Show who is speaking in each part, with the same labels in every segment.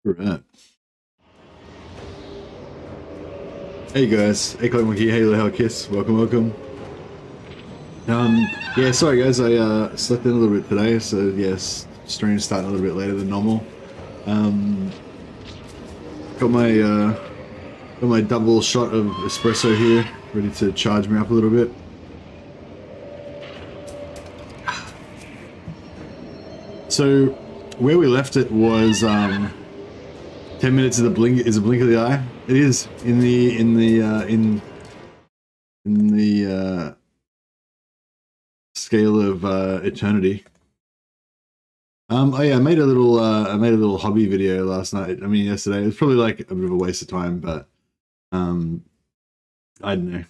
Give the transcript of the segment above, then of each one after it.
Speaker 1: Right. Hey guys, Echo Monkey, hey Hell Kiss, welcome. Yeah, sorry guys, I slept in a little bit today, so yes, stream's starting a little bit later than normal. Got my double shot of espresso here, ready to charge me up a little bit. So where we left it was 10 minutes of the blink is a blink of the eye. It is in the scale of eternity. Oh yeah, I made a little hobby video last night. I mean yesterday. It was probably like a bit of a waste of time, but I don't know.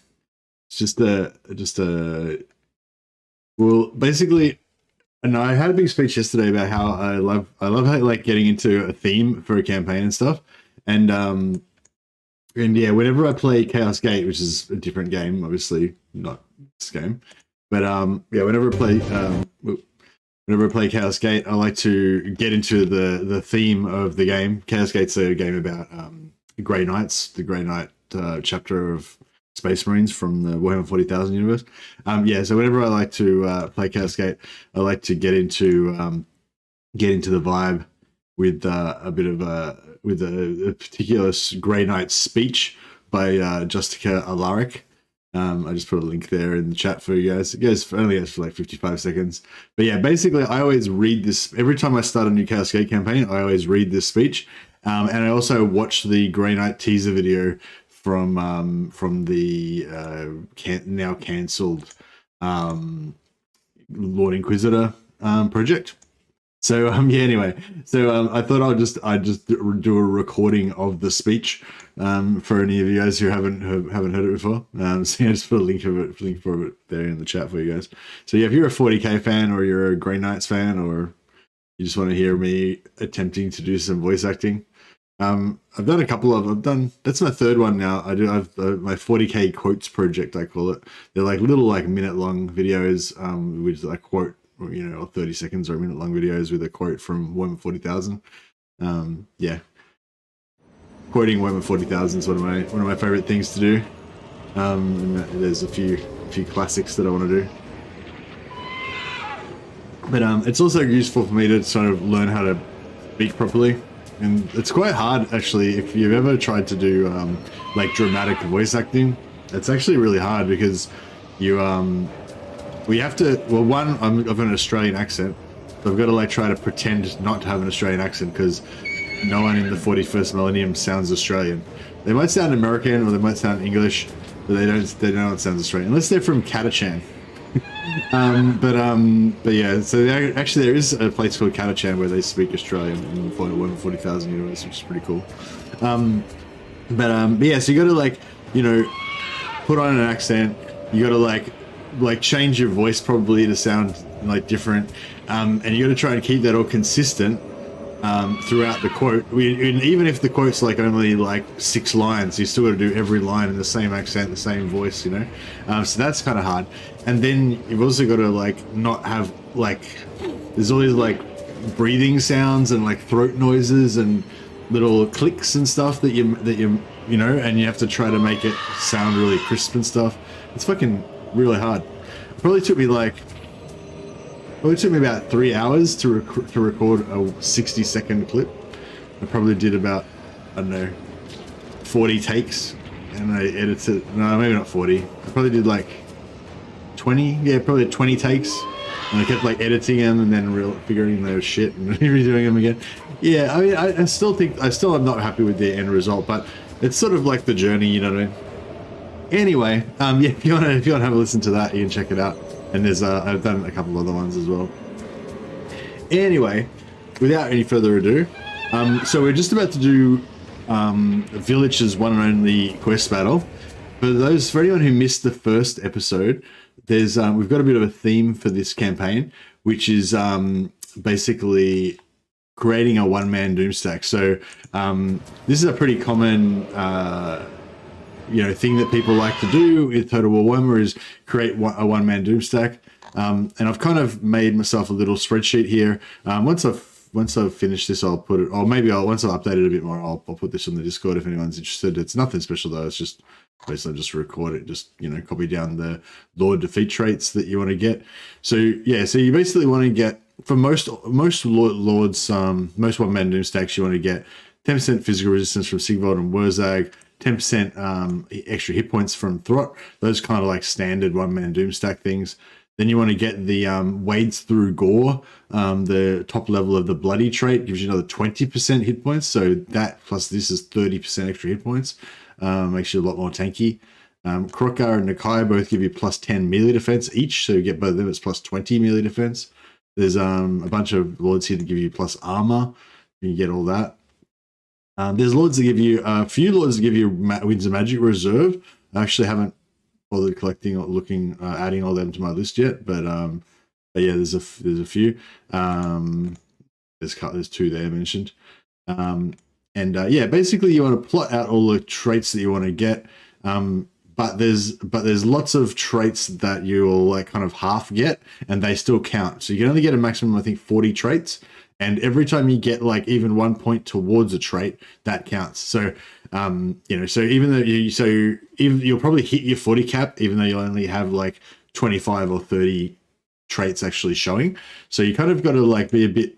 Speaker 1: It's just a well, basically. And I had a big speech yesterday about how I love how like getting into a theme for a campaign and stuff. And yeah, whenever I play Chaos Gate, which is a different game, obviously not this game, but yeah, whenever I play Chaos Gate, I like to get into the theme of the game. Chaos Gate's a game about Grey Knights, the Grey Knight chapter of Space Marines from the Warhammer 40,000 universe. Yeah, so whenever I like to play Chaos Gate, I like to get into the vibe with a bit of a particular Grey Knight speech by Justica Alaric. I just put a link there in the chat for you guys. It only goes for like 55 seconds. But yeah, basically I always read this every time I start a new Chaos Gate campaign. I always read this speech, and I also watch the Grey Knight teaser video from the now cancelled Lord Inquisitor project. So yeah, anyway, so I thought I'd just do a recording of the speech for any of you guys who haven't heard it before. So yeah, just put a link for it there in the chat for you guys. So yeah, if you're a 40k fan or you're a Grey Knights fan or you just want to hear me attempting to do some voice acting, I've done that's my third one now. I've my 40k quotes project, I call it. They're like little like minute long videos with like quote, or 30 seconds or a minute long videos with a quote from Warhammer 40,000. Yeah, quoting Warhammer 40,000 is one of my favorite things to do. And there's a few classics that I want to do. But it's also useful for me to sort of learn how to speak properly. And it's quite hard, actually, if you've ever tried to do like dramatic voice acting. It's actually really hard because you have to. Well, one, I've an Australian accent, so I've got to like try to pretend not to have an Australian accent because no one in the 41st millennium sounds Australian. They might sound American or they might sound English, but they don't sound Australian unless they're from Catachan. But yeah, so there is a place called Catachan where they speak Australian in the Warhammer 40,000 universe, which is pretty cool. But yeah, so you got to like put on an accent. You got to like change your voice probably to sound like different, and you got to try and keep that all consistent throughout the quote. And even if the quote's like only like 6 lines, you still got to do every line in the same accent, the same voice, so that's kind of hard. And then you've also got to like not have like there's all these like breathing sounds and like throat noises and little clicks and stuff that you and you have to try to make it sound really crisp and stuff. It's fucking really hard. It probably took me about 3 hours to record a 60-second clip. I probably did about, I don't know, 40 takes, and I edited. No, maybe not 40. I probably did like 20. Yeah, probably 20 takes, and I kept like editing them and then figuring they were shit and redoing them again. Yeah, I mean, I still am not happy with the end result, but it's sort of like the journey, you know what I mean? Anyway, yeah, if you want to have a listen to that, you can check it out. And there's I've done a couple other ones as well. Anyway, without any further ado, so we're just about to do Vilitch's one and only quest battle. For anyone who missed the first episode, there's we've got a bit of a theme for this campaign, which is basically creating a one-man Doomstack. So this is a pretty common thing that people like to do with Total War Warhammer is create a one-man Doomstack. And I've kind of made myself a little spreadsheet here. Once I've I've finished this, I'll put it, or maybe once I've updated it a bit more, I'll put this on the Discord if anyone's interested. It's nothing special though. It's just basically just record it, just, you know, copy down the Lord defeat traits that you want to get. So yeah, so you basically want to get, for most lords, most one-man Doomstacks, you want to get 10% physical resistance from Sigvald and Wurzag, 10% extra hit points from Throt. Those kind of like standard one-man Doomstack things. Then you want to get the Wades Through Gore, the top level of the Bloody trait, gives you another 20% hit points. So that plus this is 30% extra hit points. Makes you a lot more tanky. Krokar and Nakai both give you plus 10 melee defense each. So you get both of them, it's plus 20 melee defense. There's a bunch of lords here to give you plus armor. You get all that. There's lords that give you, a few lords that give you Winds of Magic Reserve. I actually haven't bothered collecting or looking, adding all them to my list yet, but yeah, there's a few. There's two there mentioned. Yeah, basically you want to plot out all the traits that you want to get. But there's lots of traits that you'll like kind of half get, and they still count. So you can only get a maximum, I think, 40 traits. And every time you get like even 1 point towards a trait, that counts. So, you know, so even though you'll probably hit your 40 cap, even though you only have like 25 or 30 traits actually showing. So you kind of got to like be a bit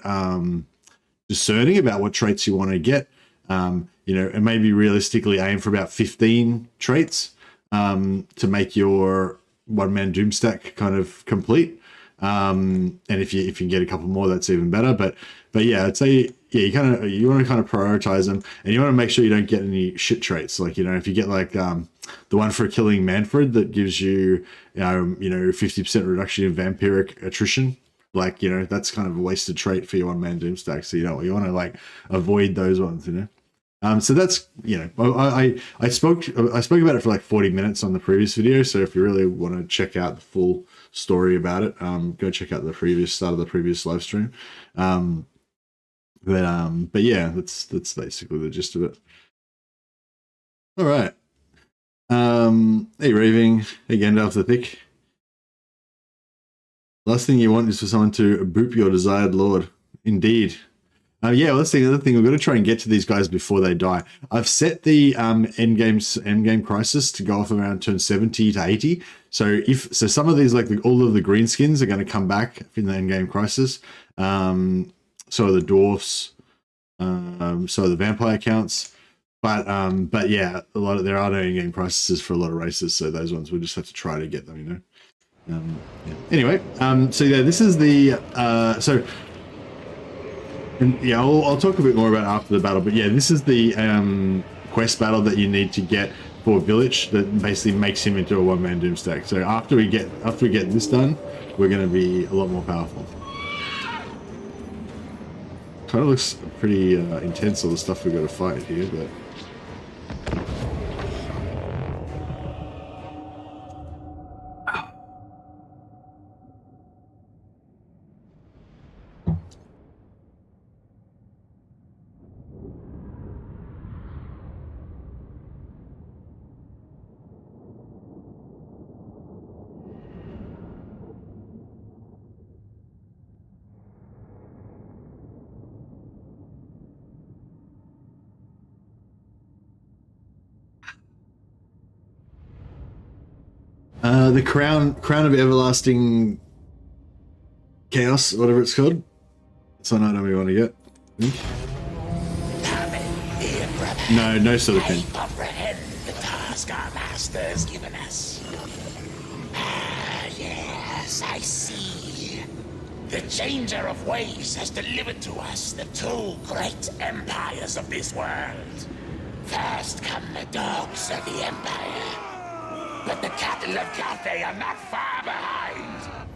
Speaker 1: discerning about what traits you want to get. You know, and maybe realistically aim for about 15 traits to make your one-man Doomstack kind of complete. And if you can get a couple more, that's even better. But yeah, I'd say yeah, you want to kind of prioritize them, and you want to make sure you don't get any shit traits. Like, you know, if you get like the one for killing Manfred that gives you 50% reduction in vampiric attrition, like, you know, that's kind of a wasted trait for your one-man Doomstack. So you want to like avoid those ones, you know. So that's, you know, I spoke about it for like 40 minutes on the previous video. So if you really want to check out the full story about it, go check out the start of the previous live stream. But yeah, that's basically the gist of it. All right. Hey Raving, hey Gandalf the Thick. Last thing you want is for someone to boop your desired lord. Indeed. Yeah, well, that's the other thing. We've got to try and get to these guys before they die. I've set the endgame crisis to go off around turn 70 to 80. So some of these, like all of the green skins, are going to come back in the endgame crisis. So are the dwarfs. So are the vampire counts. But yeah, there are no endgame crises for a lot of races. So those ones we'll just have to try to get them. You know. Yeah. Anyway, so yeah, this is the And yeah, I'll talk a bit more about it after the battle, but yeah, this is the quest battle that you need to get for Vilitch that basically makes him into a one-man Doomstack. So after we get this done, we're going to be a lot more powerful. Kind of looks pretty intense, all the stuff we've got to fight here, but. The crown of everlasting chaos, whatever it's called. That's an item we want to get. No sort of thing.
Speaker 2: Comprehend the task our master has given us. Ah, yes, I see. The changer of ways has delivered to us the two great empires of this world. First come the dogs of the empire. But the cattle of Cathay are not far behind.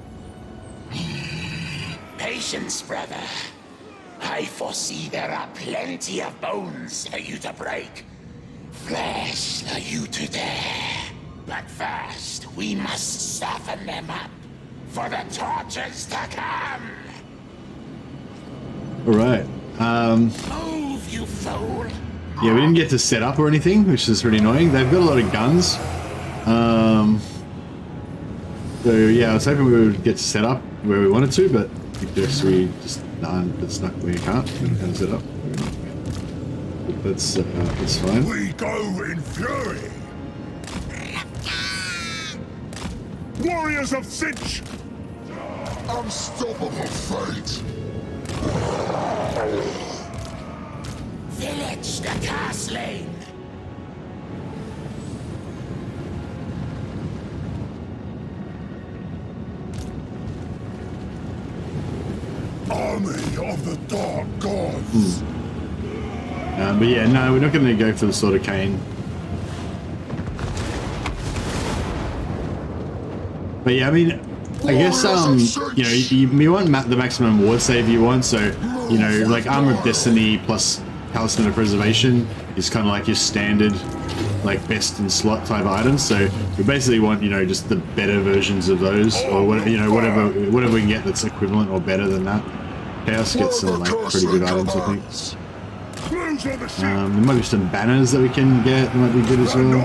Speaker 2: Patience, brother. I foresee there are plenty of bones for you to break. Flesh for you to tear. But first, we must soften them up for the tortures to come.
Speaker 1: Alright.
Speaker 2: Move, you fool.
Speaker 1: Yeah, we didn't get to set up or anything, which is really annoying. They've got a lot of guns. So yeah, I was hoping we would get set up where we wanted to, but I guess we just that's not where you can't. We don't have it set up. That's fine.
Speaker 2: We go in fury. Warriors of Cinch! Unstoppable fate! Vilitch the castling! Army of the Dark Gods!
Speaker 1: But yeah, no, we're not going to go for the Sword of Cain. But yeah, I mean, I guess, you know, you want the maximum ward save you want, so, you know, like Armor of Destiny plus Talisman of Preservation is kind of like your standard, like, best in slot type items, so we basically want, you know, just the better versions of those, or, you know, whatever we can get that's equivalent or better than that. Chaos gets some, like, pretty good items, I think. There might be some banners that we can get that might be good as well.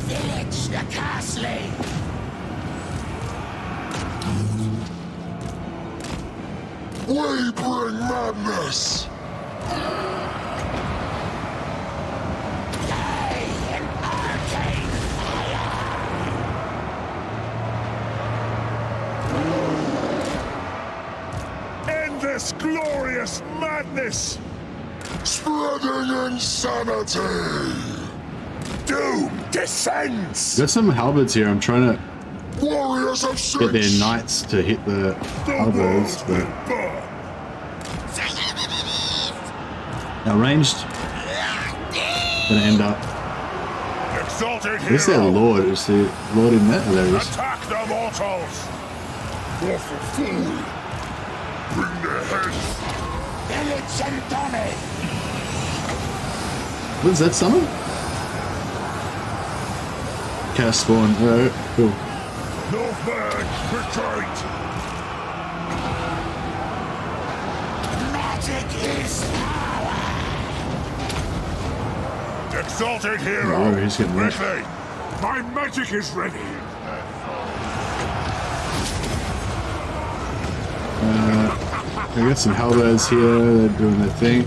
Speaker 2: Vilitch the castling. We bring madness. Endless glorious madness. Spreading insanity. Doom descends.
Speaker 1: Got some halberds here. I'm trying to
Speaker 2: Warriors of
Speaker 1: get their knights to hit the halberds, but now ranged gonna end up.
Speaker 2: Exalted
Speaker 1: Where's their lord? Is the lord in there? Oh, there he is.
Speaker 2: Attack the mortals. Awful fool. Bring their heads. Vilitch and Tommy.
Speaker 1: What is that summon? Cast spawn. Alright, cool.
Speaker 2: Northburn, retreat. Magic is power. Exalted hero.
Speaker 1: Oh, he's getting wrecked.
Speaker 2: Ready. My magic is ready.
Speaker 1: I got some halberds here. They're doing their thing.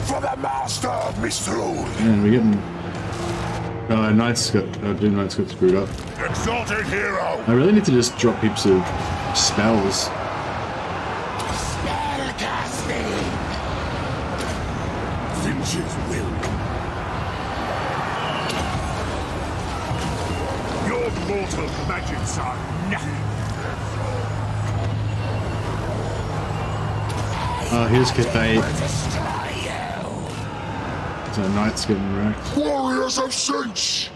Speaker 2: For the master of Misrule.
Speaker 1: Man, we're getting. Oh, Knight's got. Doom Knight's got screwed up.
Speaker 2: Exalted hero.
Speaker 1: I really need to just drop heaps of spells.
Speaker 2: Spellcasting. Finch's will. Your mortal magics are nothing.
Speaker 1: Oh, here's Cathay.
Speaker 2: Destroy you.
Speaker 1: So Knight's getting wrecked.
Speaker 2: Warriors of Cinch.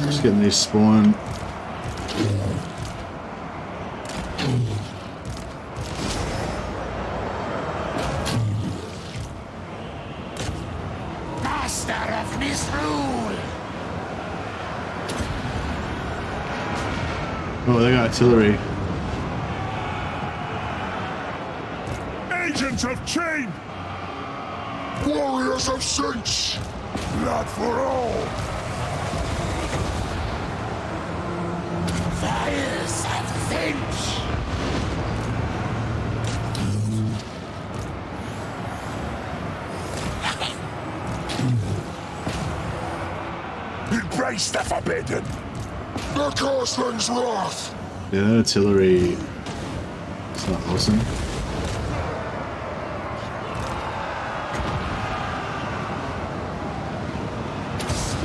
Speaker 1: Just getting these spawn.
Speaker 2: Master of Misrule.
Speaker 1: Oh, they got artillery.
Speaker 2: Agents of Chain. Warriors of Cinch. Blood for all. Fires of Finch. Embrace the forbidden. The castling's wrath.
Speaker 1: Yeah, that artillery. It's not awesome.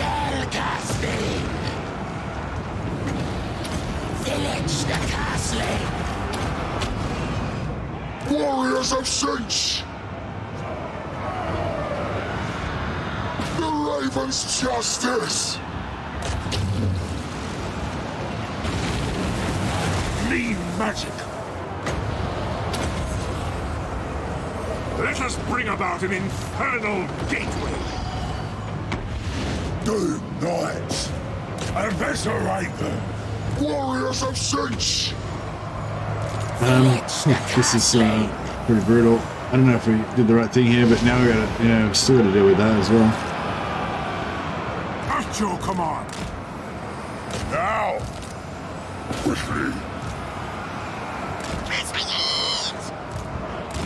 Speaker 2: Spellcasting. Vilitch the castling. Warriors of Cinch. The Raven's justice. Lean magic. Let us bring about an infernal gateway. Doom Knights. Eviscerate them. Warriors of Cinch.
Speaker 1: This is pretty brutal. I don't know if we did the right thing here, but now we gotta, you know, we still gotta deal with that as well.
Speaker 2: At your command. Now! Quickly!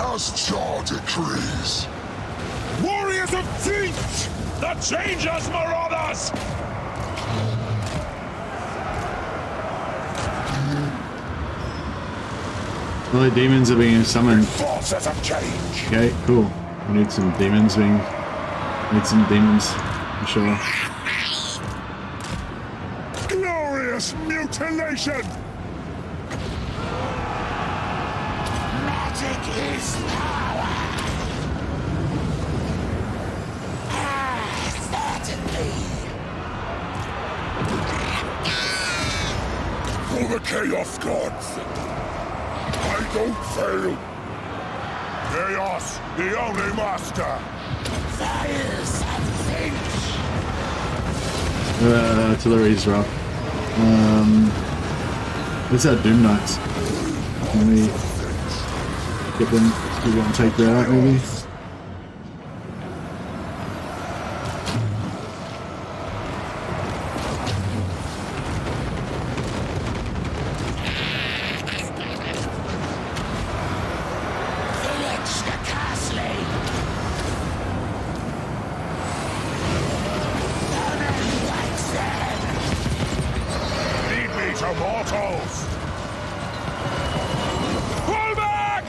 Speaker 2: As Jar decrees! Warriors of Vilitch! The Changers Marauders!
Speaker 1: All the demons are being summoned.
Speaker 2: Forces of change!
Speaker 1: Okay, cool. We need some demons being... Need some demons, for sure.
Speaker 2: Glorious mutilation! Magic is power! Certainly! For the Chaos Gods! I don't fail! Chaos, the only master! Fires and Vilitch!
Speaker 1: Artillery's rough. What's our Doom Knights? Can we get them? Do we want to take that out, maybe?
Speaker 2: Immortals! Pull back!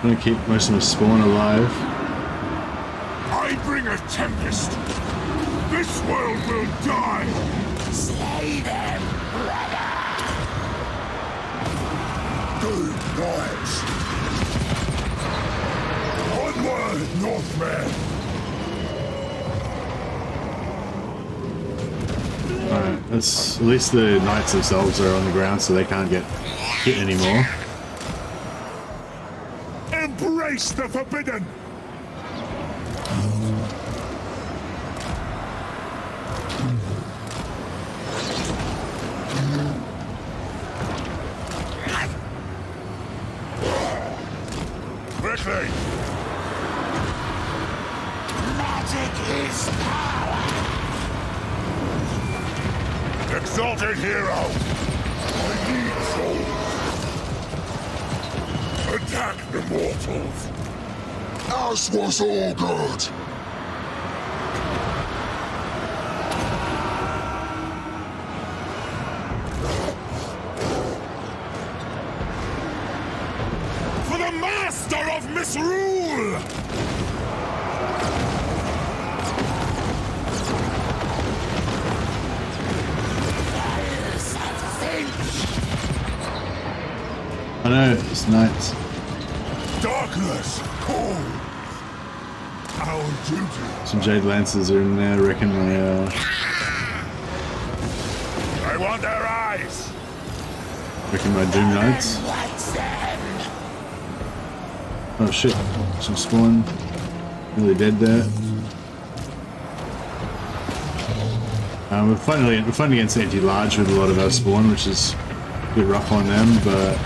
Speaker 1: I'm gonna keep most of the spawn alive.
Speaker 2: I bring a tempest. This world will die. Slay them, brother. Good night. Onward, Northmen!
Speaker 1: Alright, that's... At least the knights themselves are on the ground so they can't get hit anymore.
Speaker 2: Embrace the forbidden! Quickly! Magic is power! Exalted hero! I need souls! Attack the mortals! As was all good! For the master of misrule!
Speaker 1: I know, it's knights.
Speaker 2: Darkness, cold. Our duty.
Speaker 1: Some Jade Lancers are in there, I reckon my,
Speaker 2: I want their eyes.
Speaker 1: reckon my Doom Knights. Oh shit, some spawn. Nearly dead there. We're fighting against anti-large with a lot of our spawn, which is a bit rough on them, but...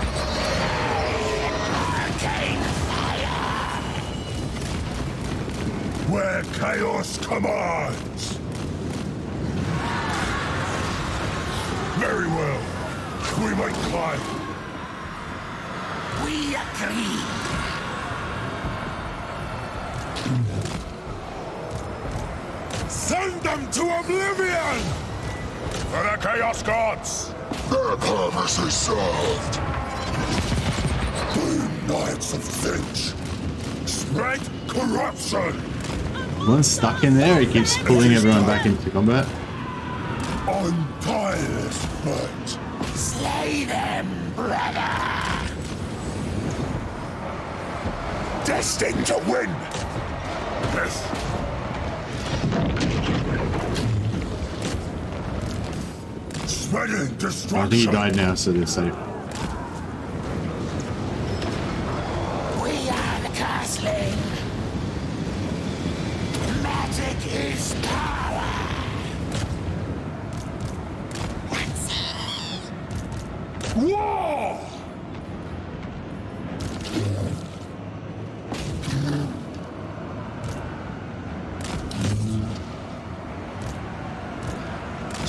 Speaker 2: Where chaos commands. Very well. We might climb. We agree. Send them to oblivion! For the Chaos Gods! Their purpose is served! Boom Knights of Vilitch! Spread corruption!
Speaker 1: One's stuck in there, he keeps pulling everyone back into combat.
Speaker 2: On tireless fight! Slay them, brother! Destined to win! Yes. Spreading destruction!
Speaker 1: I think he died now, so they're safe.
Speaker 2: We are the castling! Magic is power! War!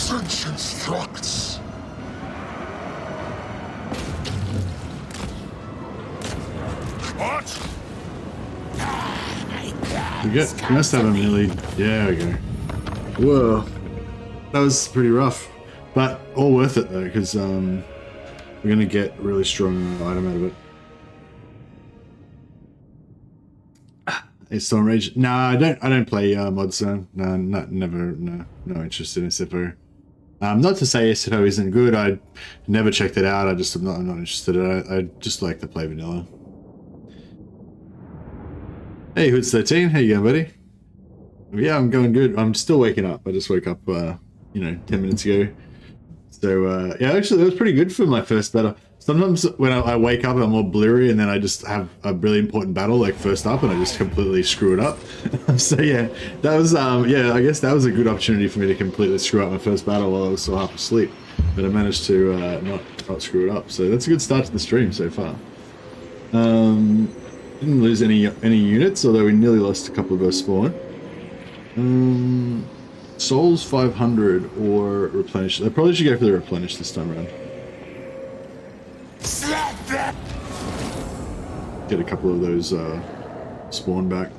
Speaker 2: Trench instructs. What?
Speaker 1: We must have a melee. Yeah, we go. Whoa. That was pretty rough. But all worth it though, because we're gonna get a really strong item out of it. It's Storm Rage. No, I don't play mod zone. No, no interest in SFO. Not to say SFO isn't good. I never checked it out. I'm not interested in it. I just like to play vanilla. Hey, Hoods 13, how you going, buddy? Yeah, I'm going good. I'm still waking up. I just woke up, 10 minutes ago. So yeah, actually, that was pretty good for my first battle. Sometimes when I wake up, I'm all blurry, and then I just have a really important battle, like first up, and I just completely screw it up. So yeah, that was yeah, I guess that was a good opportunity for me to completely screw up my first battle while I was still half asleep. But I managed to not screw it up. So that's a good start to the stream so far. Didn't lose any units, although we nearly lost a couple of our spawn. Souls 500 or replenish. I probably should go for the replenish this time around. Get a couple of those spawn back.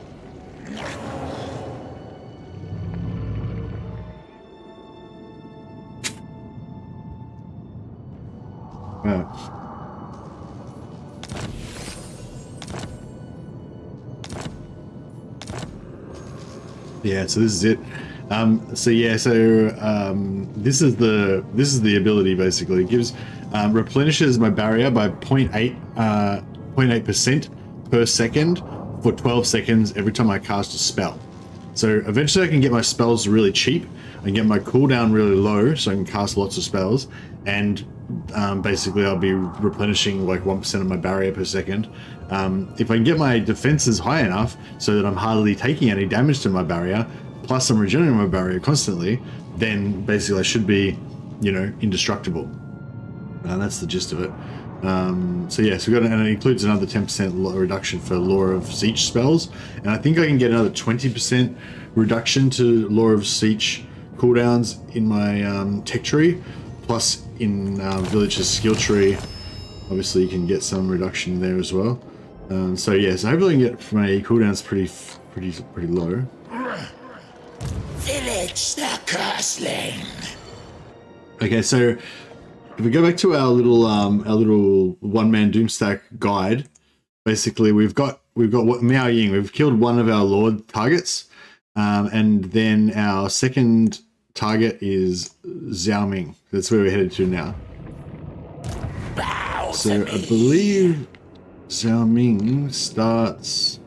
Speaker 1: Wow. Yeah, so this is it. This is the ability basically. It gives replenishes my barrier by 0.8% per second for 12 seconds every time I cast a spell. So eventually I can get my spells really cheap and get my cooldown really low so I can cast lots of spells, and basically I'll be replenishing like 1% of my barrier per second. If I can get my defenses high enough so that I'm hardly taking any damage to my barrier, plus I'm regenerating my barrier constantly, then basically I should be, indestructible. That's the gist of it. So yes, we got, and it includes another 10% reduction for Law of Siege spells, and I think I can get another 20% reduction to Law of Siege cooldowns in my tech tree, plus in Vilitch's skill tree. Obviously, you can get some reduction there as well. So yeah, so hopefully I can get my cooldowns pretty low.
Speaker 2: Vilitch the Curseling.
Speaker 1: Okay, so if we go back to our little one-man Doomstack guide, basically we've got Miao Ying. We've killed one of our Lord targets, and then our second target is Xiao Ming. That's where we're headed to now. So I believe Xiao Ming starts.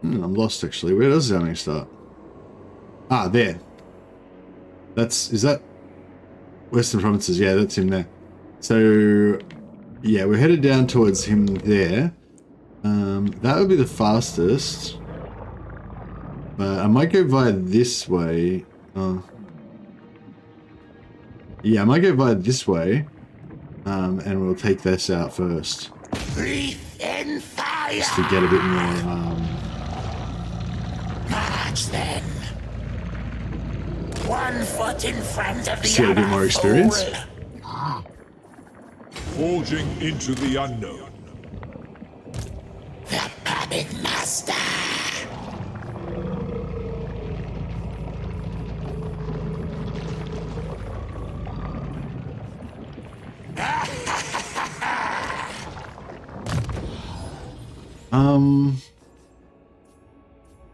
Speaker 1: I'm lost actually. Where does Xiao Ming start? Ah, there. Is that Western Provinces? Yeah, that's him there. So yeah, we're headed down towards him there. That would be the fastest. But I might go via this way. Yeah, I might go via this way. And we'll take this out first.
Speaker 2: Breathe in fire.
Speaker 1: Just to get a bit more,
Speaker 2: March then. 1 foot in front of the
Speaker 1: get a bit more experience.
Speaker 3: Forging into the unknown.
Speaker 2: The puppet master.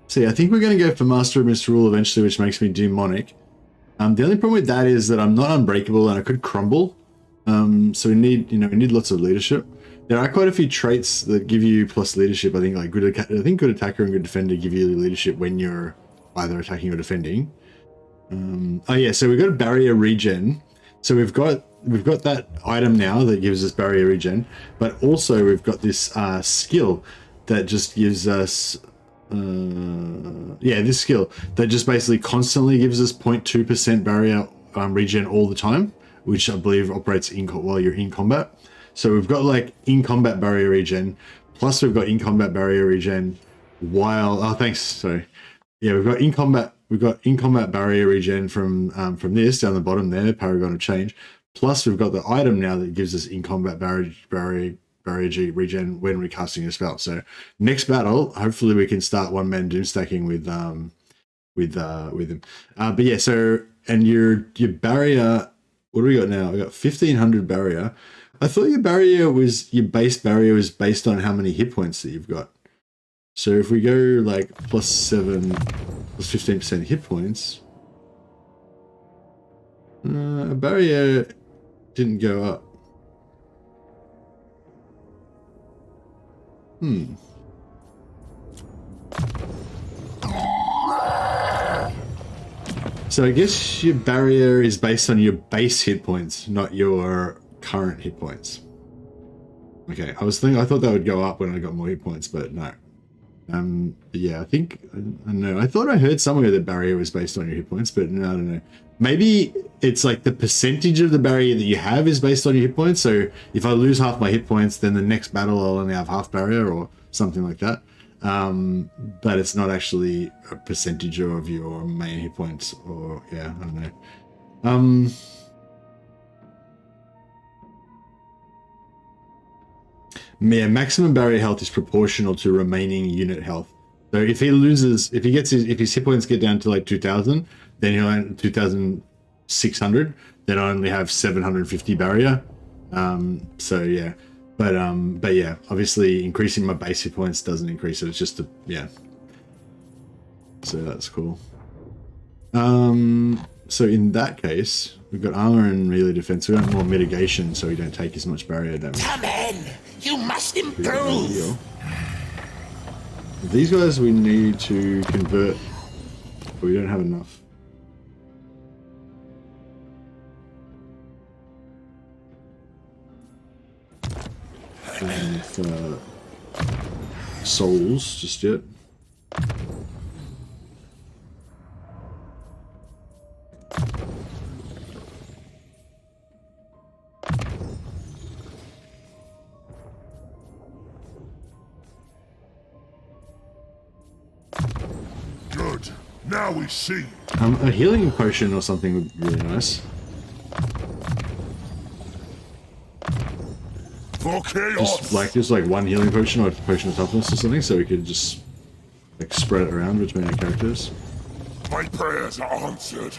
Speaker 1: See, I think we're going to go for Master of Misrule eventually, which makes me demonic. The only problem with that is that I'm not unbreakable and I could crumble. So we need lots of leadership. There are quite a few traits that give you plus leadership. I think like good attacker and good defender give you leadership when you're either attacking or defending. Oh yeah, so we've got a barrier regen. So we've got that item now that gives us barrier regen, but also we've got this skill that just gives us this skill that just basically constantly gives us 0.2% barrier regen all the time, which I believe operates while you're in combat. So we've got like in combat barrier regen, plus we've got in combat barrier regen while yeah, we've got in combat barrier regen from this down the bottom there, Paragon of Change. Plus we've got the item now that gives us in combat barrier regen when recasting a spell. So next battle, hopefully we can start one man doomstacking with him. But yeah, so and your barrier, what do we got now? We got 1500 barrier. I thought your base barrier was based on how many hit points that you've got. So if we go like +7, +15% hit points, a barrier didn't go up. So I guess your barrier is based on your base hit points, not your current hit points. Okay, I thought that would go up when I got more hit points, but no. Yeah, I don't know. I thought I heard somewhere that barrier was based on your hit points, but no, I don't know. Maybe it's like the percentage of the barrier that you have is based on your hit points. So if I lose half my hit points, then the next battle I'll only have half barrier or something like that. But it's not actually a percentage of your main hit points, or yeah, I don't know. Yeah, maximum barrier health is proportional to remaining unit health. So if his hit points get down to like 2000, then he'll have 2600, then I only have 750 barrier. So yeah. But yeah, obviously increasing my base hit points doesn't increase it. It's just yeah. So that's cool. So in that case, we've got armor and melee defense. We want more mitigation, so we don't take as much barrier damage.
Speaker 2: Come in, you must improve.
Speaker 1: These guys we need to convert, but we don't have enough. And souls just yet.
Speaker 3: Good. Now we see.
Speaker 1: A healing potion or something would be really nice.
Speaker 3: For chaos.
Speaker 1: Just like one healing potion or a potion of toughness or something, so we could just like spread it around between our characters.
Speaker 3: My prayers are answered.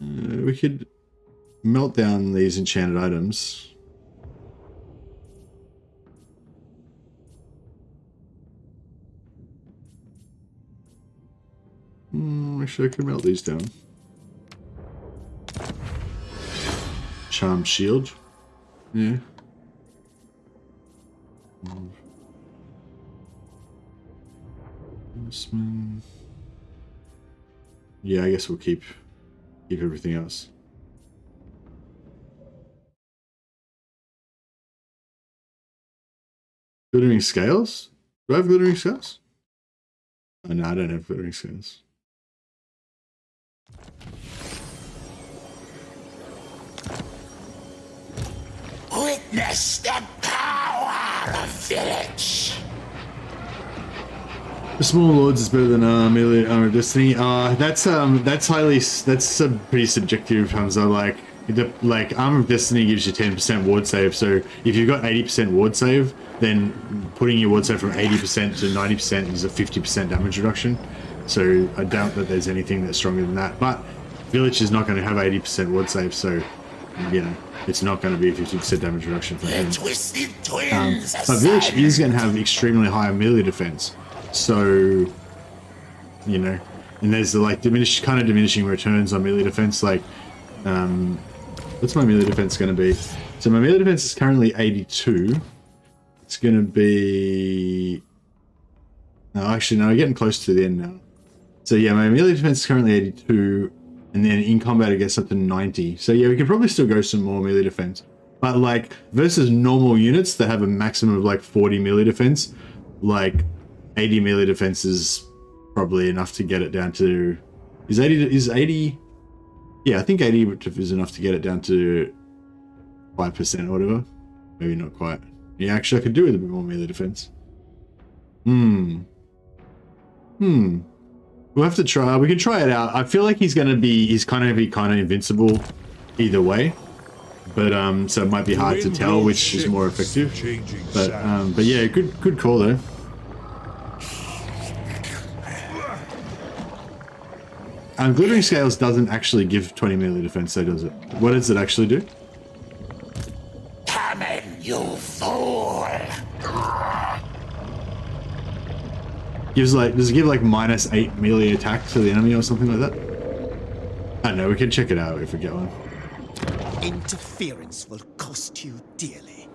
Speaker 1: We could melt down these enchanted items. Actually, I could melt these down. Charmed shield. Yeah. Yeah, I guess we'll keep everything else. Glittering scales? Do I have glittering scales? Oh, no, I don't have glittering scales.
Speaker 2: Witness the power of Vilitch.
Speaker 1: The Small Lords is better than melee armor of destiny. That's a pretty subjective. So like armor of destiny gives you 10% ward save. So if you've got 80% ward save, then putting your ward save from 80% to 90% is a 50% damage reduction. So I doubt that there's anything that's stronger than that. But Vilitch is not going to have 80% ward save, so you know it's not going to be a 50% damage reduction for him.
Speaker 2: Twisted twins.
Speaker 1: But Vilitch is going to have extremely high melee defense. So, you know, and there's the like diminishing returns on melee defense. Like, what's my melee defense going to be? So my melee defense is currently 82. It's going to be. No, actually, no. I'm getting close to the end now. So yeah, my melee defense is currently 82, and then in combat it gets up to 90. So yeah, we can probably still go some more melee defense. But like versus normal units that have a maximum of like 40 melee defense, like 80 melee defense is probably enough to get it down to. Is 80? Yeah, I think 80 is enough to get it down to 5% or whatever. Maybe not quite. Yeah, actually I could do with a bit more melee defense. We'll have to try. We can try it out. I feel like he's kind of invincible either way. But so it might be hard to tell which is more effective. But yeah, good call though. Glittering Scales doesn't actually give 20 melee defense, so does it? What does it actually do?
Speaker 2: Come in, you fool!
Speaker 1: Does it give like -8 melee attack to the enemy or something like that? I don't know, we can check it out if we get one.
Speaker 4: Interference will cost you dearly.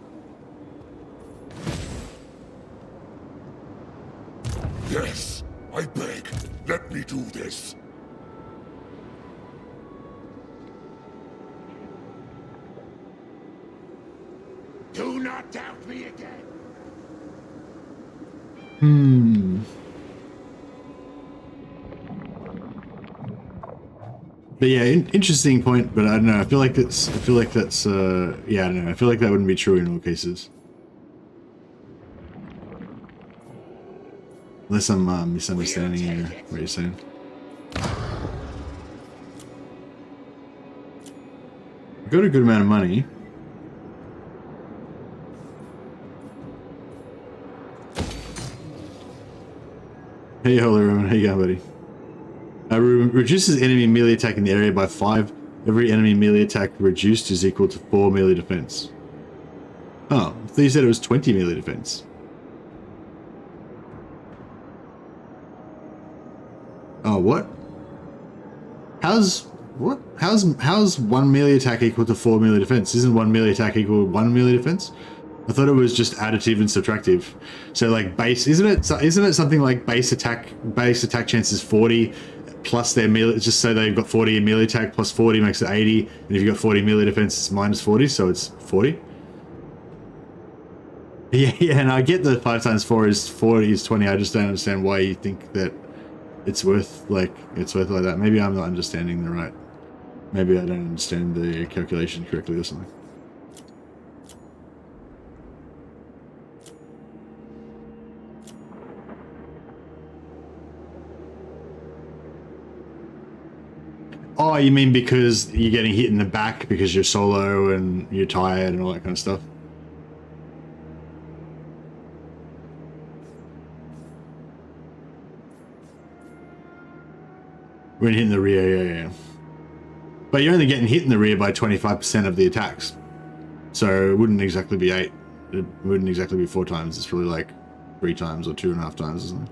Speaker 3: Yes, I beg. Let me do this.
Speaker 2: Do not doubt me again.
Speaker 1: But yeah, interesting point. But I don't know. I feel like that's. Yeah, I don't know. I feel like that wouldn't be true in all cases. Unless I'm misunderstanding what you're saying. I've got a good amount of money. Hey, Holy Roman, how you going, buddy? Reduces enemy melee attack in the area by 5. Every enemy melee attack reduced is equal to 4 melee defense. Oh, I thought you said it was 20 melee defense. Oh, what? How's 1 melee attack equal to 4 melee defense? Isn't 1 melee attack equal to 1 melee defense? I thought it was just additive and subtractive. So like base, isn't it something like base attack chance is 40 plus their melee, just so they've got 40 in melee attack plus 40 makes it 80, and if you've got 40 melee defense it's minus 40, so it's 40. Yeah, and I get that 5 times 4 is 40 is 20. I just don't understand why you think that it's worth like that. Maybe I'm not understanding the right. Maybe I don't understand the calculation correctly or something. Oh, you mean because you're getting hit in the back because you're solo and you're tired and all that kind of stuff? When hitting the rear, yeah. But you're only getting hit in the rear by 25% of the attacks. So it wouldn't exactly be 8. It wouldn't exactly be 4 times. It's probably like 3 times or 2.5 times or something.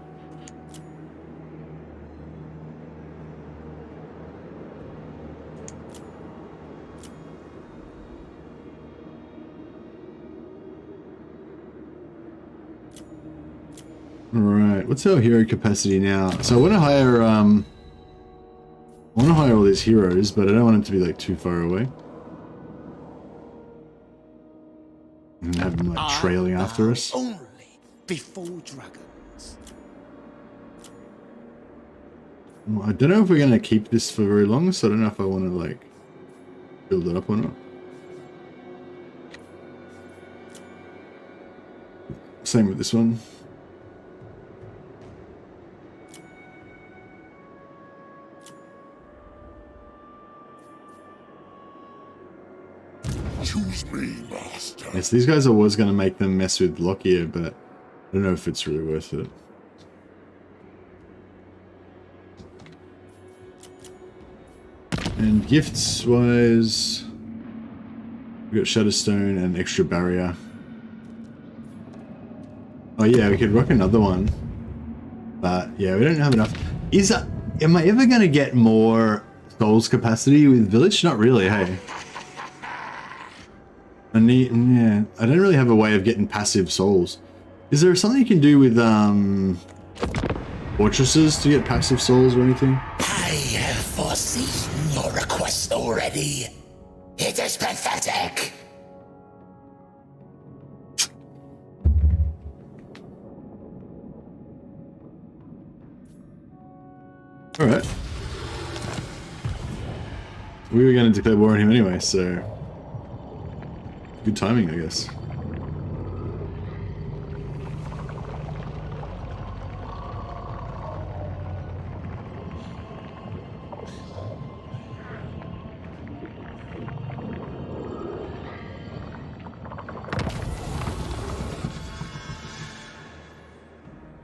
Speaker 1: Alright, what's our hero capacity now? So I want to hire all these heroes, but I don't want them to be like too far away. And have them like trailing after us.
Speaker 4: Only before dragons.
Speaker 1: Well, I don't know if we're going to keep this for very long, so I don't know if I want to like build it up or not. Same with this one.
Speaker 3: Choose me, master.
Speaker 1: Yes, these guys are always going to make them mess with Lockyer, but I don't know if it's really worth it. And gifts wise, we got Shutterstone and extra barrier. Oh yeah, we could rock another one, but yeah, we don't have enough. Am I ever going to get more souls capacity with Vilitch? Not really, hey. I don't really have a way of getting passive souls. Is there something you can do with fortresses to get passive souls or anything?
Speaker 2: I have foreseen your request already. It is pathetic.
Speaker 1: Alright. We were going to declare war on him anyway, so... good timing, I guess.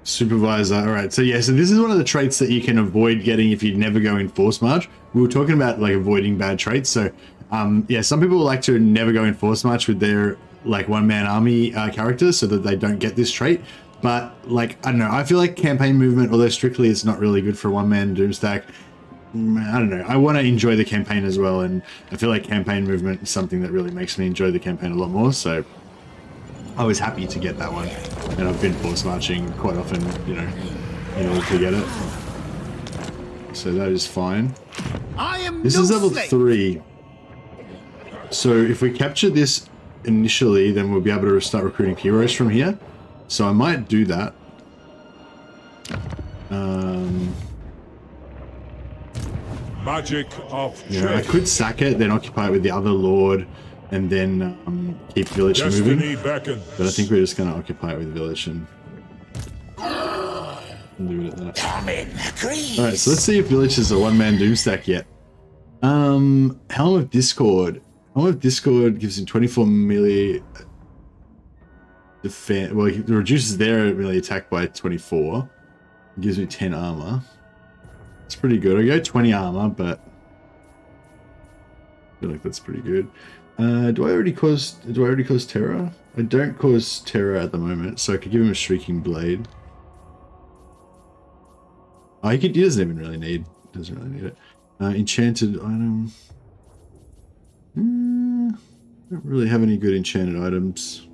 Speaker 1: Supervisor. All right. So yeah. So this is one of the traits that you can avoid getting if you never go in force march. We were talking about like avoiding bad traits. So yeah, some people like to never go in force march with their like one-man army characters so that they don't get this trait. But like, I don't know. I feel like campaign movement, although strictly it's not really good for one-man Doomstack. I don't know. I want to enjoy the campaign as well, and I feel like campaign movement is something that really makes me enjoy the campaign a lot more. So I was happy to get that one, and I've been force marching quite often, you know, in order to get it. So that is fine. This is level 3. So if we capture this initially, then we'll be able to start recruiting heroes from here. So I might do that.
Speaker 3: Magic of
Speaker 1: Yeah, I could sack it, then occupy it with the other lord, and then keep Vilitch moving.
Speaker 3: beckons.
Speaker 1: But I think we're just going to occupy it with Vilitch and leave it at that.
Speaker 2: Come in, Grease.
Speaker 1: Alright, so let's see if Vilitch is a one-man Doomstack yet. Helm of Discord. Helm of Discord gives him 24 melee defense. Well, it reduces their melee attack by 24. It gives me 10 armor. It's pretty good. I go 20 armor, but I feel like that's pretty good. Do I already cause terror? I don't cause terror at the moment, so I could give him a shrieking blade. Oh, he doesn't even really need. Doesn't really need it. Enchanted item. Don't really have any good enchanted items.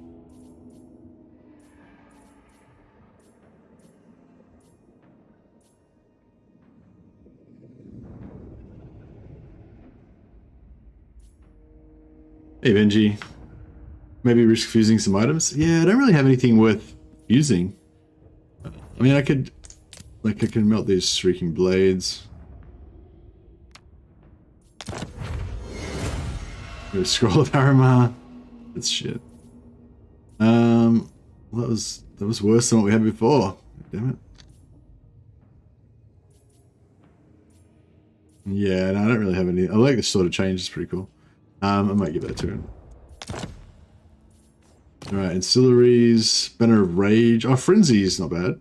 Speaker 1: Hey Benji, maybe risk fusing some items? Yeah, I don't really have anything worth fusing. I mean, I can melt these shrieking blades. Go scroll of Aramar. That's shit. That was worse than what we had before. Damn it. Yeah, no, I don't really have any. I like this sort of change. It's pretty cool. I might give that to him. Alright, ancillaries, Banner of Rage. Oh, Frenzy is not bad.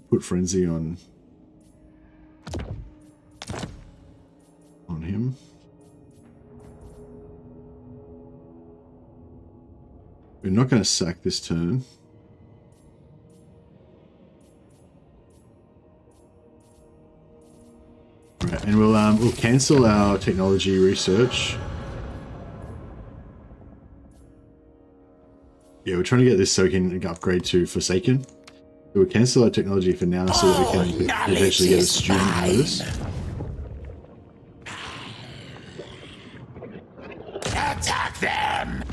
Speaker 1: Put Frenzy on him. We're not going to sack this turn. Right, and we'll cancel our technology research. Yeah, we're trying to get this so we can upgrade to Forsaken. So we'll cancel our technology for now so that we can eventually get a student out of this.
Speaker 2: Attack them!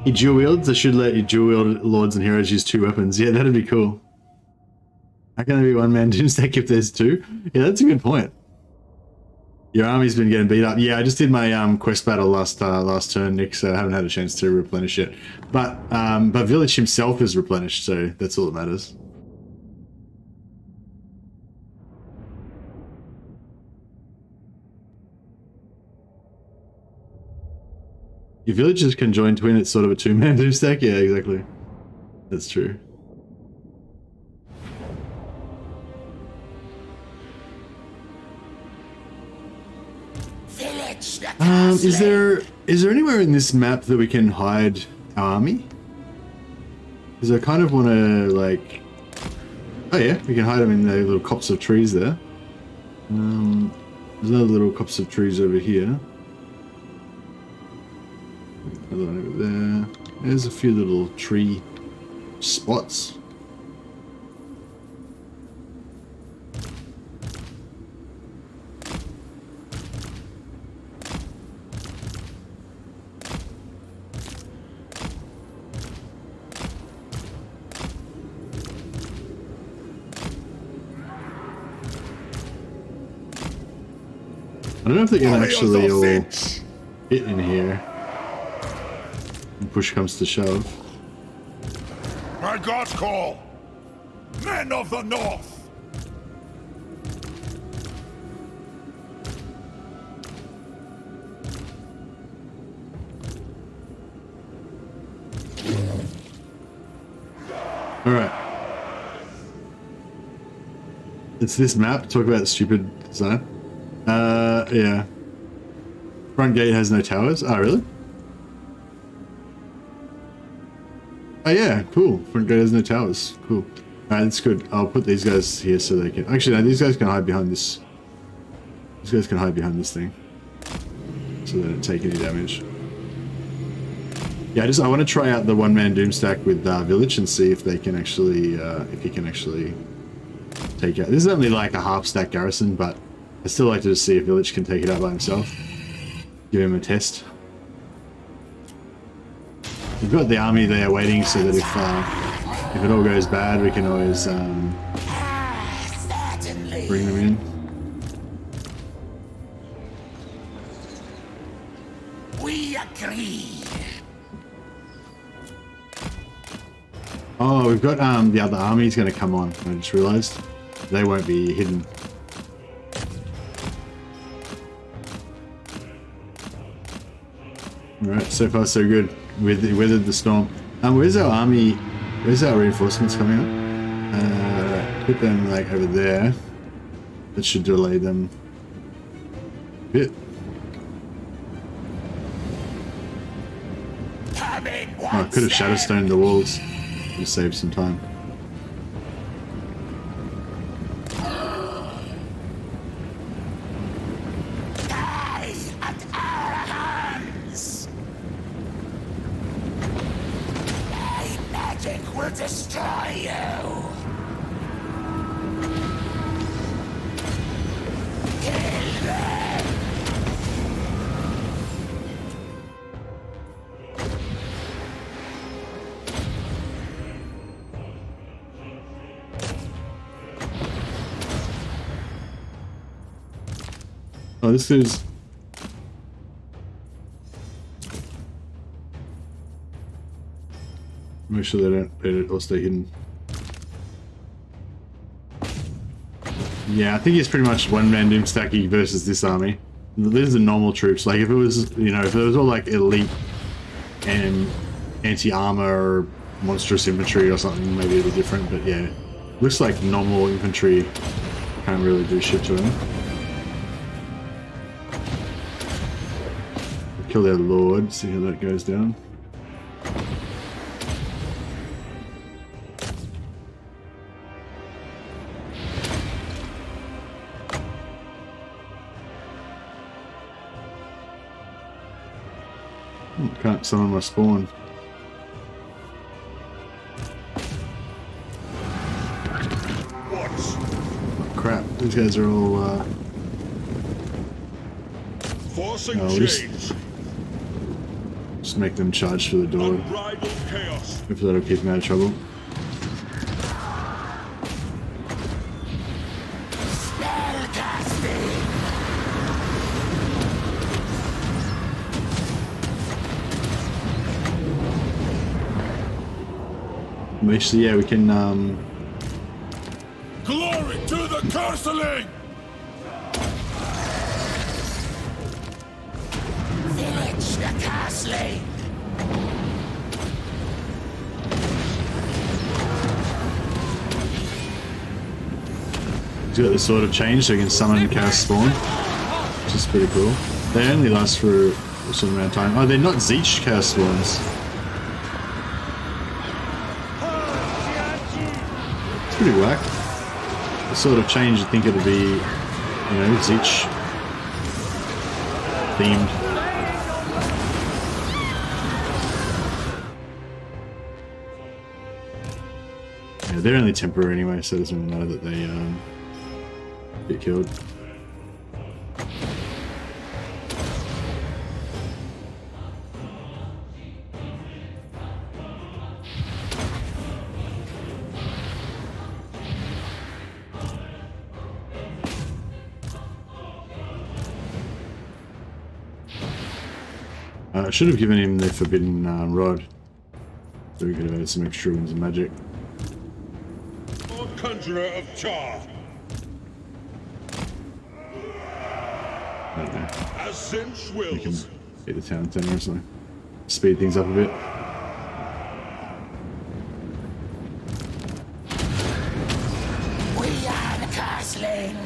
Speaker 1: He dual wields? I should let you dual wield lords and heroes use 2 weapons. Yeah, that'd be cool. How can there be one-man Doomstack if there's 2? Yeah, that's a good point. Your army's been getting beat up. Yeah, I just did my quest battle last turn, Nick, so I haven't had a chance to replenish it. But Vilitch himself is replenished, so that's all that matters. If villagers can join twin, it's sort of a 2-man Doomstack. Yeah, exactly. That's true.
Speaker 2: Vilitch,
Speaker 1: is there anywhere in this map that we can hide our army? Because I kind of want to like. Oh yeah, we can hide them in the little copse of trees there. There's another little copse of trees over here. Another one over there. There's a few little tree spots. I don't know if they're going to actually all fit in here. when push comes to shove.
Speaker 3: My gods call! Men of the North!
Speaker 1: Alright. It's this map. Talk about stupid design. Yeah. Front gate has no towers. Oh, really? Oh, yeah. Cool. Front gate has no towers. Cool. Alright, that's good. I'll put these guys here so they can... Actually, no, these guys can hide behind this. These guys can hide behind this thing. So they don't take any damage. Yeah, I want to try out the one-man Doomstack with Vilitch and see if they can actually, if he can actually take out. This is only like a half-stack garrison, but I still like to just see if Vilitch can take it out by himself. Give him a test. We've got the army there waiting so that if it all goes bad, we can always bring them in.
Speaker 2: We agree.
Speaker 1: Oh, we've got the other army's going to come on. I just realised they won't be hidden. All right, so far so good. Weathered the storm. Where's our army? Where's our reinforcements coming up? Put them like over there. That should delay them a bit. Oh, I could have shadowstoned the walls. To save some time.
Speaker 2: Die at our hands. My magic will destroy you. Kill them.
Speaker 1: Oh, this is... Make sure they don't all stay hidden. Yeah, I think it's pretty much one-man Doomstacky versus this army. These are normal troops. Like, if it was, you know, if it was all like elite and anti-armor or monstrous infantry or something, maybe it'd be different, but yeah. Looks like normal infantry can't really do shit to them. Kill their lord, see how that goes down. Can't summon my spawn. Oh, crap, these guys are all
Speaker 3: Forcing
Speaker 1: change. Just make them charge for the door. If that'll keep them out of trouble. Actually, yeah, we can
Speaker 3: Glory to the Curseling!
Speaker 2: Vilitch the Castling.
Speaker 1: he's got this sort of change so he can summon and cast spawn, which is pretty cool. They only last for a certain amount of time. Oh, they're not Zeech cast spawns. It's pretty whack. The sort of change, you think it'll be, you know, Zeech themed. Yeah, they're only temporary anyway, so it doesn't really matter that they get killed. I should have given him the forbidden rod, so we could have had some extra winds of magic.
Speaker 3: Lord Conjurer of Char.
Speaker 1: I don't know.
Speaker 3: As Zinch
Speaker 1: We can
Speaker 3: wills.
Speaker 1: hit the town center or something. Speed things up a bit.
Speaker 2: We are the castling.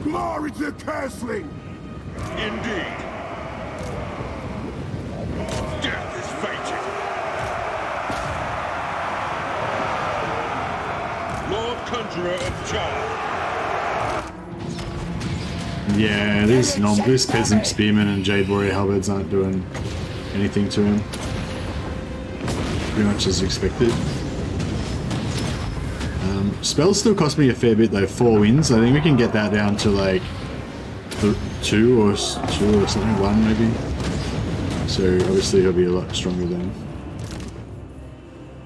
Speaker 3: Glory to Castling! Indeed. Death is fated. Lord Conjurer of Char.
Speaker 1: Yeah, these peasant spearmen and Jade Warrior halberds aren't doing anything to him. Pretty much as expected. Spells still cost me a fair bit though, 4 wins. I think we can get that down to like 2 or something, 1 maybe. So obviously he'll be a lot stronger then.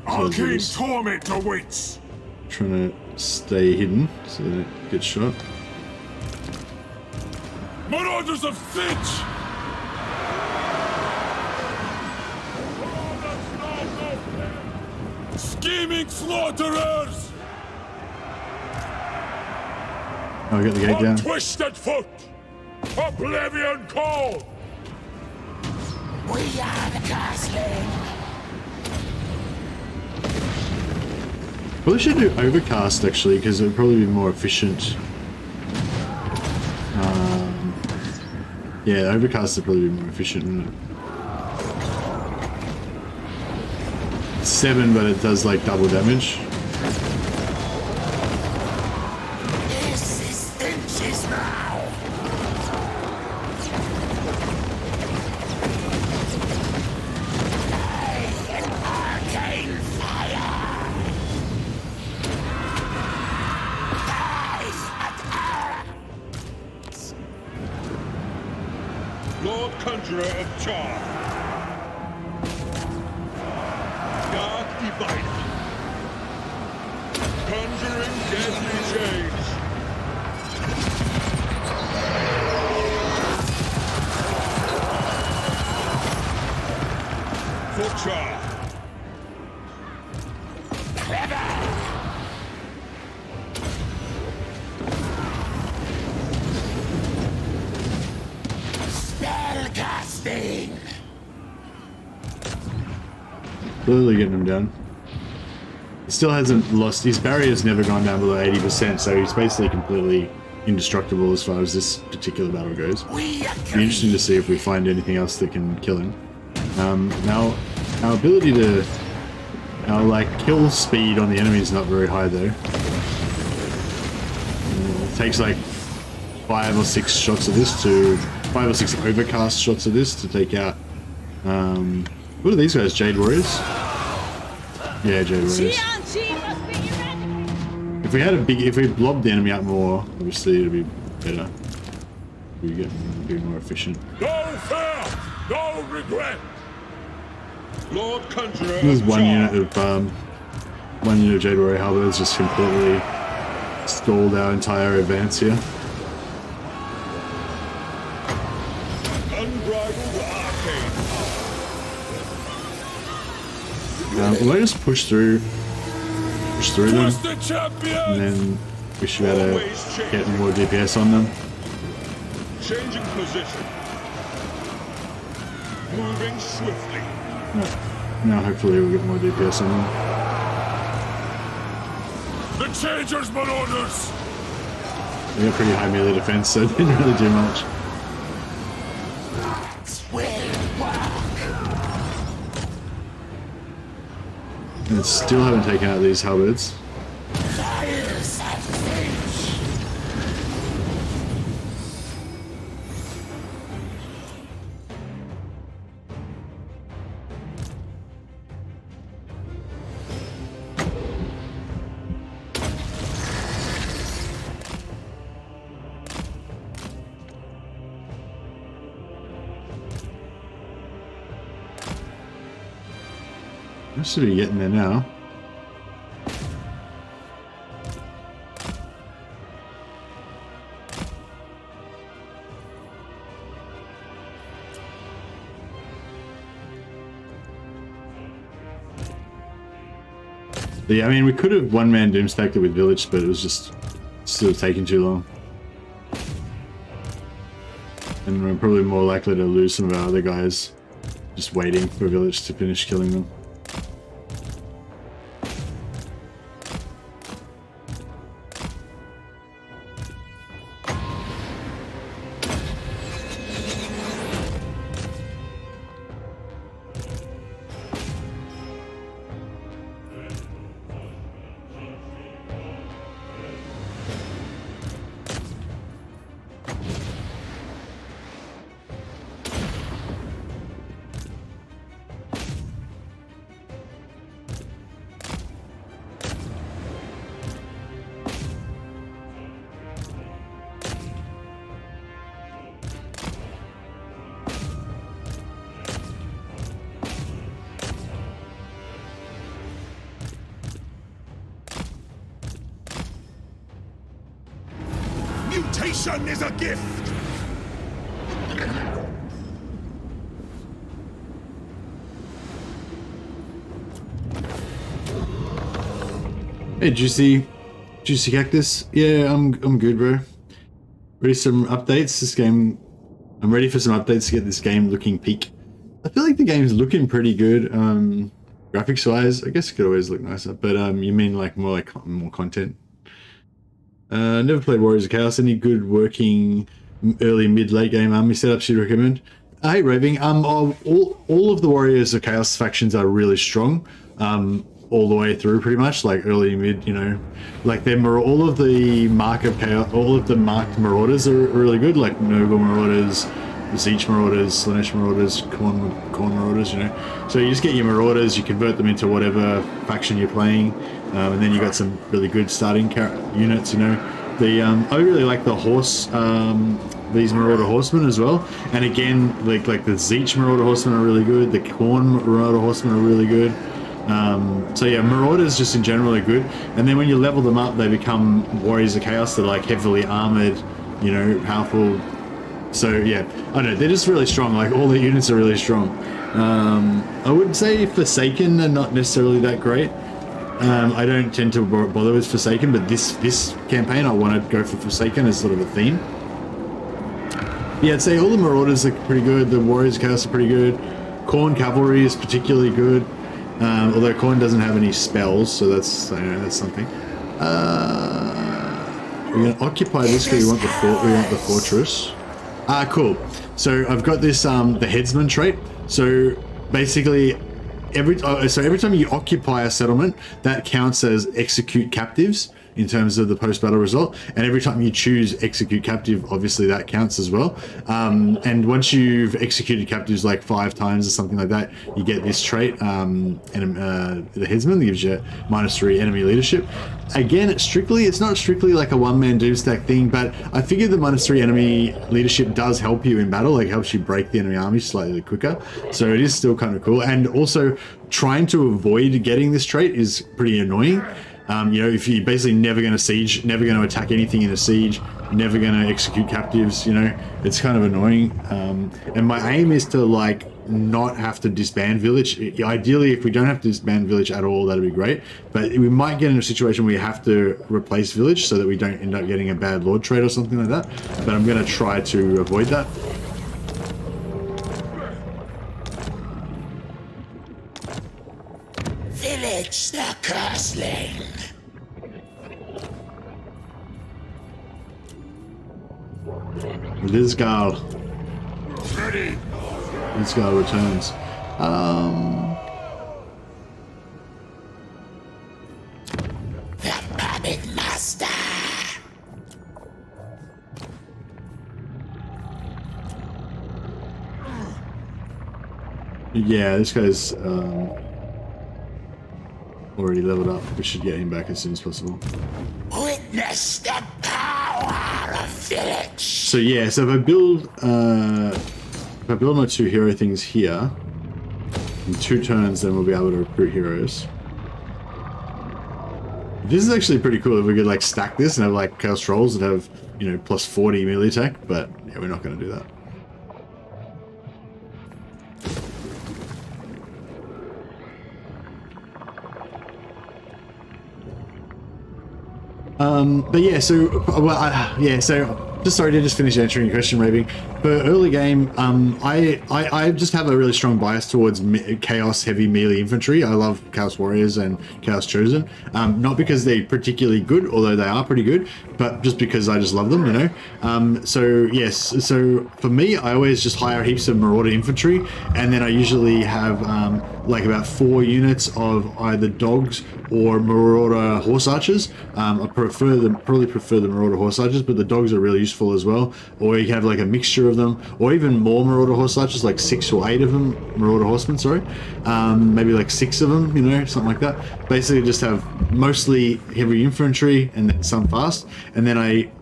Speaker 3: Arcane torment awaits.
Speaker 1: Trying to stay hidden so they don't get shot.
Speaker 3: Marauders of Vilitch! Scheming slaughterers!
Speaker 1: Oh, we got the gate down.
Speaker 3: Twisted foot! Oblivion call!
Speaker 2: We are the castling.
Speaker 1: Probably should do overcast actually, because it would probably be more efficient. Yeah, overcast would probably be more efficient, wouldn't it? 7, but it does like double damage.
Speaker 2: This is Finch's now. An arcane fire.
Speaker 3: Lord Conjurer of Char. Dark Divider. Conjuring deadly change. For Char.
Speaker 2: Spellcasting.
Speaker 1: Clearly getting him down. He still hasn't lost, his barrier's never gone down below 80%, so he's basically completely indestructible as far as this particular battle goes.
Speaker 2: We
Speaker 1: It'll be interesting to see if we find anything else that can kill him. Now, our ability to, our like kill speed on the enemy is not very high though. It takes like 5 or 6 shots of this to, 5 or 6 overcast shots of this to take out, what are these guys, Jade Warriors? Yeah, Jade Warriors. If we had a big, if we blobbed the enemy out more, obviously it'd be better. We be more efficient.
Speaker 3: No fear, no regret. Lord Conjurer
Speaker 1: There's
Speaker 3: of
Speaker 1: one
Speaker 3: Char.
Speaker 1: unit of Jade Warrior halberds just completely stalled our entire advance here.
Speaker 3: Unbridled arcane
Speaker 1: We'll just push through them,
Speaker 3: Twisted champion!
Speaker 1: and then we should be able to get more DPS on them.
Speaker 3: Changing position. Moving swiftly.
Speaker 1: Now hopefully we'll get more DPS on them.
Speaker 3: The Changers Marauders!
Speaker 1: We got pretty high melee defense, so it didn't really do much. And still haven't taken out these halberds. I should be getting there now. But yeah, I mean, we could have one-man Doomstacked it with Vilitch, but it was just still taking too long. And we're probably more likely to lose some of our other guys just waiting for Vilitch to finish killing them.
Speaker 3: Mutation is a gift!
Speaker 1: Hey, Juicy Cactus. Yeah, I'm good, bro. Ready for some updates? This game, I'm ready for some updates to get this game looking peak. I feel like the game's looking pretty good. Graphics wise, I guess it could always look nicer, but you mean like more content? Never played Warriors of Chaos. Any good working early, mid, late game army setups you'd recommend? Hey, Raving. All of the Warriors of Chaos factions are really strong. All the way through, pretty much, like early, mid. You know, like all of the mark of chaos, all of the marked Marauders are really good. Like Nurgle Marauders, Vilitch Marauders, Slaanesh Marauders, Khorne Marauders. You know, so you just get your Marauders, you convert them into whatever faction you're playing. And then you got some really good starting units, you know. I really like the horse, these Marauder Horsemen as well. And again, like the Vilitch Marauder Horsemen are really good. The Khorne Marauder Horsemen are really good. So yeah, Marauders just in general are good. And then when you level them up, they become Warriors of Chaos. They're like heavily armored, you know, powerful. So yeah, I don't know, they're just really strong. Like all the units are really strong. I would say Forsaken are not necessarily that great. I don't tend to bother with Forsaken, but this campaign I want to go for Forsaken as sort of a theme. Yeah, I'd say all the Marauders are pretty good. The Warriors of Chaos are pretty good. Khorne Cavalry is particularly good, although Khorne doesn't have any spells, so that's that's something. We're gonna occupy this because we want the fort. We want the fortress. Cool. So I've got this the Headsman trait. So basically, every time you occupy a settlement, that counts as execute captives in terms of the post-battle result, and every time you choose execute captive, obviously that counts as well. And once you've executed captives like 5 times or something like that, you get this trait, the Headsman, that gives you -3 enemy leadership. Again, it's not strictly like a one-man Doomstack thing, but I figured the -3 enemy leadership does help you in battle, like helps you break the enemy army slightly quicker, so it is still kind of cool. And also trying to avoid getting this trait is pretty annoying. You know, if you're basically never going to siege, never going to attack anything in a siege, never going to execute captives, you know, it's kind of annoying. And my aim is to like not have to disband Vilitch. Ideally, if we don't have to disband Vilitch at all, that'd be great. But we might get in a situation where you have to replace Vilitch so that we don't end up getting a bad Lord trait or something like that. But I'm going to try to avoid that.
Speaker 2: Vilitch the Curseling.
Speaker 1: Lizgal.
Speaker 3: Ready!
Speaker 1: Lizgal returns.
Speaker 2: The Puppet Master.
Speaker 1: Yeah, this guy's already leveled up. We should get him back as soon as possible.
Speaker 2: Witness the power of Vilitch.
Speaker 1: So yeah, so if I build my 2 hero things here, In 2 turns, then we'll be able to recruit heroes. This is actually pretty cool if we could like stack this and have like Chaos Trolls that have, you know, plus 40 melee attack, but yeah, we're not going to do that. But yeah, so, well, yeah, so, just sorry to just finish answering your question, Raving. For early game, I just have a really strong bias towards Chaos heavy melee infantry. I love Chaos Warriors and Chaos Chosen. Not because they're particularly good, although they are pretty good, but just because I just love them, you know? So yes, so for me, I always just hire heaps of Marauder infantry, and then I usually have like about 4 units of either dogs or Marauder horse archers. I probably prefer the Marauder horse archers, but the dogs are really useful as well. Or you have like a mixture of them, or even more Marauder horse archers, like 6 or 8 of them, Marauder horsemen, sorry. Maybe like 6 of them, you know, something like that. Basically just have mostly heavy infantry and then some fast, and then I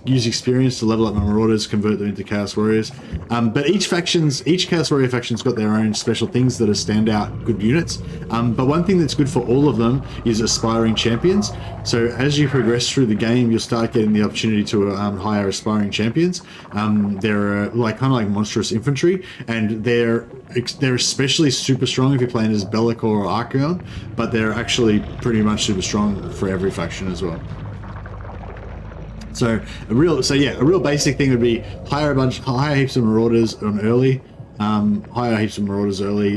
Speaker 1: use experience to level up my Marauders, convert them into Chaos Warriors. But each Chaos Warrior faction's got their own special things that are standout good units. But one thing that's good for all of them is aspiring champions. So as you progress through the game, you'll start getting the opportunity to hire aspiring champions. They're like kind of like monstrous infantry, and they're especially super strong if you're playing as Bellicor or Archaon, but they're actually pretty much super strong for every faction as well. So a real basic thing would be hire heaps of Marauders early,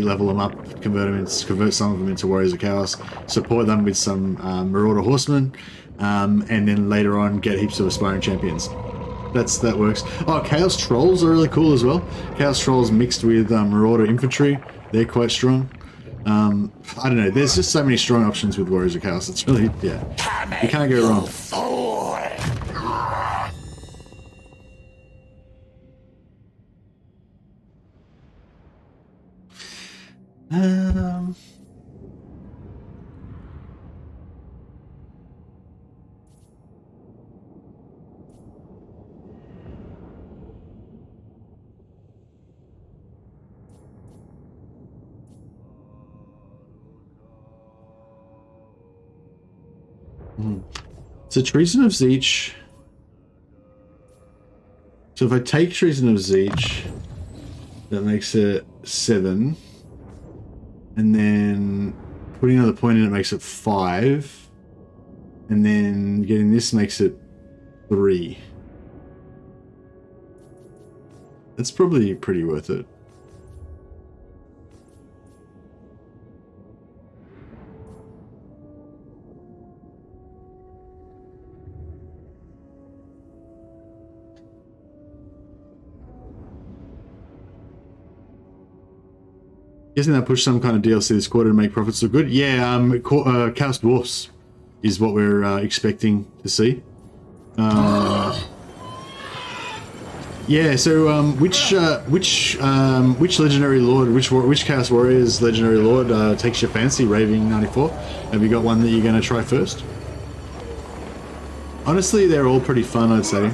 Speaker 1: level them up, convert some of them into Warriors of Chaos, support them with some Marauder Horsemen, and then later on get heaps of aspiring champions. That works. Oh, Chaos Trolls are really cool as well. Chaos Trolls mixed with Marauder infantry, they're quite strong. I don't know. There's just so many strong options with Warriors of Chaos. It's really, yeah, you can't go wrong. So Treason of Zeech. So if I take Treason of Zeech, that makes it 7. And then putting another point in it makes it 5. And then getting this makes it 3. That's probably pretty worth it. Guessing that push some kind of DLC this quarter to make profits look good. Yeah, Chaos Dwarfs is what we're expecting to see. Yeah, so which legendary lord, which Chaos Warriors legendary lord takes your fancy, Raving 94? Have you got one that you're going to try first? Honestly, they're all pretty fun, I'd say.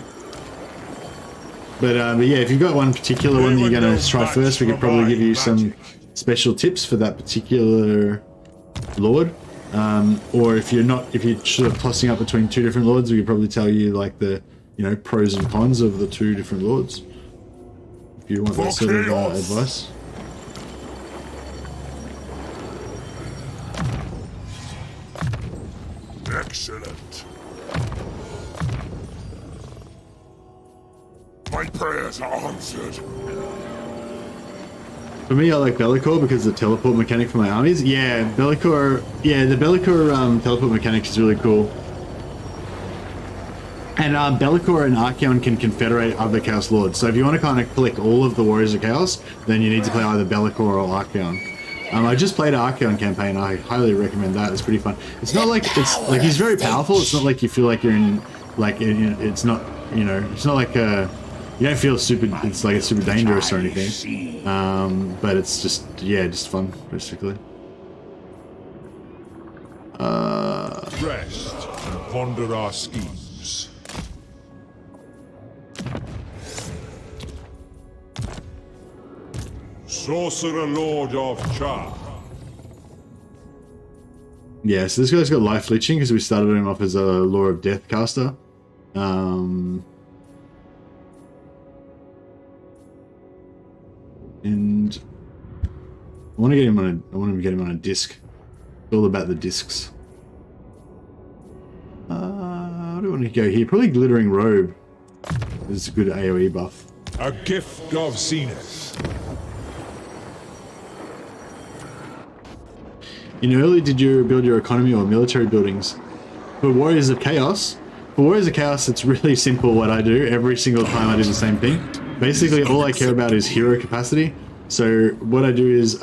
Speaker 1: But yeah, if you've got one particular one that you're going to try first, we could probably give you some special tips for that particular lord, or if you're sort of tossing up between 2 different lords, we could probably tell you like the, you know, pros and cons of the 2 different lords, if you want that sort of advice.
Speaker 3: Excellent. My prayers are answered.
Speaker 1: For me, I like Bellicor because of the teleport mechanic for my armies. Yeah, Bellicor. Yeah, the Bellicor teleport mechanic is really cool. And Bellicor and Archaon can confederate other Chaos Lords. So if you want to kind of collect all of the Warriors of Chaos, then you need to play either Bellicor or Archaon. I just played an Archaon campaign. I highly recommend that. It's pretty fun. It's not like he's very powerful. It's not like you feel like you're in it's not, you know, it's not like you don't feel super. It's like it's super dangerous or anything. But it's just, yeah, just fun basically.
Speaker 3: Rest and ponder our schemes. Sorcerer Lord of Char.
Speaker 1: Yeah, so this guy's got life leeching because we started him off as a Law of Death caster. And I want to get him on a disc. It's all about the discs. I don't want to go here. Probably Glittering Robe. This is a good AoE buff.
Speaker 3: A gift of Zenith.
Speaker 1: Early did you build your economy or military buildings? For Warriors of Chaos, it's really simple what I do. Every single time I do the same thing. Basically, all I care about is hero capacity. So what I do is, if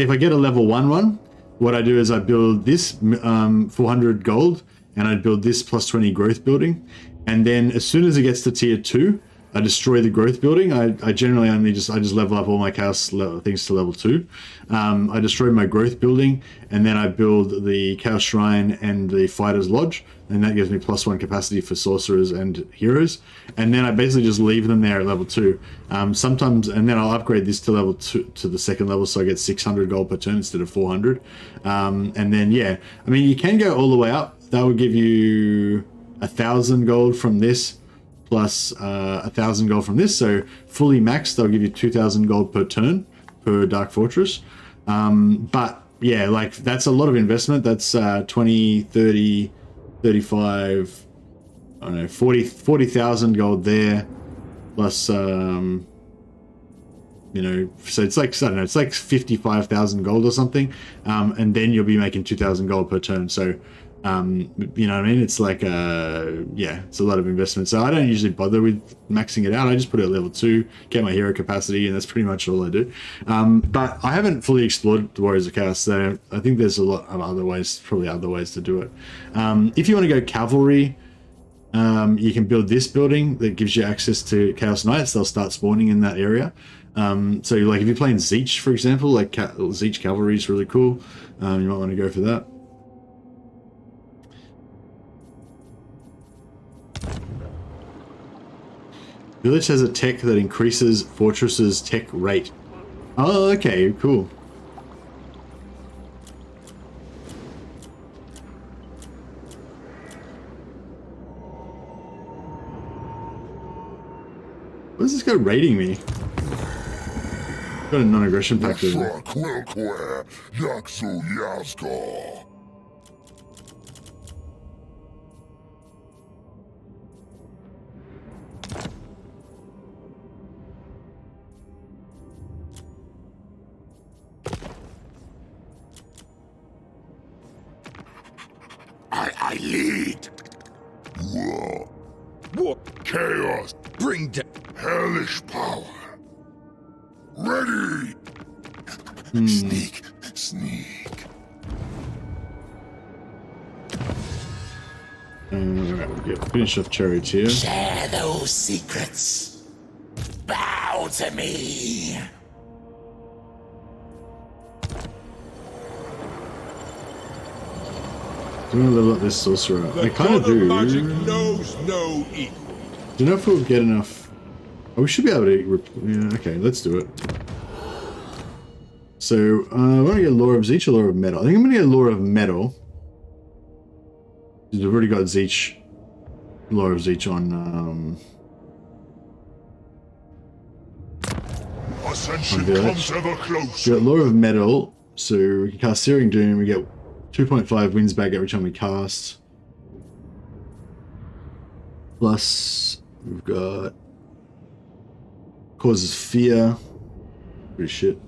Speaker 1: I get a level 1 one, what I do is I build this 400 gold, and I build this plus 20 growth building. And then as soon as it gets to tier 2, I destroy the growth building. I generally only just level up all my chaos things to level 2. I destroy my growth building, and then I build the chaos shrine and the fighter's lodge, and that gives me +1 capacity for sorcerers and heroes. And then I basically just leave them there at level 2. Sometimes, and then I'll upgrade this to level 2 to the second level, so I get 600 gold per turn instead of 400. And then you can go all the way up. That would give you 1,000 gold from this, plus 1,000 gold from this, so fully maxed they'll give you 2,000 gold per turn per Dark Fortress. But yeah, like that's a lot of investment. That's 20, 30, 35, I don't know, 40,000 gold there, plus so it's like, I don't know, it's like 55,000 gold or something, and then you'll be making 2,000 gold per turn. So you know what I mean? It's like it's a lot of investment. So I don't usually bother with maxing it out. I just put it at level 2, get my hero capacity, and that's pretty much all I do. But I haven't fully explored the Warriors of Chaos, so I think there's a lot of other ways to do it. If you want to go cavalry, you can build this building that gives you access to Chaos Knights. They'll start spawning in that area. So like if you're playing Zeech, for example, like Zeech cavalry is really cool. You might want to go for that. Vilitch has a tech that increases fortresses' tech rate. Oh, okay, cool. What is this guy rating me? Got a non-aggression factor.
Speaker 3: I lead. What? Chaos. Bring down hellish power. Ready. Sneak.
Speaker 1: Alright, we'll get finish off chariots here.
Speaker 2: Share those secrets. Bow to me.
Speaker 1: Do you want to level up this sorcerer? I kind of do.
Speaker 3: Magic knows no equal.
Speaker 1: Do you know if we'll get enough? Oh, we should be able to. Yeah, okay, let's do it. So, I want to get Lore of Zeech or Lore of Metal. I think I'm going to get Lore of Metal. We've already got Zeech, Lore of Zeech on.
Speaker 3: Ascension comes ever closer.
Speaker 1: We got Lore of Metal, so we can cast Searing Doom. We get 2.5 wins back every time we cast. Plus, we've got Causes Fear. Pretty shit.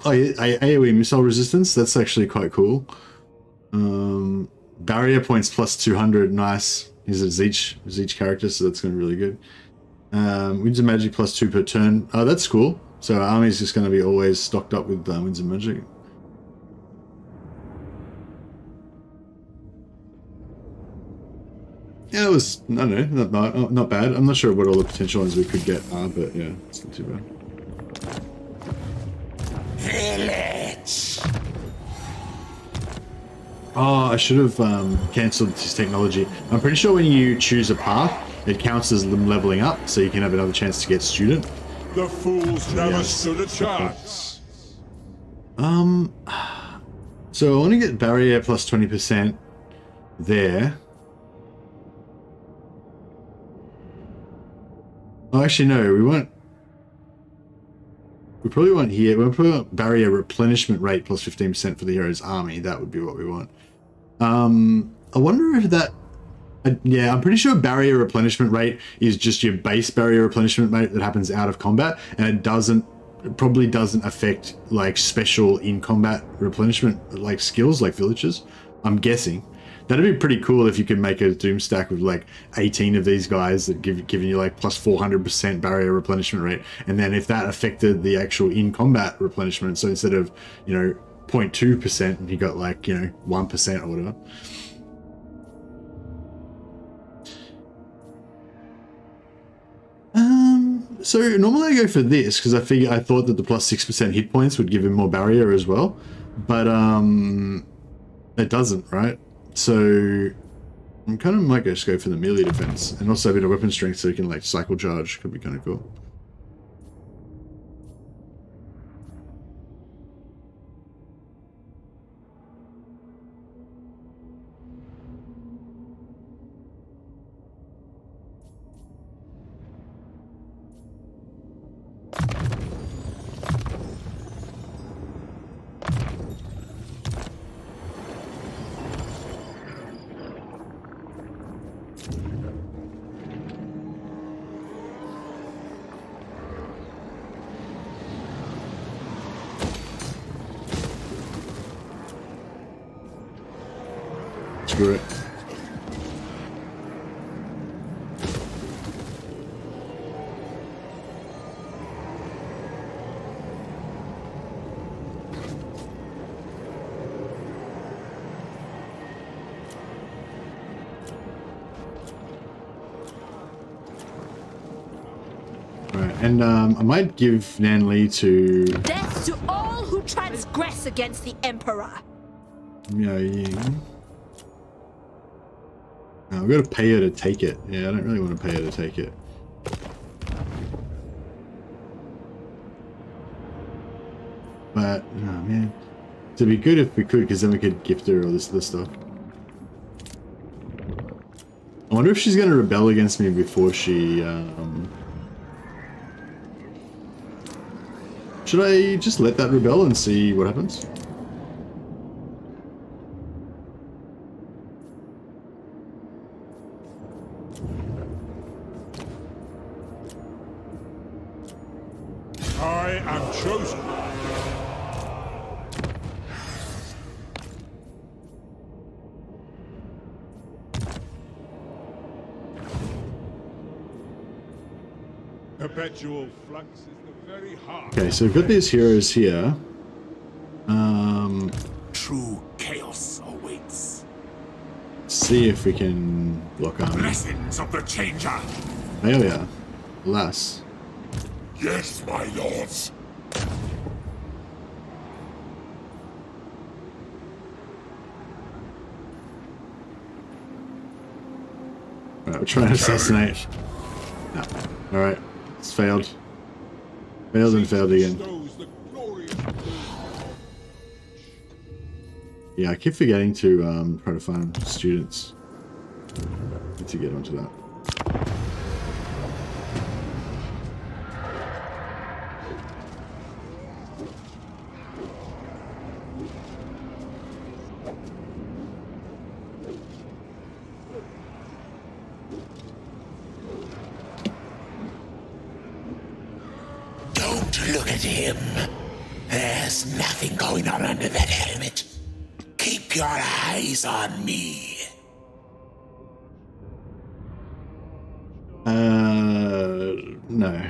Speaker 1: AoE missile resistance. That's actually quite cool. Barrier points plus 200. Nice. He's a Zeech character, so that's going to be really good. Winds of Magic plus 2 per turn. Oh, that's cool. So our army's just going to be always stocked up with Winds of Magic. Yeah, it was, I don't know, not bad. I'm not sure what all the potential ones we could get are, but yeah, it's not too bad.
Speaker 2: Vilitch.
Speaker 1: Oh, I should have cancelled his technology. I'm pretty sure when you choose a path, it counts as them leveling up, so you can have another chance to get student.
Speaker 3: The fools never
Speaker 1: yes.
Speaker 3: stood a chance.
Speaker 1: So I want to get barrier plus 20% there. Oh, actually, no, we won't. We probably want here. We'll probably want barrier replenishment rate plus 15% for the hero's army. That would be what we want. I wonder if that. Yeah, I'm pretty sure barrier replenishment rate is just your base barrier replenishment rate that happens out of combat, and it probably doesn't affect like special in combat replenishment like skills like villages. I'm guessing. That'd be pretty cool if you could make a Doomstack with like 18 of these guys that giving you like plus 400% barrier replenishment rate, and then if that affected the actual in combat replenishment, so instead of 0.2%, you got like 1% or whatever. So normally I go for this because I thought that the plus 6% hit points would give him more barrier as well, but it doesn't, right? So I'm kind of might just go for the melee defense and also a bit of weapon strength so you can like cycle charge. Could be kind of cool. Screw it. And I might give Nanli to...
Speaker 5: Death to all who transgress against the Emperor!
Speaker 1: Miao Ying. Oh, I've got to pay her to take it. Yeah, I don't really want to pay her to take it. But, oh man. It'd be good if we could, because then we could gift her all this other stuff. I wonder if she's going to rebel against me before she... Should I just let that rebel and see what happens?
Speaker 3: I am chosen. Perpetual flux is the very heart.
Speaker 1: Okay, so we've got these heroes here.
Speaker 2: True chaos awaits.
Speaker 1: See if we can block armor.
Speaker 3: Blessings of the Changer.
Speaker 1: Oh yeah, alas.
Speaker 3: Yes, my lords.
Speaker 1: Alright, we're trying to assassinate. No. Alright, it's failed. Failed and failed again. Yeah, I keep forgetting to try to find students. Need to get onto that.
Speaker 2: Don't look at him. There's nothing going on under that helmet. Keep your eyes on me.
Speaker 1: No.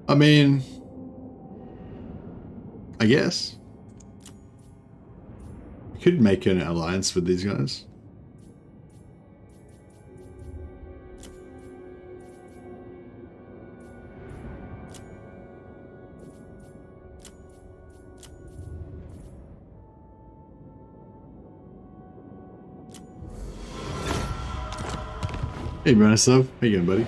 Speaker 1: I mean, I guess. We could make an alliance with these guys. Hey, Branislav. How you going, buddy?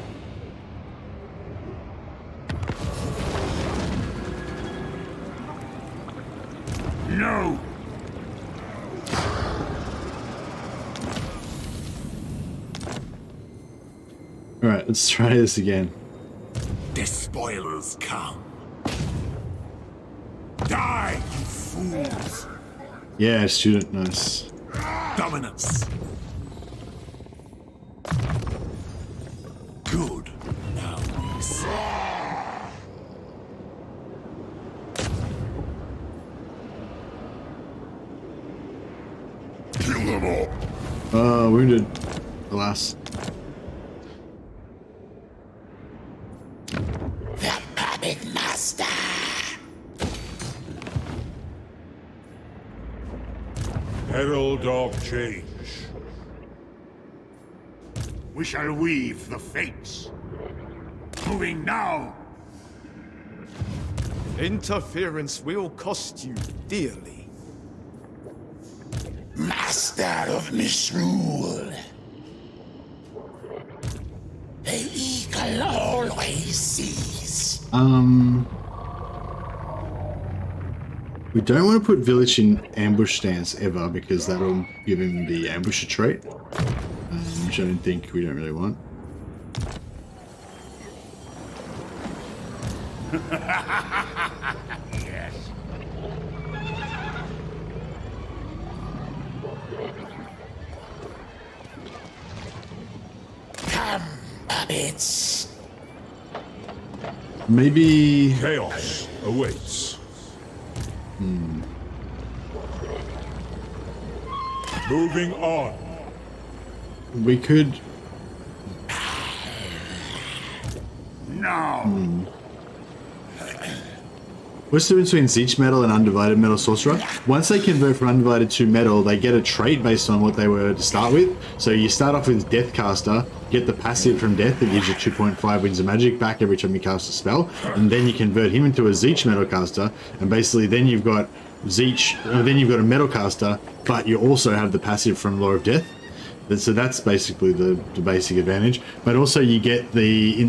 Speaker 3: No!
Speaker 1: Alright, let's try this again.
Speaker 3: The spoilers come. Die, you fools!
Speaker 1: Yeah, student, nice.
Speaker 3: Dominance! Good. Now we see. Kill them all!
Speaker 1: Wounded. Alas.
Speaker 2: The puppet master.
Speaker 3: Herald of change. We shall weave the fates. Moving now.
Speaker 4: Interference will cost you dearly.
Speaker 2: Master of misrule. The eagle always sees.
Speaker 1: We don't want to put Vilitch in ambush stance ever because that'll give him the ambusher trait, which I don't think we don't really want.
Speaker 3: Yes.
Speaker 2: Come, puppets.
Speaker 1: Maybe
Speaker 3: Chaos awaits. Moving on.
Speaker 1: we could.
Speaker 3: Now.
Speaker 1: What's the difference between Zeech Metal and Undivided Metal Sorcerer? Once they convert from Undivided to Metal, they get a trait based on what they were to start with. So you start off with Deathcaster, get the passive from Death that gives you 2.5 Winds of Magic back every time you cast a spell, and then you convert him into a Zeech Metal Caster, and basically then you've got Zeech, then you've got a Metal Caster, but you also have the passive from Law of Death. So that's basically the basic advantage. But also you get the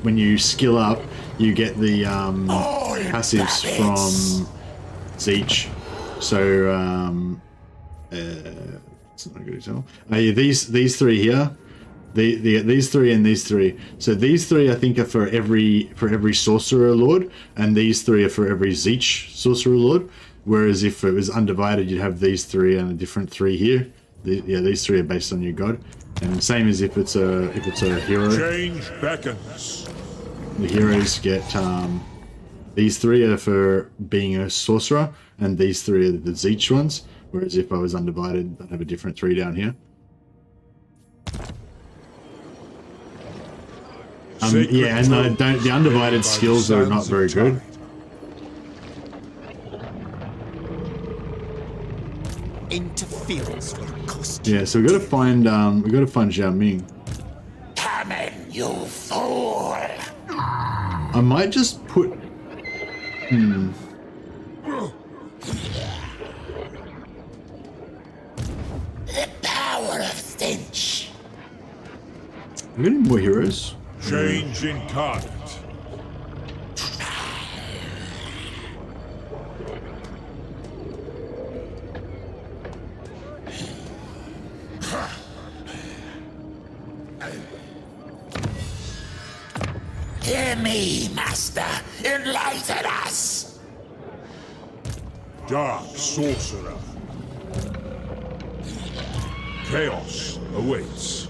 Speaker 1: when you skill up, you get the passives from Zeech. So it's not a good example. Yeah, these three here, these three and these three. So these three I think are for every Sorcerer Lord, and these three are for every Zeech Sorcerer Lord. Whereas if it was Undivided, you'd have these three and a different three here. These three are based on your god, and same as if it's a hero.
Speaker 3: Change beckons.
Speaker 1: The heroes get these three are for being a sorcerer, and these three are the Zeech ones. Whereas if I was Undivided, I'd have a different three down here. Yeah, and the Undivided skills are not very good.
Speaker 4: Interference will cost you.
Speaker 1: Yeah, so we got to find Zhao Ming.
Speaker 2: Come in, you fool.
Speaker 1: I might just put.
Speaker 2: The power of stench.
Speaker 1: We need more heroes.
Speaker 3: Change incarnate.
Speaker 2: Hear me, Master. Enlighten us.
Speaker 3: Dark Sorcerer. Chaos awaits.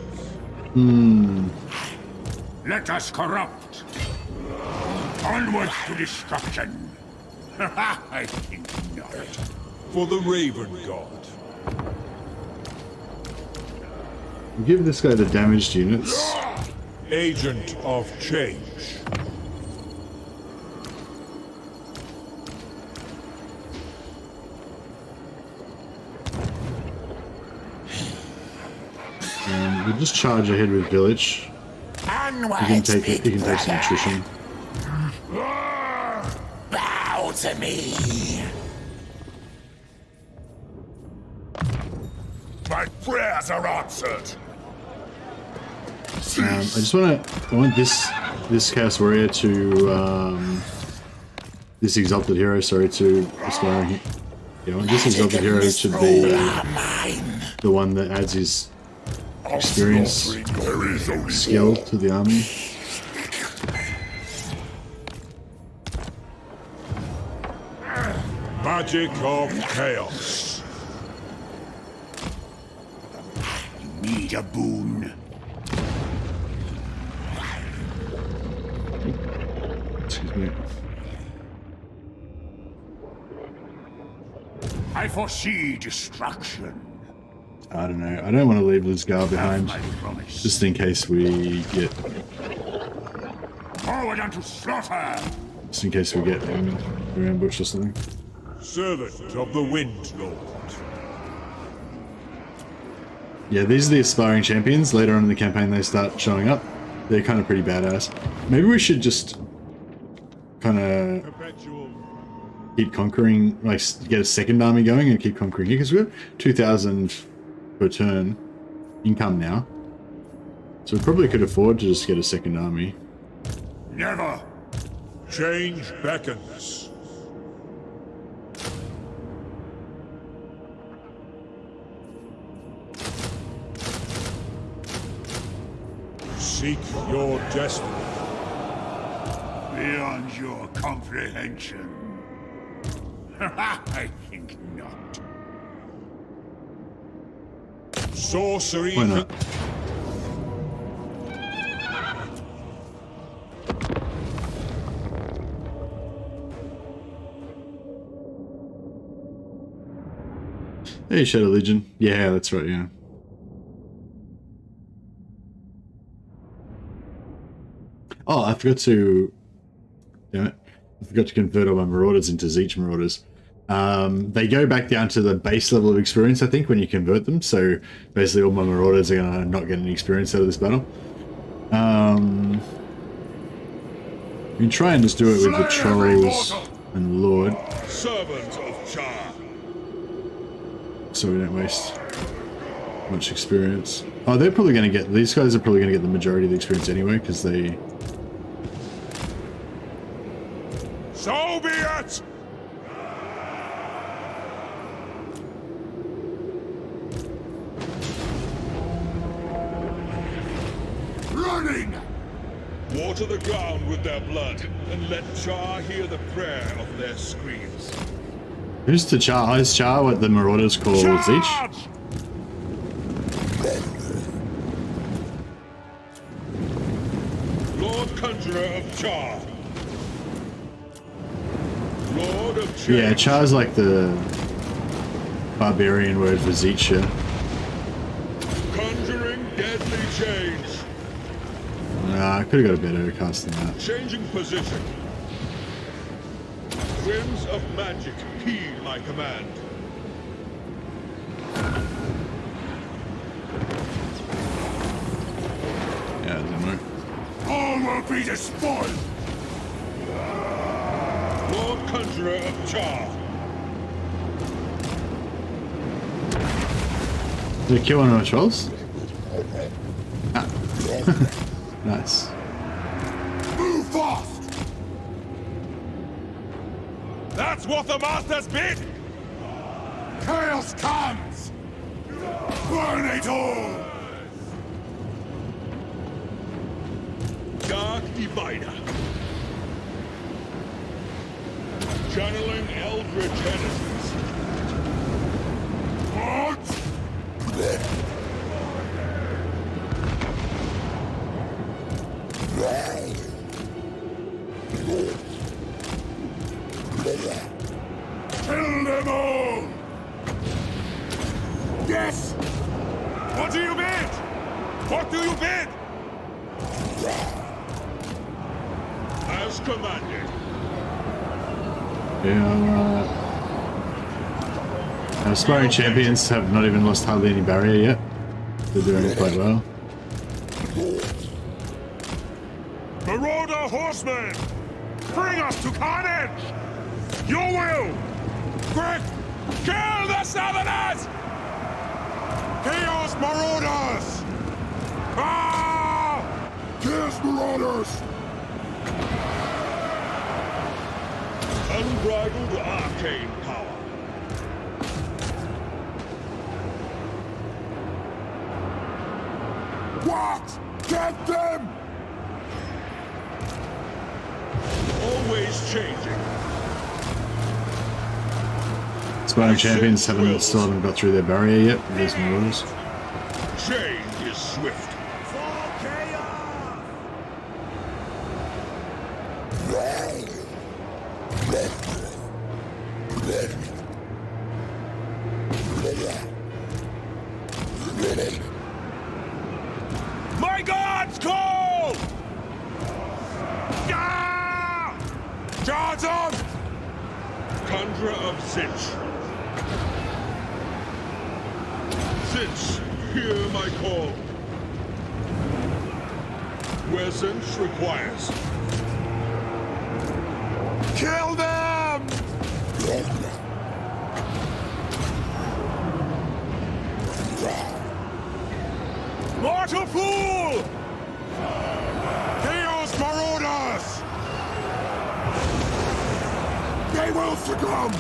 Speaker 3: Let us corrupt. Onwards to destruction. I think not. For the Raven God.
Speaker 1: We'll give this guy the damaged units.
Speaker 3: Agent of change.
Speaker 1: And we'll just charge ahead with Vilitch.
Speaker 2: Onwards,
Speaker 1: He can take some attrition.
Speaker 2: Bow to me.
Speaker 3: My prayers are answered.
Speaker 1: I just want this Chaos Warrior to this Exalted Hero, sorry, to aspiring. Yeah, I want this Exalted Hero to be the one that adds his experience skill to the army.
Speaker 3: Magic of chaos.
Speaker 2: Need a boon.
Speaker 1: Excuse me.
Speaker 2: I foresee destruction.
Speaker 1: I don't know. I don't want to leave Lizgar behind,
Speaker 2: My promise.
Speaker 1: just in case we get,
Speaker 2: Forward unto slaughter.
Speaker 1: just in case we get we're ambushed or something.
Speaker 3: Servant of the Wind Lord.
Speaker 1: Yeah, these are the aspiring champions. Later on in the campaign, they start showing up. They're kind of pretty badass. Maybe we should just kind of
Speaker 3: Perpetual.
Speaker 1: keep conquering, like get a second army going and keep conquering here, because we've got 2,000 per turn income now. So we probably could afford to just get a second army.
Speaker 2: Never.
Speaker 3: Change beckons. Seek your destiny.
Speaker 2: Beyond your comprehension. I think not.
Speaker 3: Sorcery.
Speaker 1: Why not? Hey, Shadow Legion. Yeah, that's right, yeah. Oh, I forgot to... Damn it. I forgot to convert all my Marauders into Zeech Marauders. They go back down to the base level of experience, I think, when you convert them. So basically all my Marauders are going to not get any experience out of this battle. You can try and just do it with the Trolls and Lord,
Speaker 3: Servant of Char.
Speaker 1: so we don't waste much experience. Oh, they're probably going to get... These guys are probably going to get the majority of the experience anyway, because they...
Speaker 3: So be it!
Speaker 2: Running!
Speaker 3: Water the ground with their blood, and let Char hear the prayer of their screams.
Speaker 1: Who's the Char? Is Char what the Marauders call Zeech?
Speaker 3: Charge! Lord Conjurer of Char. Lord of Change.
Speaker 1: Yeah, Char's like the barbarian word for Zeech. Yeah.
Speaker 3: Conjuring deadly change.
Speaker 1: Nah, I could have got a better cast than that.
Speaker 3: Changing position. Winds of magic heed my command.
Speaker 1: Yeah, it didn't work.
Speaker 2: All will be despoiled!
Speaker 3: Lord Conjurer of Char.
Speaker 1: Did it kill one of my trolls? Ah. Nice.
Speaker 2: Move fast!
Speaker 3: That's what the Masters bid!
Speaker 2: Chaos comes! Burn it all!
Speaker 3: Dark Divider. Channeling Eldritch Energies.
Speaker 2: What? Kill them all! Yes!
Speaker 3: What do you bid? What do you bid? As commanded.
Speaker 1: Yeah, our aspiring champions have not even lost hardly any barrier yet. They're doing quite well.
Speaker 3: Marauder horsemen! Bring us to carnage! Your will! Quick! Kill the Southerners! Chaos Marauders! Ah! Chaos Marauders! Unbridled arcane power. What? Get them! Always changing.
Speaker 1: Aspiring champions still haven't got through their barrier yet with these marauders.
Speaker 3: Change is swift. My gods call! Yeah! Guards on! Conjurer of Zinch. Zinch, hear my call. Where Zinch requires. Kill them! Mortal fool! Chaos Marauders! They will succumb!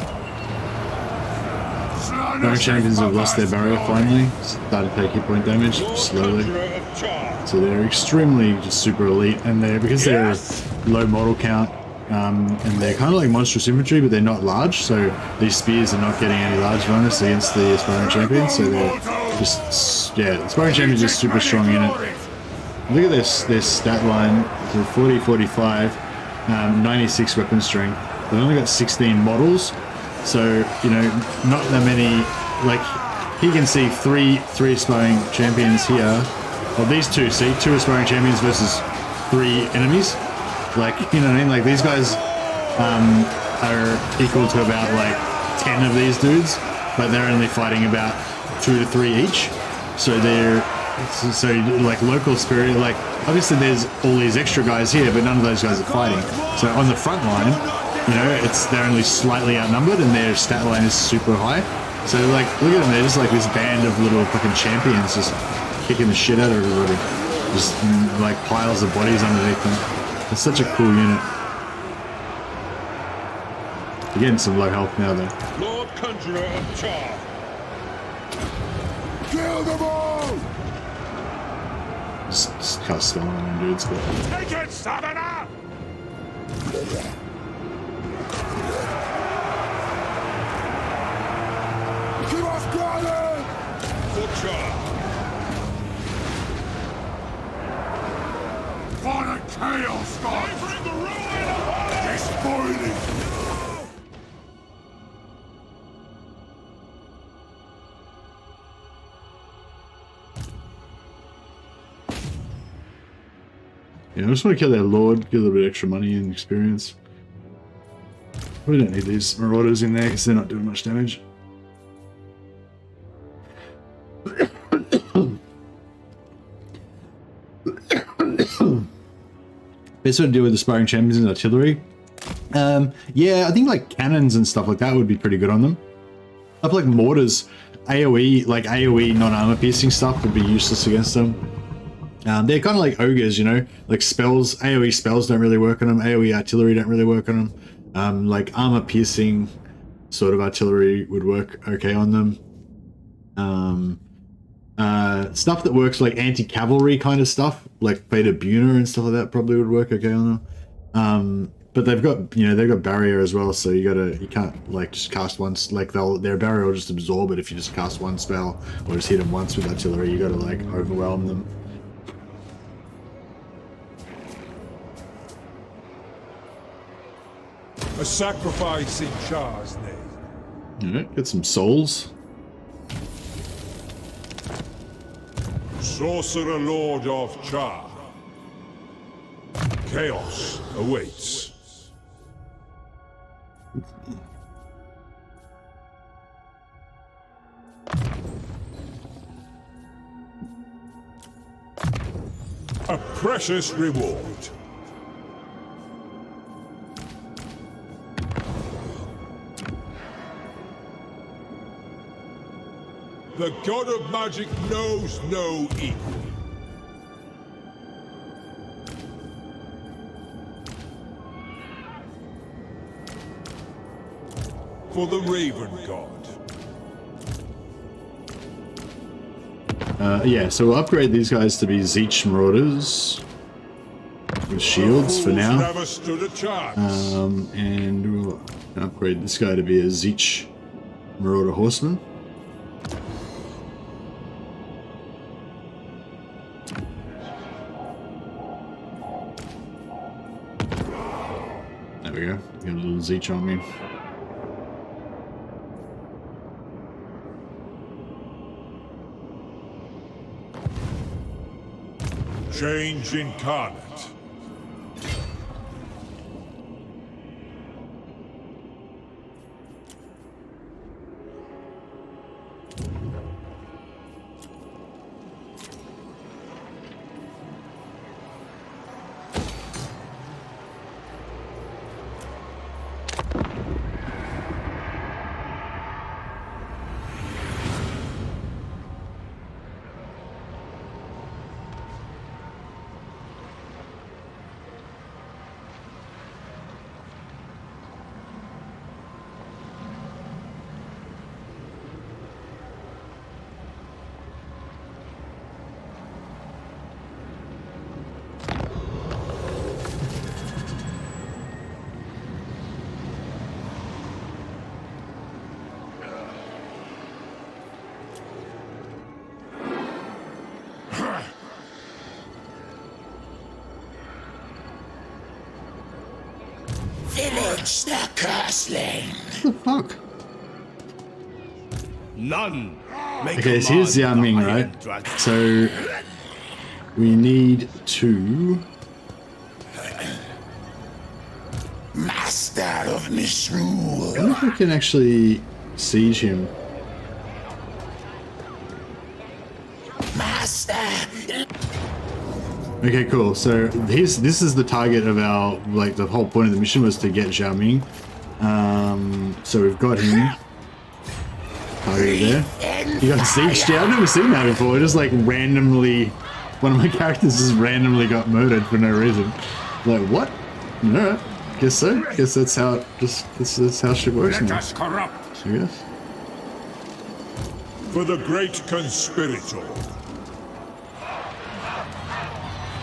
Speaker 1: Aspiring champions have lost their barrier finally. Started to take hit point damage slowly. So they're extremely just super elite, and because they're low model count, and they're kind of like monstrous infantry, but they're not large, so these spears are not getting any large bonus against the aspiring champions, so they're just, yeah, aspiring champions are super strong in it. Look at their stat line, so 40, 45, 96 weapon strength. They've only got 16 models, so, you know, not that many, like, he can see three aspiring champions here. Well, these two, see, 2 aspiring champions versus 3 enemies. Like, you know what I mean? Like, these guys are equal to about, like, 10 of these dudes, but they're only fighting about 2 to 3 each. So they're, so like, local spirit, like, obviously there's all these extra guys here, but none of those guys are fighting. So on the front line, you know, they're only slightly outnumbered, and their stat line is super high. So, like, look at them, they're just like this band of little fucking champions just kicking the shit out of everybody. Just, like, piles of bodies underneath them. It's such a cool unit. You're getting some low health now, though.
Speaker 3: Lord Conjurer of Char. Kill them all!
Speaker 1: Just cast spell on them dudes, but...
Speaker 3: Take it, Savannah! Keep us guarded! For Char. For the Chaos God! Bring the ruin of it! Despoiling!
Speaker 1: Yeah, I just want to kill their lord, get a little bit extra money and experience. We don't need these marauders in there because they're not doing much damage. Best way to deal with aspiring champions and artillery. Yeah, I think like cannons and stuff like that would be pretty good on them. Up like mortars, AoE, like AoE non-armor piercing stuff would be useless against them. They're kind of like ogres, you know, like spells, AoE spells don't really work on them, AoE artillery don't really work on them. Like armor piercing sort of artillery would work okay on them. Stuff that works like anti-cavalry kind of stuff, like Beta Buna and stuff like that probably would work okay on them. But they've got, you know, they've got barrier as well, so you can't like just cast once, like their barrier will just absorb it if you just cast one spell or just hit them once with artillery. You gotta like overwhelm them.
Speaker 3: A sacrifice in Char's name.
Speaker 1: Alright, get some souls.
Speaker 3: Sorcerer Lord of Char. Chaos awaits. A precious reward. The god of magic knows no equal. For the Raven God.
Speaker 1: Yeah, so we'll upgrade these guys to be Zeech Marauders with shields for now.
Speaker 3: Never stood a chance.
Speaker 1: And we'll upgrade this guy to be a Zeech Marauder Horseman. There we go. Got a little Zeech on me.
Speaker 3: Change incarnate.
Speaker 2: Vilitch, the Curseling.
Speaker 1: What the fuck?
Speaker 4: None.
Speaker 1: Okay, so here's Yao Ming, right? So we need to.
Speaker 2: Master of misrule.
Speaker 1: I wonder if we can actually siege him.
Speaker 2: Master.
Speaker 1: Okay, cool. So this is the target of our, like, the whole point of the mission was to get Zhao Ming. So we've got him. Target there. You got sieged. I've never seen that before. Just like randomly, one of my characters just randomly got murdered for no reason. Like, what? Alright. Guess so. Guess that's how it that's how shit works
Speaker 3: Let
Speaker 1: now.
Speaker 3: us corrupt.
Speaker 1: I guess.
Speaker 3: For the great conspirator.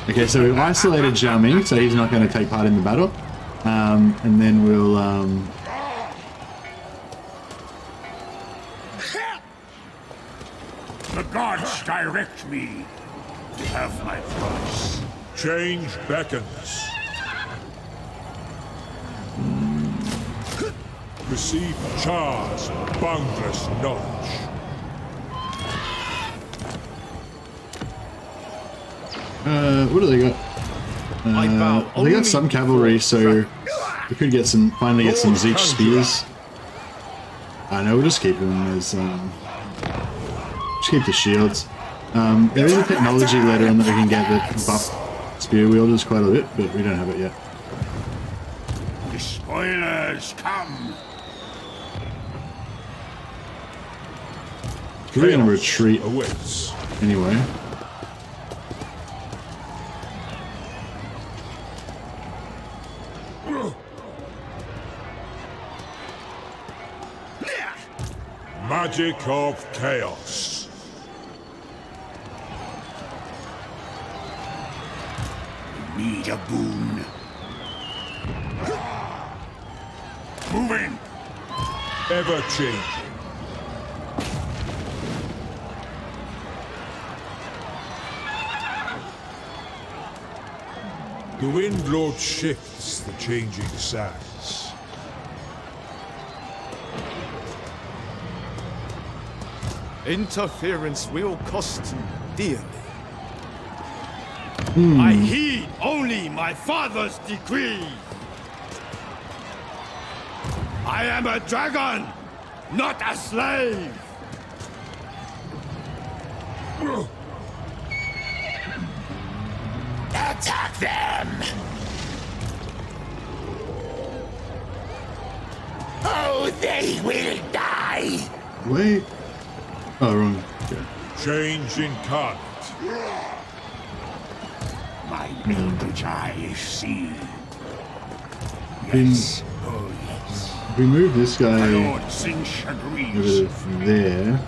Speaker 1: Okay, so we've isolated Zhao Ming, so he's not going to take part in the battle. And then we'll
Speaker 3: The gods direct me. Have my voice. Change beckons. Receive Char's boundless knowledge.
Speaker 1: what do they got? They got some cavalry, so we could get some, finally get some Zeech spears. I know, we'll just keep them as, just keep the shields. There is a technology later on that we can get that can buff spear wielders quite a bit, but we don't have it yet.
Speaker 3: The spoilers come.
Speaker 1: We're going to retreat
Speaker 3: Awaits.
Speaker 1: anyway.
Speaker 3: Magic of chaos.
Speaker 2: Need a boon.
Speaker 3: Moving. Ever changing. The wind lord shifts the changing sands.
Speaker 4: Interference will cost you dearly. I heed only my father's decree. I am a dragon, not a slave.
Speaker 2: Attack them! Oh, they will die!
Speaker 1: Wait. Oh, wrong. Okay.
Speaker 3: Change incarnate.
Speaker 2: My pilgrimage I see.
Speaker 1: Been,
Speaker 2: Yes, oh yes.
Speaker 1: we move this guy
Speaker 4: Lord Zinch agrees.
Speaker 1: over to there,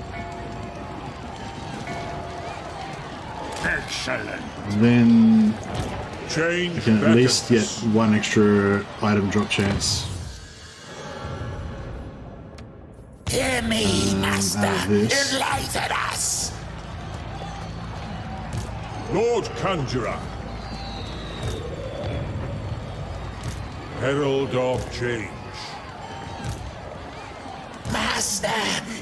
Speaker 4: Excellent.
Speaker 1: then
Speaker 3: Change
Speaker 1: you can at least get
Speaker 3: beckons.
Speaker 1: one extra item drop chance.
Speaker 2: Hear me, Master.
Speaker 1: out of this.
Speaker 2: Enlighten us.
Speaker 3: Lord Conjurer. Herald of Change.
Speaker 2: Master,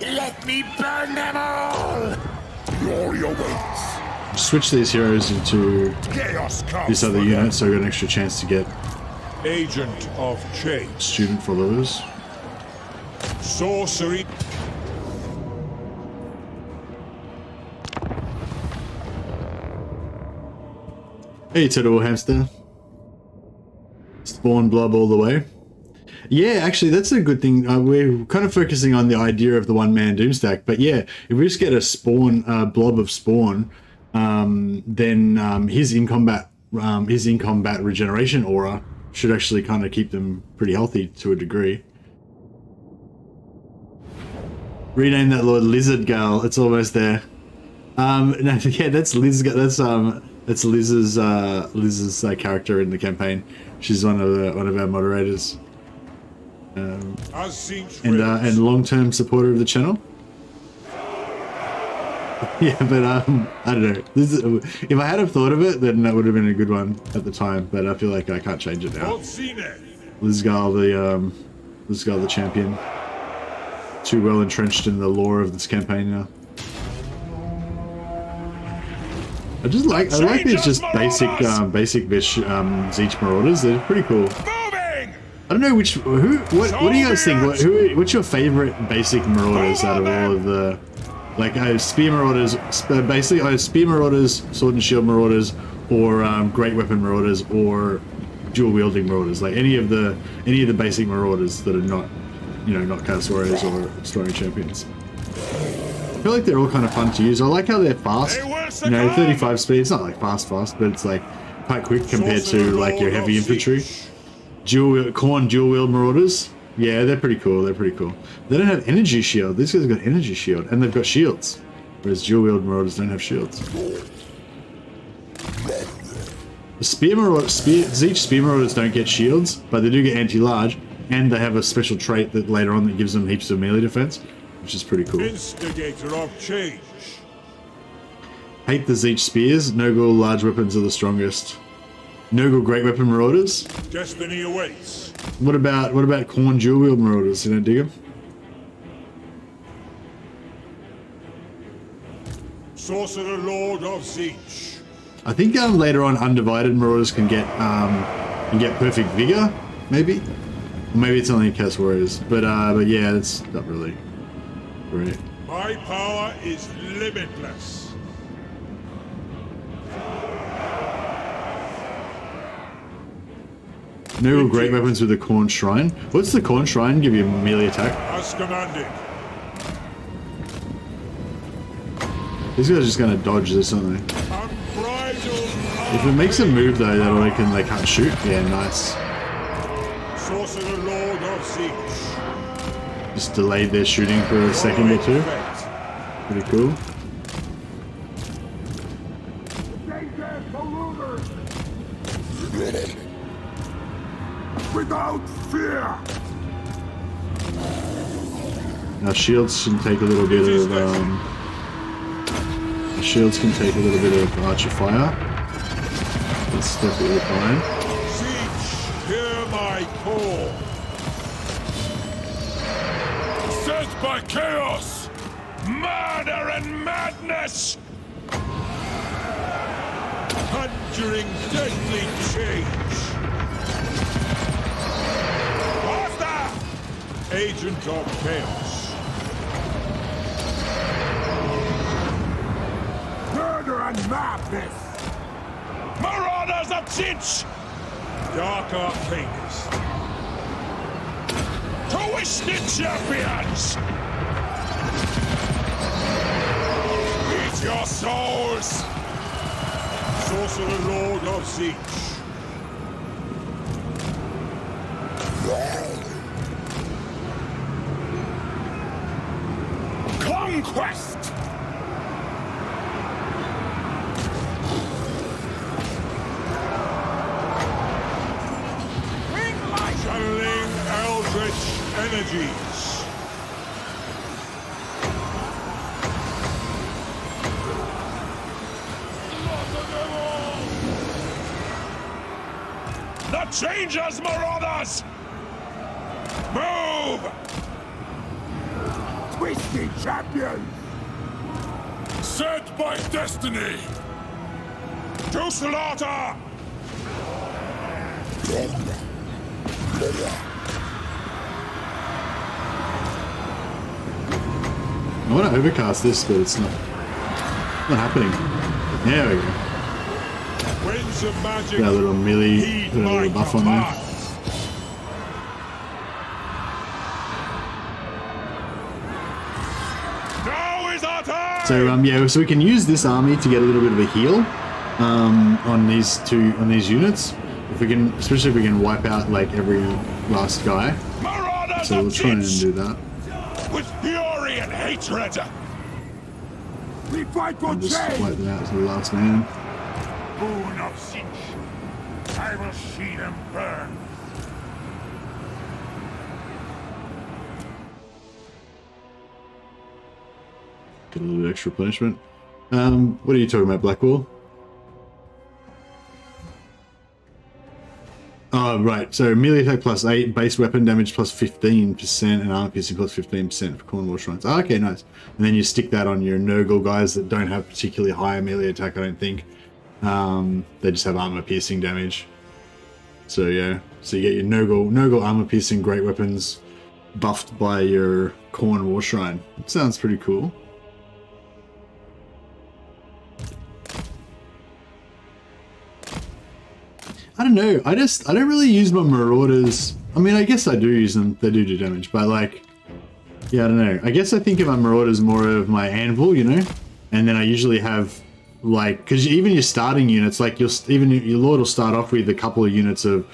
Speaker 2: let me burn them all.
Speaker 3: Glory awaits.
Speaker 1: Switch these heroes into
Speaker 3: Chaos comes.
Speaker 1: this other
Speaker 3: for
Speaker 1: unit, so we got an extra chance to get
Speaker 3: them. Agent of Change.
Speaker 1: student followers.
Speaker 3: Sorcery.
Speaker 1: Hey, Turtle Hamster. Spawn blob all the way. Yeah, actually, that's a good thing. We're kind of focusing on the idea of the one-man Doomstack, but yeah, if we just get a spawn, blob of spawn, then his in combat regeneration aura should actually kind of keep them pretty healthy to a degree. Rename that Lord Lizard Gal. It's almost there. No, yeah, that's Liz. That's Liz's character in the campaign. She's one of our moderators.
Speaker 3: As Zinch
Speaker 1: And
Speaker 3: wills.
Speaker 1: long-term supporter of the channel. Yeah, but I don't know. If I had have thought of it, then that would have been a good one at the time. But I feel like I can't change it now.
Speaker 3: Lord Zenith.
Speaker 1: Lizgar the champion. Too well entrenched in the lore of this campaign now. I like these just basic Zeech Marauders. They're pretty cool.
Speaker 3: Moving!
Speaker 1: I don't know what do you guys think? What's your favorite basic Marauders out of all of the, Spear Marauders, basically Spear Marauders, Sword and Shield Marauders, or Great Weapon Marauders, or Dual Wielding Marauders, like any of the basic Marauders that are not, not Chaos Warriors or Story Champions. I feel like they're all kind of fun to use. I like how they're fast. 35 speed. It's not like fast, but it's like quite quick compared to like your heavy infantry. Dual wield Marauders. Yeah, they're pretty cool. They don't have energy shield. These guys have got energy shield, and they've got shields, whereas dual wield Marauders don't have shields. The Zeech Spear Marauders don't get shields, but they do get anti-large, and they have a special trait that later on that gives them heaps of melee defense, which is pretty cool.
Speaker 3: Instigator of Change.
Speaker 1: Hate the Zeech Spears. Nogul large weapons are the strongest. Nogul Great Weapon Marauders.
Speaker 3: Destiny awaits.
Speaker 1: What about Khorne Dual Wield Marauders? You don't dig them?
Speaker 3: Sorcerer Lord of Zinch.
Speaker 1: I think later on Undivided Marauders can get Perfect Vigor, maybe. Or maybe it's only Chaos Warriors, but yeah, it's not really great.
Speaker 3: My power is limitless.
Speaker 1: No great weapons with the Khorne Shrine. What's the Khorne Shrine? Give you a melee attack.
Speaker 3: As commanded.
Speaker 1: These guys are just gonna dodge this, aren't they?
Speaker 3: Unbridled.
Speaker 1: If it makes a move though, that they can't shoot. Yeah, nice.
Speaker 3: Sorcerer Lord of Zinch.
Speaker 1: Just delayed their shooting for a second or two. Pretty cool.
Speaker 3: Without fear.
Speaker 1: Now shields can take a little bit of archer fire. That's definitely fine.
Speaker 3: Zinch, hear my call.
Speaker 4: Sent by chaos, murder and madness.
Speaker 3: Conjuring deadly change. Master! Agent of Chaos. Murder and madness.
Speaker 4: Marauders of Zinch,
Speaker 3: Dark Arcanist.
Speaker 4: twisted champions.
Speaker 3: Eat your souls. Sorcerer Lord of Zinch.
Speaker 4: quest!
Speaker 3: Channeling eldritch energies. The Changers, Marauders! Move!
Speaker 4: Twisted champions!
Speaker 3: Sent by destiny! To slaughter!
Speaker 1: I want to overcast this, but it's not happening. There we go.
Speaker 3: Winds of magic.
Speaker 1: Got a little melee,
Speaker 3: Heed
Speaker 1: put a little
Speaker 3: my
Speaker 1: buff on there.
Speaker 3: commands. Now is our time!
Speaker 1: So yeah, so we can use this army to get a little bit of a heal on these units. If we can, especially if we can wipe out like every last guy.
Speaker 3: Marauders
Speaker 1: So we'll
Speaker 3: of
Speaker 1: try and
Speaker 3: Vilitch,
Speaker 1: do that.
Speaker 3: with fury and hatred.
Speaker 4: We fight for
Speaker 1: And just
Speaker 4: change!
Speaker 1: wipe them out to the last man.
Speaker 3: Boon of Sinch. I will see them burn.
Speaker 1: Get a little bit extra punishment. What are you talking about, Blackwall? Oh, right. So melee attack plus 8, base weapon damage plus 15%, and armor piercing plus 15% for Cornwall Shrines. Oh, okay, nice. And then you stick that on your Nurgle guys that don't have particularly high melee attack, I don't think. They just have armor piercing damage. So yeah, so you get your Nurgle armor piercing great weapons buffed by your Khorne War Shrine. It sounds pretty cool. I don't know. I don't really use my Marauders. I mean, I guess I do use them. They do damage, but like, yeah, I don't know. I guess I think of my Marauders more of my Anvil, you know, and then I usually have like, because even your starting units, like even your Lord will start off with a couple of units of,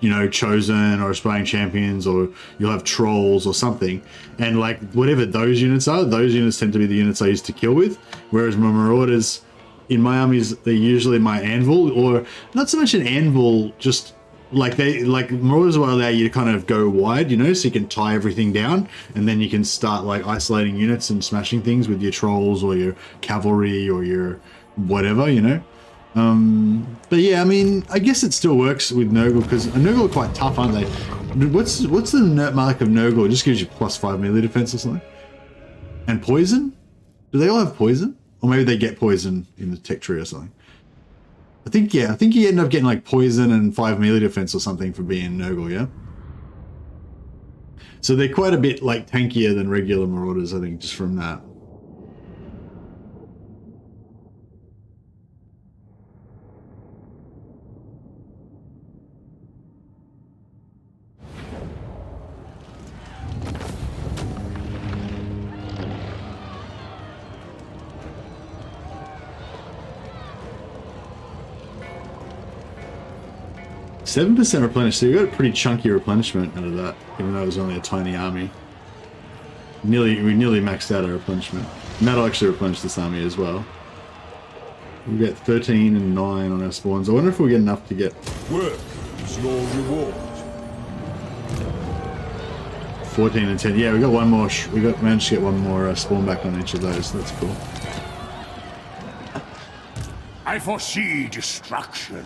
Speaker 1: you know, Chosen or Aspiring Champions, or you'll have Trolls or something, and like whatever those units are, those units tend to be the units I used to kill with, whereas my Marauders in my armies, they're usually my Anvil, or not so much an Anvil, just like Marauders will allow you to kind of go wide, you know, so you can tie everything down, and then you can start like isolating units and smashing things with your Trolls or your Cavalry or your whatever, you know. But yeah, I mean, I guess it still works with Nurgle, because Nurgle are quite tough, aren't they? What's the mark of Nurgle? It just gives you +5 melee defense or something. And poison? Do they all have poison? Or maybe they get poison in the tech tree or something. I think you end up getting like poison and 5 melee defense or something for being Nurgle, yeah? So they're quite a bit like tankier than regular Marauders, I think, just from that. %7 replenished, so you got a pretty chunky replenishment out of that, even though it was only a tiny army. We nearly maxed out our replenishment. And that'll actually replenish this army as well. We get 13 and 9 on our spawns. I wonder if we'll get enough to get...
Speaker 3: Work is your reward.
Speaker 1: 14 and 10. Yeah, we got one more. Managed to get one more spawn back on each of those. That's cool.
Speaker 4: I foresee destruction.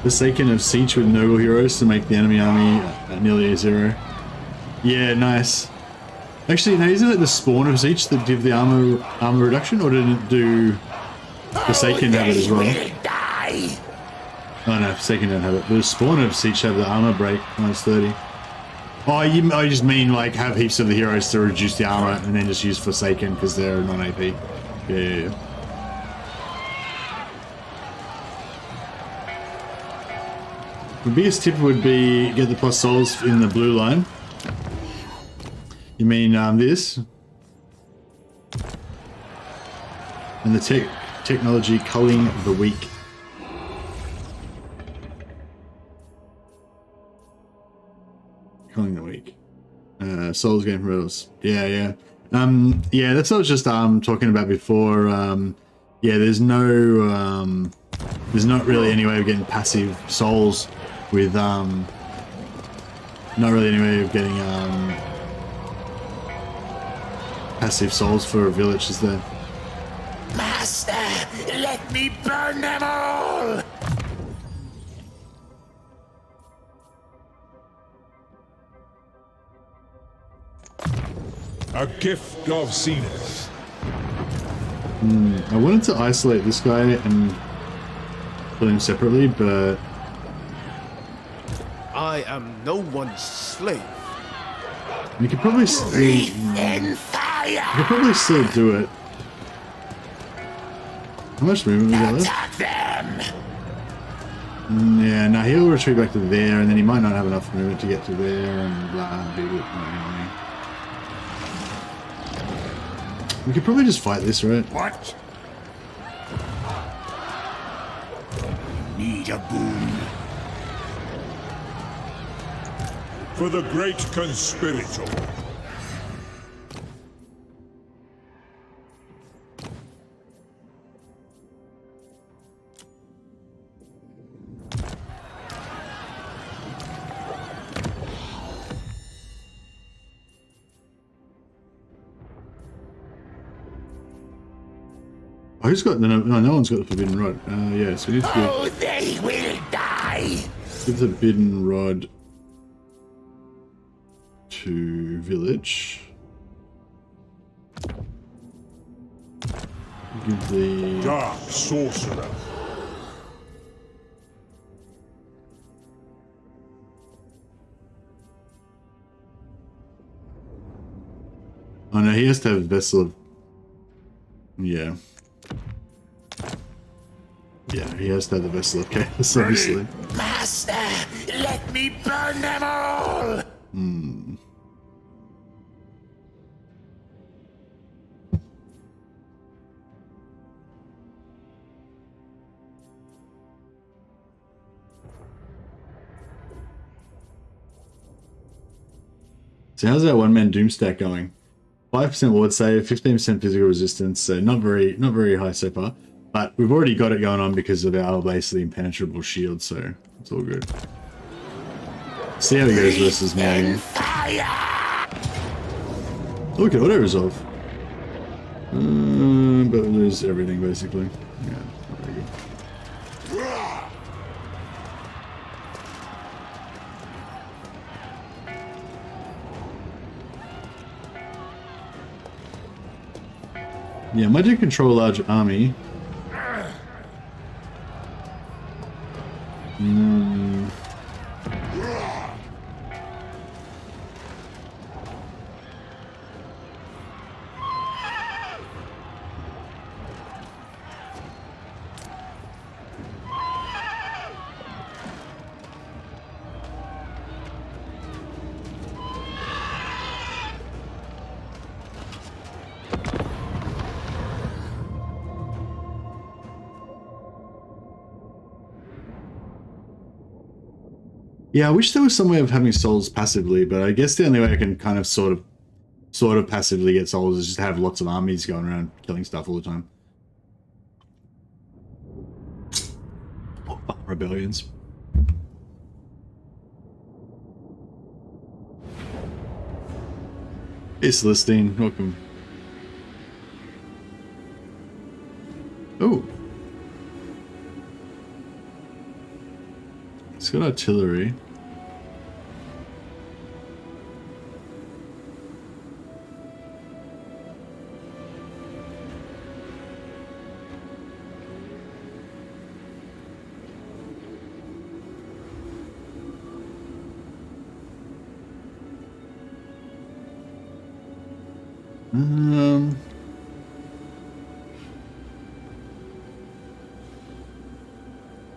Speaker 1: Forsaken of Siege with Nurgle heroes to make the enemy army nearly a 0. Yeah, nice. Actually, now isn't it the spawn of Siege that give the armor reduction, or did it do Forsaken have it as well? Oh no, Forsaken don't have it. But the spawn of Siege have the armor break -30. Oh, you just mean like have heaps of the heroes to reduce the armor and then just use Forsaken because they're non-AP. Yeah. The biggest tip would be get the plus souls in the blue line. You mean this? And the technology culling the weak. Culling the weak. Souls game for else. Yeah. Yeah, that's what I was just talking about before. Yeah, there's not really any way of getting passive souls with not really any way of getting passive souls for a village, is there?
Speaker 2: Master, let me burn them all!
Speaker 3: A gift of Zenith.
Speaker 1: I wanted to isolate this guy and kill him separately, but
Speaker 4: I am no one's slave.
Speaker 1: you could probably still do it. How much movement we got left?
Speaker 2: Attack them!
Speaker 1: Yeah, no, he'll retreat back to there, and then he might not have enough movement to get to there, and blah, anyway. We could probably just fight this, right?
Speaker 2: What? Need a boon.
Speaker 3: For the great conspirator.
Speaker 1: Oh, who's got no one's got the forbidden rod. Yeah, so we need to
Speaker 2: Oh, they will die!
Speaker 1: give the forbidden rod to Vilitch. Give the
Speaker 3: Dark sorcerer.
Speaker 1: Oh no, he has to have a vessel of... Yeah. Yeah, he has to have the vessel of chaos, obviously.
Speaker 2: Master, let me burn them all!
Speaker 1: So how's that one-man Doomstack going? 5% ward save, 15% physical resistance, so not very high so far. But we've already got it going on because of our basically impenetrable shield, so it's all good. See how he goes versus me again. Look at auto-resolve. But we lose everything basically. Yeah, not very good. Yeah, might do control a large army. Yeah, I wish there was some way of having souls passively, but I guess the only way I can kind of sort of passively get souls is just have lots of armies going around killing stuff all the time. Rebellions. Hey Celestine, welcome. Oh. It's got artillery.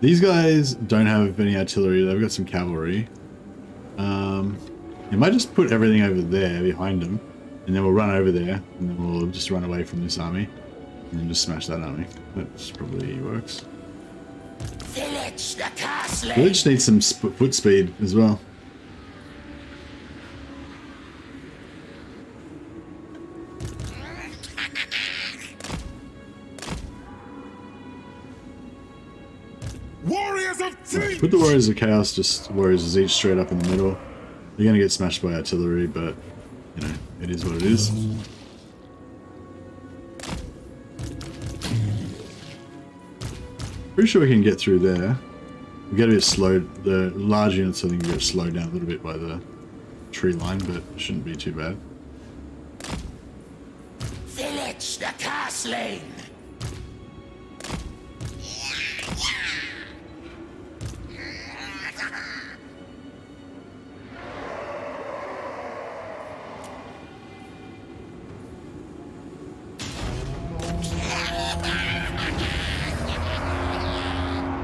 Speaker 1: These guys don't have any artillery. They've got some cavalry. You might just put everything over there behind them, and then we'll run over there, and then we'll just run away from this army. And just smash that army. That probably works.
Speaker 2: Vilitch, the castle.
Speaker 1: Vilitch needs some foot speed as well.
Speaker 3: Warriors of Trinch!
Speaker 1: Put the Warriors of Chaos, just Warriors of Zeech straight up in the middle. You're gonna get smashed by artillery, but you know, it is what it is. Pretty sure we can get through there. We get a bit slowed. The large units I think get slowed down a little bit by the tree line, but it shouldn't be too bad.
Speaker 2: Vilitch, the castle.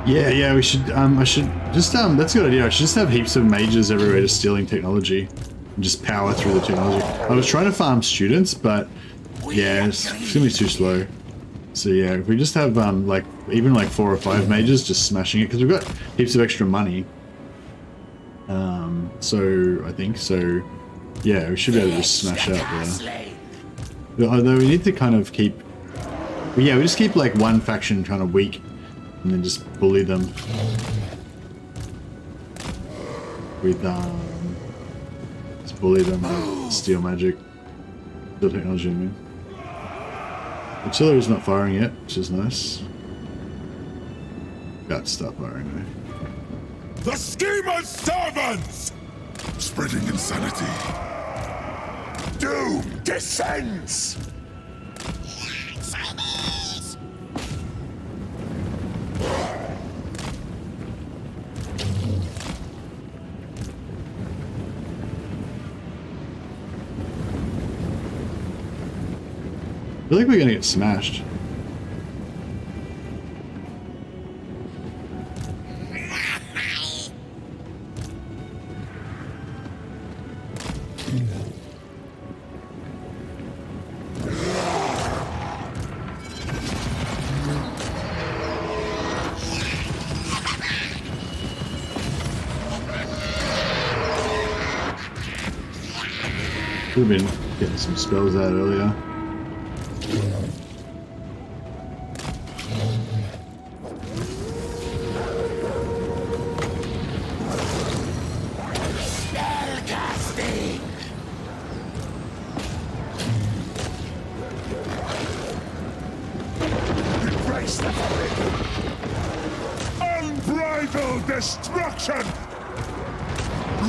Speaker 1: Yeah, we should, I should just, that's a good idea. I should just have heaps of mages everywhere just stealing technology and just power through the technology. I was trying to farm students, but yeah, it's gonna be too slow. So yeah, if we just have, like, even like 4 or 5 mages just smashing it, because we've got heaps of extra money. So, I think, so, yeah, we should be able to just smash out there. Although we need to kind of keep, yeah, we just keep like one faction kind of weak. And then just bully them with just bully them with steel magic, steel technology. I mean, artillery's not firing yet, which is nice. Got to stop firing though.
Speaker 3: The schemer's servants!
Speaker 4: Spreading insanity.
Speaker 2: Doom descends!
Speaker 1: I feel like we're gonna get smashed. We've been getting some spells out earlier.
Speaker 3: Unbridled destruction!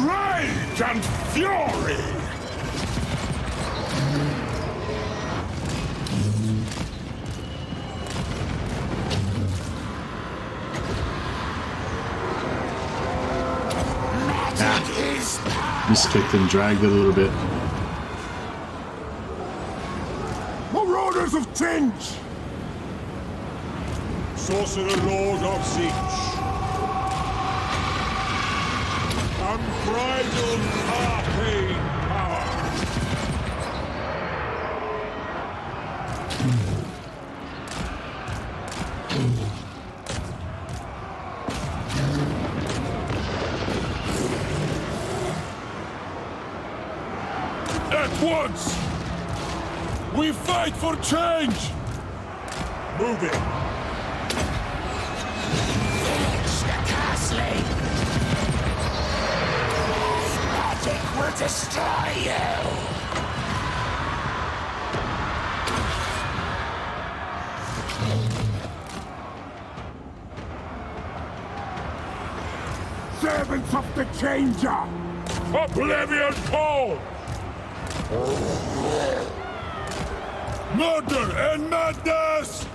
Speaker 3: Rage and fury!
Speaker 1: Misclicked and dragged it a little bit.
Speaker 3: Marauders of Trinch! Sorcerer Lord of Zeech. Unbridled arcane power. At once! We fight for change! Move it!
Speaker 2: Vilitch, the castle. Magic will destroy you!
Speaker 3: Servants of the Changer! Oblivion call! Murder and madness!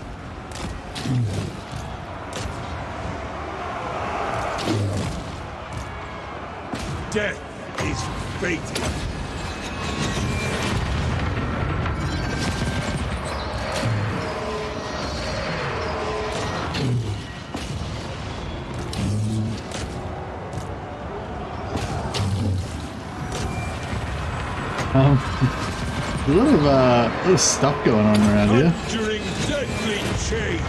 Speaker 3: Death is fated.
Speaker 1: A lot of stuff going on around here.
Speaker 3: Conjuring deadly change.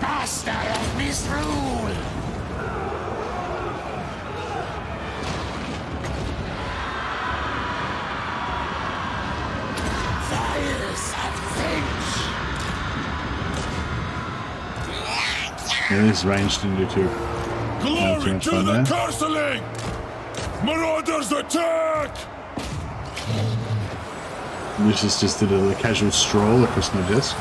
Speaker 2: Master of misrule. Fires of Vilitch.
Speaker 1: Yeah, this ranged into two.
Speaker 3: Glory to
Speaker 1: fun
Speaker 3: the
Speaker 1: there.
Speaker 3: castling! Marauders attack!
Speaker 1: Lucius just did a casual stroll across my desk.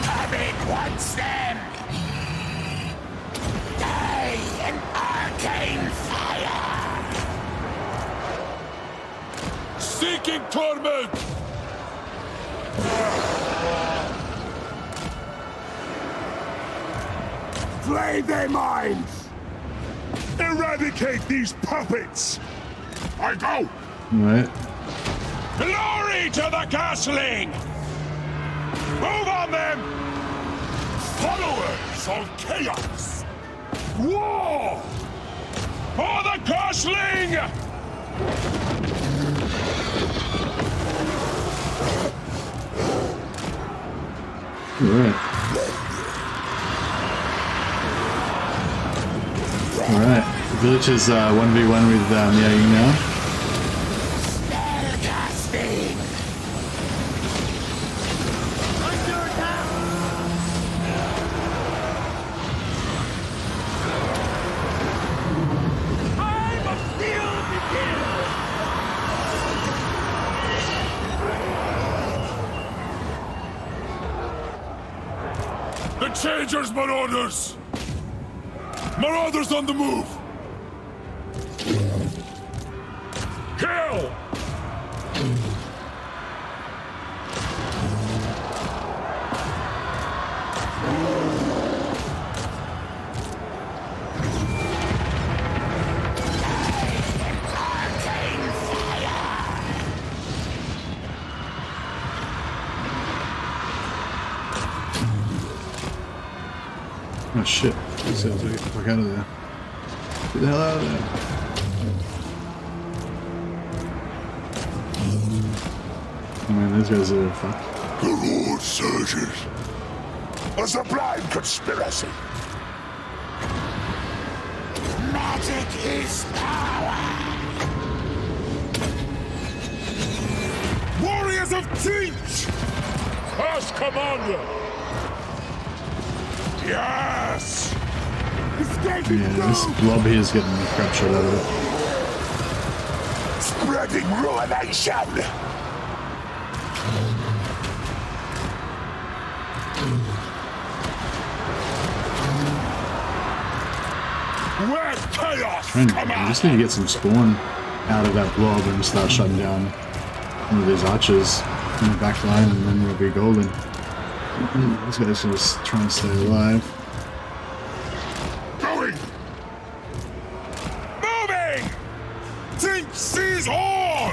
Speaker 2: Coming once them. Die in arcane fire.
Speaker 3: Seeking torment!
Speaker 4: Flay their minds!
Speaker 3: Eradicate these puppets! I go!
Speaker 1: Right.
Speaker 3: Glory to the castling! Move on them! Followers of chaos! War! For the castling!
Speaker 1: Alright. Alright. Vilitch is 1v1 with Miyagi now.
Speaker 2: Spellcasting!
Speaker 3: The Changers, Marauders! Marauders on the move! Kill!
Speaker 2: Arcane fire!
Speaker 1: Oh shit. So get the fuck out of there. Get the hell out of there. Oh man, those guys are fucked.
Speaker 3: The Lord surges. A sublime conspiracy.
Speaker 2: Magic is power!
Speaker 3: Warriors of Teach! Past commander! Yes! Escaping
Speaker 1: Yeah, this blob here is getting the crap shot out of it.
Speaker 3: Spreading ruination! Where's chaos?
Speaker 1: I'm just gonna get some spawn out of that blob and start shutting down one of these archers in the back line, and then we'll be golden. This guy's just trying to stay alive.
Speaker 3: Going! Moving! Think sees all!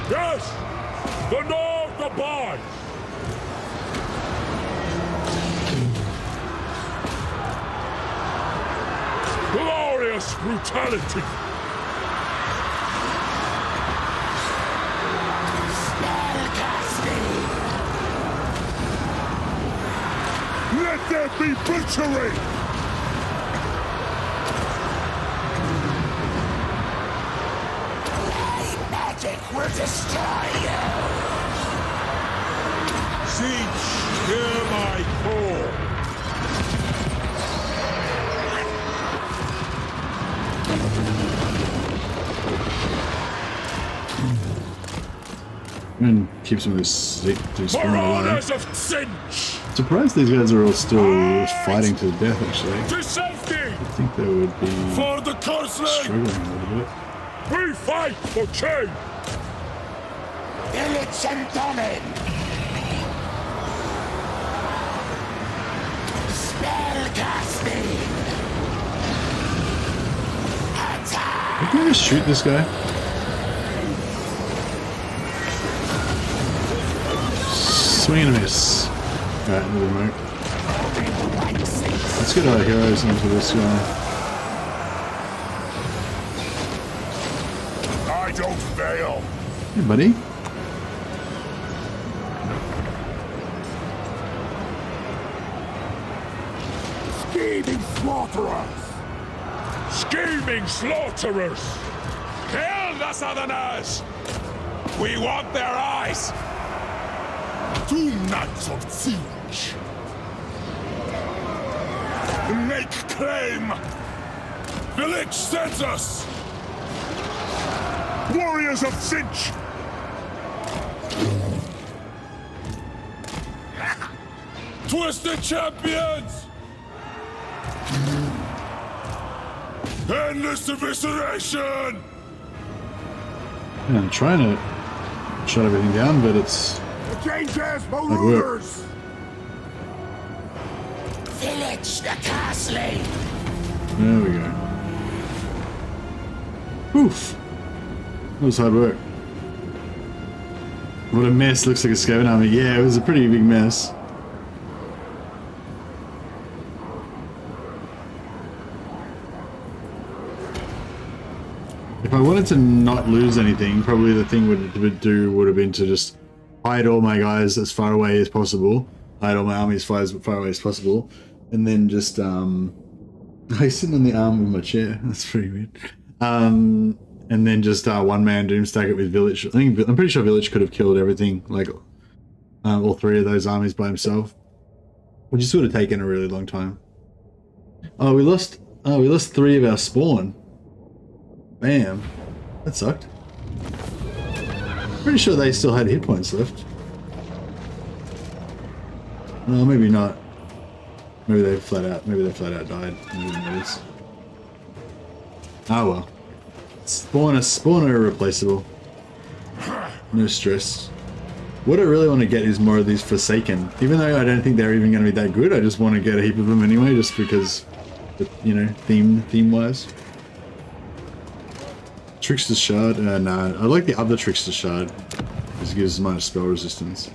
Speaker 3: Yes! The North abides! Glorious brutality! Let there be butchery!
Speaker 2: Magic will destroy you!
Speaker 3: Siege, hear my call!
Speaker 1: And keep some of this spawn alive.
Speaker 3: Marauders of Cinch!
Speaker 1: Surprised these guys are all still fighting to the death, actually.
Speaker 3: To safety!
Speaker 1: I think they would be
Speaker 3: For the coastline!
Speaker 1: struggling a little bit.
Speaker 3: We fight for change!
Speaker 2: Vilitch and Domin! Spellcasting!
Speaker 1: just shoot this guy? Swing and a miss. Alright, another remote. Let's get our heroes onto this guy.
Speaker 3: I don't fail.
Speaker 1: Hey, buddy.
Speaker 3: Scheming slaughterers! Scheming slaughterers! Kill the Southerners! We want their eyes! 2 nights of siege! Make claim! Vilitch sends us! Warriors of Sinch! Twisted champions! Endless evisceration!
Speaker 1: Yeah, I'm trying to shut everything down, but it's
Speaker 3: Changes
Speaker 1: work.
Speaker 3: marauders!
Speaker 2: Vilitch the castling!
Speaker 1: There we go. Oof. That was hard work. What a mess. Looks like a Skaven army. Yeah, it was a pretty big mess. If I wanted to not lose anything, probably the thing would have been to just hide all my guys as far away as possible. Hide all my armies as far away as possible. And then just, I'm sitting on the arm of my chair. That's pretty weird. And then just one-man Doomstack it with Vilitch. I'm pretty sure Vilitch could have killed everything, like all 3 of those armies by himself. Which just would have taken a really long time. Oh, we lost 3 of our spawn. Bam. That sucked. Pretty sure they still had hit points left. No, maybe not. Maybe they flat out died. Maybe notice. Oh well. Spawner replaceable. No stress. What I really want to get is more of these Forsaken. Even though I don't think they're even going to be that good, I just want to get a heap of them anyway, just because, you know, theme-wise. Trickster's Shard? Nah, I like the other Trickster's Shard. Because it gives minus spell resistance.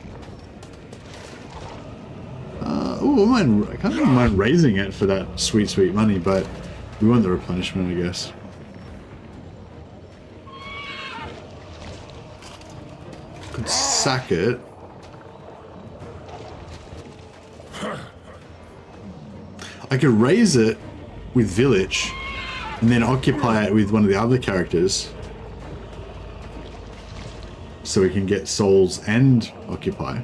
Speaker 1: Oh, I can't even mind raising it for that sweet, sweet money, but we want the replenishment, I guess. Could sack it. I could raise it with Vilitch and then occupy it with one of the other characters. So we can get souls and occupy.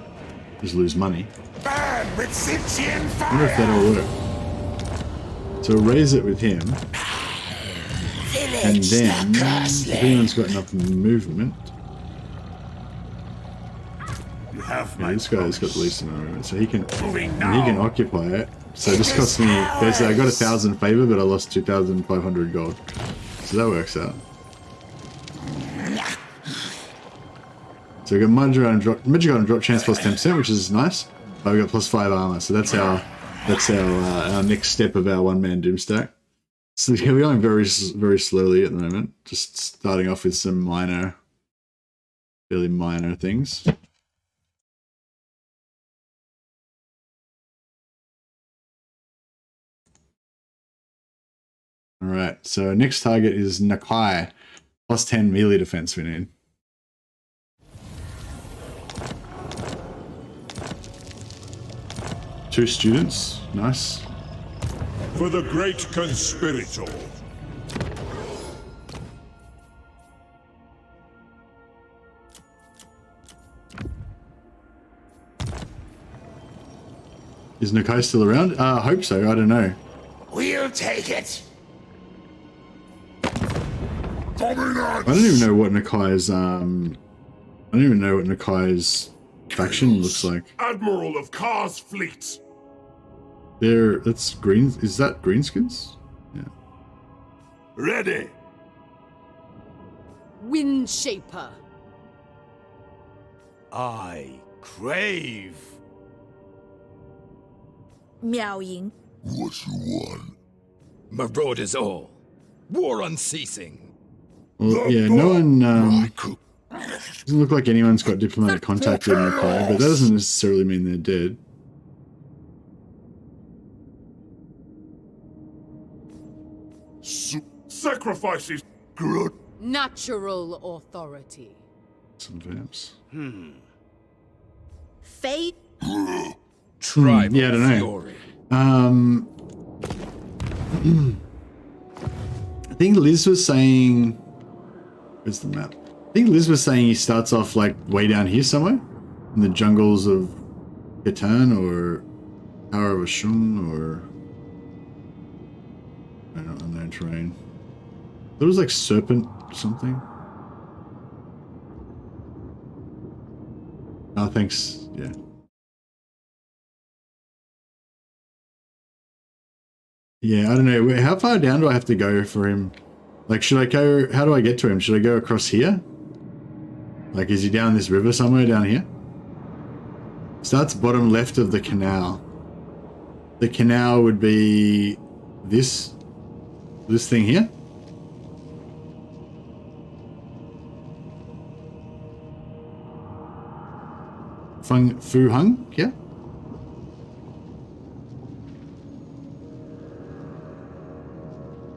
Speaker 1: Just lose money.
Speaker 2: Burn with Sintian fire!
Speaker 1: I wonder if that'll work. So we'll raise it with him. And then, if anyone's got enough movement... Yeah, this guy's got the least amount of movement, so he can occupy it. So this cost me, basically I got 1,000 favor, but I lost 2,500 gold. So that works out. So we got magic item drop chance plus 10%, which is nice. But we got plus 5 armor, so that's our next step of our one-man Doomstack. So yeah, we're going very slowly at the moment. Just starting off with some fairly minor things. Alright, so next target is Nakai. Plus 10 melee defense we need. Two students, nice.
Speaker 3: For the great conspirator.
Speaker 1: Is Nakai still around? I hope so, I don't know.
Speaker 2: We'll take it.
Speaker 1: I don't even know what Nakai's faction looks like.
Speaker 3: Admiral of Kar's fleet.
Speaker 1: That's green. Is that greenskins? Yeah.
Speaker 3: Ready.
Speaker 5: Windshaper.
Speaker 4: I crave.
Speaker 5: Miao Ying.
Speaker 3: What you want?
Speaker 4: Marauders all. War unceasing.
Speaker 1: Well, yeah, no one doesn't look like anyone's got diplomatic contact with Nakai, but that doesn't necessarily mean they're dead.
Speaker 3: Sacrifices good.
Speaker 6: Natural authority.
Speaker 1: Some vamps.
Speaker 5: Fate.
Speaker 4: Tribal
Speaker 1: yeah, I don't know.
Speaker 4: fury.
Speaker 1: I think Liz was saying, where's the map? I think Liz was saying he starts off like way down here somewhere in the jungles of Catan or Tower of Ashun or I don't know, unknown terrain. There was like serpent something. Oh, thanks. Yeah. Yeah, I don't know. How far down do I have to go for him? Like, should I go... How do I get to him? Should I go across here? Like, is he down this river somewhere down here? Starts bottom left of the canal. The canal would be this thing here. Fu Hung, yeah?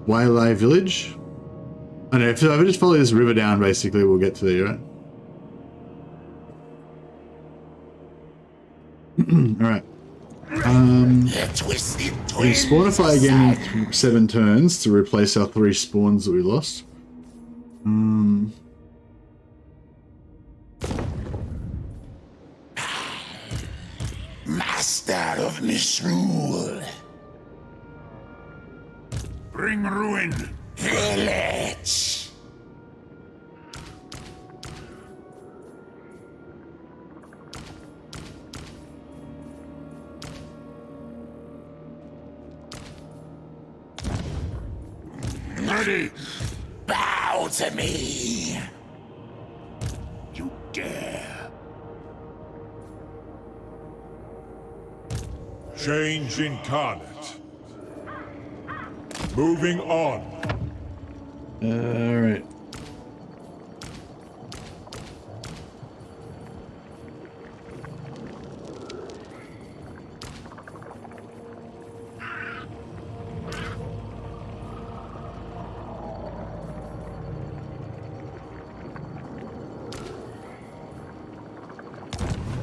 Speaker 1: Wailai Village? I don't know, if I just follow this river down, basically, we'll get to there, right? Alright. We spawnify again in 7 turns to replace our 3 spawns that we lost.
Speaker 2: Master of misrule.
Speaker 3: Bring ruin.
Speaker 2: Vilitch.
Speaker 3: Ready.
Speaker 2: Bow to me.
Speaker 3: You dare. Change incarnate. Moving on.
Speaker 1: Alright.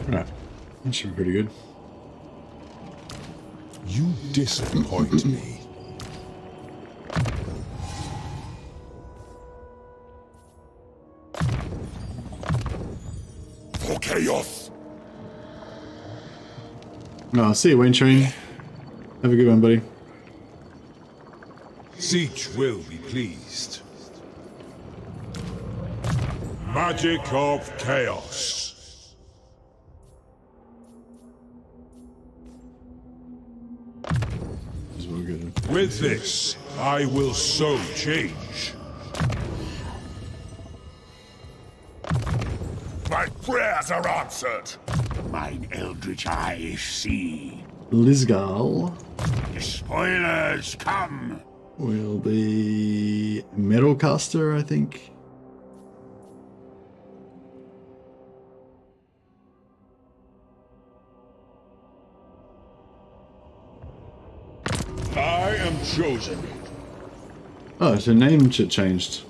Speaker 1: Right. That should be pretty good.
Speaker 3: You disappoint me. For chaos.
Speaker 1: Oh, see you, Wayne Train. Have a good one, buddy.
Speaker 3: Siege will be pleased. Magic of chaos.
Speaker 1: As well good.
Speaker 3: With this, I will so change. My prayers are answered. Mine eldritch eyes see.
Speaker 1: Lizgal
Speaker 3: The spoilers come.
Speaker 1: will be Metalcaster, I think.
Speaker 3: I am chosen.
Speaker 1: Oh, so name changed.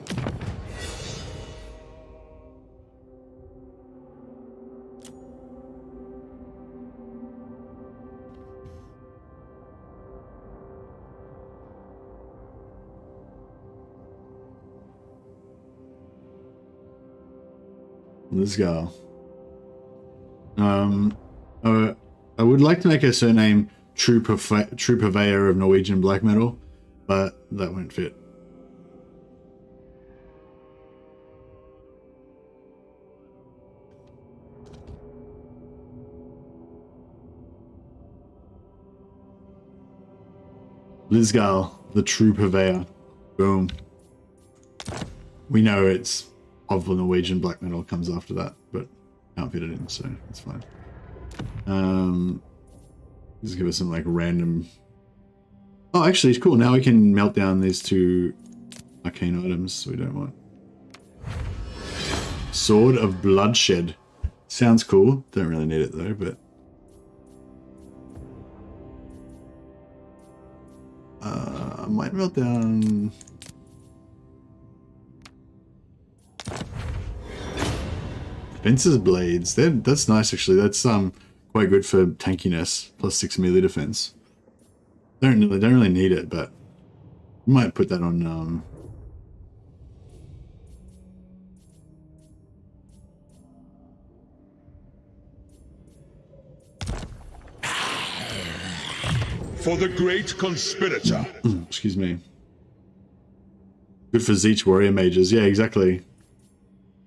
Speaker 1: Let's go. I would like to make a surname true purveyor of Norwegian black metal, but that won't fit. Lizgal, the true purveyor. Boom. We know it's of the Norwegian black metal comes after that, but can't fit it in, so it's fine. Just give us some like random. Oh, actually, it's cool. Now we can melt down these 2 arcane items we don't want. Sword of Bloodshed. Sounds cool. Don't really need it though, but I might melt down. Fencer's Blades. That's nice actually. That's quite good for tankiness. +6 melee defense. Don't really need it, but I might put that on.
Speaker 3: For the great conspirator.
Speaker 1: Excuse me. Good for Zeech warrior mages. Yeah, exactly.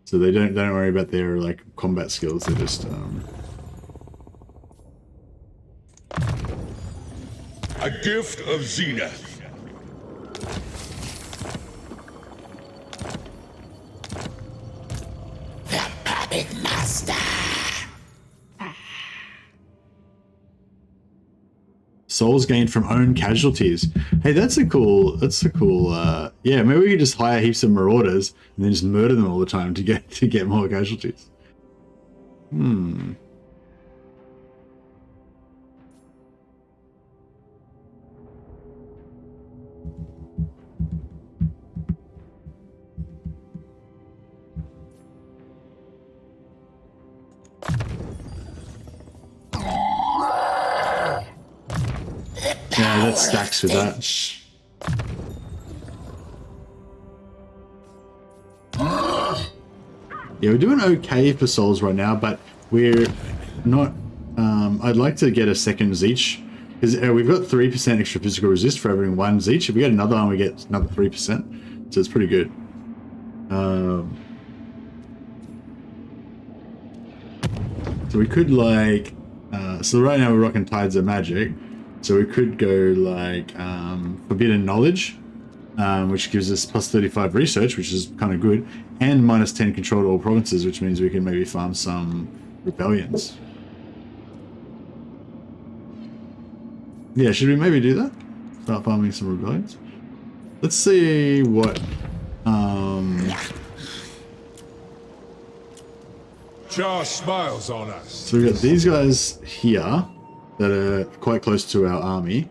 Speaker 1: So they don't worry about their like combat skills. They just
Speaker 3: A gift of Zenith.
Speaker 2: The puppet master.
Speaker 1: souls gained from own casualties. Hey, that's a cool yeah, maybe we could just hire heaps of marauders and then just murder them all the time to get more casualties. Yeah, that stacks with that. Yeah, we're doing okay for souls right now, but we're not... I'd like to get a second Zeech, because we've got 3% extra physical resist for having one Zeech. If we get another one, we get another 3%, so it's pretty good. So we could like... so right now we're rocking Tides of Magic, so we could go like Forbidden Knowledge, which gives us plus 35 research, which is kind of good, and minus 10 control to all provinces, which means we can maybe farm some rebellions. Yeah, should we maybe do that? Start farming some rebellions? Let's see what...
Speaker 3: Char smiles on us.
Speaker 1: So we've got these guys here that are quite close to our army.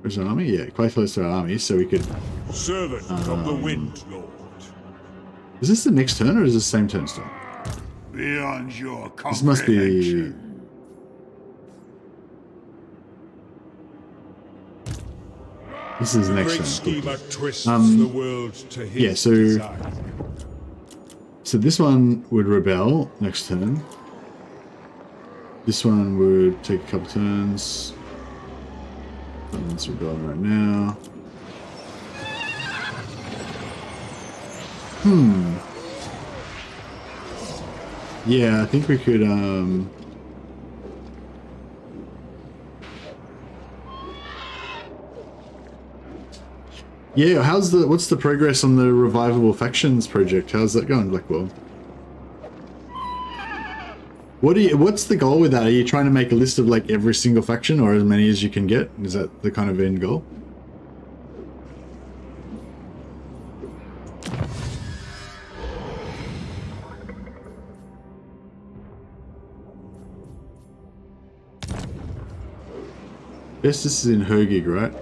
Speaker 1: Where's our army? Yeah, quite close to our army, so we could...
Speaker 3: Servant of the Wind Lord.
Speaker 1: Is this the next turn, or is this the same turn still?
Speaker 4: Beyond your comprehension.
Speaker 1: This must be... This is the next
Speaker 3: Great
Speaker 1: turn.
Speaker 3: schemer twists the world to his
Speaker 1: yeah, so...
Speaker 3: desire.
Speaker 1: So this one would rebel next turn. This one would take a couple turns. That one's rebelling right now. Yeah, I think we could yeah, what's the progress on the Revivable Factions project? How's that going, Blackwell? What's the goal with that? Are you trying to make a list of like every single faction, or as many as you can get? Is that the kind of end goal? Yes, this is in Hergig, right?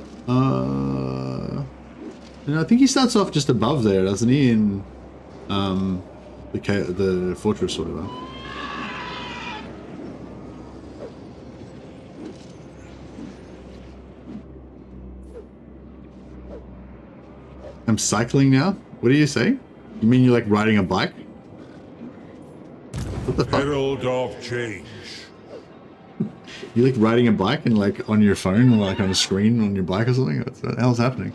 Speaker 1: And I think he starts off just above there, doesn't he? In the fortress or whatever. I'm cycling now? What do you say? You mean you're like riding a bike? What the fuck?
Speaker 3: Herald of change.
Speaker 1: You like riding a bike and like on your phone or like on a screen on your bike or something? What the hell's happening?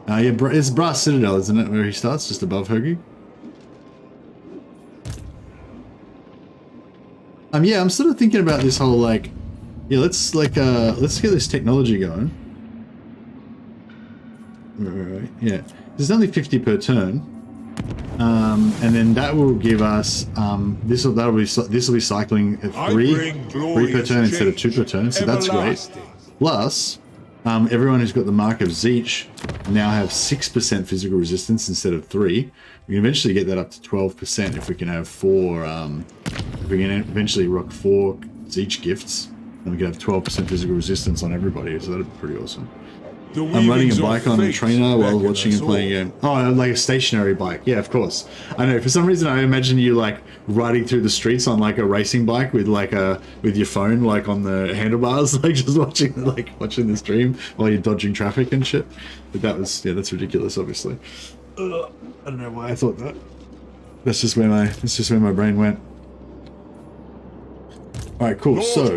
Speaker 1: Yeah, it's Brass Citadel, isn't it, where he starts, just above Hergig? Yeah, I'm sort of thinking about this whole like, yeah, let's get this technology going. Right, yeah, there's only 50 per turn, and then that will give us this will be cycling at three per turn instead of 2 per turn, so that's great. Plus, everyone who's got the mark of Zeech now have 6% physical resistance instead of 3. We can eventually get that up to 12% if we can have 4. If we can eventually rock 4 Zeech gifts, then we can have 12% physical resistance on everybody. So that'd be pretty awesome. I'm riding a bike on a trainer while watching and playing a game. Oh, like a stationary bike. Yeah, of course. I know. For some reason, I imagine you like riding through the streets on like a racing bike with like with your phone like on the handlebars, like just watching the stream while you're dodging traffic and shit. But that's ridiculous. Obviously, I don't know why I thought that. That's just where my brain went. All right, cool. So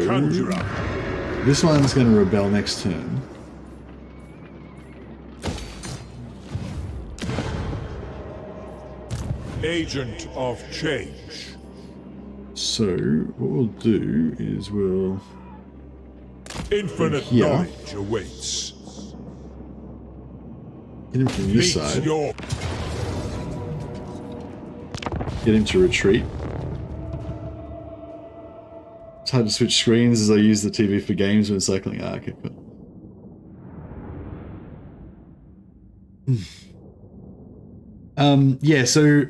Speaker 1: this one's going to rebel next turn.
Speaker 3: Agent of change.
Speaker 1: So what we'll do is we'll
Speaker 3: infinite knowledge awaits.
Speaker 1: Get him from this side.
Speaker 3: Your...
Speaker 1: Get him to retreat. It's hard to switch screens as I use the TV for games when cycling. Ah, okay, cool. Yeah, so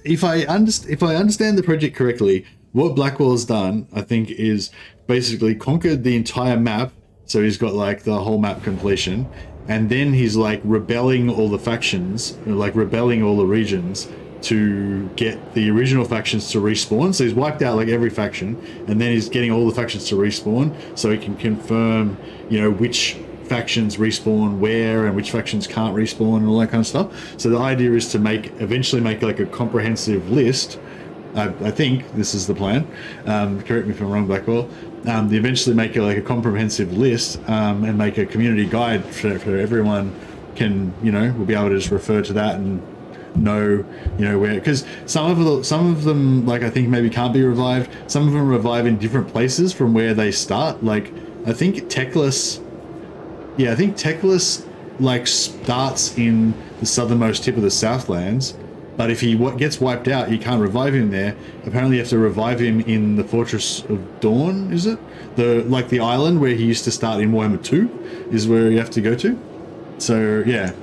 Speaker 1: if I understand the project correctly, what Blackwell's done, I think, is basically conquered the entire map. So he's got like the whole map completion, and then he's like rebelling all the factions, like rebelling all the regions to get the original factions to respawn. So he's wiped out like every faction, and then he's getting all the factions to respawn, so he can confirm, you know, which factions respawn where and which factions can't respawn and all that kind of stuff. So the idea is to eventually make like a comprehensive list. I think this is the plan. Correct me if I'm wrong, Blackwell. They eventually make like a comprehensive list and make a community guide for everyone. Will be able to just refer to that and know, where, because some of them like I think maybe can't be revived. Some of them revive in different places from where they start. Like I think Teclis like starts in the southernmost tip of the Southlands, but if he gets wiped out, you can't revive him there. Apparently, you have to revive him in the Fortress of Dawn. Is it the island where he used to start in Warhammer 2 is where you have to go to? So yeah,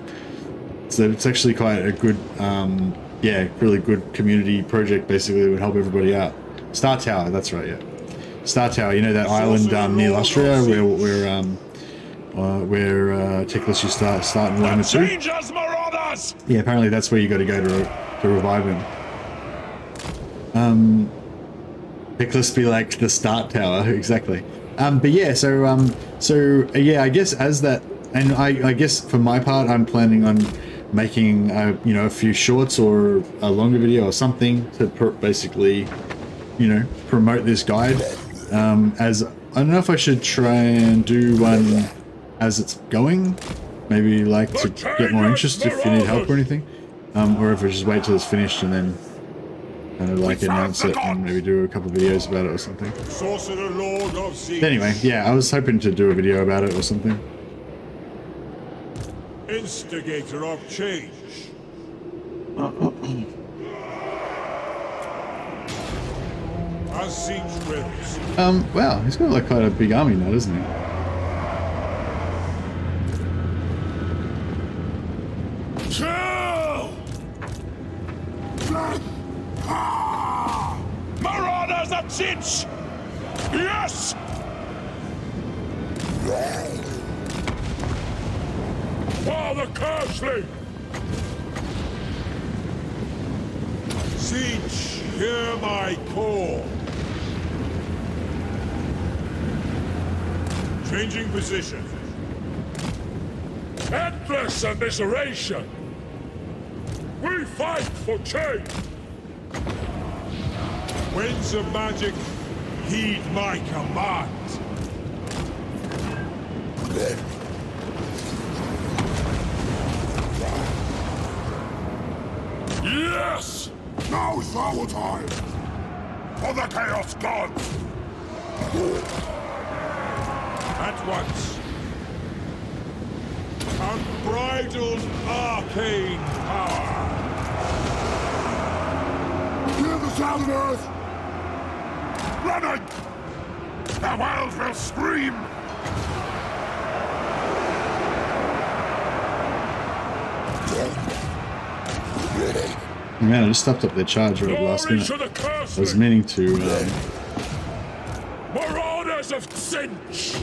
Speaker 1: so it's actually quite a good, really good community project. Basically, that would help everybody out. Star Tower, that's right, yeah. Star Tower, that island near Lustria where Teclis used to start in Warhammer 2. Yeah, apparently that's where you got to go to revive him. Teclis be like the start tower, exactly. But yeah, I guess as that, and I guess for my part, I'm planning on making a few shorts or a longer video or something to basically promote this guide. As I don't know if I should try and do one as it's going, maybe like to get more interest if you need help or anything, or if I just wait till it's finished and then kind of like announce it and maybe do a couple videos about it or something. Anyway, yeah, I was hoping to do a video about it or something.
Speaker 3: Instigator of change. As Siege wills.
Speaker 1: Wow, he's got like quite a big army now, doesn't he?
Speaker 3: Marauders of Siege! Yes! Father Kersley! Siege, hear my call. Changing position. Endless immiseration! We fight for change! Winds of magic, heed my command! Yes! Now is our time! For the Chaos Gods! At once! Unbridled arcane power! Hear the sound of earth! Running! The world will scream!
Speaker 1: Man, I just stopped up their charge right at the last
Speaker 3: Glory
Speaker 1: minute.
Speaker 3: to the
Speaker 1: I was
Speaker 3: Cursed!
Speaker 1: meaning to,
Speaker 3: Marauders of Cinch!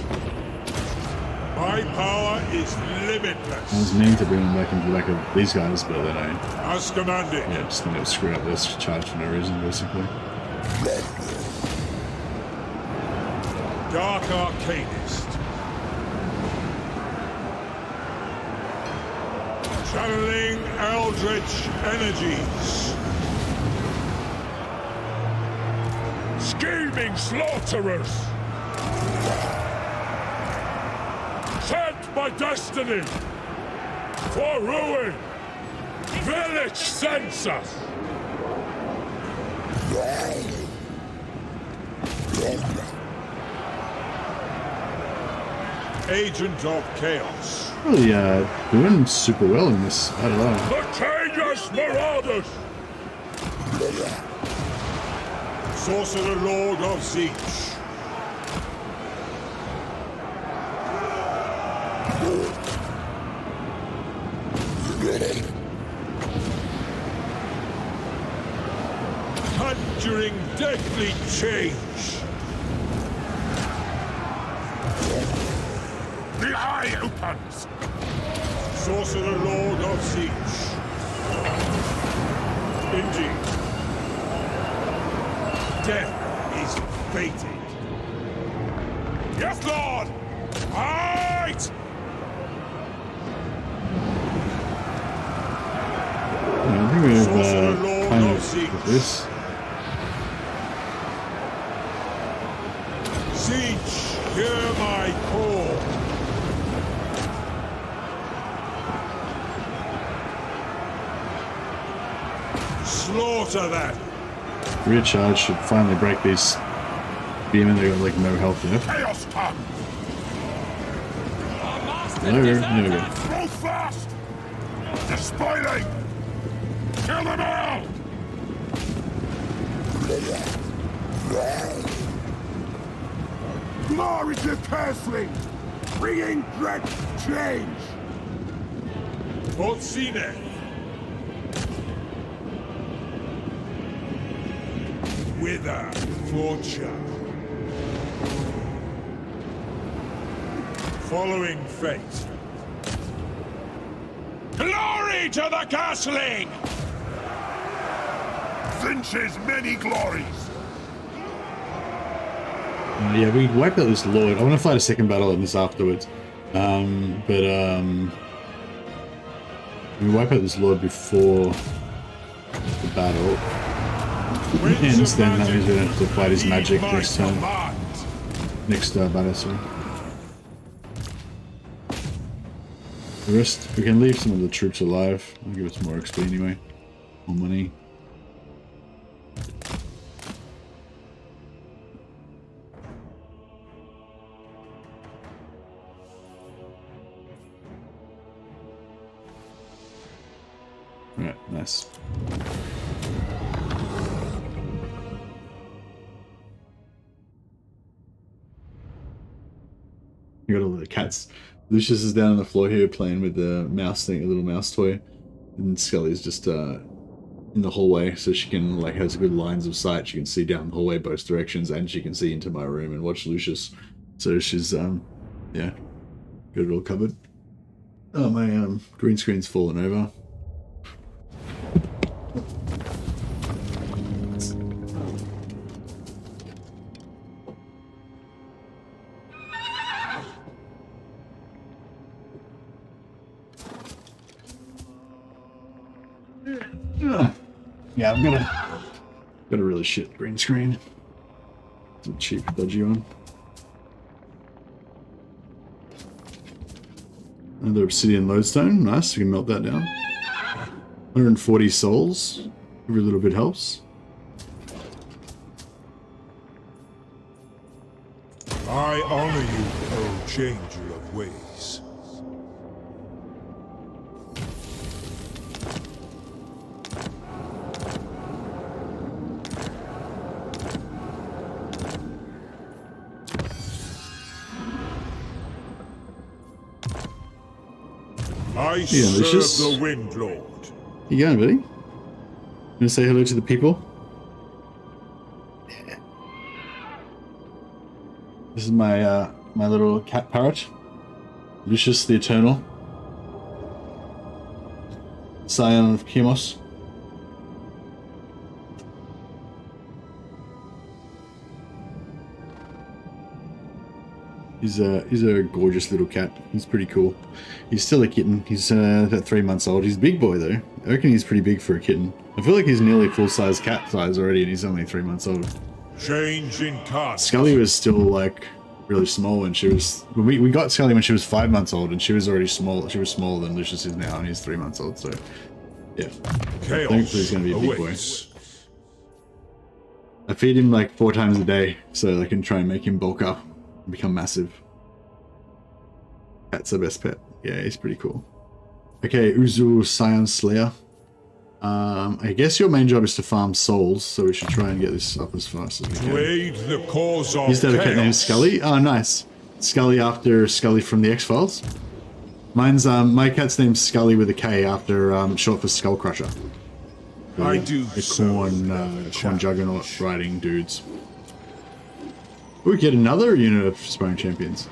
Speaker 3: My power is limitless.
Speaker 1: I was meaning to bring them back into the back of these guys, but then I,
Speaker 3: As commanded.
Speaker 1: yeah, just ended up screwing up this charge for no reason, basically.
Speaker 3: Dark Arcanist. Channeling Eldritch energies. Scheming slaughterers. Sent by destiny. For ruin. Vilitch sends us. Agent of Chaos.
Speaker 1: Really, doing super well in this. I don't know.
Speaker 3: The Cageous Marauders! Sorcerer Lord of Siege. Conjuring deadly change. The eye opens! Sorcerer Lord of Siege. Indeed. Death is fated. Yes, Lord! Fight!
Speaker 1: I think we've
Speaker 3: Sorcerer Lord
Speaker 1: kind
Speaker 3: of
Speaker 1: of
Speaker 3: Siege.
Speaker 1: got this.
Speaker 3: Siege, hear my call. Slaughter that.
Speaker 1: Rear charge should finally break these beammen. They got like no health left.
Speaker 3: Chaos tongue.
Speaker 1: There we go.
Speaker 3: Go fast. They're spoiling. Kill them all. Glory to Cursling, bringing dread change. Otsine. Wither fortune. Following fate. Glory to the Castling! Vinch's many glories.
Speaker 1: Yeah, we wiped out this Lord. I want to fight a second battle on this afterwards. We wipe out this Lord before the battle. Ends, then that means we don't have to fight his magic next turn. Next battle, sorry. The rest, we can leave some of the troops alive. I'll give us more XP anyway. More money. Alright, nice. You got all the cats. Lucius is down on the floor here playing with the mouse thing, a little mouse toy. And Scully's just in the hallway, so she can, like, has good lines of sight. She can see down the hallway both directions, and she can see into my room and watch Lucius. So she's, yeah, got it all covered. Oh, my green screen's fallen over. Yeah, I've got a really shit green screen. It's a cheap, dodgy one. Another obsidian lodestone, nice. We can melt that down. 140 souls. Every little bit helps.
Speaker 3: I honor you, O changer of ways. I serve
Speaker 1: Lucius.
Speaker 3: the Wind Lord.
Speaker 1: You going, buddy? Gonna say hello to the people. Yeah. This is my my little cat parrot, Lucius the Eternal, scion of Chemos. He's a gorgeous little cat. He's pretty cool. He's still a kitten. He's about 3 months old. He's a big boy though. I reckon he's pretty big for a kitten. I feel like he's nearly full-size cat size already, and he's only 3 months old.
Speaker 3: Change in cast.
Speaker 1: Scully was still like really small when she was. We got Scully when she was 5 months old, and she was already small. She was smaller than Lucius is now, and he's 3 months old. So yeah,
Speaker 3: Chaos
Speaker 1: thankfully he's gonna be a big boy.
Speaker 3: awaits.
Speaker 1: I feed him like 4 times a day, so I can try and make him bulk up. Become massive. Cat's the best pet. Yeah, he's pretty cool. Okay, Uzu Scion Slayer. I guess your main job is to farm souls, so we should try and get this up as fast as we can.
Speaker 3: To aid the cause of
Speaker 1: You used to have a cat named
Speaker 3: chaos.
Speaker 1: Scully? Oh, nice. Scully after Scully from the X-Files. Mine's, my cat's named Scully with a K after, short for Skull Crusher.
Speaker 3: I do
Speaker 1: The
Speaker 3: so
Speaker 1: corn,
Speaker 3: love a
Speaker 1: corn
Speaker 3: challenge.
Speaker 1: juggernaut riding dudes. We get another unit of Sparring Champions.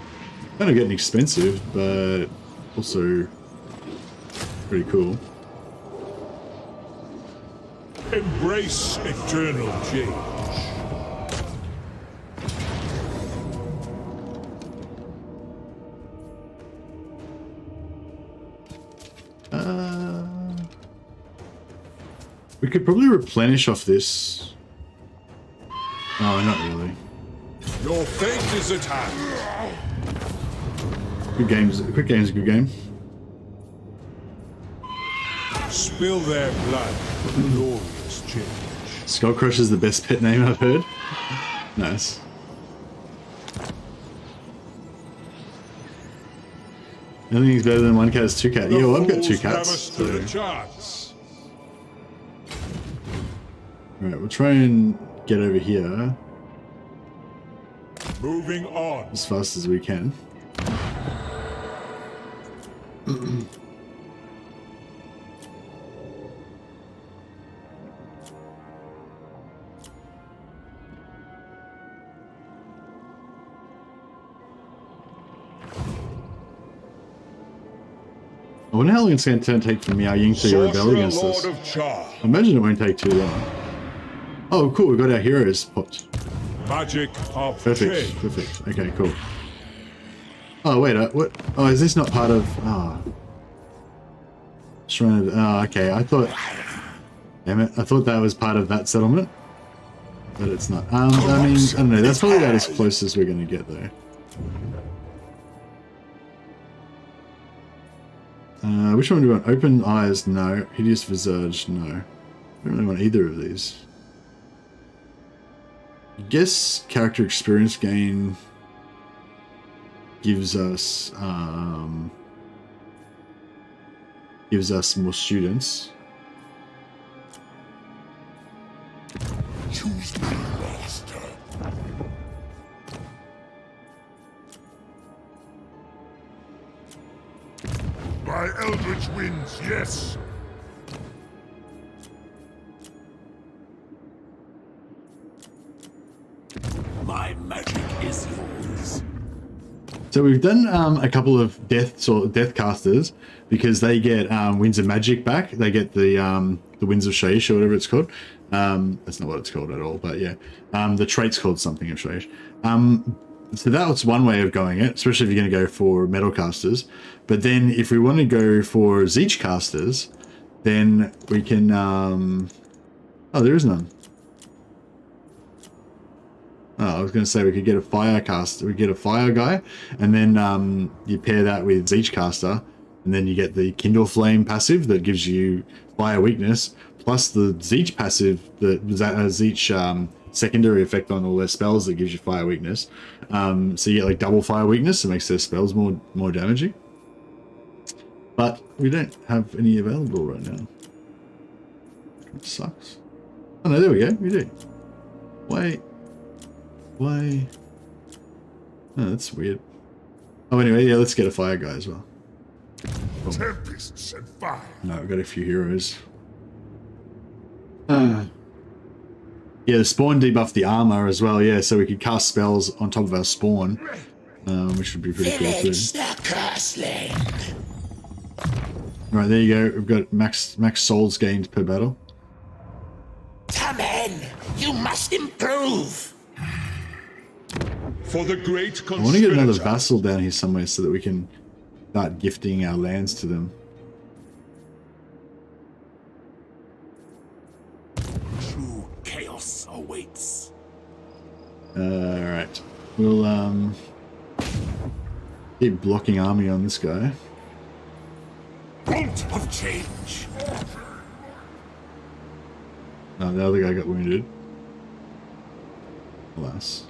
Speaker 1: Kind of getting expensive, but also pretty cool.
Speaker 3: Embrace eternal change.
Speaker 1: We could probably replenish off this. Oh, not really.
Speaker 3: Your fate is at hand.
Speaker 1: Good games. Quick game's a good game.
Speaker 3: Spill their blood for glorious change.
Speaker 1: Skull Crusher's the best pet name I've heard. Nice. Nothing's better than one cat is two cat. Yeah, well, I've got two
Speaker 3: Fools never
Speaker 1: cats.
Speaker 3: stood
Speaker 1: So.
Speaker 3: a chance.
Speaker 1: Alright, we'll try and get over here
Speaker 3: Moving on.
Speaker 1: as fast as we can. I wonder how long it's going to take for Miao Ying to rebel
Speaker 3: Sorcerer
Speaker 1: against
Speaker 3: Lord
Speaker 1: us.
Speaker 3: of Char.
Speaker 1: I imagine it won't take too long. Oh, cool, we got our heroes popped.
Speaker 3: Magic of
Speaker 1: Perfect,
Speaker 3: change.
Speaker 1: perfect. Okay, cool. Oh, wait, what? Oh, is this not part of... Oh. Shrine of... Oh, okay, I thought... Damn it, I thought that was part of that settlement. But it's not. I mean, I don't know, that's probably about as close as we're going to get, though. Which one do we want? Open eyes? No. Hideous visage? No. I don't really want either of these. I guess character experience gain gives us more students.
Speaker 2: Choose me, master.
Speaker 3: By eldritch winds, yes.
Speaker 2: My magic is yours.
Speaker 1: So we've done a couple of death casters because they get Winds of Magic back. They get the Winds of Shaiish or whatever it's called. That's not what it's called at all, but yeah. The trait's called something of Shaiish. So that's one way of going it, especially if you're going to go for metal casters. But then if we want to go for Zeech casters, then we can... oh, there is none. Oh, I was going to say we could get a fire caster. We get a fire guy, and then you pair that with Zeech caster, and then you get the Kindle Flame passive that gives you fire weakness, plus the Zeech passive that has Zeech secondary effect on all their spells that gives you fire weakness. So you get like double fire weakness. It makes their spells more damaging. But we don't have any available right now. It sucks. Oh no, there we go. We do. Wait. Why? Oh, that's weird. Oh, anyway, yeah, let's get a fire guy as well.
Speaker 3: Tempests and fire.
Speaker 1: No, we've got a few heroes. Yeah, the spawn debuffed the armor as well, yeah, so we could cast spells on top of our spawn, which would be pretty cool too.
Speaker 2: Vilitch the cursed land.
Speaker 1: Right, there you go. We've got max souls gained per battle.
Speaker 2: Come in. You must improve.
Speaker 3: For the great
Speaker 1: I want to get another
Speaker 3: conspirator.
Speaker 1: vassal down here somewhere so that we can start gifting our lands to them.
Speaker 4: True chaos awaits.
Speaker 1: Alright. We'll keep blocking army on this guy.
Speaker 4: Bolt of change.
Speaker 1: Oh, the other guy got wounded. Alas.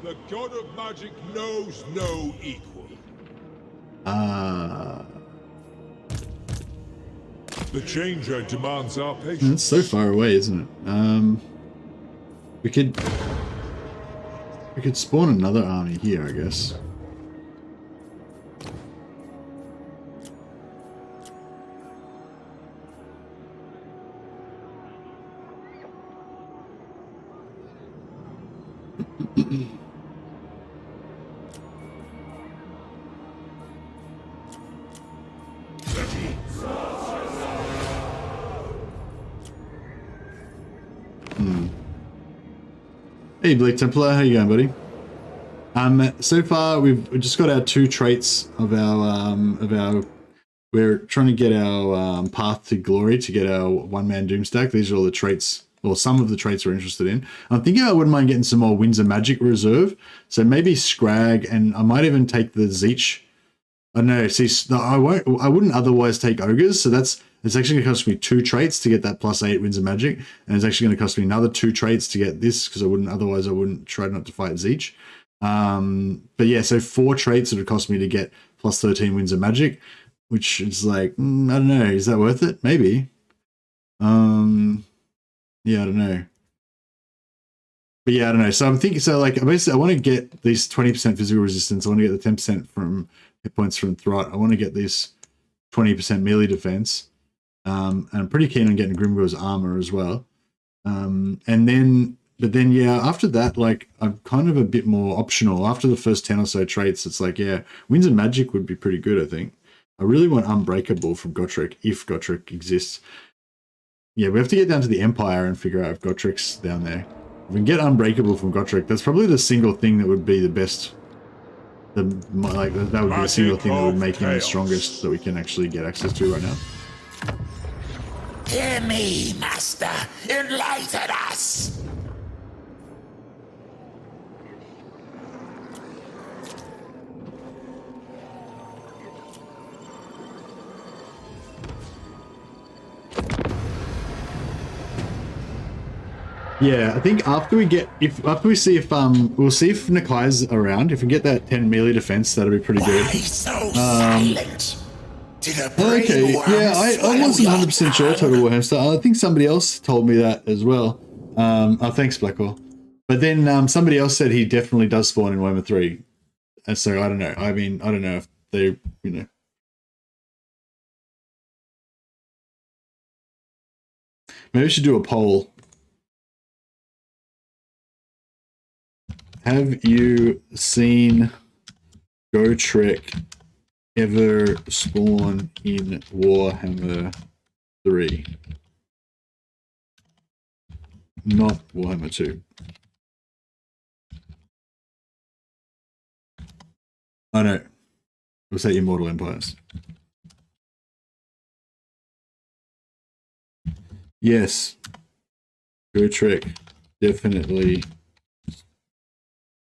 Speaker 3: The god of magic knows no equal. The changer demands our patience.
Speaker 1: It's so far away, isn't it? We could spawn another army here, I guess. Hey Blake Templar, how you going, buddy? So far we've just got our 2 traits of our we're trying to get our path to glory to get our one-man Doomstack. These are all the traits, or some of the traits we're interested in. I'm thinking I wouldn't mind getting some more Winds of Magic reserve. So maybe Scrag, and I might even take the Zeech. I don't know, see, I wouldn't otherwise take Ogres, so it's actually going to cost me 2 traits to get that +8 Winds of Magic, and it's actually going to cost me another 2 traits to get this, because I wouldn't try not to fight Zeech. But yeah, so 4 traits it would cost me to get +13 Winds of Magic, which is like, I don't know, is that worth it? Maybe. Yeah, I don't know. But yeah, I don't know. So I'm thinking, so like, basically I want to get these 20% physical resistance. I want to get the 10% from hit points from Throt. I want to get this 20% melee defense. And I'm pretty keen on getting Grimgor's armor as well. But then, yeah, after that, like, I'm kind of a bit more optional. After the first 10 or so traits, it's like, yeah, Winds of Magic would be pretty good, I think. I really want Unbreakable from Gotrek, if Gotrek exists. Yeah, we have to get down to the Empire and figure out if Gotrek's down there. If we can get Unbreakable from Gotrek, that's probably the single thing that would be the best. That would be the single thing that would make him the strongest that we can actually get access to right now.
Speaker 2: Hear me, Master. Enlighten us.
Speaker 1: Yeah, I think after we see if we'll see if Nakai's around. If we get that 10 melee defense, that'll be pretty good.
Speaker 2: Why so silent?
Speaker 1: Okay, yeah, I wasn't 100% sure Total War Hamster. I think somebody else told me that as well. Oh, thanks, Blackwell. But then somebody else said he definitely does spawn in Warhammer 3. And so I don't know. I mean, I don't know if they, you know. Maybe we should do a poll. Have you seen Gotrek ever spawn in Warhammer 3? Not Warhammer 2. Oh no. We'll say Immortal Empires. Yes. Gotrek definitely.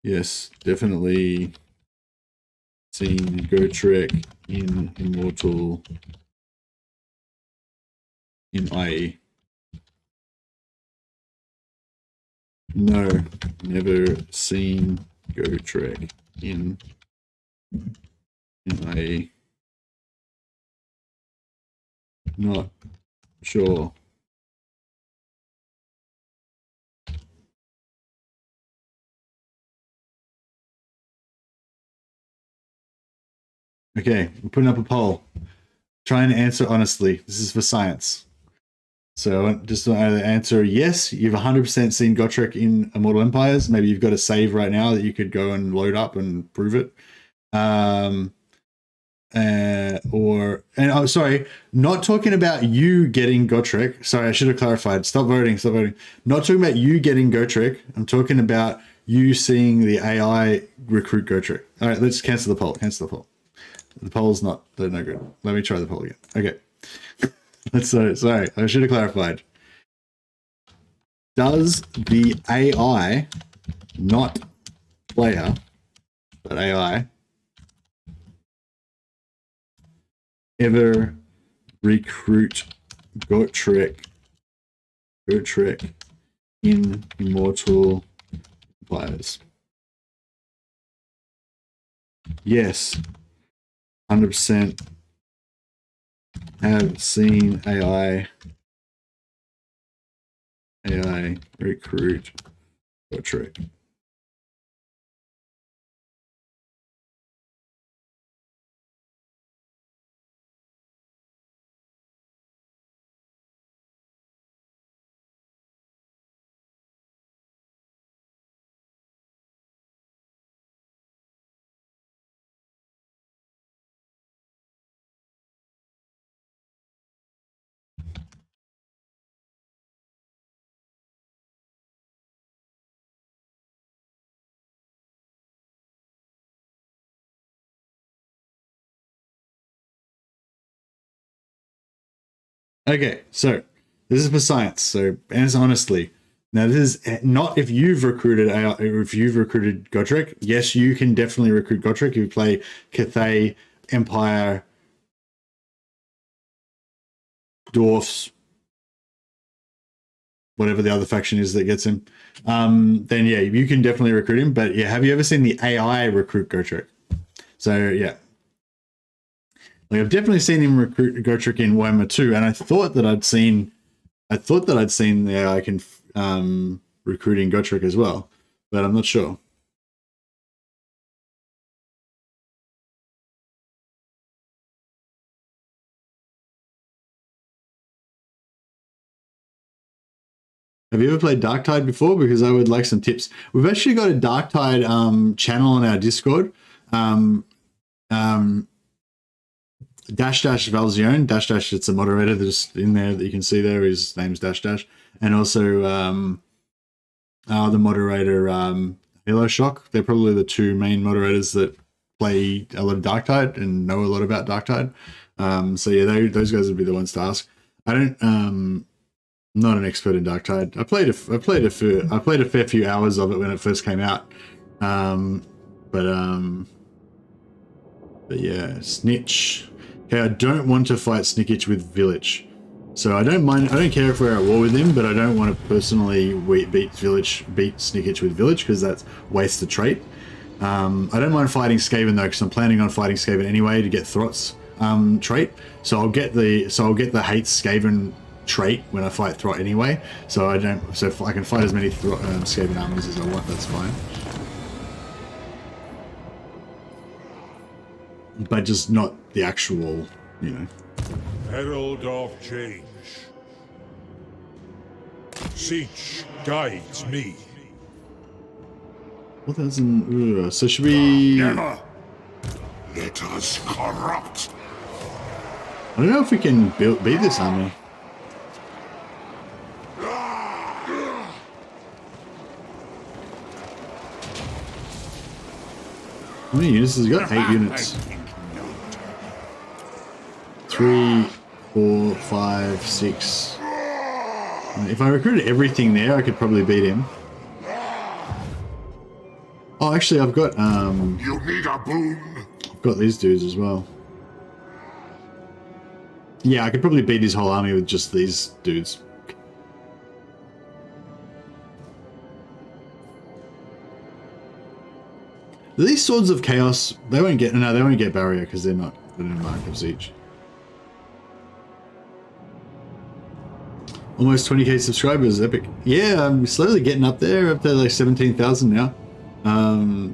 Speaker 1: Yes, definitely seen Gotrek in Immortal in IE. No, never seen Gotrek in IE. Not sure. Okay, I'm putting up a poll. Try and answer honestly. This is for science. So just to either answer yes, you've 100% seen Gotrek in Immortal Empires. Maybe you've got a save right now that you could go and load up and prove it. Oh, sorry, not talking about you getting Gotrek. Sorry, I should have clarified. Stop voting. Not talking about you getting Gotrek. I'm talking about you seeing the AI recruit Gotrek. All right, let's cancel the poll. The poll's they're no good. Let me try the poll again. Okay. Sorry, I should have clarified. Does the AI, not player, but AI, ever recruit Gotrek in Immortal Empires? Yes, 100% have seen AI recruit Gotrek. Okay, so this is for science. So answer honestly. Now this is not if you've recruited Gotrek. Yes, you can definitely recruit Gotrek if you play Cathay, Empire, Dwarfs, whatever the other faction is that gets him. Then yeah, you can definitely recruit him. But yeah, have you ever seen the AI recruit Gotrek? So yeah. Like I've definitely seen him recruit Gotrek in Warhammer 2, and I thought that I'd seen the AI recruiting Gotrek as well, but I'm not sure. Have you ever played Darktide before? Because I would like some tips. We've actually got a Darktide channel on our Discord. Dash Valzione, Dash, it's a moderator that's in there that you can see there. His name's Dash. And also the moderator, Halo Shock. They're probably the two main moderators that play a lot of Darktide and know a lot about Darktide. So yeah, those guys would be the ones to ask. I'm not an expert in Darktide. I played a fair few hours of it when it first came out. But yeah, Snitch. Okay, I don't want to fight Snickich with Vilitch. So I don't care if we're at war with him, but I don't want to personally beat Snickich with Vilitch because that's waste the trait. I don't mind fighting Skaven though, because I'm planning on fighting Skaven anyway to get Throt's trait. So I'll get the hate Skaven trait when I fight Throt anyway. So if I can fight as many Skaven armies as I want, that's fine. But just not the actual, you know.
Speaker 3: Herald of change. Siege guides me.
Speaker 1: What doesn't? So should we?
Speaker 3: Never let us corrupt.
Speaker 1: I don't know if we can beat this army. How many units has he got? 8 units. 3, 4, 5, 6. If I recruited everything there, I could probably beat him. Oh, actually, I've got
Speaker 3: You need a boon.
Speaker 1: I've got these dudes as well. Yeah, I could probably beat his whole army with just these dudes. These Swords of Chaos, they won't get barrier because they're not in Mark of Siege. Almost 20k subscribers, epic. Yeah, I'm slowly getting up there, up to like 17,000 now.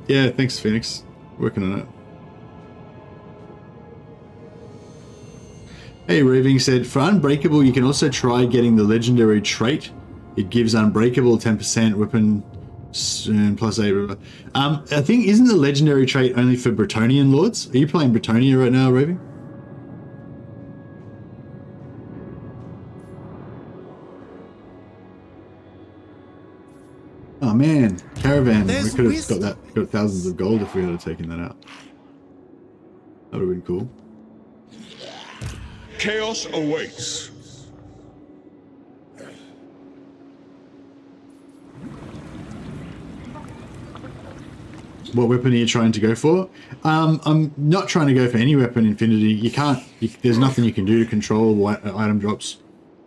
Speaker 1: Yeah, thanks Phoenix, working on it. Hey, Raving said, for Unbreakable, you can also try getting the legendary trait. It gives Unbreakable 10% weapon plus 8. I think, isn't the legendary trait only for Bretonnian lords? Are you playing Bretonia right now, Raving? Oh man, Caravan. We could have got thousands of gold if we had taken that out. That would have been cool.
Speaker 3: Chaos awaits.
Speaker 1: What weapon are you trying to go for? I'm not trying to go for any weapon, Infinity. You can't, there's nothing you can do to control item drops.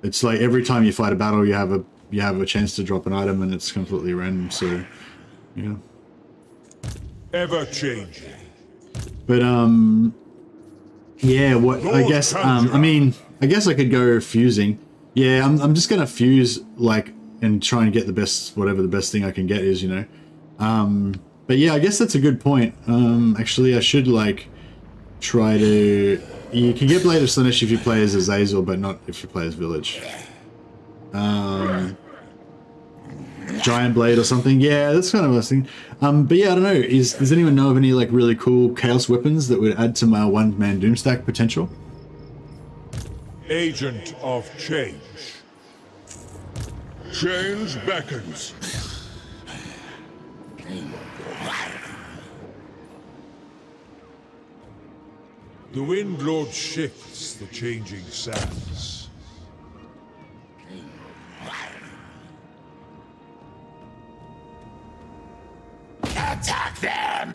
Speaker 1: It's like every time you fight a battle, you have a chance to drop an item, and it's completely random, so, yeah.
Speaker 3: Ever changing.
Speaker 1: But, yeah, what, I guess, I mean, I guess I could go fusing. Yeah, I'm just gonna fuse, like, and try and get the best, whatever the best thing I can get is, you know. But yeah, I guess that's a good point. Actually, I should, like, try to... You can get Blade of Slaanesh if you play as Azazel, but not if you play as Vilitch. Giant Blade or something. Yeah, that's kind of a thing. But yeah, I don't know. Does anyone know of any, like, really cool Chaos weapons that would add to my one-man Doomstack potential?
Speaker 3: Agent of change. Change beckons. The Wind Lord shifts the changing sands.
Speaker 2: Attack them!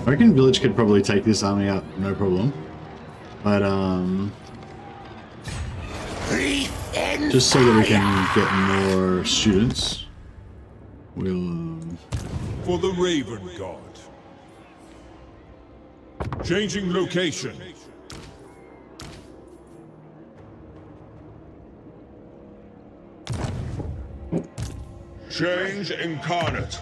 Speaker 1: I reckon Village could probably take this army out, no problem. But, just so that we can get more students, we'll,
Speaker 3: For the Raven God. Changing location. Change incarnate.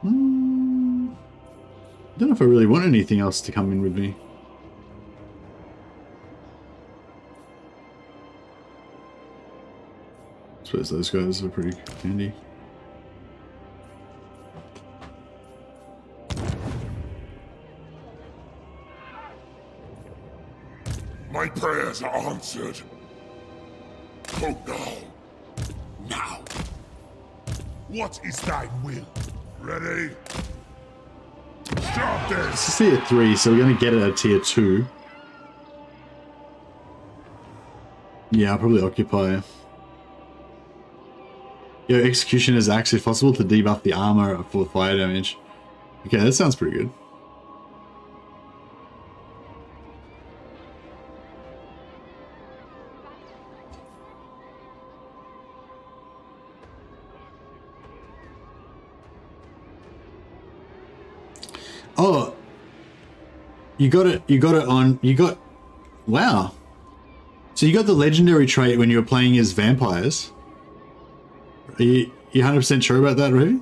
Speaker 1: I don't know if I really want anything else to come in with me. I suppose those guys are pretty handy.
Speaker 3: My prayers are answered. Hope thou. Now. What is thy will? Ready? Stop this!
Speaker 1: It's tier 3, so we're going to get it at tier 2. Yeah, I'll probably occupy. Yo, execution is actually possible to debuff the armor for fire damage. Okay, that sounds pretty good. Oh, you got it on, wow. So you got the legendary trait when you were playing as vampires. Are you 100% sure about that, Ravi?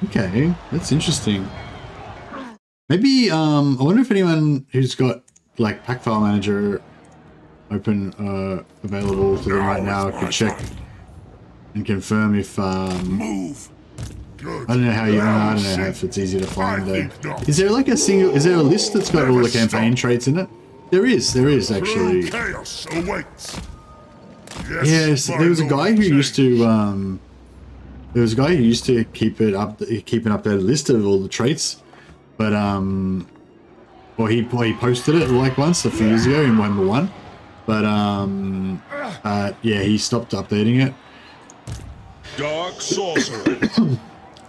Speaker 1: Okay, that's interesting. Maybe, I wonder if anyone who's got, like, Pack File Manager open, available to them right now could check and confirm if,
Speaker 3: Move. Good.
Speaker 1: I don't know how you, I don't know if it's easy to find, though. Is there, like, is there a list that's got all the campaign traits in it? There is actually.
Speaker 3: Chaos awaits.
Speaker 1: Yes, there was a guy who used to, keep an updated list of all the traits, but well, he posted it like once a few years ago in Warhammer 1, but yeah, he stopped updating it.
Speaker 3: Dark sorcerer.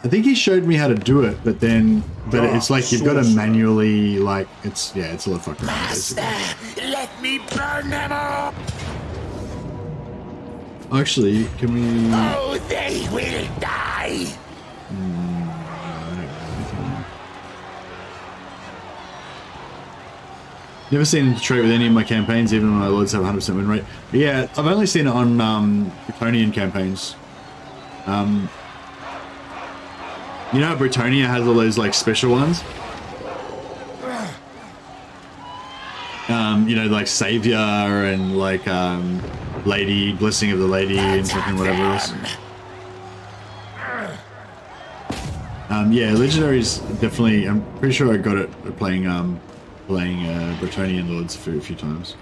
Speaker 1: I think he showed me how to do it, but it's like you've got to manually, like, it's a lot of fucking around,
Speaker 2: Master,
Speaker 1: basically.
Speaker 2: let me burn them up.
Speaker 1: Actually, can we...
Speaker 2: Oh, they will die.
Speaker 1: Never seen him trade with any of my campaigns, even when my lords have 100% win rate. But yeah, I've only seen it on Bretonian campaigns. You know how Bretonia has all those like special ones? You know, like Savior and like Lady, Blessing of the Lady and something whatever else. Yeah, Legendary's definitely, I'm pretty sure I got it playing Bretonian Lords a few times.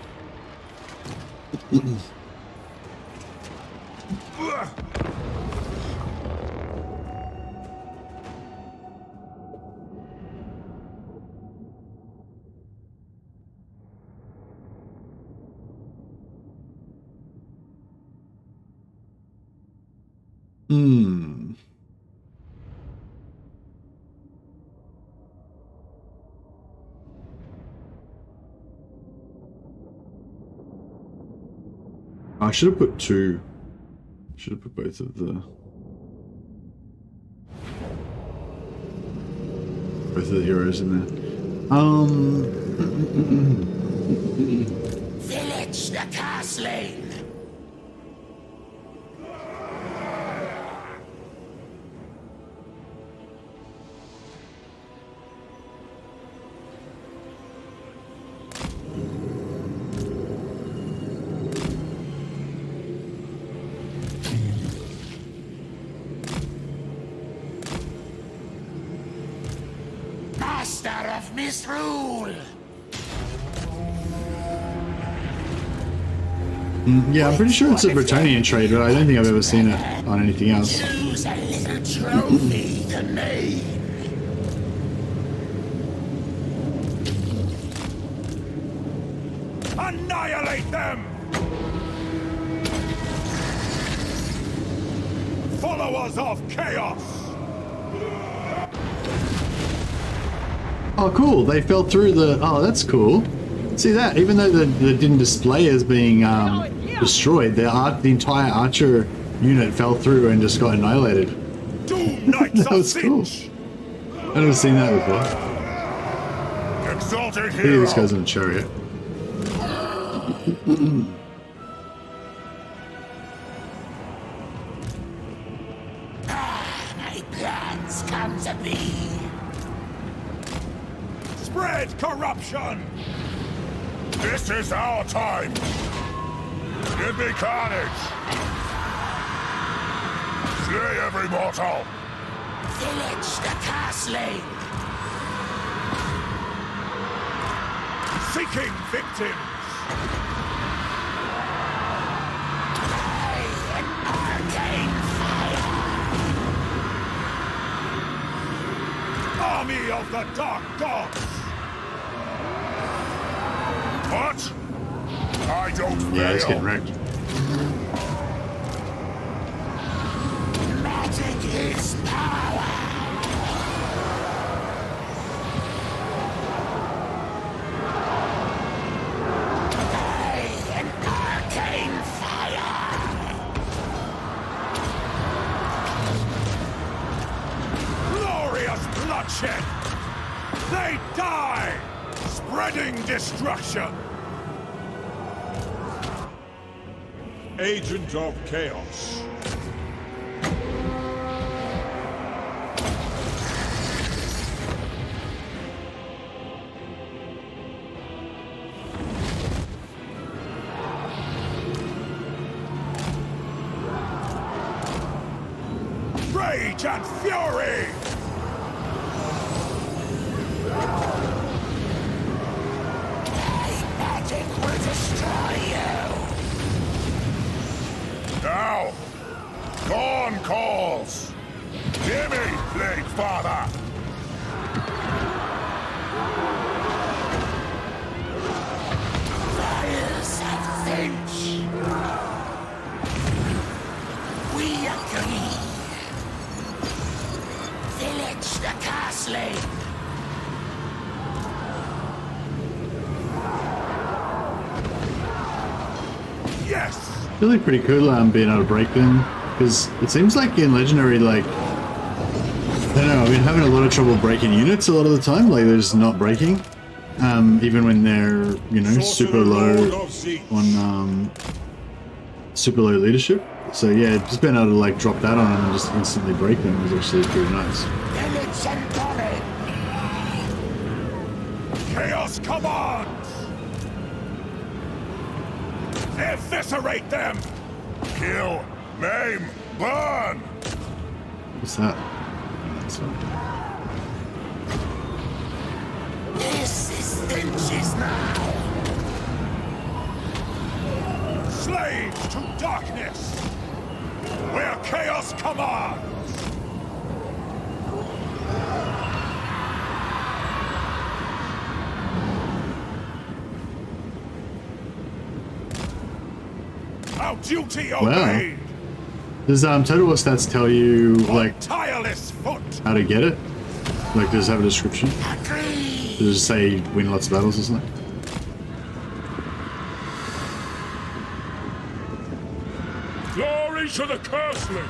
Speaker 1: I should have put two. Should have put both of the heroes in there.
Speaker 2: Vilitch the castling. Master of misrule.
Speaker 1: Yeah, I'm pretty sure it's a Bretonian trade, but I don't think I've ever seen it on anything else.
Speaker 2: Choose a little trophy to me.
Speaker 4: Annihilate them! Followers of chaos!
Speaker 1: Oh, cool! They fell through the. Oh, that's cool. See that? Even though they didn't display as being destroyed, the entire archer unit fell through and just got annihilated. That was cool. I've never seen that before.
Speaker 4: Exalted
Speaker 1: Look at
Speaker 4: hero.
Speaker 1: this guy's in a chariot.
Speaker 2: My plans come to be.
Speaker 4: Spread corruption! This is our time! Give me carnage! Slay every mortal!
Speaker 2: Vilitch the castling.
Speaker 4: Seeking victims!
Speaker 2: Arcane fire.
Speaker 4: Army of the Dark Gods! What? I don't fail.
Speaker 1: Yeah, he's getting wrecked.
Speaker 2: Magic is power. An arcane fire.
Speaker 4: Glorious bloodshed! They die! Spreading destruction!
Speaker 3: Agent of Chaos.
Speaker 4: Rage and fury!
Speaker 2: Magic will destroy you.
Speaker 4: Now, Dawn calls! Hear me, Plague Father!
Speaker 2: Fires of Vilitch. We agree. slain.
Speaker 3: Yes!
Speaker 1: Really pretty cool being able to break them, because it seems like in Legendary, like, I don't know, I've been having a lot of trouble breaking units a lot of the time, like they're just not breaking, even when they're, you know, super low on super low leadership. So yeah, just being able to like drop that on them and just instantly break them is actually pretty nice.
Speaker 2: Vilitch and
Speaker 3: Chaos commands! Eviscerate them! Kill, maim, burn!
Speaker 1: What's that? That's one.
Speaker 2: This is Vilitch's now.
Speaker 3: Slaves to darkness! Where chaos commands! Our duty obeyed!
Speaker 1: Does Total War Stats tell you like
Speaker 3: Tireless foot!
Speaker 1: how to get it? Like, does it have a description?
Speaker 2: Agree.
Speaker 1: Does it say win lots of battles or something?
Speaker 3: Glory to the Curseling!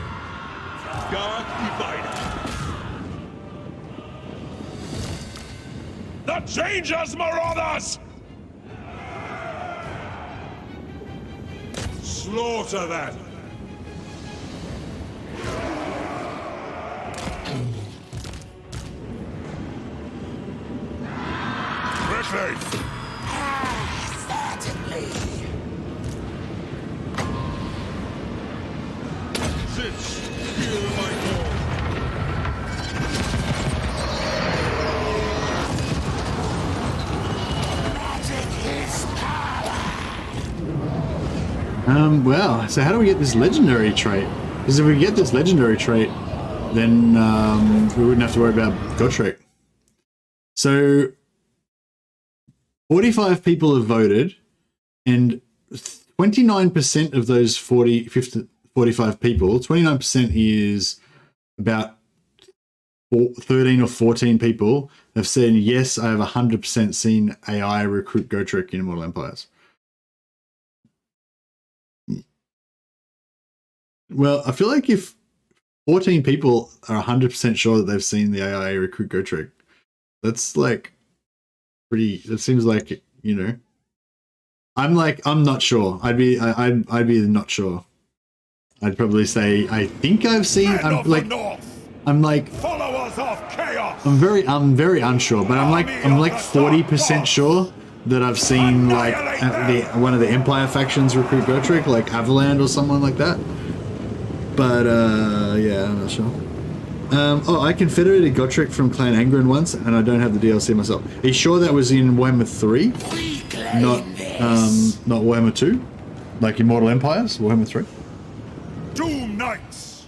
Speaker 3: God divider! The Changer's Marauders! Slaughter them! Quickly!
Speaker 2: Certainly.
Speaker 3: Sit, feel my call.
Speaker 2: Magic is power.
Speaker 1: Well, so how do we get this legendary trait? Because if we get this legendary trait, then we wouldn't have to worry about Gotrek. So 45 people have voted, and 29% of those 45 people, 29% is about 13 or 14 people have said, yes, I have 100% seen AI recruit Gotrek in Immortal Empires. Well, I feel like if 14 people are 100% sure that they've seen the AI recruit Gotrek, that's like pretty, it seems like, you know, I'm not sure. I'd be not sure. I'd probably say, I think I've seen, I'm like
Speaker 3: Followers of chaos!
Speaker 1: I'm very unsure, but I'm like 40% sure that I've seen like one of the Empire factions recruit Gotrek, like Avaland or someone like that. But yeah, I'm not sure. Oh, I confederated Gotrek from Clan Angren once, and I don't have the DLC myself. Are you sure that was in Warhammer 3? Not Warhammer 2? Like Immortal Empires? Warhammer 3?
Speaker 3: Doom Knights!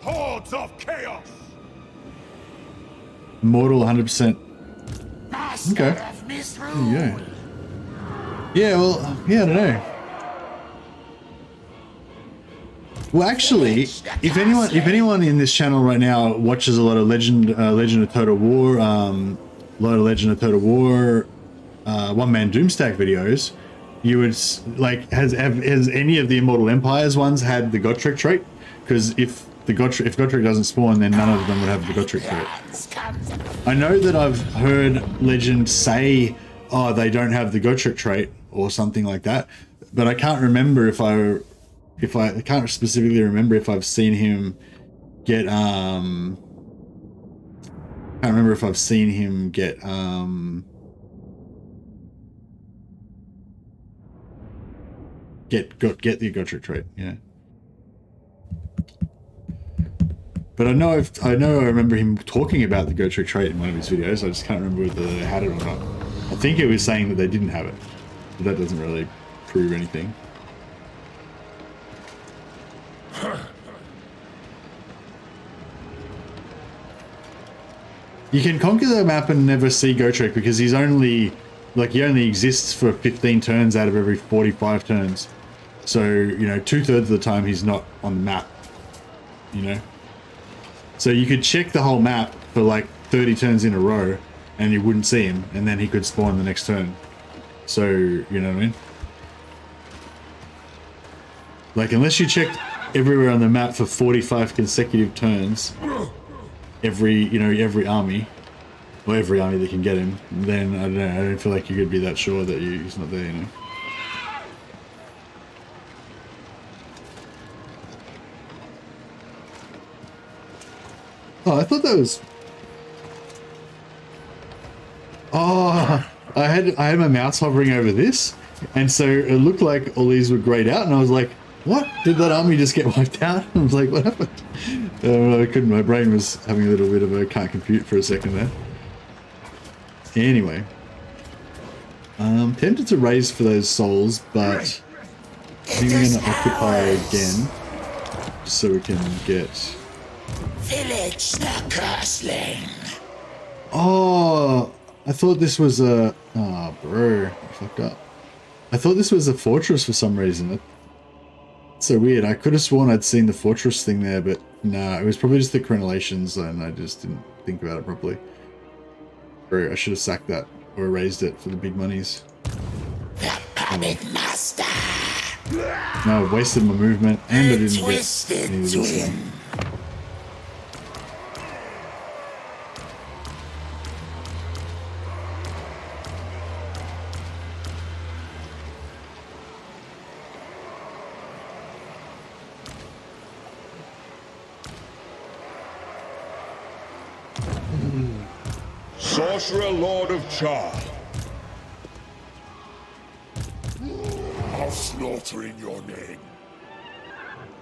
Speaker 3: Hordes of chaos!
Speaker 1: Immortal 100%. Okay.
Speaker 2: Master of misrule.
Speaker 1: There you go. Yeah, well, yeah, I don't know. Well, actually, if anyone in this channel right now watches a lot of Legend of Total War, one-man Doomstack videos, you would like has any of the Immortal Empires ones had the Gotrek trait? Because if Gotrek doesn't spawn, then none of them would have the Gotrek trait. I know that I've heard Legend say, "Oh, they don't have the Gotrek trait" or something like that, but I can't remember if I can't specifically remember if I've seen him get can't remember if I've seen him get get the Gotrek trait, yeah. But I know I remember him talking about the Gotrek trait in one of his videos. I just can't remember whether they had it or not. I think it was saying that they didn't have it, but that doesn't really prove anything. You can conquer the map and never see Gotrek because he only exists for 15 turns out of every 45 turns. So, you know, 2/3 of the time he's not on the map, you know? So you could check the whole map for like 30 turns in a row and you wouldn't see him, and then he could spawn the next turn. So, you know what I mean? Like, unless you checked everywhere on the map for 45 consecutive turns, every army, or every army that can get him, then I don't know, I don't feel like you could be that sure that he's not there, you know? Oh, I thought that was... Oh, I had my mouse hovering over this, and so it looked like all these were grayed out, and I was like, what? Did that army just get wiped out? I was like, what happened? I couldn't, my brain was having a little bit of a can't compute for a second there. Anyway. Tempted to raise for those souls, but I think we're going to occupy again, just so we can get...
Speaker 2: Vilitch the Curseling.
Speaker 1: Oh, I thought this was a... Oh, bro, I fucked up. I thought this was a fortress for some reason. It's so weird. I could have sworn I'd seen the fortress thing there, but no, it was probably just the crenellations, and I just didn't think about it properly. Bro, I should have sacked that or erased it for the big monies.
Speaker 2: The puppet master.
Speaker 1: No, I wasted my movement, and I didn't get
Speaker 2: Twisted
Speaker 1: any of this
Speaker 2: twin.
Speaker 1: one.
Speaker 3: Sorcerer Lord of Char.
Speaker 2: I'll slaughter in your name.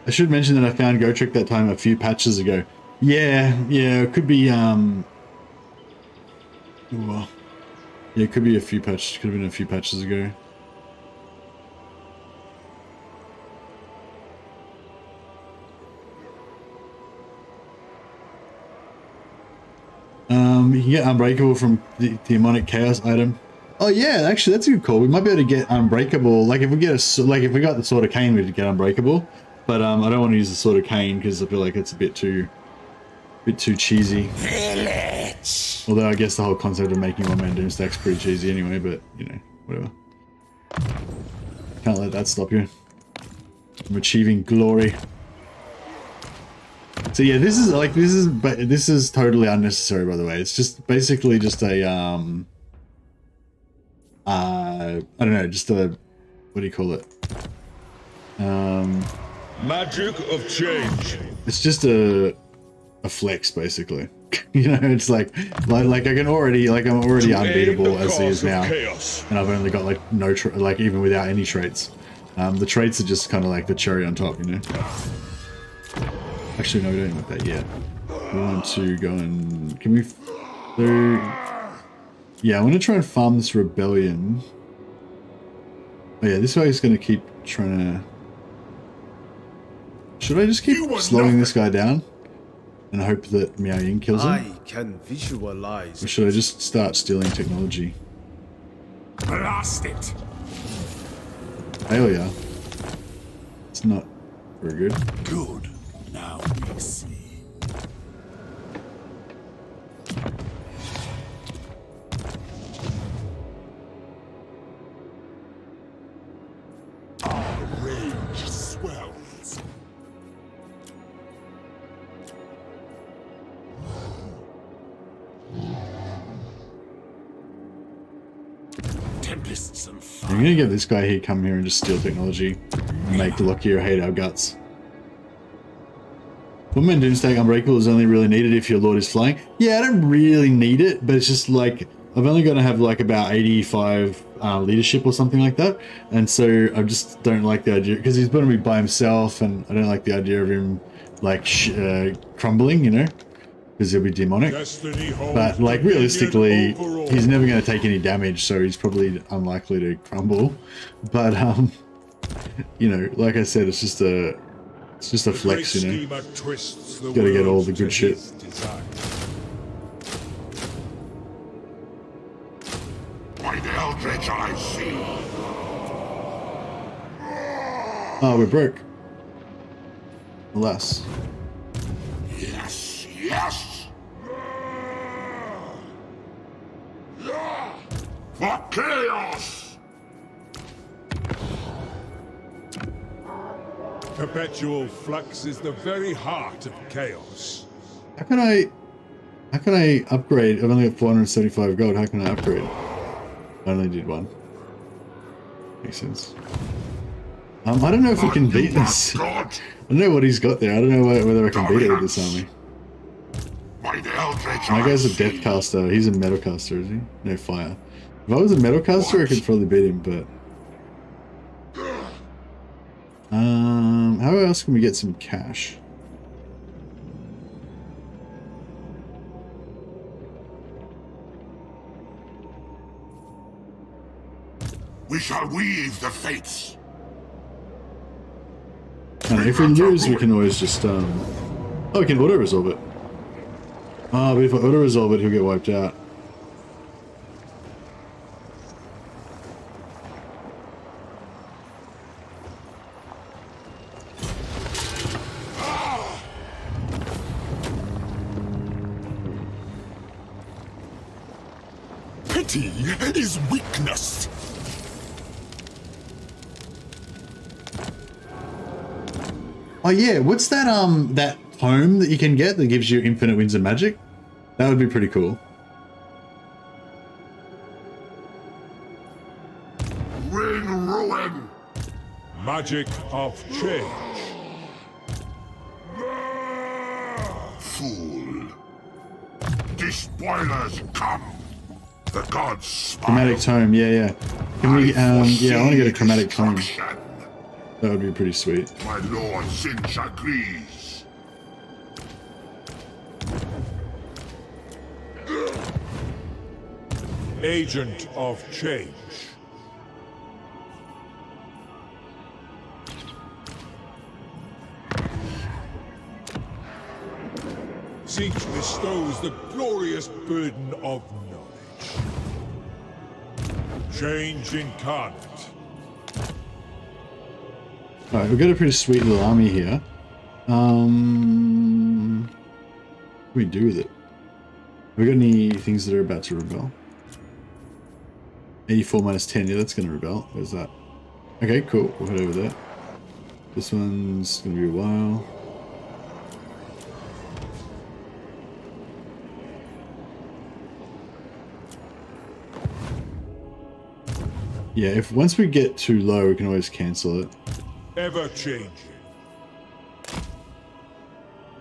Speaker 1: I should mention that I found Gotrek that time a few patches ago. Yeah, it could be, well, yeah, it could be a few patches, could have been a few patches ago. You can get Unbreakable from the Demonic Chaos item. Oh yeah, actually that's a good call. We might be able to get Unbreakable. Like if we get if we got the Sword of Cain, we'd get Unbreakable. But I don't want to use the Sword of Cain because I feel like it's a bit too cheesy.
Speaker 2: Vilitch.
Speaker 1: Although I guess the whole concept of making one-man Doomstack's pretty cheesy anyway. But you know, whatever. Can't let that stop you from achieving glory. So yeah, this is totally unnecessary, by the way. It's just basically just a I don't know, just a, what do you call it?
Speaker 3: Magic of change.
Speaker 1: It's just a flex, basically. You know, it's like I can already, like I'm already unbeatable as he is now,
Speaker 3: chaos.
Speaker 1: and I've only got like no like even without any traits. The traits are just kind of like the cherry on top, you know. Actually, no, we don't want that yet. We want to go and... Can we... Yeah, I want to try and farm this rebellion. Oh yeah, this way is going to keep trying to... Should I just keep slowing this guy down? And hope that Miao Ying kills him?
Speaker 4: I can visualize.
Speaker 1: Or should I just start stealing technology?
Speaker 2: Blast it.
Speaker 1: Failure. It's not very good.
Speaker 2: Good. Now we see. Our rage swells. Tempests and fire.
Speaker 1: I'm gonna get this guy here, come here and just steal technology. And make Lockyer hate our guts. One-man Doomstack Unbreakable is only really needed if your Lord is flying. Yeah, I don't really need it, but it's just like, I've only got to have like about 85 leadership or something like that. And so I just don't like the idea, because he's going to be by himself, and I don't like the idea of him like crumbling, you know, because he'll be demonic. But like realistically, he's never going to take any damage, so he's probably unlikely to crumble. But you know, like I said, it's just a flex, you know. Gotta get all the good shit.
Speaker 2: By the eldritch I see.
Speaker 1: Oh, we're broke. Alas.
Speaker 2: Yes, us! For chaos!
Speaker 3: Perpetual flux is the very heart of chaos.
Speaker 1: How can I upgrade? I've only got 475 gold. How can I upgrade? I only did one. Makes sense. I don't know if we can beat this. I don't know what he's got there. I don't know whether I can beat it with this army. My guy's a death caster. He's a metal caster, is he? No fire. If I was a metal caster, I could probably beat him, but... how else can we get some cash?
Speaker 2: We shall weave the fates.
Speaker 1: And if we lose, we can always just, oh, we can auto-resolve it. Ah, but if I auto-resolve it, he'll get wiped out.
Speaker 2: Pity is weakness.
Speaker 1: Oh yeah, what's that that tome that you can get that gives you infinite winds of magic? That would be pretty cool.
Speaker 2: Bring ruin.
Speaker 3: Magic of change.
Speaker 2: Fool. Despoilers come. The gods smile.
Speaker 1: Chromatic tome, yeah. Can we yeah, I want to get a chromatic tome.
Speaker 2: Destruction.
Speaker 1: That would be pretty sweet.
Speaker 2: My lord Sinch agrees.
Speaker 3: Agent of change. Siege bestows the glorious burden of knowledge. Change incarnate.
Speaker 1: Alright, we've got a pretty sweet little army here. What do we do with it? Have we got any things that are about to rebel? 84 minus 10, yeah, that's going to rebel. Where's that? Okay, cool. We'll head over there. This one's going to be a while. Yeah, if once we get too low, we can always cancel it.
Speaker 3: Ever changing.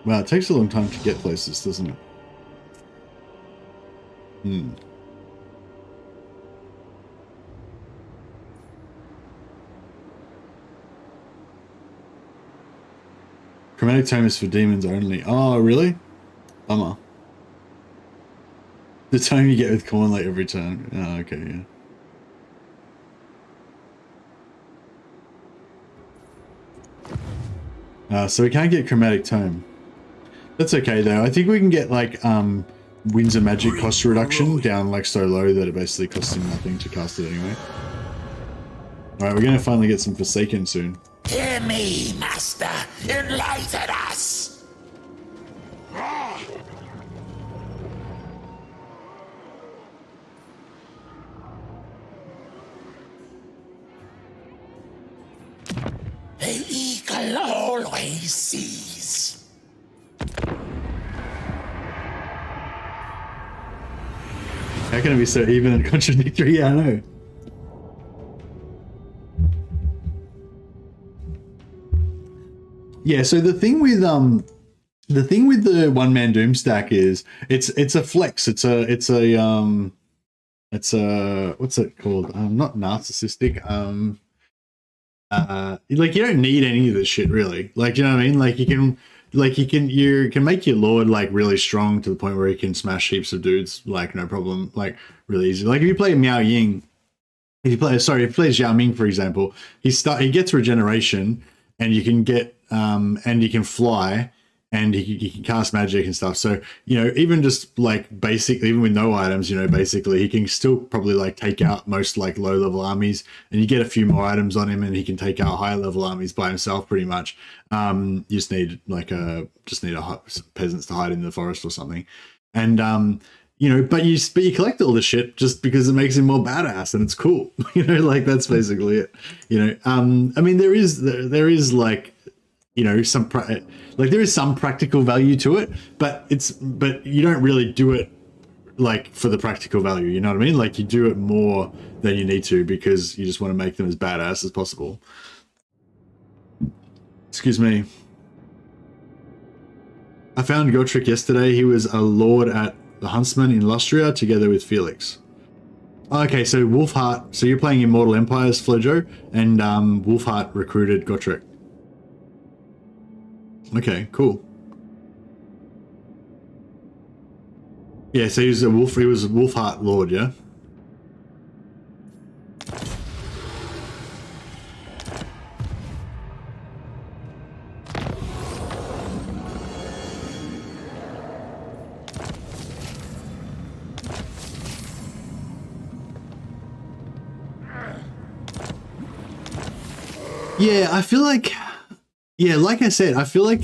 Speaker 1: Wow, it takes a long time to get places, doesn't it? Chromatic tome is for demons only. Oh, really? Bummer. The tome you get with corn like every turn. Oh, okay, yeah. So we can't get chromatic tome. That's okay though. I think we can get like winds of magic cost reduction down like so low that it basically costs him nothing to cast it anyway. Alright, we're gonna finally get some Forsaken soon.
Speaker 2: Hear me, master. Enlighten us. The eagle always sees.
Speaker 1: How can it be so even and contradictory? Yeah, I know. Yeah, so the thing with the one-man Doomstack is it's a flex. It's a what's it called? Not narcissistic. Like you don't need any of this shit really. Like, you know what I mean? Like you can make your lord like really strong to the point where he can smash heaps of dudes like no problem, like really easy. Like if you play Miao Ying, if you play Xiao Ming for example, he gets regeneration and you can get and you can fly and he can cast magic and stuff. So, you know, even just like basic, even with no items, you know, basically he can still probably like take out most like low level armies, and you get a few more items on him and he can take out higher level armies by himself pretty much. You just need like peasants to hide in the forest or something. And, you know, but you collect all this shit just because it makes him more badass and it's cool. You know, like that's basically it. You know, I mean, there is like, you know, there is some practical value to it, but you don't really do it like for the practical value. You know what I mean? Like you do it more than you need to because you just want to make them as badass as possible. Excuse me. I found Gotrek yesterday. He was a lord at the Huntsman in Lustria together with Felix. Okay, so Wolfheart. So you're playing Immortal Empires, Flojo, and Wolfheart recruited Gotrek. Okay, cool. Yeah, so he was a Wolfheart Lord, yeah? Yeah, I feel like, yeah, like I said, I feel like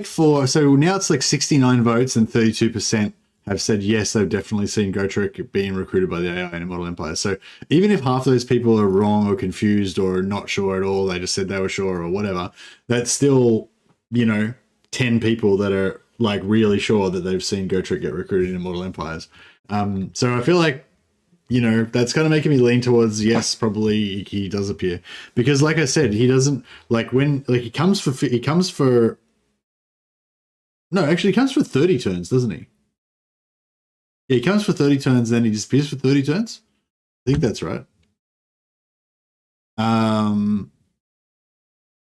Speaker 1: so now it's like 69 votes and 32% have said yes, they've definitely seen Gotrek being recruited by the AI in Immortal Empire. So even if half of those people are wrong or confused or not sure at all, they just said they were sure or whatever, that's still, you know, 10 people that are like really sure that they've seen Gotrek get recruited in Immortal Empires. So I feel like, you know, that's kind of making me lean towards yes, probably he does appear, because like I said, he doesn't like when like he comes for 30 turns, doesn't he? Yeah, he comes for 30 turns, then he disappears for 30 turns. I think that's right.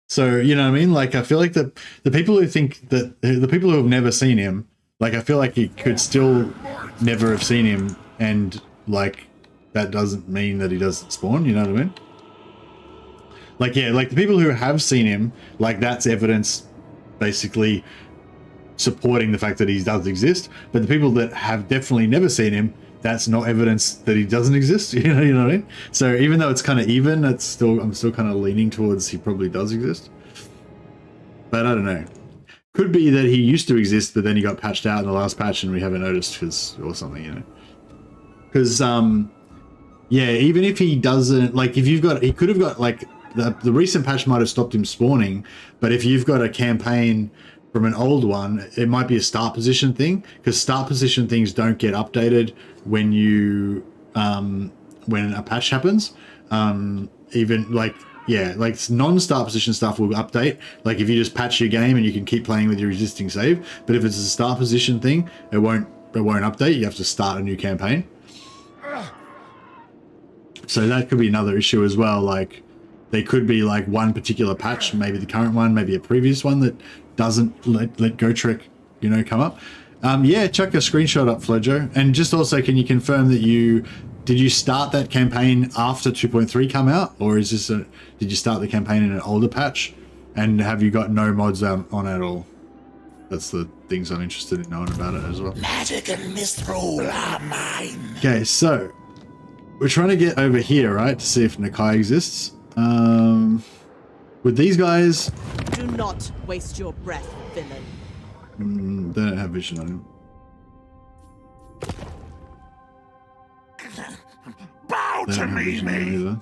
Speaker 1: So you know what I mean? Like I feel like the people who think that the people who have never seen him, like I feel like he could still never have seen him, and like that doesn't mean that he doesn't spawn, you know what I mean? Like, yeah, like the people who have seen him, like that's evidence basically supporting the fact that he does exist. But the people that have definitely never seen him, that's not evidence that he doesn't exist, you know what I mean? So even though it's kind of even, I'm still kind of leaning towards he probably does exist. But I don't know. Could be that he used to exist, but then he got patched out in the last patch and we haven't noticed or something, you know? Because, yeah, even if he doesn't, like if you've got, he could have got like the recent patch might have stopped him spawning, but if you've got a campaign from an old one, it might be a start position thing, because start position things don't get updated when you, when a patch happens. Even like, yeah, like non-start position stuff will update. Like if you just patch your game and you can keep playing with your existing save, but if it's a start position thing, it won't update. You have to start a new campaign. So that could be another issue as well. Like there could be like one particular patch, maybe the current one, maybe a previous one that doesn't let Gotrek, you know, come up. Yeah, chuck a screenshot up, Flojo. And just also, can you confirm that did you start that campaign after 2.3 come out, or is this did you start the campaign in an older patch? And have you got no mods on at all? That's the things I'm interested in knowing about it as well.
Speaker 2: Magic and misrule are mine.
Speaker 1: Okay, so we're trying to get over here, right, to see if Nakai exists. With these guys,
Speaker 6: Do not waste your breath, villain.
Speaker 1: they don't have vision on him.
Speaker 2: Bow
Speaker 1: They
Speaker 2: to
Speaker 1: don't have
Speaker 2: me,
Speaker 1: vision on him either.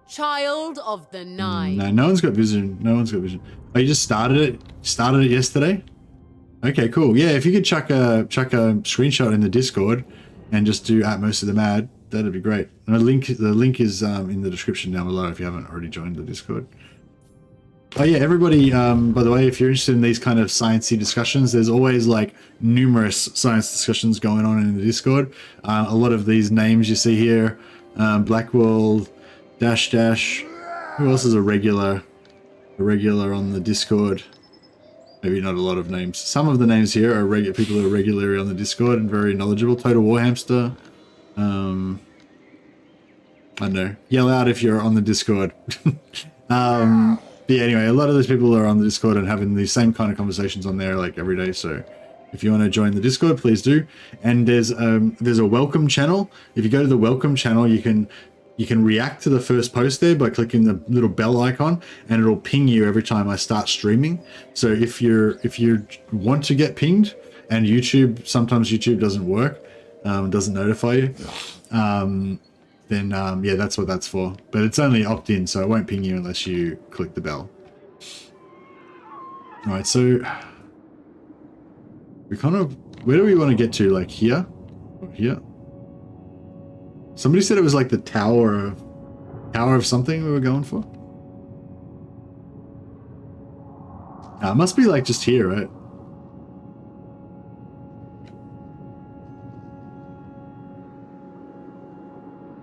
Speaker 6: Child of the Nine.
Speaker 1: No one's got vision. No one's got vision. Oh, you just started it? Started it yesterday? Okay, cool. Yeah, if you could chuck a screenshot in the Discord and just do @most of the mad, that'd be great. And the link is in the description down below if you haven't already joined the Discord. Oh yeah, everybody, by the way, if you're interested in these kind of sciencey discussions, there's always like numerous science discussions going on in the Discord. A lot of these names you see here, Blackworld, Dash. Who else is a regular on the Discord? Maybe not a lot of names. Some of the names here are people who are regularly on the Discord and very knowledgeable. Total Warhamster. I don't know. Yell out if you're on the Discord. But But yeah, anyway, a lot of those people are on the Discord and having the same kind of conversations on there like every day. So if you want to join the Discord, please do. And there's a welcome channel. If you go to the welcome channel, you can react to the first post there by clicking the little bell icon, and it'll ping you every time I start streaming. So if you want to get pinged, and sometimes YouTube doesn't work, doesn't notify you, then yeah, that's what that's for. But it's only opt-in, so it won't ping you unless you click the bell. All right, so we kind of, where do we want to get to? Like here? Or here? Somebody said it was like the tower of something we were going for. It must be like just here, right?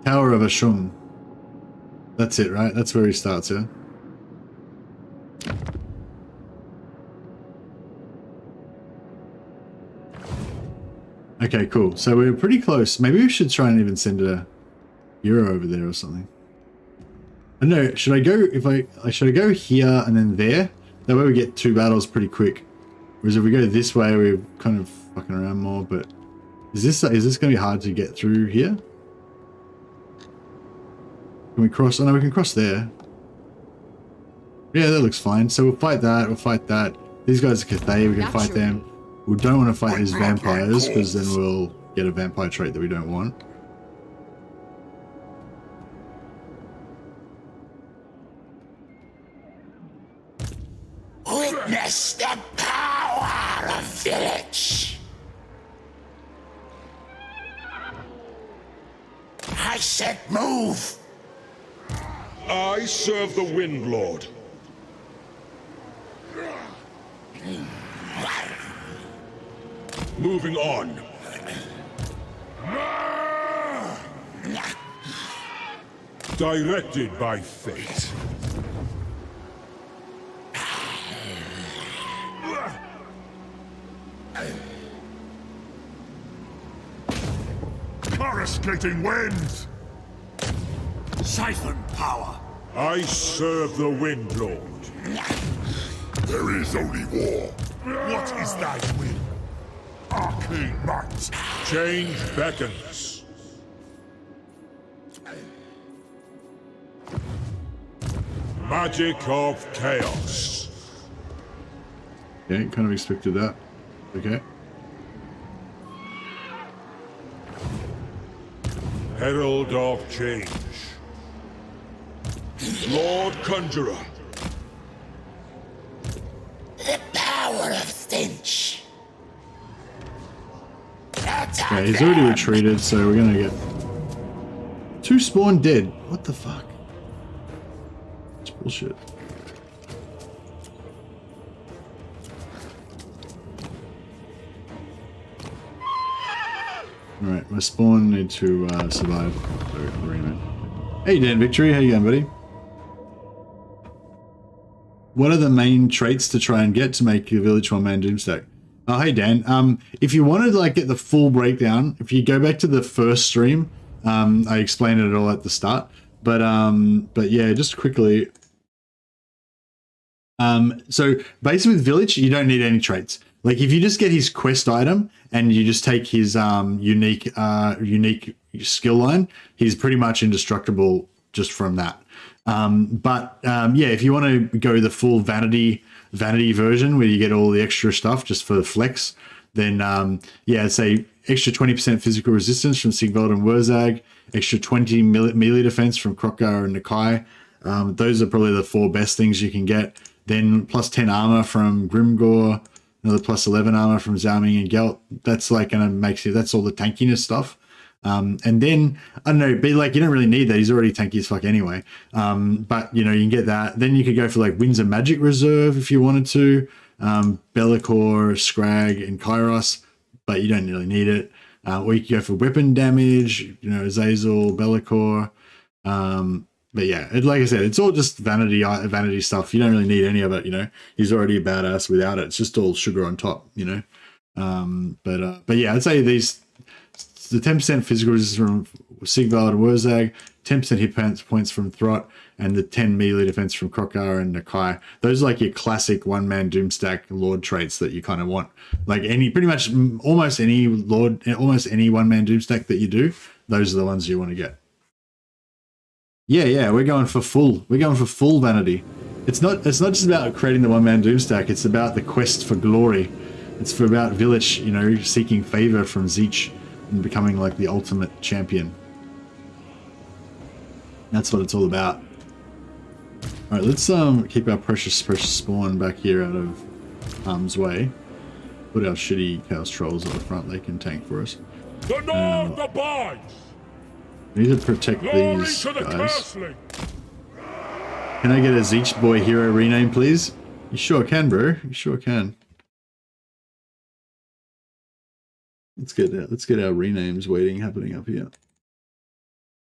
Speaker 1: Tower of Ashung. That's it, right? That's where he starts, yeah? Okay, cool. So we're pretty close. Maybe we should try and even send a hero over there or something. I don't know. Should I go should I go here and then there? That way we get 2 battles pretty quick. Whereas if we go this way, we're kind of fucking around more. But is this going to be hard to get through here? Can we cross? Oh no, we can cross there. Yeah, that looks fine. So we'll fight that. We'll fight that. These guys are Cathay. We can fight them. We don't want to fight these vampires because then we'll get a vampire trait that we don't want.
Speaker 2: Witness the power of Vilitch. I said move.
Speaker 3: I serve the Wind Lord. Moving on. Directed by fate.
Speaker 4: Coruscating winds! Siphon power!
Speaker 3: I serve the Wind Lord.
Speaker 4: There is only war. What is thy will? Arcane might.
Speaker 3: Change beckons. Magic of chaos.
Speaker 1: Okay, kind of expected that. Okay.
Speaker 3: Herald of change. Lord Conjurer.
Speaker 2: The power of stench.
Speaker 1: Yeah, he's already retreated, so we're gonna get 2 spawn dead. What the fuck? It's bullshit. Alright, my spawn need to survive the agreement. Hey Dan Victory, how you going, buddy? What are the main traits to try and get to make your Vilitch one-man Doomstack? Oh, hey Dan. If you wanted to like get the full breakdown, if you go back to the first stream, I explained it all at the start. But yeah, just quickly. So basically with Vilitch, you don't need any traits. Like if you just get his quest item and you just take his unique skill line, he's pretty much indestructible just from that. Yeah, if you want to go the full vanity version where you get all the extra stuff just for the flex, then yeah, I'd say extra 20% physical resistance from Sigvald and Wurzag, extra 20 melee defense from Krokkar and Nakai. Those are probably the 4 best things you can get. Then plus 10 armor from Grimgor, another plus 11 armor from Zaoming and Gelt. That's like gonna make you, that's all the tankiness stuff. And then I don't know, but like you don't really need that. He's already tanky as fuck anyway. But you know, you can get that. Then you could go for like Winds of Magic Reserve if you wanted to. Bellicor, Scrag, and Kairos, but you don't really need it. Or you could go for weapon damage, you know, Azazel, Bellicor. But yeah, like I said, it's all just vanity stuff. You don't really need any of it, you know. He's already a badass without it. It's just all sugar on top, you know. But yeah, I'd say these. The 10% physical resistance from Sigvald and Wurzag, 10% hit points from Throt, and the 10 melee defense from Krokar and Nakai. Those are like your classic one-man Doomstack Lord traits that you kind of want. Like pretty much almost any one-man Doomstack that you do, those are the ones you want to get. Yeah, we're going for full vanity. It's not just about creating the one-man Doomstack, it's about the quest for glory. It's about Vilitch, you know, seeking favor from Tzeentch and becoming like the ultimate champion. That's what it's all about. Alright, let's keep our precious spawn back here out of harm's way. Put our shitty Chaos Trolls at the front, they can tank for us.
Speaker 3: The North abides!
Speaker 1: We need to protect these guys. Can I get a Tzeentch boy hero rename, please? You sure can, bro. You sure can. Let's get our renames happening up here.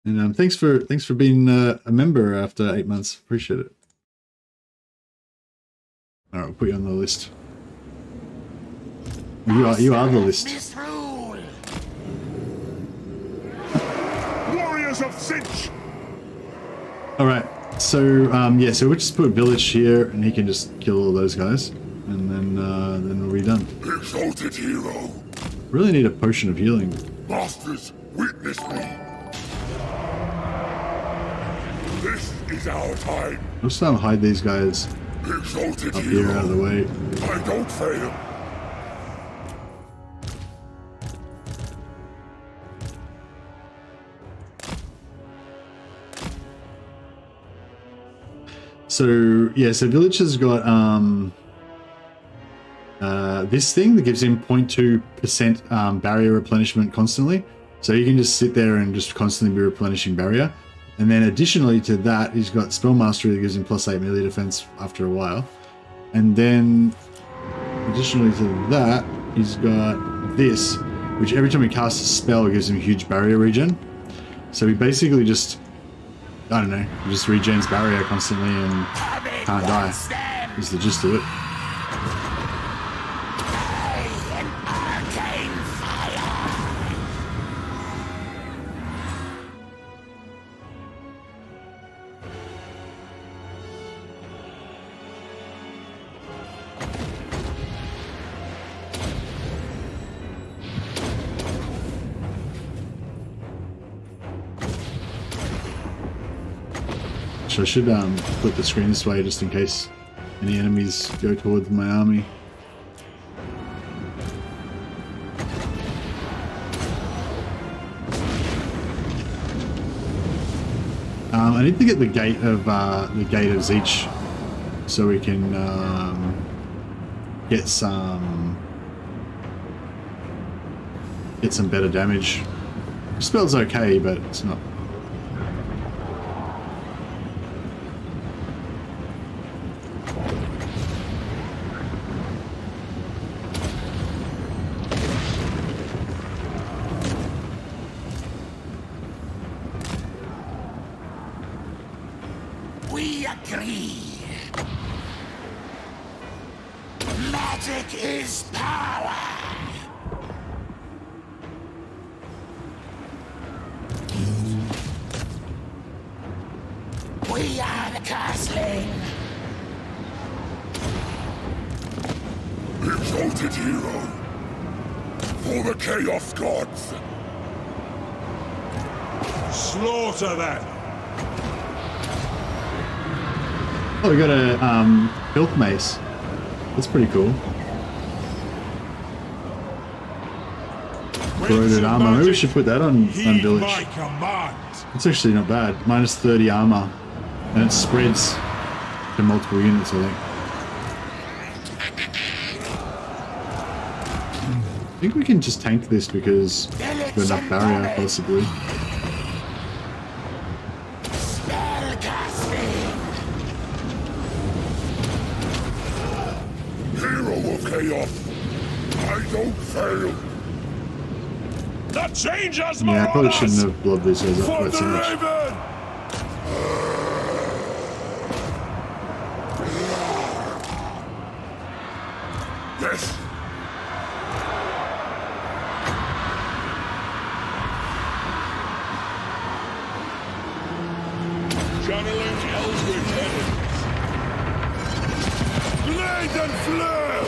Speaker 1: And thanks for being a member after 8 months. Appreciate it. All right, we'll put you on the list. You are the list.
Speaker 3: Warriors of Tzeentch!
Speaker 1: All right. So yeah, so we'll just put Vilitch here, and he can just kill all those guys, and then we'll be done.
Speaker 3: Exalted hero!
Speaker 1: Really need a potion of healing.
Speaker 3: Masters, witness me! This is our time!
Speaker 1: Let's hide these guys
Speaker 3: Exalted
Speaker 1: up
Speaker 3: hero!
Speaker 1: here out of the way.
Speaker 3: I don't fail!
Speaker 1: So yeah, so Vilitch has got this thing that gives him 0.2% barrier replenishment constantly. So you can just sit there and just constantly be replenishing barrier. And then additionally to that, he's got Spell Mastery that gives him +8 melee defense after a while. And then additionally to that, he's got this, which every time he casts a spell gives him a huge barrier regen. So he basically just, I don't know, he just regens barrier constantly and can't die. Is the gist of it. So I should flip the screen this way just in case any enemies go towards my army. I need to get the gate of Tzeentch so we can get some better damage. The spell's okay, but it's not.
Speaker 2: We agree. Magic is power. We are the castling.
Speaker 3: Exalted hero! For the Chaos Gods! Slaughter them!
Speaker 1: Oh, we got a filth mace. That's pretty cool. Corroded armor. Maybe we should put that on Vilitch. It's actually not bad. Minus 30 armor, and it spreads to multiple units, I think we can just tank this because we've got enough barrier, possibly.
Speaker 3: Chaos. I don't fail. The Changers,
Speaker 1: yeah, I probably shouldn't have blobbed these guys up quite so much.
Speaker 3: Yes. Channeling
Speaker 4: and flare!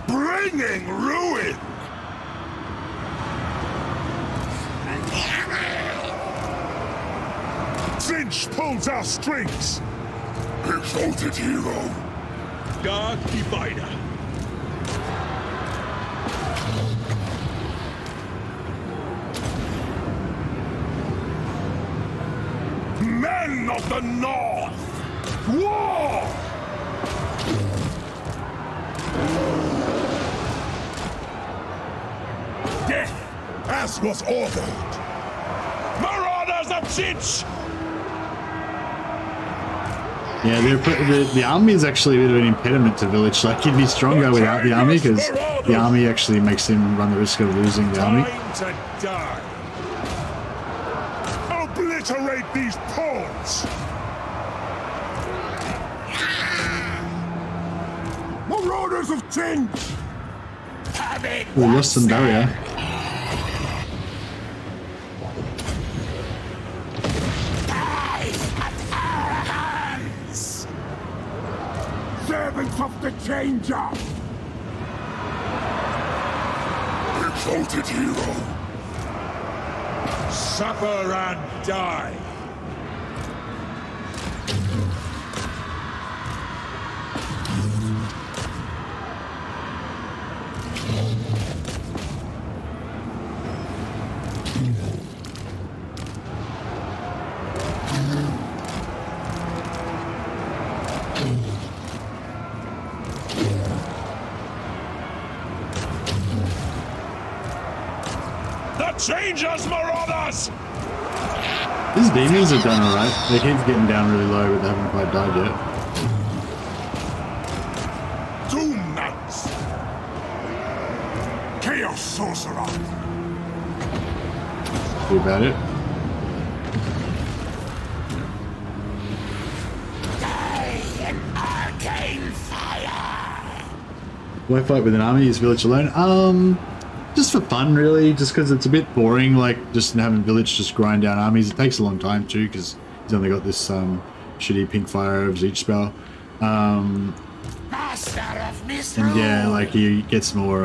Speaker 4: Bringing ruin! Vilitch pulls our strings! Exalted hero!
Speaker 3: Dark Divider.
Speaker 4: Men of the North! War! Death, as was ordered! Marauders of Vilitch!
Speaker 1: Yeah, the army is actually a bit of an impediment to Vilitch. Like, he'd be stronger without the army, because the army actually makes him run the risk of losing the army.
Speaker 4: Time to die! Obliterate these pawns! Marauders of Vilitch!
Speaker 1: We lost some barrier.
Speaker 4: Servants of the Changer! Exalted hero! Suffer and die! Changers, Marauders!
Speaker 1: These demons have done alright. They keep getting down really low, but they haven't quite died yet.
Speaker 4: Doom Knights! Chaos Sorcerer!
Speaker 1: Do about it.
Speaker 2: Arcane fire!
Speaker 1: Why fight with an army? Use Vilitch alone? Just for fun, really. Just because it's a bit boring, like, just having Vilitch just grind down armies. It takes a long time, too, because he's only got this shitty pink fire of each spell.
Speaker 2: Master of
Speaker 1: And yeah, like, he gets more,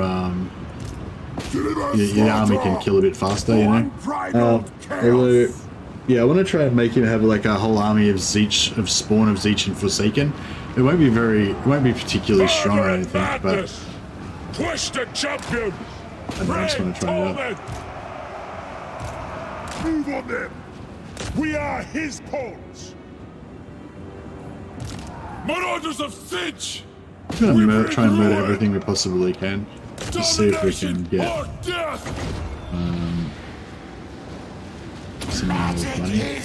Speaker 1: your army can kill a bit faster, you know? Although, yeah, I want to try and make him have, like, a whole army of Zeech, of Spawn of Zeech and Forsaken. It won't be particularly strong or anything, but...
Speaker 4: Twisted champion!
Speaker 1: I just want to try it out.
Speaker 4: Move on them! We are his pawns! Marauders of Vilitch!
Speaker 1: We're gonna try and murder everything we possibly can. Just see if we can get some more money.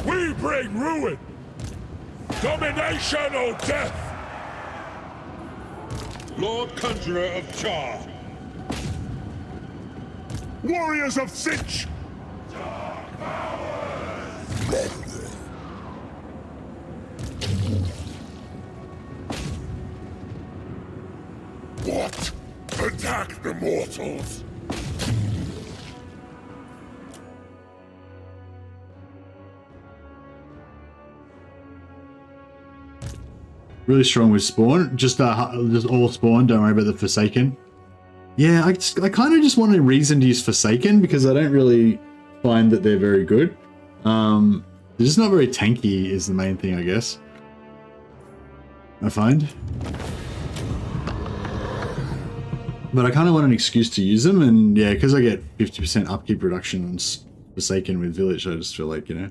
Speaker 4: We bring ruin! Domination or death!
Speaker 3: Lord Conjurer of Char.
Speaker 4: Warriors of Vilitch! What? Attack the mortals!
Speaker 1: Really strong with Spawn. Just all Spawn. Don't worry about the Forsaken. Yeah, I kind of just want a reason to use Forsaken because I don't really find that they're very good. They're just not very tanky is the main thing, I guess. I find. But I kind of want an excuse to use them, and yeah, because I get 50% upkeep reduction on Forsaken with Vilitch, I just feel like, you know,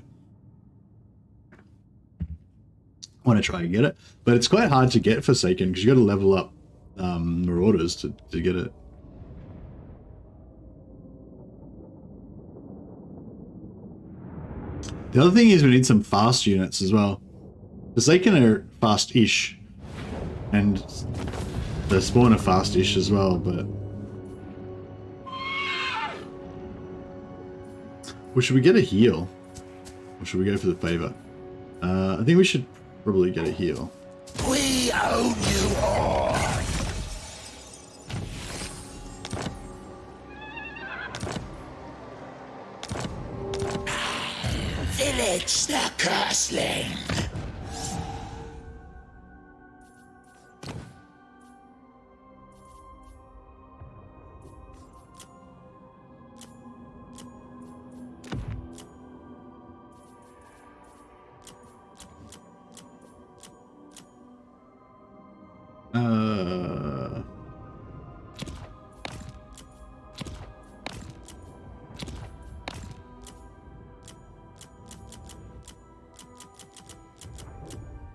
Speaker 1: I want to try and get it. But it's quite hard to get Forsaken because you got to level up Marauders to get it. The other thing is we need some fast units as well. Forsaken are fast-ish, and the Spawn are fast-ish as well, but... Well, should we get a heal? Or should we go for the favor? I think we should probably get a heal.
Speaker 2: We own you all. Vilitch the Curseling.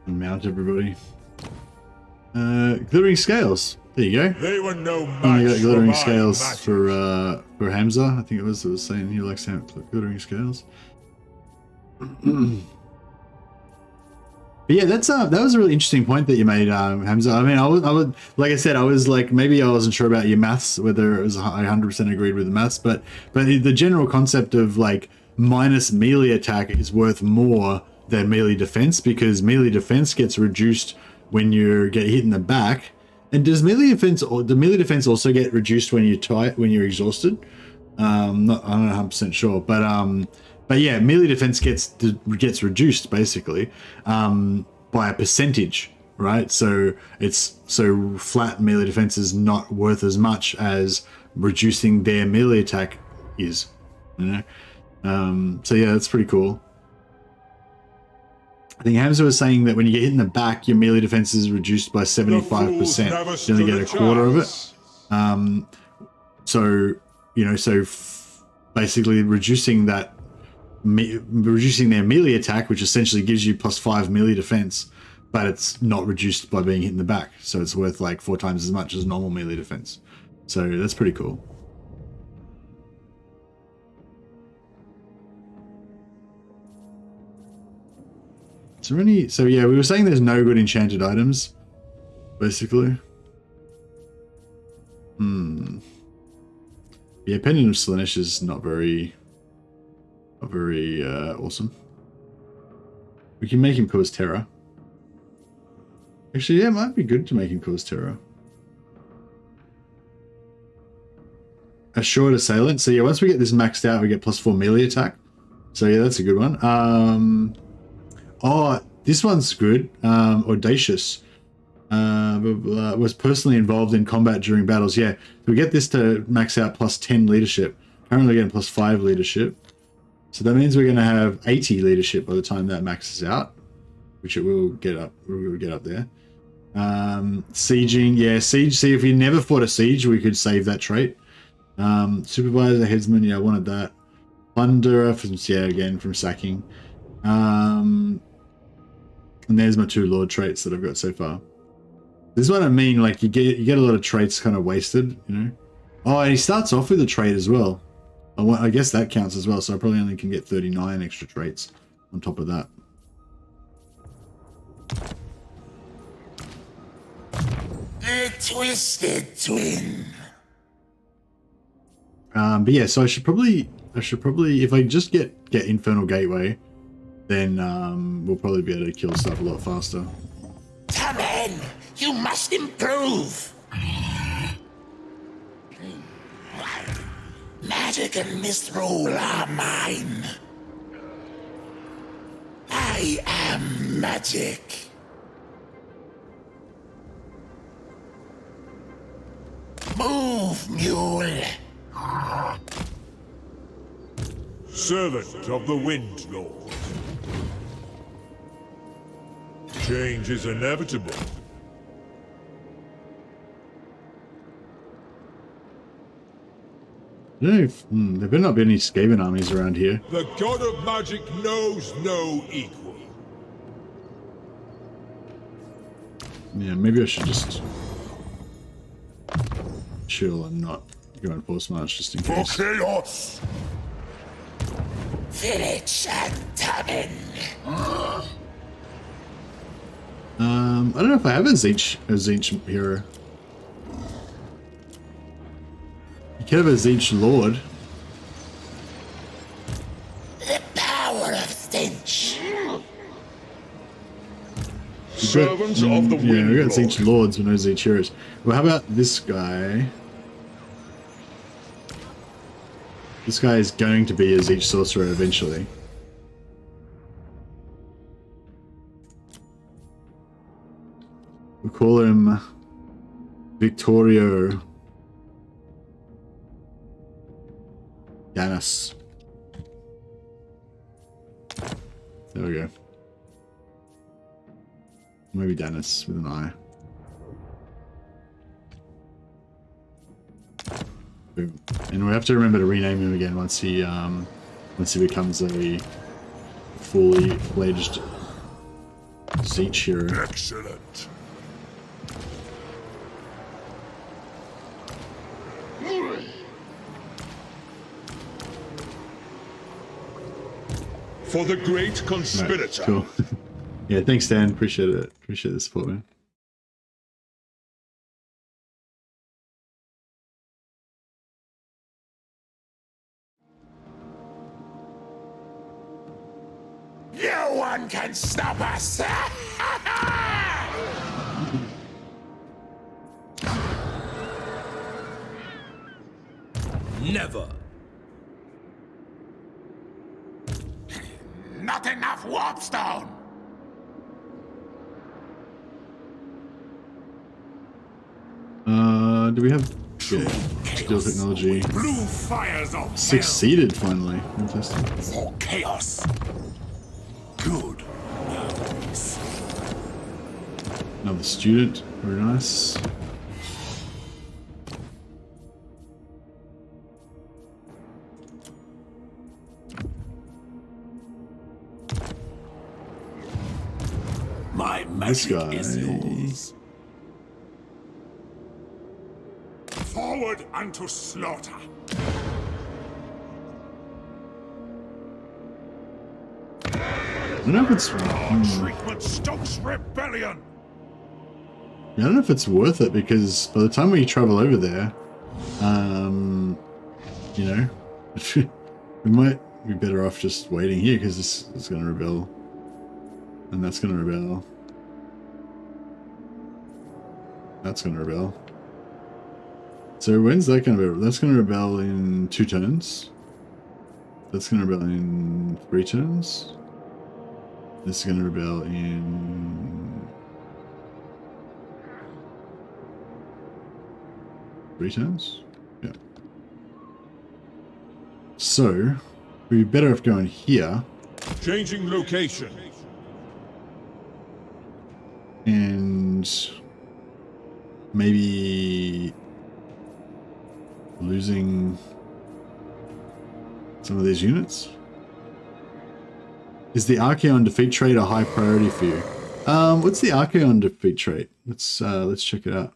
Speaker 1: Mount everybody. Glittering scales. There you go.
Speaker 3: They were no
Speaker 1: And
Speaker 3: match
Speaker 1: you got
Speaker 3: for
Speaker 1: glittering
Speaker 3: my
Speaker 1: scales
Speaker 3: magic.
Speaker 1: for Hamza. I think it was saying he likes glittering scales. But yeah, that was a really interesting point that you made, Hamza. I mean, I would like I said, I was like, maybe I wasn't sure about your maths, whether it was I 100% agreed with the maths, but the general concept of like minus melee attack is worth more than melee defense, because melee defense gets reduced when you get hit in the back. And does melee defense also get reduced when you're exhausted? I'm not 100% sure, but yeah, melee defense gets reduced basically by a percentage, right? So flat melee defense is not worth as much as reducing their melee attack is, you know. So yeah, that's pretty cool. I think Hamza was saying that when you get hit in the back, your melee defense is reduced by 75%. You only get a quarter of it. Basically reducing their melee attack, which essentially gives you +5 melee defense, but it's not reduced by being hit in the back. So it's worth like 4 times as much as normal melee defense. So that's pretty cool. So yeah, we were saying there's no good enchanted items, basically. Yeah, Pendant of Slaanesh is not very awesome. We can make him cause terror. Actually, yeah, it might be good to make him cause terror. Assured Assailant. So yeah, once we get this maxed out, we get +4 melee attack. So yeah, that's a good one. Oh, this one's good. Audacious. Was personally involved in combat during battles. Yeah, we get this to max out +10 leadership. Currently getting +5 leadership. So that means we're going to have 80 leadership by the time that maxes out, which it will get up. We'll get up there. Sieging. Yeah, siege. See, if we never fought a siege, we could save that trait. Supervisor, headsman. Yeah, I wanted that. Plunderer, from sacking. And there's my 2 lord traits that I've got so far. This is what I mean, like you get a lot of traits kind of wasted, you know. Oh, and he starts off with a trait as well. I guess that counts as well, so I probably only can get 39 extra traits on top of that.
Speaker 2: The Twisted Twin.
Speaker 1: But yeah, so I should probably if I just get Infernal Gateway, then we'll probably be able to kill stuff a lot faster.
Speaker 2: Come in! You must improve! Magic and misrule are mine. I am magic. Move, mule.
Speaker 3: Servant of the Wind Lord. Change is inevitable.
Speaker 1: I don't know if, there better not be any Skaven armies around here.
Speaker 3: The god of magic knows no equal.
Speaker 1: Yeah, maybe I should just chill and not go and force march just in case.
Speaker 3: For chaos!
Speaker 2: Vilitch and Tabin.
Speaker 1: I don't know if I have a Tzeentch hero. You could have a Tzeentch Lord.
Speaker 2: The power of stench.
Speaker 3: Servants of the
Speaker 1: yeah, we got
Speaker 3: Wind
Speaker 1: Siege
Speaker 3: Lord.
Speaker 1: Lords, but no Siege Heroes. Well, how about this guy? This guy is going to be a Siege Sorcerer eventually. We call him Victorio Yanis. There we go. Maybe Dennis with an I. Boom. And we have to remember to rename him again once he becomes a fully fledged Siege hero.
Speaker 3: Excellent. For the great conspirator.
Speaker 1: Right, cool. Yeah, thanks, Dan. Appreciate it. Appreciate the support, man.
Speaker 2: No one can stop us!
Speaker 4: Never.
Speaker 2: Not enough warpstone!
Speaker 1: Do we have steel technology?
Speaker 3: Blue fires of
Speaker 1: Succeeded finally. Fantastic.
Speaker 2: For chaos. Good.
Speaker 1: Another student. Very nice.
Speaker 4: My
Speaker 1: This
Speaker 4: magic
Speaker 1: guy.
Speaker 4: is yours.
Speaker 3: forward unto slaughter.
Speaker 1: I don't know if it's.
Speaker 3: Treatment stokes rebellion.
Speaker 1: I don't know if it's worth it because by the time we travel over there, you know, we might be better off just waiting here because this is going to rebel, and that's going to rebel. That's going to rebel. So when's that going to rebel? That's going to rebel in 2 turns. That's going to rebel in 3 turns. This is going to rebel in 3 turns? Yeah. So, we'd be better off going here.
Speaker 3: Changing location.
Speaker 1: And maybe losing some of these units. Is the Archaeon defeat trait a high priority for you? What's the Archaeon defeat trait? Let's check it out.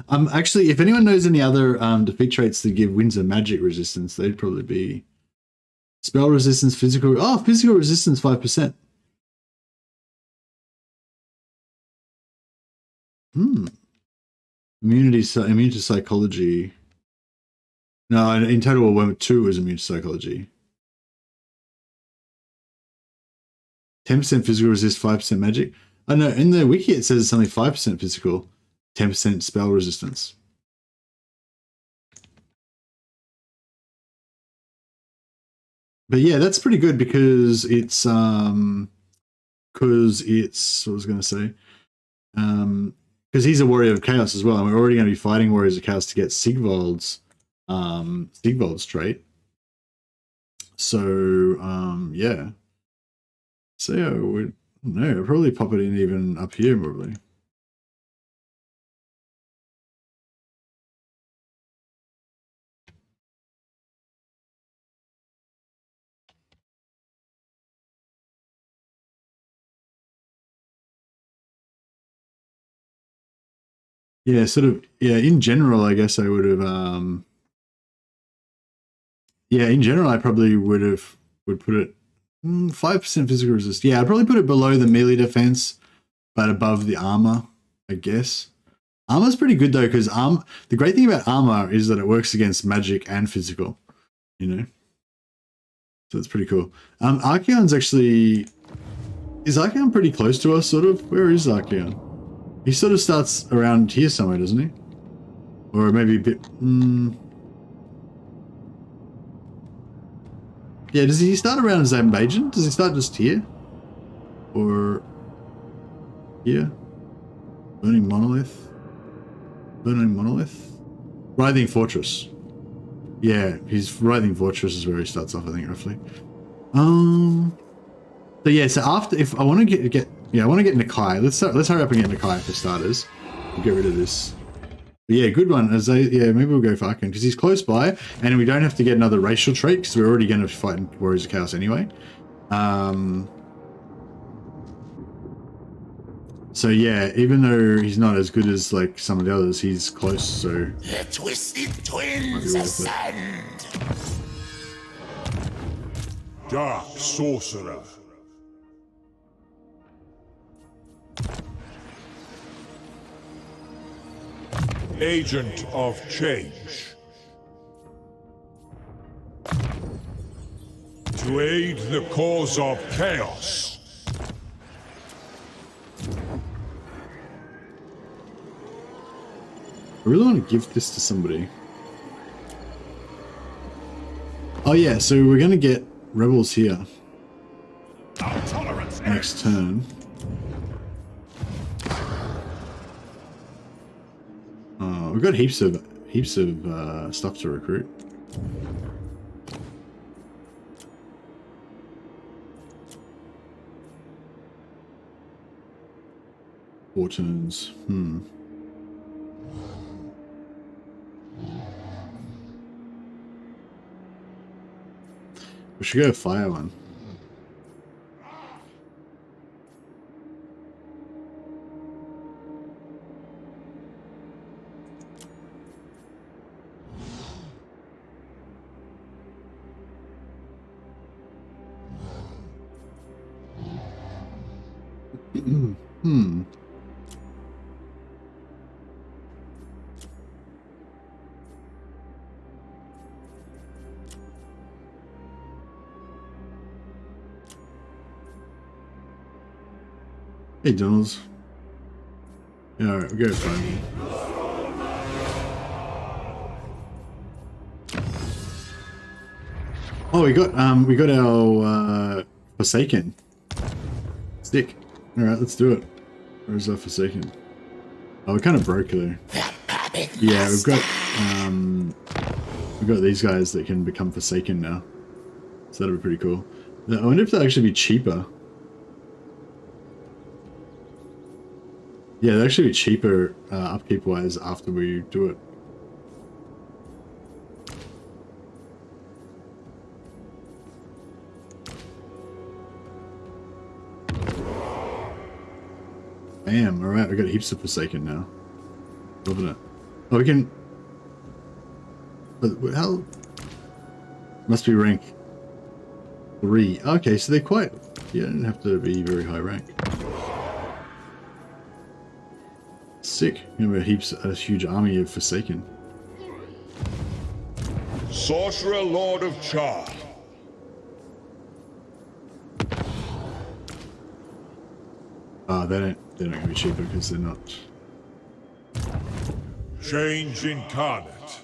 Speaker 1: Actually, if anyone knows any other defeat traits that give Winds of Magic resistance, they'd probably be spell resistance, physical. Oh, physical resistance 5%. Immune to psychology. No, in total, 2 was immune to psychology. 10% physical resist, 5% magic. Oh no, in the wiki it says it's only 5% physical, 10% spell resistance. But yeah, that's pretty good because it's what I was going to say. Because he's a warrior of chaos as well, and we're already going to be fighting warriors of chaos to get Sigvald's trait. So yeah. So yeah, I'll probably pop it in even up here probably. Yeah, sort of. Yeah, in general, I guess I would have. Yeah, in general, I probably would put it 5% physical resist. Yeah, I'd probably put it below the melee defense, but above the armor, I guess. Armor's pretty good though, because the great thing about armor is that it works against magic and physical, you know? So it's pretty cool. Archeon's actually... Is Archeon pretty close to us, sort of? Where is Archeon? He sort of starts around here somewhere, doesn't he? Or maybe a bit... Yeah, does he start around Zambajan? Does he start just here? Or... here? Burning Monolith? Burning Monolith? Writhing Fortress. Yeah, his Writhing Fortress is where he starts off, I think, roughly. So yeah, so after, if I want to get I want to get Nakai. Let's hurry up and get Nakai for starters. We'll get rid of this. But yeah, good one. Maybe we'll go for Archeon because he's close by, and we don't have to get another racial trait because we're already going to fight Warriors of Chaos anyway. So yeah, even though he's not as good as like some of the others, he's close. So
Speaker 2: the Twisted Twins ascend.
Speaker 3: Dark Sorcerer. Agent of Change. To aid the cause of chaos.
Speaker 1: I really want to give this to somebody. Oh yeah, so we're going to get rebels here next turn. We've got heaps of stuff to recruit. Four turns. We should go fire one. Hey, Donalds. Yeah, alright, we'll go find me. Oh, we got our Forsaken. Stick. Alright, let's do it. Where's our Forsaken? Oh, we kind of broke though. Yeah, we've got these guys that can become Forsaken now. So that'll be pretty cool. I wonder if they'll actually be cheaper. Yeah, they'll actually be cheaper upkeep-wise after we do it. Bam, alright, we got heaps of Forsaken now. Loving it. Oh, we can... But how... Must be rank 3. Okay, so they're quite... Yeah, don't have to be very high rank. Sick. We have a huge army of Forsaken.
Speaker 3: Sorcerer Lord of Char.
Speaker 1: They're not going to be cheaper because they're not...
Speaker 3: Change incarnate.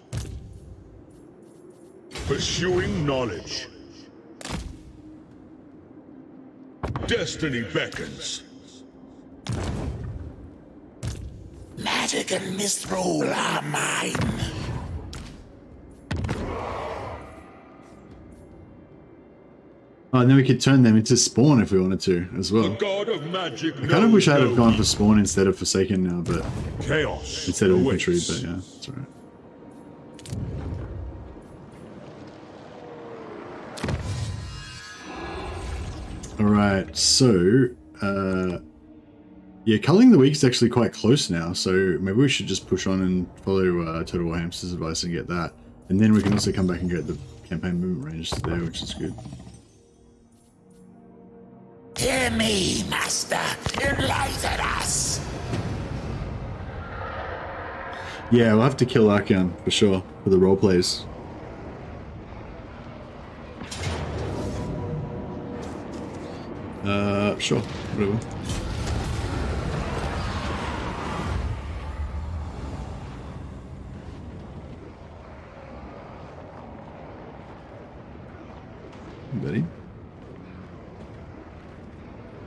Speaker 3: Pursuing knowledge. Destiny beckons.
Speaker 2: Magic and misrule are mine.
Speaker 1: Oh, and then we could turn them into spawn if we wanted to as well.
Speaker 3: The god of magic.
Speaker 1: I kind of wish I had gone for spawn instead of Forsaken now, but
Speaker 3: chaos
Speaker 1: instead of infantry,
Speaker 3: awaits.
Speaker 1: but yeah, that's alright. Alright, so yeah, culling the week is actually quite close now, so maybe we should just push on and follow Total War Hamster's advice and get that. And then we can also come back and get the campaign movement range there, which is good.
Speaker 2: Hear me, Master. Enlighten us.
Speaker 1: Yeah, we'll have to kill Archeon for sure for the role plays. Sure, whatever. Buddy.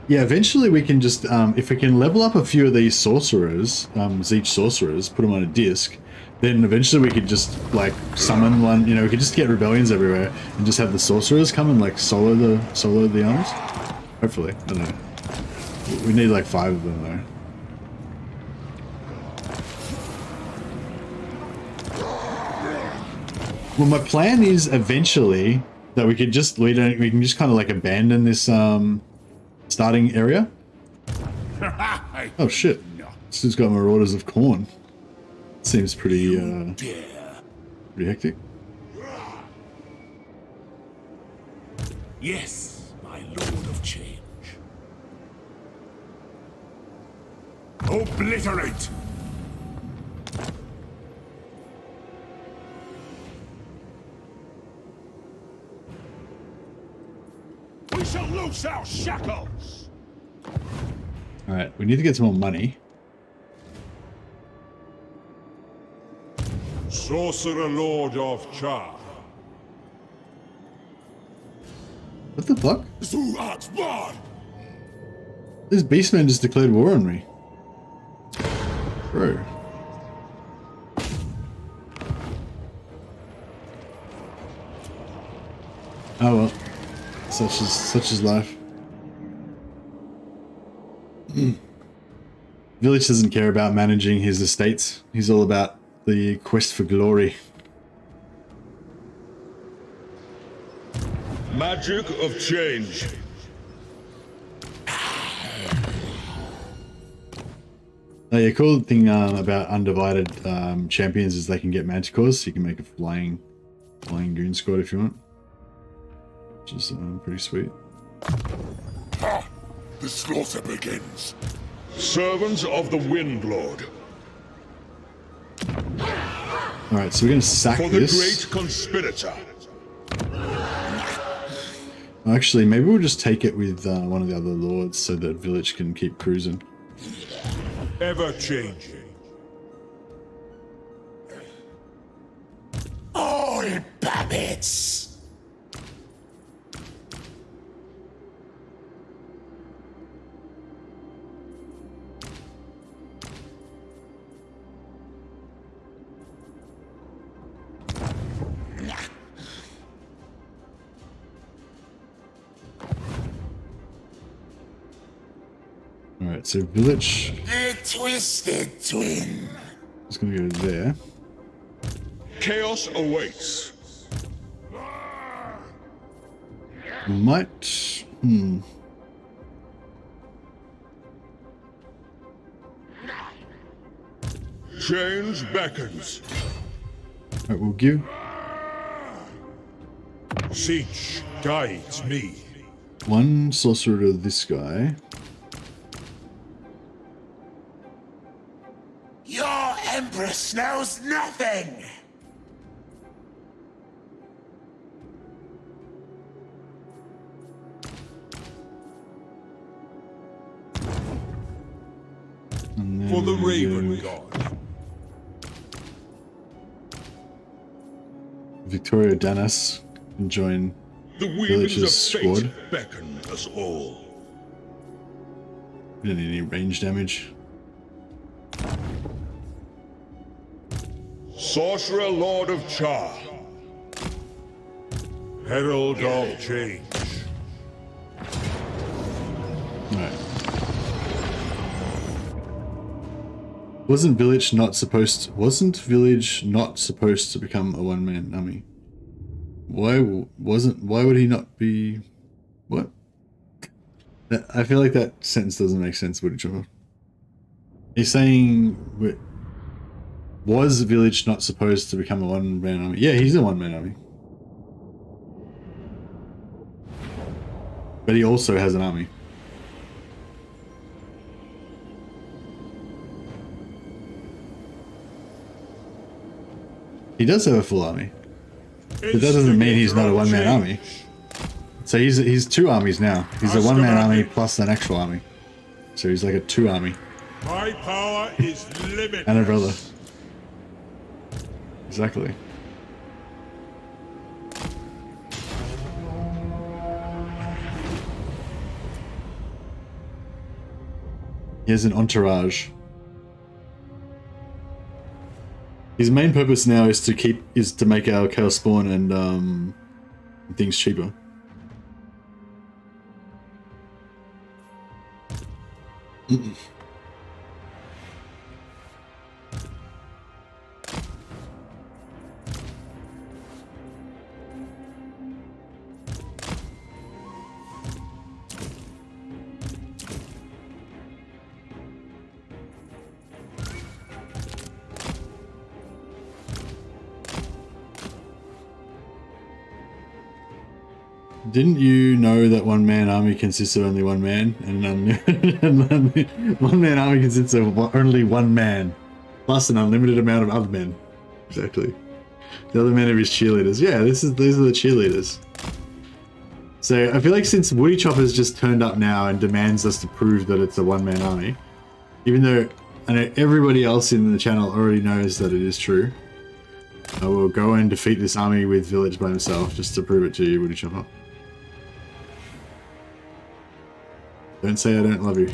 Speaker 1: Yeah, eventually we can just, if we can level up a few of these sorcerers, Zeech sorcerers, put them on a disc, then eventually we could just, like, summon one, you know, we could just get rebellions everywhere and just have the sorcerers come and, like, solo the armies. Hopefully, I don't know. We need, like, 5 of them, though. Well, my plan is eventually that we could just, we can just kind of, like, abandon this, starting area. Oh shit! This dude's got marauders of corn. Seems pretty pretty hectic.
Speaker 4: Yes, my lord of change. Obliterate! We shall loose our shackles!
Speaker 1: Alright, we need to get some more money.
Speaker 3: Sorcerer Lord of Char.
Speaker 1: What the fuck?
Speaker 4: Zu art bar!
Speaker 1: This beastman just declared war on me. Bro. Oh well. Such is life. Vilitch doesn't care about managing his estates. He's all about the quest for glory.
Speaker 3: Magic of change.
Speaker 1: Oh yeah, cool thing about undivided champions is they can get manticores, so you can make a flying goon squad if you want. Which is pretty sweet.
Speaker 4: Ha! The slaughter begins.
Speaker 3: Servants of the Wind Lord.
Speaker 1: Alright, so we're gonna sack
Speaker 3: For the
Speaker 1: this.
Speaker 3: great conspirator.
Speaker 1: Actually, maybe we'll just take it with one of the other lords so that Vilitch can keep cruising.
Speaker 3: Ever changing.
Speaker 2: All puppets.
Speaker 1: Alright, so Vilitch
Speaker 2: The Twisted Twin.
Speaker 1: is gonna go there.
Speaker 3: Chaos awaits.
Speaker 1: Might...
Speaker 3: Change beckons.
Speaker 1: Alright, we'll give
Speaker 3: Siege guides me.
Speaker 1: one sorcerer to this guy.
Speaker 2: Your Empress knows nothing.
Speaker 1: And then
Speaker 3: For the
Speaker 1: we'll
Speaker 3: Raven
Speaker 1: give
Speaker 3: God.
Speaker 1: Victoria Danas and join
Speaker 3: The weavings
Speaker 1: Vilitch's
Speaker 3: of fate
Speaker 1: squad.
Speaker 3: beckon us all.
Speaker 1: We don't need any range damage.
Speaker 3: Sorcerer Lord of Char. Herald of Change.
Speaker 1: Alright. Wasn't Vilitch not supposed to become a one-man army? Why would he not be... What? I feel like that sentence doesn't make sense with each other. He's saying... Was Vilitch not supposed to become a one-man army? Yeah, he's a one-man army. But he also has an army. He does have a full army. But that doesn't mean he's not a one-man army. So he's 2 armies now. He's a one-man army plus an actual army. So he's like a 2 army.
Speaker 3: My power is limitless.
Speaker 1: And a brother. Exactly. He has an entourage. His main purpose now is to make our chaos spawn and things cheaper. Didn't you know that one-man army consists of only one man, and one-man army consists of only one man, plus an unlimited amount of other men? Exactly. The other men are his cheerleaders. Yeah, these are the cheerleaders. So I feel like since Woody Chopper's just turned up now and demands us to prove that it's a one-man army, even though I know everybody else in the channel already knows that it is true, I will go and defeat this army with Vilitch by himself just to prove it to you, Woody Chopper. Don't say I don't love you.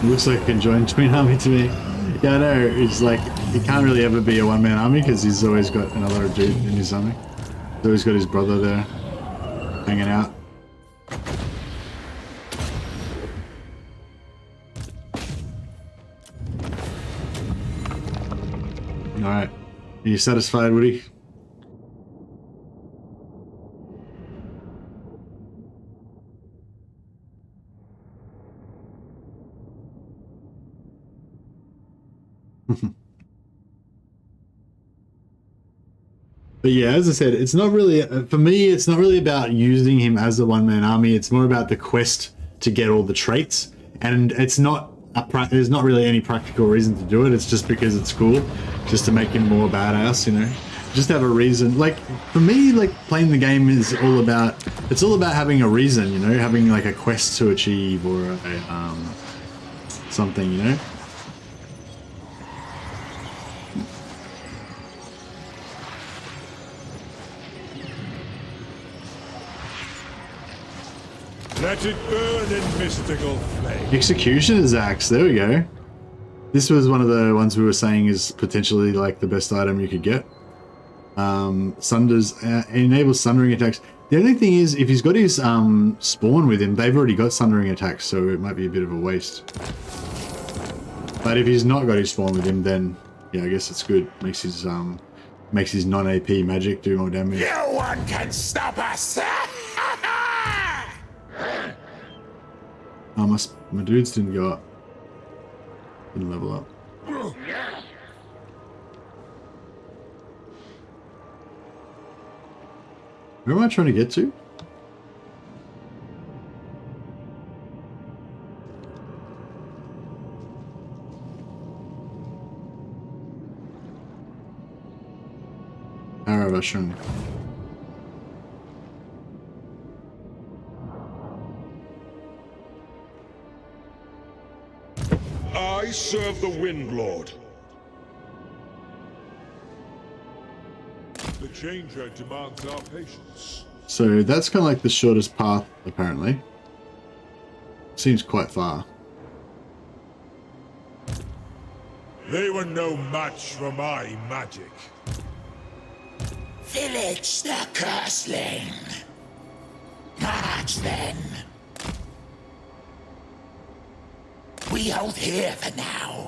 Speaker 1: Looks like a conjoined twin army to me. Yeah, I know. It's like he can't really ever be a one-man army because he's always got another dude in his army. He's always got his brother there, hanging out. All right, are you satisfied, Woody? But yeah, as I said, it's not really, for me, it's not really about using him as a one-man army. It's more about the quest to get all the traits. And it's not, there's not really any practical reason to do it. It's just because it's cool, just to make him more badass, you know? Just have a reason. Like, for me, like, playing the game is all about, it's all about having a reason, you know? Having, like, a quest to achieve or a, something, you know?
Speaker 3: Let it burn in mystical flame.
Speaker 1: Executioner's Axe, there we go. This was one of the ones we were saying is potentially like the best item you could get. Sunders, enables sundering attacks. The only thing is, if he's got his spawn with him, they've already got sundering attacks, so it might be a bit of a waste. But if he's not got his spawn with him, then yeah, I guess it's good. Makes his non-AP magic do more damage.
Speaker 2: No one can stop us!
Speaker 1: Oh, my dudes didn't go up. Didn't level up. Where am I trying to get to? Aravashun.
Speaker 3: I serve the Wind Lord. The Changer demands our patience.
Speaker 1: So that's kind of like the shortest path, apparently. Seems quite far.
Speaker 3: They were no match for my magic.
Speaker 2: Vilitch the Curseling. March then. We hold here for now.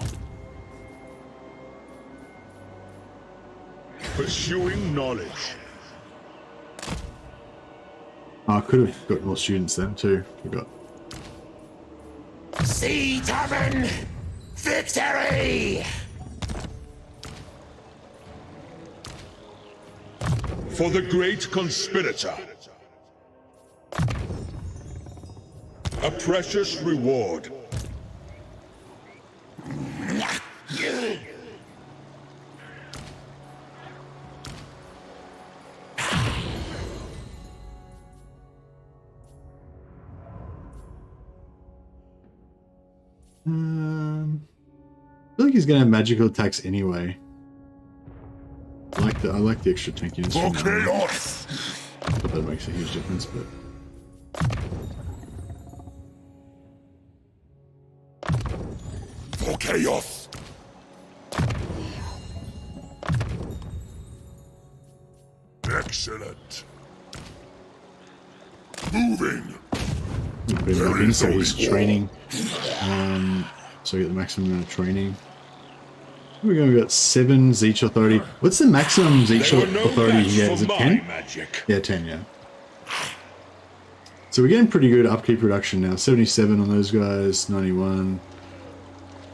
Speaker 3: Pursuing knowledge.
Speaker 1: Oh, I could have got more students then too. Forgot.
Speaker 2: See, Tavern! Victory!
Speaker 3: For the great conspirator. A precious reward.
Speaker 1: I feel like he's gonna have magical attacks anyway. I like the extra tankiness.
Speaker 3: For
Speaker 1: from that.
Speaker 3: chaos!
Speaker 1: But that makes a huge difference. But
Speaker 3: For chaos! Excellent. Moving.
Speaker 1: put him back in, so he's training. So we get the maximum amount of training. We're going to got 7 Zeech authority. What's the maximum Zeech authority you get? Is it 10?
Speaker 3: Magic.
Speaker 1: Yeah, 10, yeah. So we're getting pretty good upkeep reduction now. 77 on those guys, 91,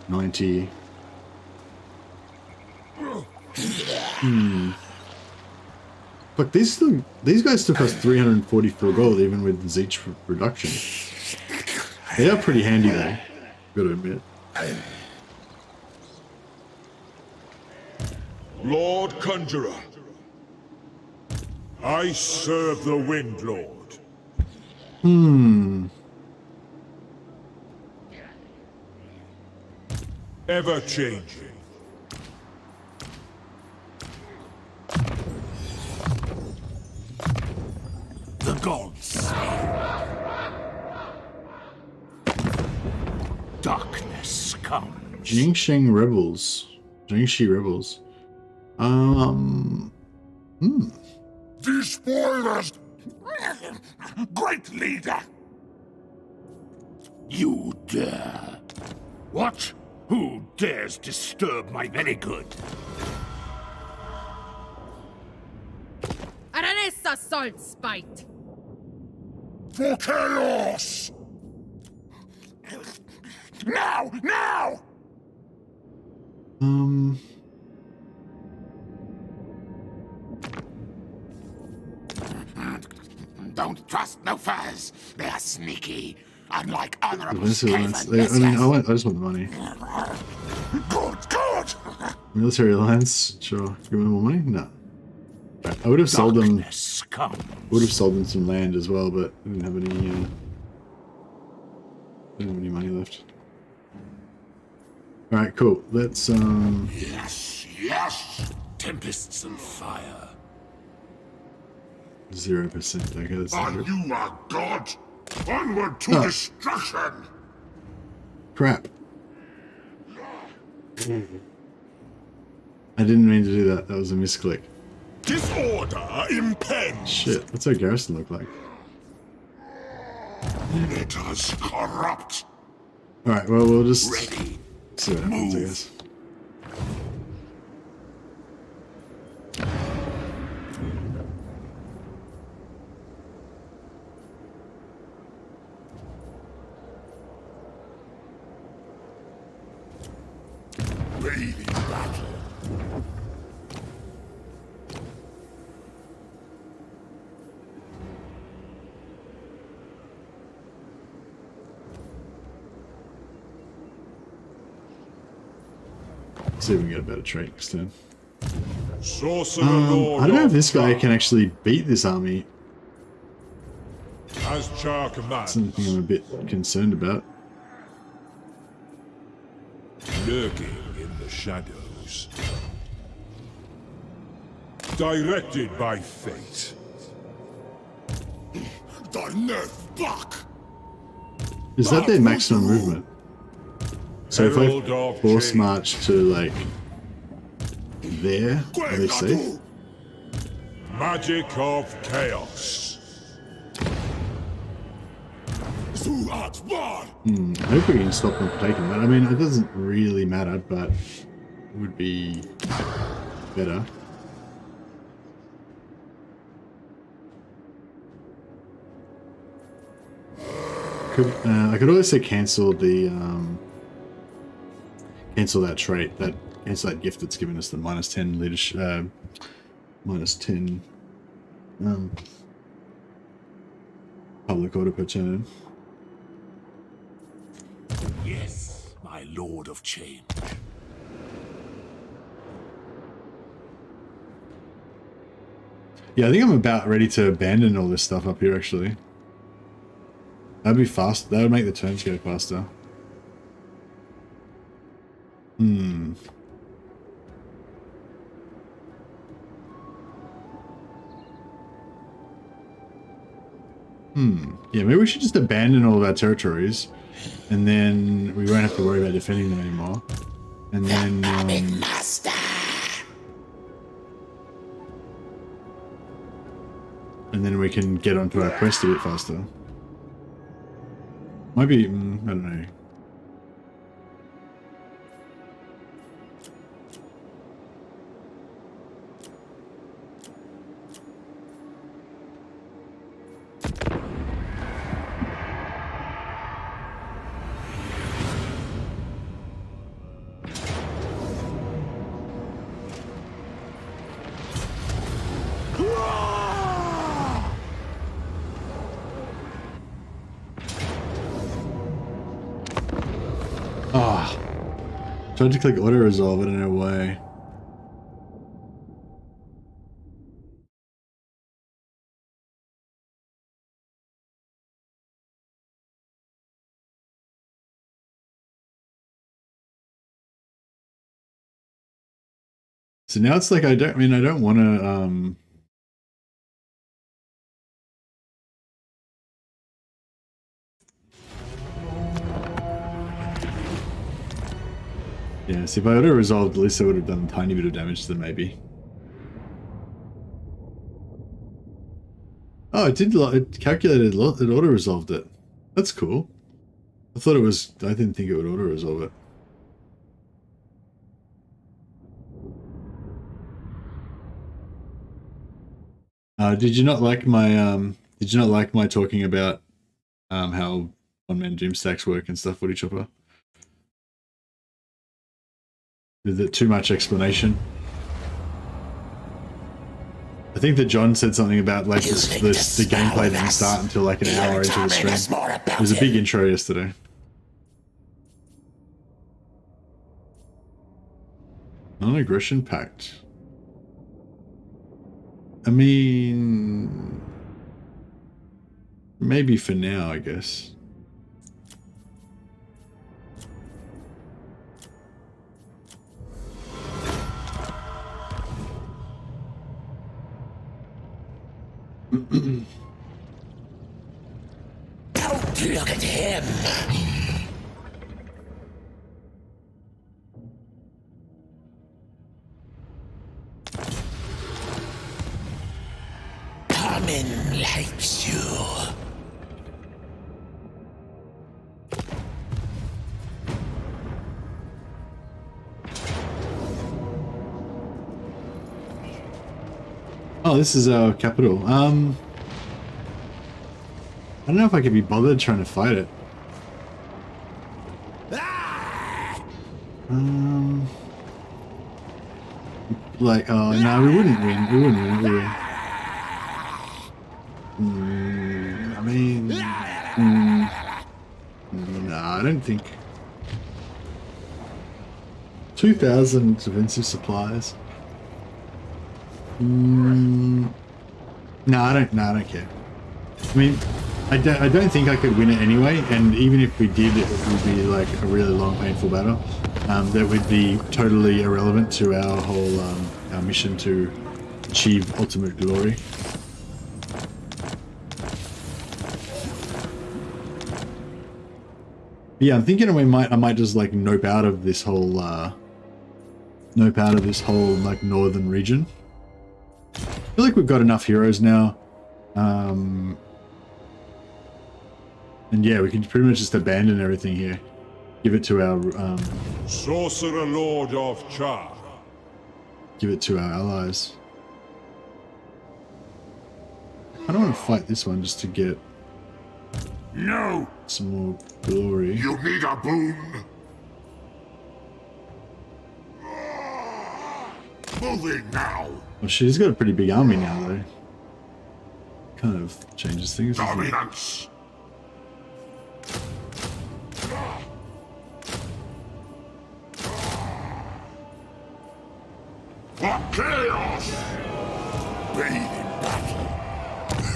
Speaker 1: 90. But these guys took us 344 gold even with the Zeech reduction. They are pretty handy though, gotta admit.
Speaker 3: Lord Conjurer, I serve the Wind Lord. Ever changing.
Speaker 4: The gods. Darkness comes.
Speaker 1: Jingxi rebels.
Speaker 3: These spoilers! Great leader!
Speaker 4: You dare. What? Who dares disturb my very good?
Speaker 6: Aranessa salt spite.
Speaker 3: For chaos! Now! Now!
Speaker 2: Don't trust no furs. They are sneaky, unlike honorable
Speaker 1: I
Speaker 2: skaven
Speaker 1: just want the money.
Speaker 3: Good!
Speaker 1: Military alliance, sure. Give them more money? No. I would have sold them.
Speaker 4: Darkness comes.
Speaker 1: Would have sold them some land as well, but I didn't have any money left. All right, cool. Let's
Speaker 2: Yes!
Speaker 4: Tempests and fire.
Speaker 1: 0%. Okay, that's
Speaker 3: Are
Speaker 1: 0.
Speaker 3: you a god? Onward to destruction!
Speaker 1: Crap. I didn't mean to do that. That was a misclick.
Speaker 3: Disorder impends!
Speaker 1: Shit. What's our garrison look like?
Speaker 3: Let us corrupt!
Speaker 1: All right. Well, we'll just
Speaker 3: Ready.
Speaker 1: see what happens, I guess.
Speaker 3: Ready battle.
Speaker 1: See if we can get a better trait next turn.
Speaker 3: Sorcerer
Speaker 1: I
Speaker 3: Lord
Speaker 1: don't know if
Speaker 3: of
Speaker 1: this guy
Speaker 3: Char.
Speaker 1: can actually beat this army.
Speaker 3: As Char commands,
Speaker 1: Something I'm a bit concerned about.
Speaker 3: lurking in the shadows. Directed by fate. The nerf block!
Speaker 1: Is that their maximum movement? So if
Speaker 3: Herald
Speaker 1: I
Speaker 3: of
Speaker 1: force
Speaker 3: change.
Speaker 1: march to like there, are they safe?
Speaker 3: Magic of chaos.
Speaker 1: I hope we can stop them from taking that. I mean, it doesn't really matter, but it would be better. I could also cancel the cancel that trait, cancel that gift that's given us the -10 leadership, -10 public order per turn.
Speaker 4: Yes, my lord of change.
Speaker 1: Yeah, I think I'm about ready to abandon all this stuff up here, actually. That'd be fast. That would make the turns go faster. Yeah, maybe we should just abandon all of our territories, and then we won't have to worry about defending them anymore. And then,
Speaker 2: Master.
Speaker 1: and then we can get onto our quest a bit faster. Might be, I don't know. Tried to click auto resolve, I don't know why. So now it's like I don't want to yeah, see, if I auto resolved, at least I would have done a tiny bit of damage to them, maybe. Oh, it did. It calculated. It auto resolved it. That's cool. I thought it was. I didn't think it would auto resolve it. Did you not like my? Did you not like my talking about how one-man Doomstacks work and stuff, Woody Chopper? Is it too much explanation? I think that John said something about like the gameplay didn't start until like an hour into the stream. It was a big intro yesterday. Non-aggression pact. I mean, maybe for now, I guess.
Speaker 2: Don't look at him. Common likes you.
Speaker 1: Oh, this is our capital. I don't know if I could be bothered trying to fight it. Like, oh no, we wouldn't win. We wouldn't win, would we? I mean, no, I don't think. 2,000 defensive supplies. No, I don't care. I mean, I don't think I could win it anyway, and even if we did, it would be like a really long, painful battle. That would be totally irrelevant to our whole our mission to achieve ultimate glory. Yeah, I'm thinking I might just like nope out of this whole like northern region. I feel like we've got enough heroes now. And yeah, we can pretty much just abandon everything here. Give it to our
Speaker 3: Sorcerer Lord of Char.
Speaker 1: give it to our allies. I don't want to fight this one just to get
Speaker 4: No!
Speaker 1: some more glory.
Speaker 4: You need a boon? Moving now!
Speaker 1: Oh shit, he's got a pretty big army now though. Kind of changes things. doesn't it?
Speaker 4: Dominance! For chaos! Bathe in battle.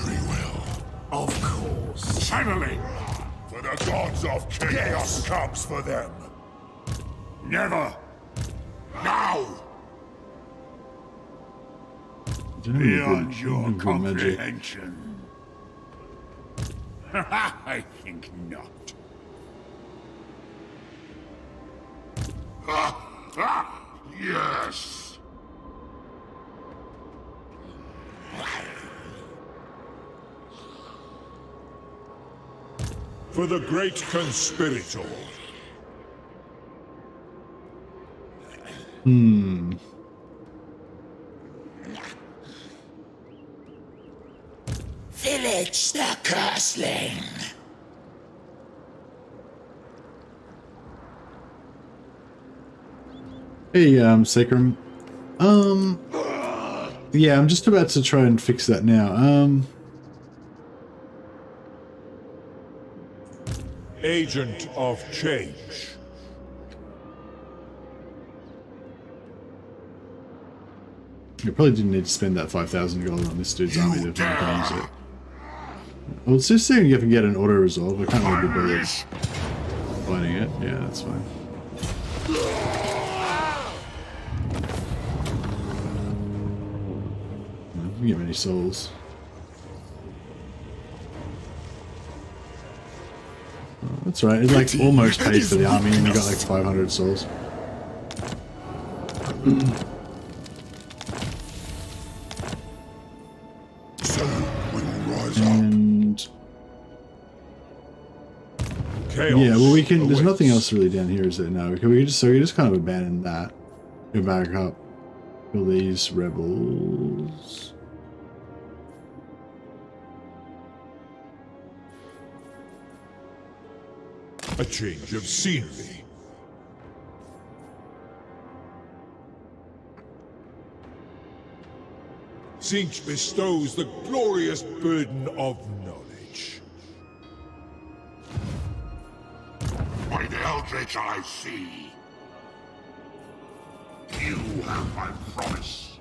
Speaker 4: Very well. Of course. Channeling! For the gods of chaos comes for them. Never! Now!
Speaker 1: I don't know if
Speaker 4: Beyond
Speaker 1: we've
Speaker 4: your
Speaker 1: got good magic.
Speaker 4: comprehension. I think not. Yes!
Speaker 3: For the great conspirator.
Speaker 2: Vilitch the Curseling.
Speaker 1: Hey, Sacrum. Yeah, I'm just about to try and fix that now.
Speaker 3: Agent of Change.
Speaker 1: You probably didn't need to spend that 5,000 gold on this dude's army to can use it. Well, it's just saying you can get an auto resolve. I can't really be bothered finding it. Yeah, that's fine. We can get many souls. Oh, that's right. It like almost pays for the army, and we got like 500 souls. And
Speaker 3: Chaos
Speaker 1: yeah, well, we can. There's
Speaker 3: awaits.
Speaker 1: nothing else really down here, is there? No, we can just kind of abandon that. Go back up. Kill these rebels.
Speaker 3: A change of scenery. Zinch bestows the glorious burden of knowledge.
Speaker 4: By the Eldritch I see. You have my promise.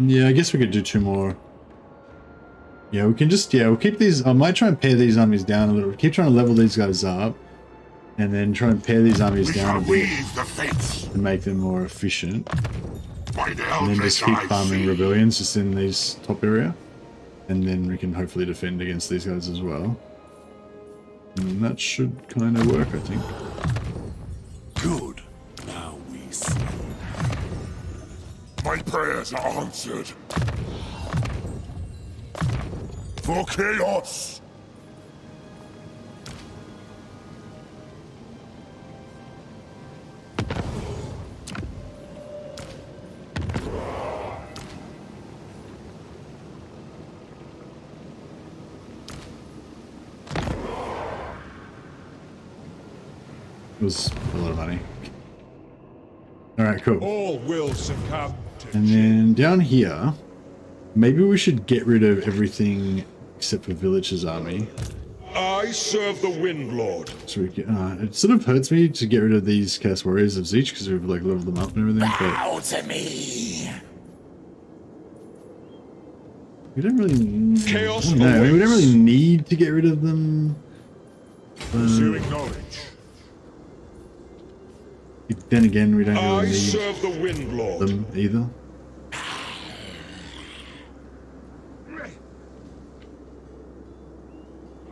Speaker 1: Yeah, I guess we could do 2 more. Yeah, we can just, yeah, we'll keep these. I might try and pare these armies down a little. Keep trying to level these guys up. And then try and pare these armies
Speaker 4: We
Speaker 1: down
Speaker 4: shall
Speaker 1: a bit
Speaker 4: weave the fates.
Speaker 1: and make them more efficient.
Speaker 4: By the
Speaker 1: And then just
Speaker 4: Eldritch
Speaker 1: keep
Speaker 4: I
Speaker 1: farming
Speaker 4: see.
Speaker 1: rebellions just in these top area. And then we can hopefully defend against these guys as well. And that should kind of work, I think.
Speaker 4: Good. Now we see. My prayers are answered. For chaos.
Speaker 1: It was a lot of money. Alright, cool.
Speaker 3: All will succumb to
Speaker 1: And then down here, maybe we should get rid of everything except for Vilitch's army.
Speaker 3: I serve the Wind Lord.
Speaker 1: So we get, it sort of hurts me to get rid of these Chaos Warriors of Zinch because we've like leveled them up and everything, but
Speaker 2: Bow to me.
Speaker 1: we don't really.
Speaker 3: Chaos
Speaker 1: I don't know. I mean, we don't
Speaker 3: awaits.
Speaker 1: really need to get rid of them.
Speaker 3: Pursuing knowledge.
Speaker 1: Then again, we don't
Speaker 3: I
Speaker 1: really need
Speaker 3: serve the Wind Lord.
Speaker 1: them either.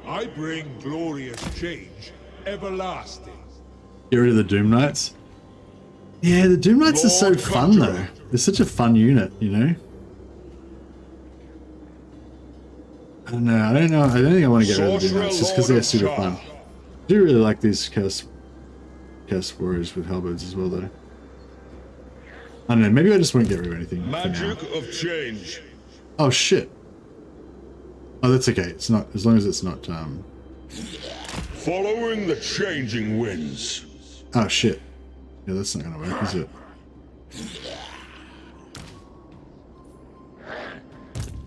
Speaker 3: I bring glorious change everlasting.
Speaker 1: Get rid of the Doom Knights. Yeah, the Doom Knights are so
Speaker 3: Lord
Speaker 1: fun though.
Speaker 3: Conjurer.
Speaker 1: They're such a fun unit, you know? I don't know. I don't think I want to get rid of the Doom Knights just because they're super fun. I do really like these Chaos Warriors with halberds as well though. I don't know, maybe I just won't get rid of anything.
Speaker 3: Magic of change.
Speaker 1: Oh shit. Oh, that's okay. It's not, as long as it's not,
Speaker 3: Following the changing winds.
Speaker 1: oh shit. Yeah, that's not gonna work, is it?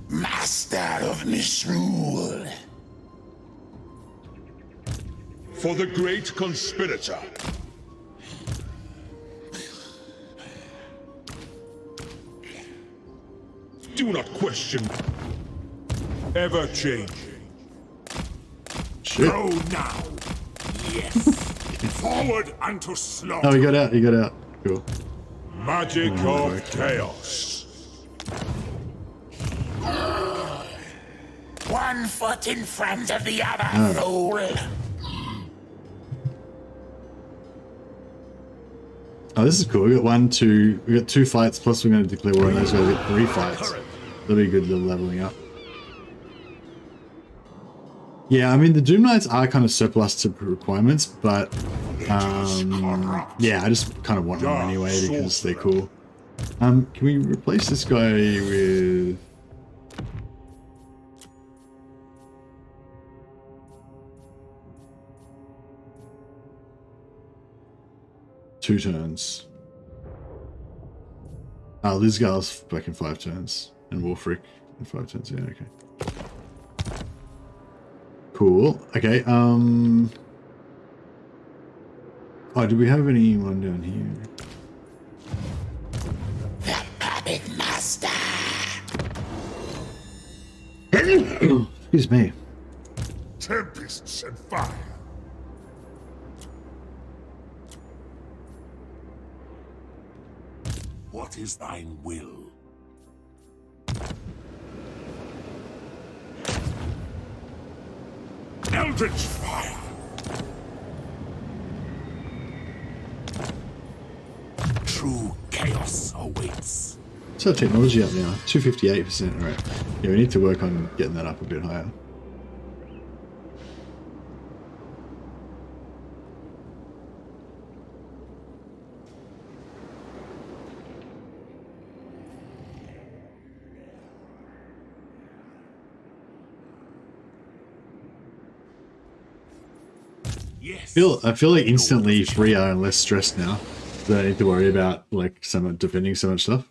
Speaker 2: Master of misrule.
Speaker 3: For the great conspirator. Do not question. Ever changing.
Speaker 1: Shit.
Speaker 4: Go now. Yes. Forward unto slaughter.
Speaker 1: Oh, he got out, he got out. Cool.
Speaker 3: Magic of chaos.
Speaker 2: One foot in front of the other, fool.
Speaker 1: Oh, this is cool. We got we got 2 fights, plus we're going to declare war on those guys. We got 3 fights. That'll be a good little leveling up. Yeah, I mean, the Doom Knights are kind of surplus to requirements, but yeah, I just kind of want them anyway because they're cool. Can we replace this guy with... Two turns. Oh, Lizgar's back in 5 turns. And Wolfric in 5 turns. Yeah, okay. Cool. Okay, oh, do we have anyone down here?
Speaker 2: The puppet master.
Speaker 1: Excuse me.
Speaker 4: Tempests and fire. What is thine will? Eldritch fire! True chaos awaits.
Speaker 1: So technology up now, 258%. Alright. Yeah, we need to work on getting that up a bit higher.
Speaker 4: Yes.
Speaker 1: I feel like instantly freer and less stressed now. So I don't need to worry about like defending so much stuff.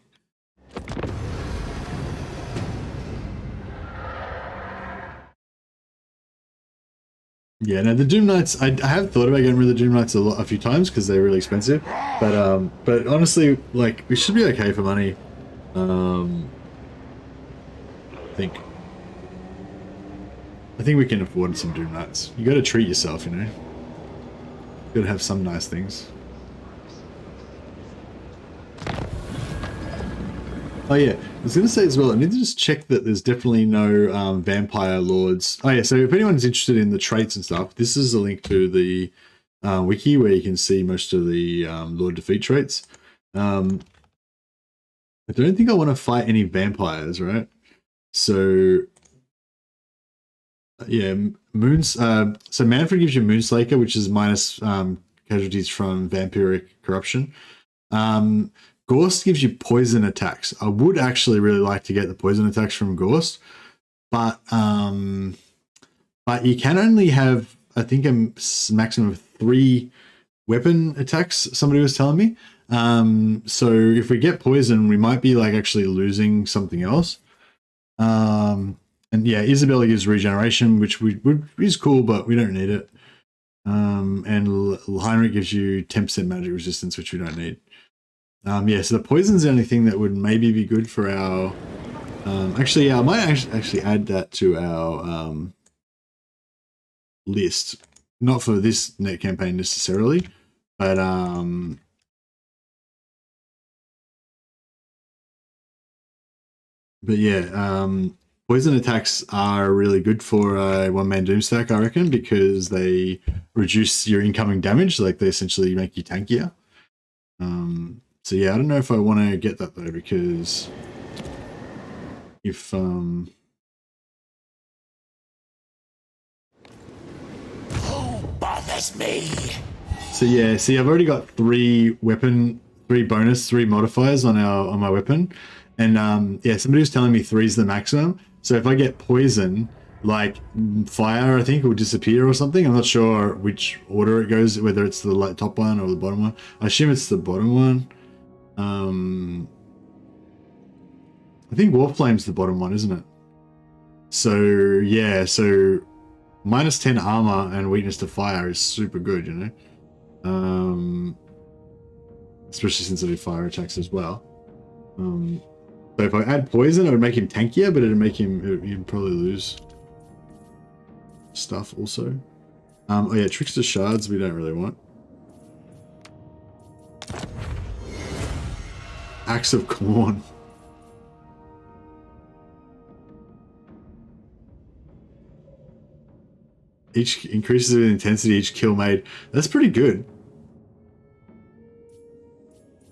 Speaker 1: Yeah, no, the Doom Knights, I have thought about getting rid of the Doom Knights a few times because they're really expensive. But honestly, like, we should be okay for money. I think we can afford some Doom Knights. You gotta treat yourself, you know? You gotta have some nice things. Oh yeah, I was going to say as well, I need to just check that there's definitely no vampire lords. Oh yeah, so if anyone's interested in the traits and stuff, this is a link to the wiki where you can see most of the Lord Defeat traits. I don't think I want to fight any vampires, right? So yeah, so Manfred gives you Moonslaker, which is minus casualties from vampiric corruption. Gorst gives you poison attacks. I would actually really like to get the poison attacks from Gorst, but you can only have, I think, a maximum of 3 weapon attacks, somebody was telling me. So if we get poison, we might be like actually losing something else. And yeah, Isabella gives regeneration, which is cool, but we don't need it. And Heinrich gives you 10% magic resistance, which we don't need. Yeah, so the poison's the only thing that would maybe be good for our... actually, yeah, I might actually add that to our list. Not for this net campaign necessarily, but yeah, Poison attacks are really good for a one-man Doomstack, I reckon, because they reduce your incoming damage. Like they essentially make you tankier. So yeah, I don't know if I want to get that though, because if
Speaker 2: Who bothers me?
Speaker 1: so yeah, see, I've already got three modifiers on my weapon, and yeah, somebody was telling me 3 is the maximum. So if I get poison, like fire, I think will disappear or something. I'm not sure which order it goes, whether it's the top one or the bottom one. I assume it's the bottom one. I think Warflame's the bottom one, isn't it? So yeah, so minus 10 armor and weakness to fire is super good, you know. Especially since I do fire attacks as well. So if I add poison, it would make him tankier, but it'd make him, he'd probably lose stuff also. Oh yeah, Trickster Shards we don't really want. Axe of Corn. Each increases in intensity each kill made. That's pretty good.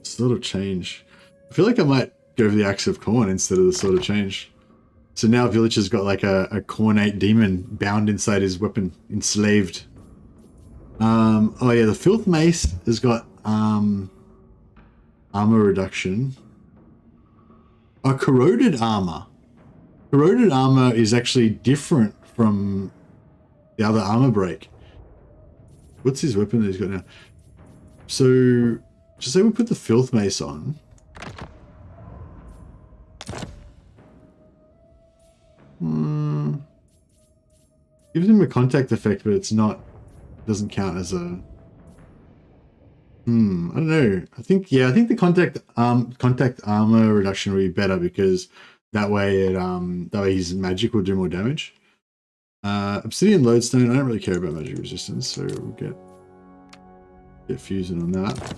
Speaker 1: Sort of change. I feel like I might go for the Axe of Corn instead of the Sword of Change. So now Vilitch has got like a cornate demon bound inside his weapon, enslaved. Oh yeah, the Filth Mace has got armor reduction. Oh, corroded armor. Corroded armor is actually different from the other armor break. What's his weapon that he's got now? So just say we put the Filth Mace on. Gives him a contact effect, but it's not, doesn't count as a. I don't know. I think the contact armor reduction will be better, because that way his magic will do more damage. Obsidian Lodestone, I don't really care about magic resistance, so we'll get fusing on that.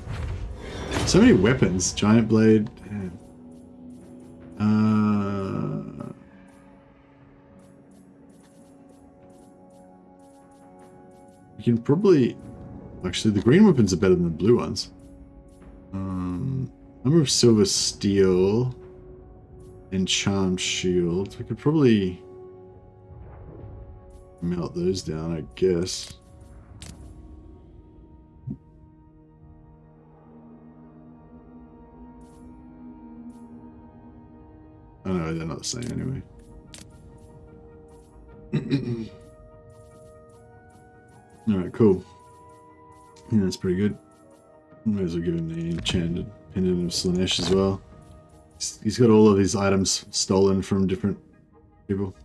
Speaker 1: So many weapons. Giant Blade. You can probably... Actually, the green weapons are better than the blue ones. Number of Silver Steel and Charmed Shield. We could probably melt those down, I guess. Oh no, they're not the same anyway. Alright, cool. Yeah, that's pretty good. Might as well give him the enchanted pendant of Slanesh as well. He's got all of his items stolen from different people.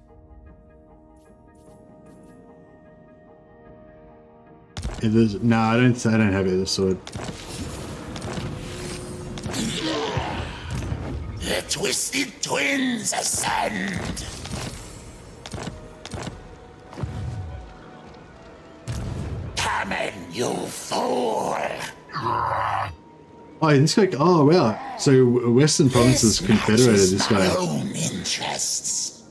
Speaker 1: No, I don't have it, the sword.
Speaker 2: The Twisted Twins ascend. Come in, you fool.
Speaker 1: Oh, this guy. Oh, wow. So Western Provinces confederated this guy.
Speaker 2: My own interests.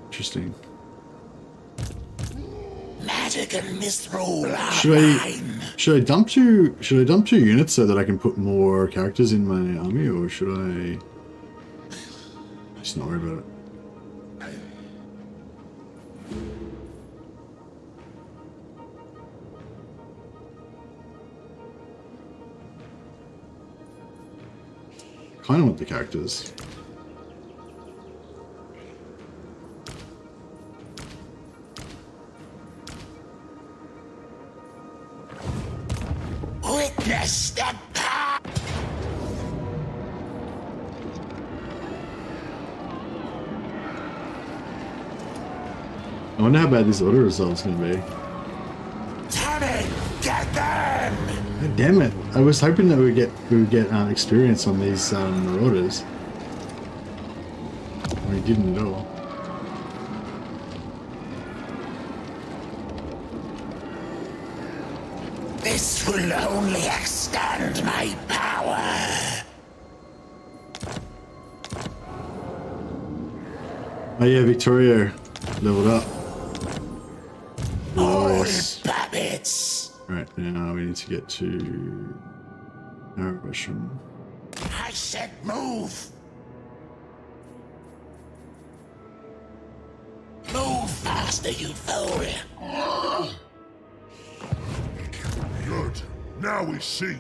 Speaker 1: Interesting.
Speaker 2: Magic and misrule are
Speaker 1: Should I dump two units so that I can put more characters in my army, or should I just not worry about it? Kind of want the characters.
Speaker 2: Witness the power.
Speaker 1: I wonder how bad this auto result's gonna be.
Speaker 2: Come in, get them.
Speaker 1: God damn it! I was hoping that we would get experience on these marauders. We didn't at all.
Speaker 2: This will only extend my power.
Speaker 1: Oh yeah, Victoria leveled up.
Speaker 2: All
Speaker 1: Glorious.
Speaker 2: puppets.
Speaker 1: Alright, now we need to get to our mushroom.
Speaker 2: I said move. Move faster, you fool.
Speaker 3: Good. Now we see.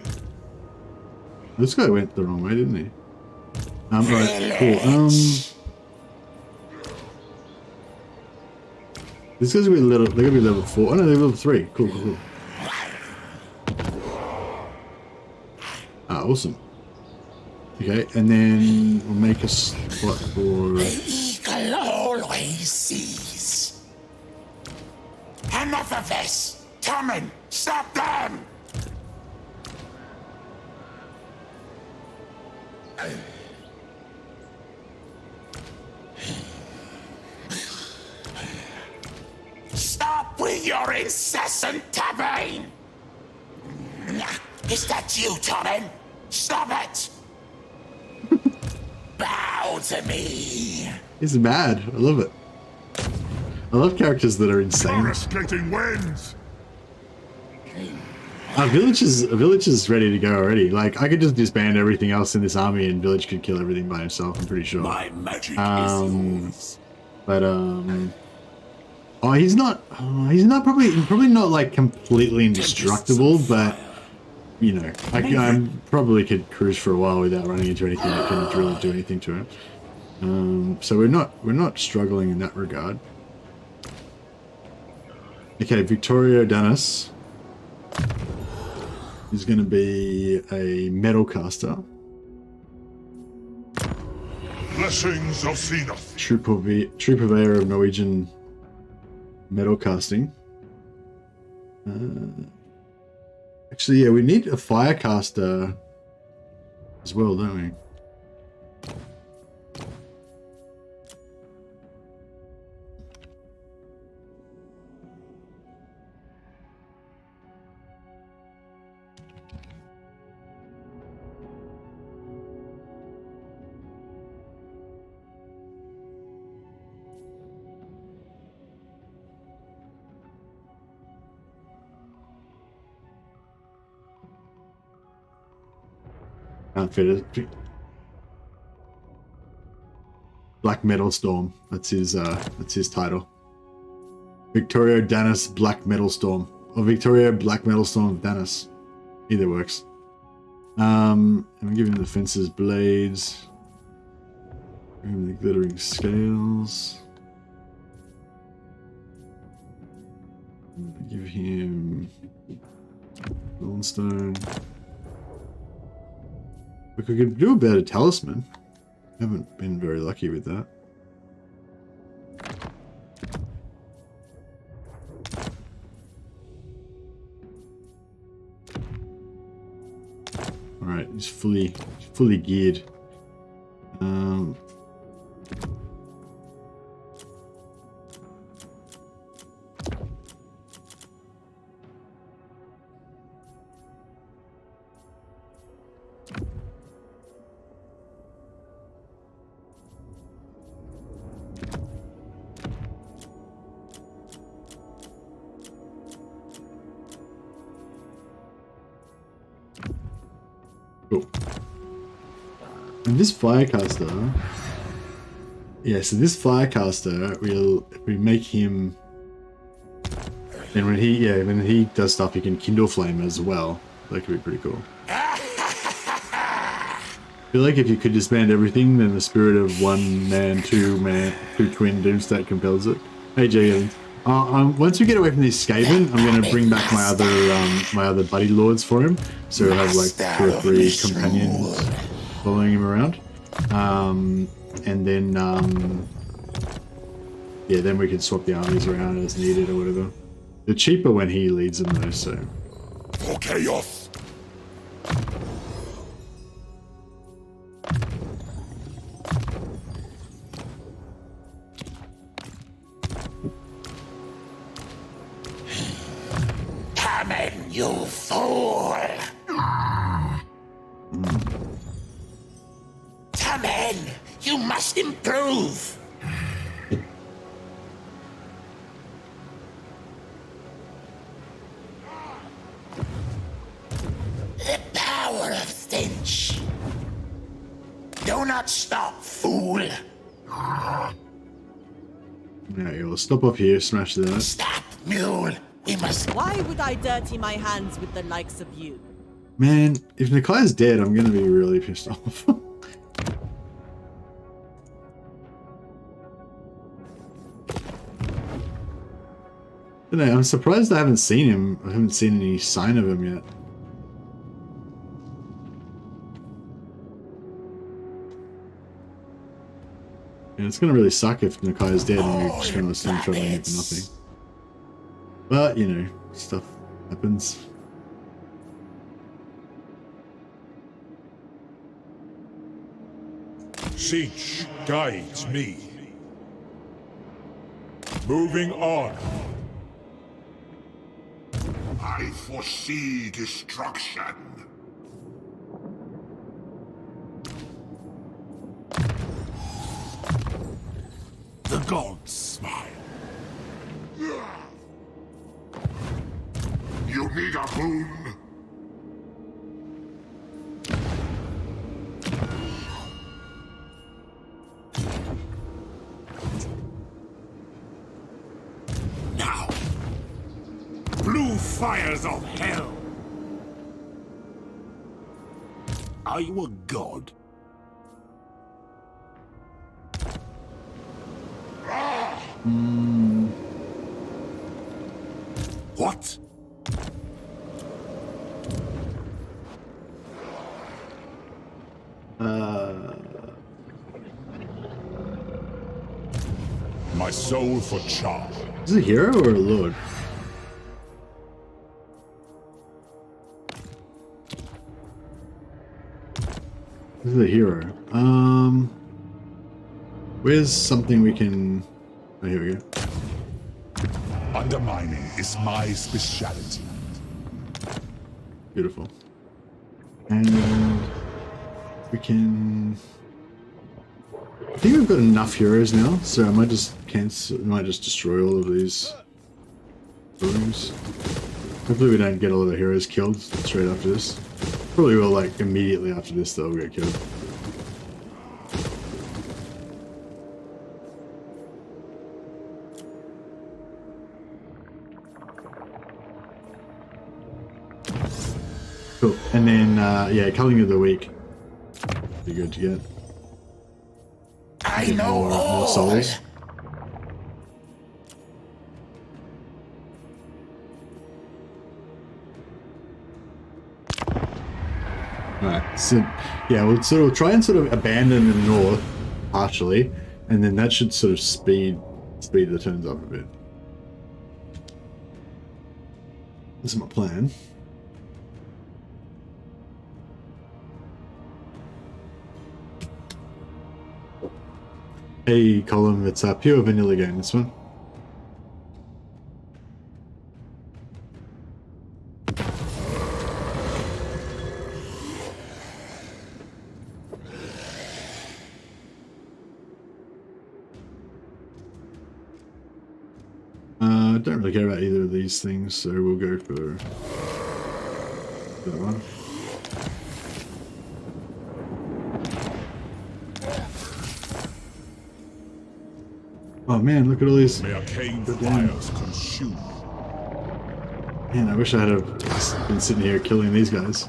Speaker 1: This guy went the wrong way, didn't he? Right, cool. These guys are they're gonna be level 4. Oh no, they're level 3. Cool, cool, cool. Ah, awesome. Okay, and then we'll make a spot for...
Speaker 2: Eagle always sees. Enough of this. Tommen, stop them. Stop with your incessant tapping! Is that you, Tommen? Stop it! Bow to me!
Speaker 1: He's mad. I love it. I love characters that are insane.
Speaker 3: Coruscating winds!
Speaker 1: Vilitch is ready to go already. Like, I could just disband everything else in this army and Vilitch could kill everything by himself, I'm pretty sure.
Speaker 4: My magic is yours.
Speaker 1: But, oh, he's not probably not, like, completely indestructible, but, you know, I probably could cruise for a while without running into anything that can really do anything to him. So we're not struggling in that regard. Okay, Victoria Dennis is going to be a metal caster.
Speaker 3: Blessings of Zenith.
Speaker 1: True purveyor of Norwegian metal casting. Actually, yeah, we need a fire caster as well, don't we? Can't fit it. Black Metal Storm. That's his title. Victoria Danis Black Metal Storm. Or Victoria Black Metal Storm Danis. Either works. And we give him the Fencer's Blades. Give him the Glittering Scales. And give him Dawnstone. We could do a better talisman. Haven't been very lucky with that. Alright, he's fully geared. Cool. And this Firecaster, yeah, so this Firecaster, if we make him, and when he does stuff, he can kindle flame as well. That could be pretty cool. I feel like if you could disband everything, then the spirit of one two twin Doomstack compels it. Hey, Jay. Once we get away from this Skaven, I'm going to bring back my other buddy lords for him, so we'll have like 2 or 3 companions following him around, and then yeah, then we can swap the armies around as needed or whatever. They're cheaper when he leads them though, so.
Speaker 3: For chaos.
Speaker 2: You fool! Come in! You must improve! not stop, fool.
Speaker 1: Alright, we'll stop off here, smash that.
Speaker 2: Stop, mule. We must.
Speaker 6: Why would I dirty my hands with the likes of you?
Speaker 1: Man, if Nakai's dead, I'm gonna be really pissed off. I don't know, I'm surprised I haven't seen him. I haven't seen any sign of him yet. And it's gonna really suck if Nakai is dead and we're just gonna send traveling for nothing. But, you know, stuff happens.
Speaker 3: Siege guides me. Moving on.
Speaker 4: I foresee destruction. The gods smile. You need a boon? Now, blue fires of hell. Are you a god? What?
Speaker 3: My soul for Char.
Speaker 1: Is it a hero or a lord? This is a hero. Where's something we can... Oh, here we go.
Speaker 3: Undermining is my specialty.
Speaker 1: Beautiful. And we can... I think we've got enough heroes now, so I might just cancel, I might just destroy all of these rooms. Hopefully we don't get all of the heroes killed straight after this. Probably will, like, immediately after this they'll get killed. Cool. And then, yeah, Culling of the Week. Be good to get.
Speaker 2: I
Speaker 1: Get
Speaker 2: know
Speaker 1: more
Speaker 2: all.
Speaker 1: souls. Alright, so yeah, we'll sort of try and sort of abandon the north partially, and then that should sort of speed the turns up a bit. This is my plan. Hey Colin, it's pure vanilla game, this one. I don't really care about either of these things, so we'll go for that one. Oh man, look at all these.
Speaker 3: May arcane fires consume.
Speaker 1: Man, I wish I had have been sitting here killing these guys.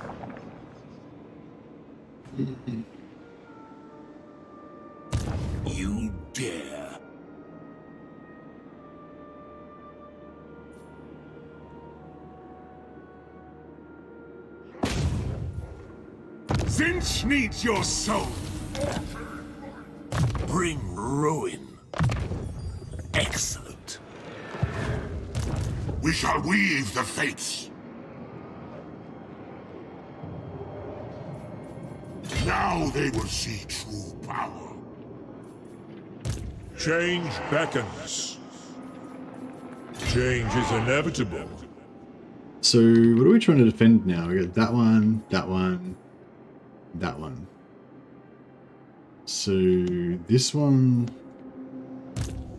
Speaker 4: You dare. Zinch needs your soul. Bring ruin. Excellent. We shall weave the fates. Now they will see true power.
Speaker 3: Change beckons. Change is inevitable.
Speaker 1: So, what are we trying to defend now? We got that one, that one, that one. So, this one...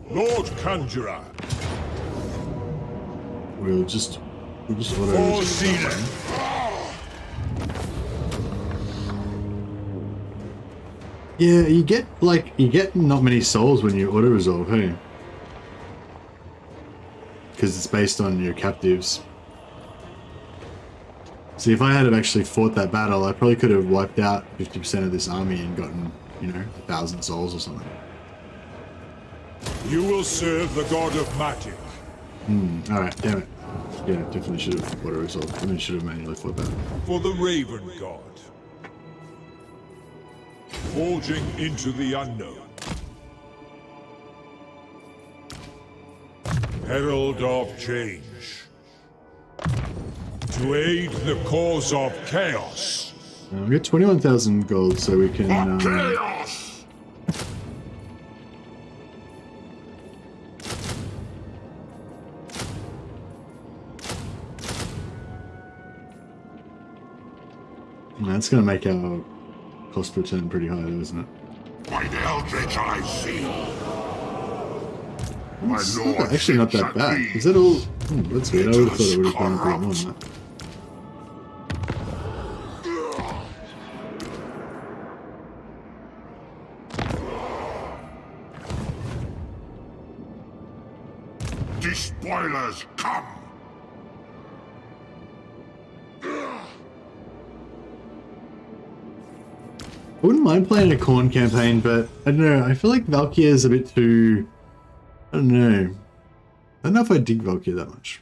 Speaker 3: Lord Conjurer.
Speaker 1: We'll just auto
Speaker 3: Foreseer.
Speaker 1: Yeah, you get not many souls when you auto resolve, hey? Because it's based on your captives. See, if I had actually fought that battle, I probably could have wiped out 50% of this army and gotten, you know, 1,000 souls or something.
Speaker 3: You will serve the god of magic.
Speaker 1: Alright, damn it. Yeah, definitely should have auto resolved. I mean, should have manually fought that.
Speaker 3: For the Raven God. Forging into the unknown. Herald of change. To aid the cause of chaos.
Speaker 1: We got 21,000 gold, so we can.
Speaker 4: Chaos!
Speaker 1: That's going to make our cost per turn pretty high, though, isn't it?
Speaker 4: By the eldritch I see. My
Speaker 1: It's
Speaker 4: lord
Speaker 1: actually not that
Speaker 4: shall
Speaker 1: bad.
Speaker 4: be.
Speaker 1: Is that all? That's weird. I would have thought it would have gone pretty more than that.
Speaker 4: Despoilers, come!
Speaker 1: I wouldn't mind playing a Khorne campaign, but I don't know. I feel like Valkyria is a bit too. I don't know. I don't know if I dig Valkyria that much.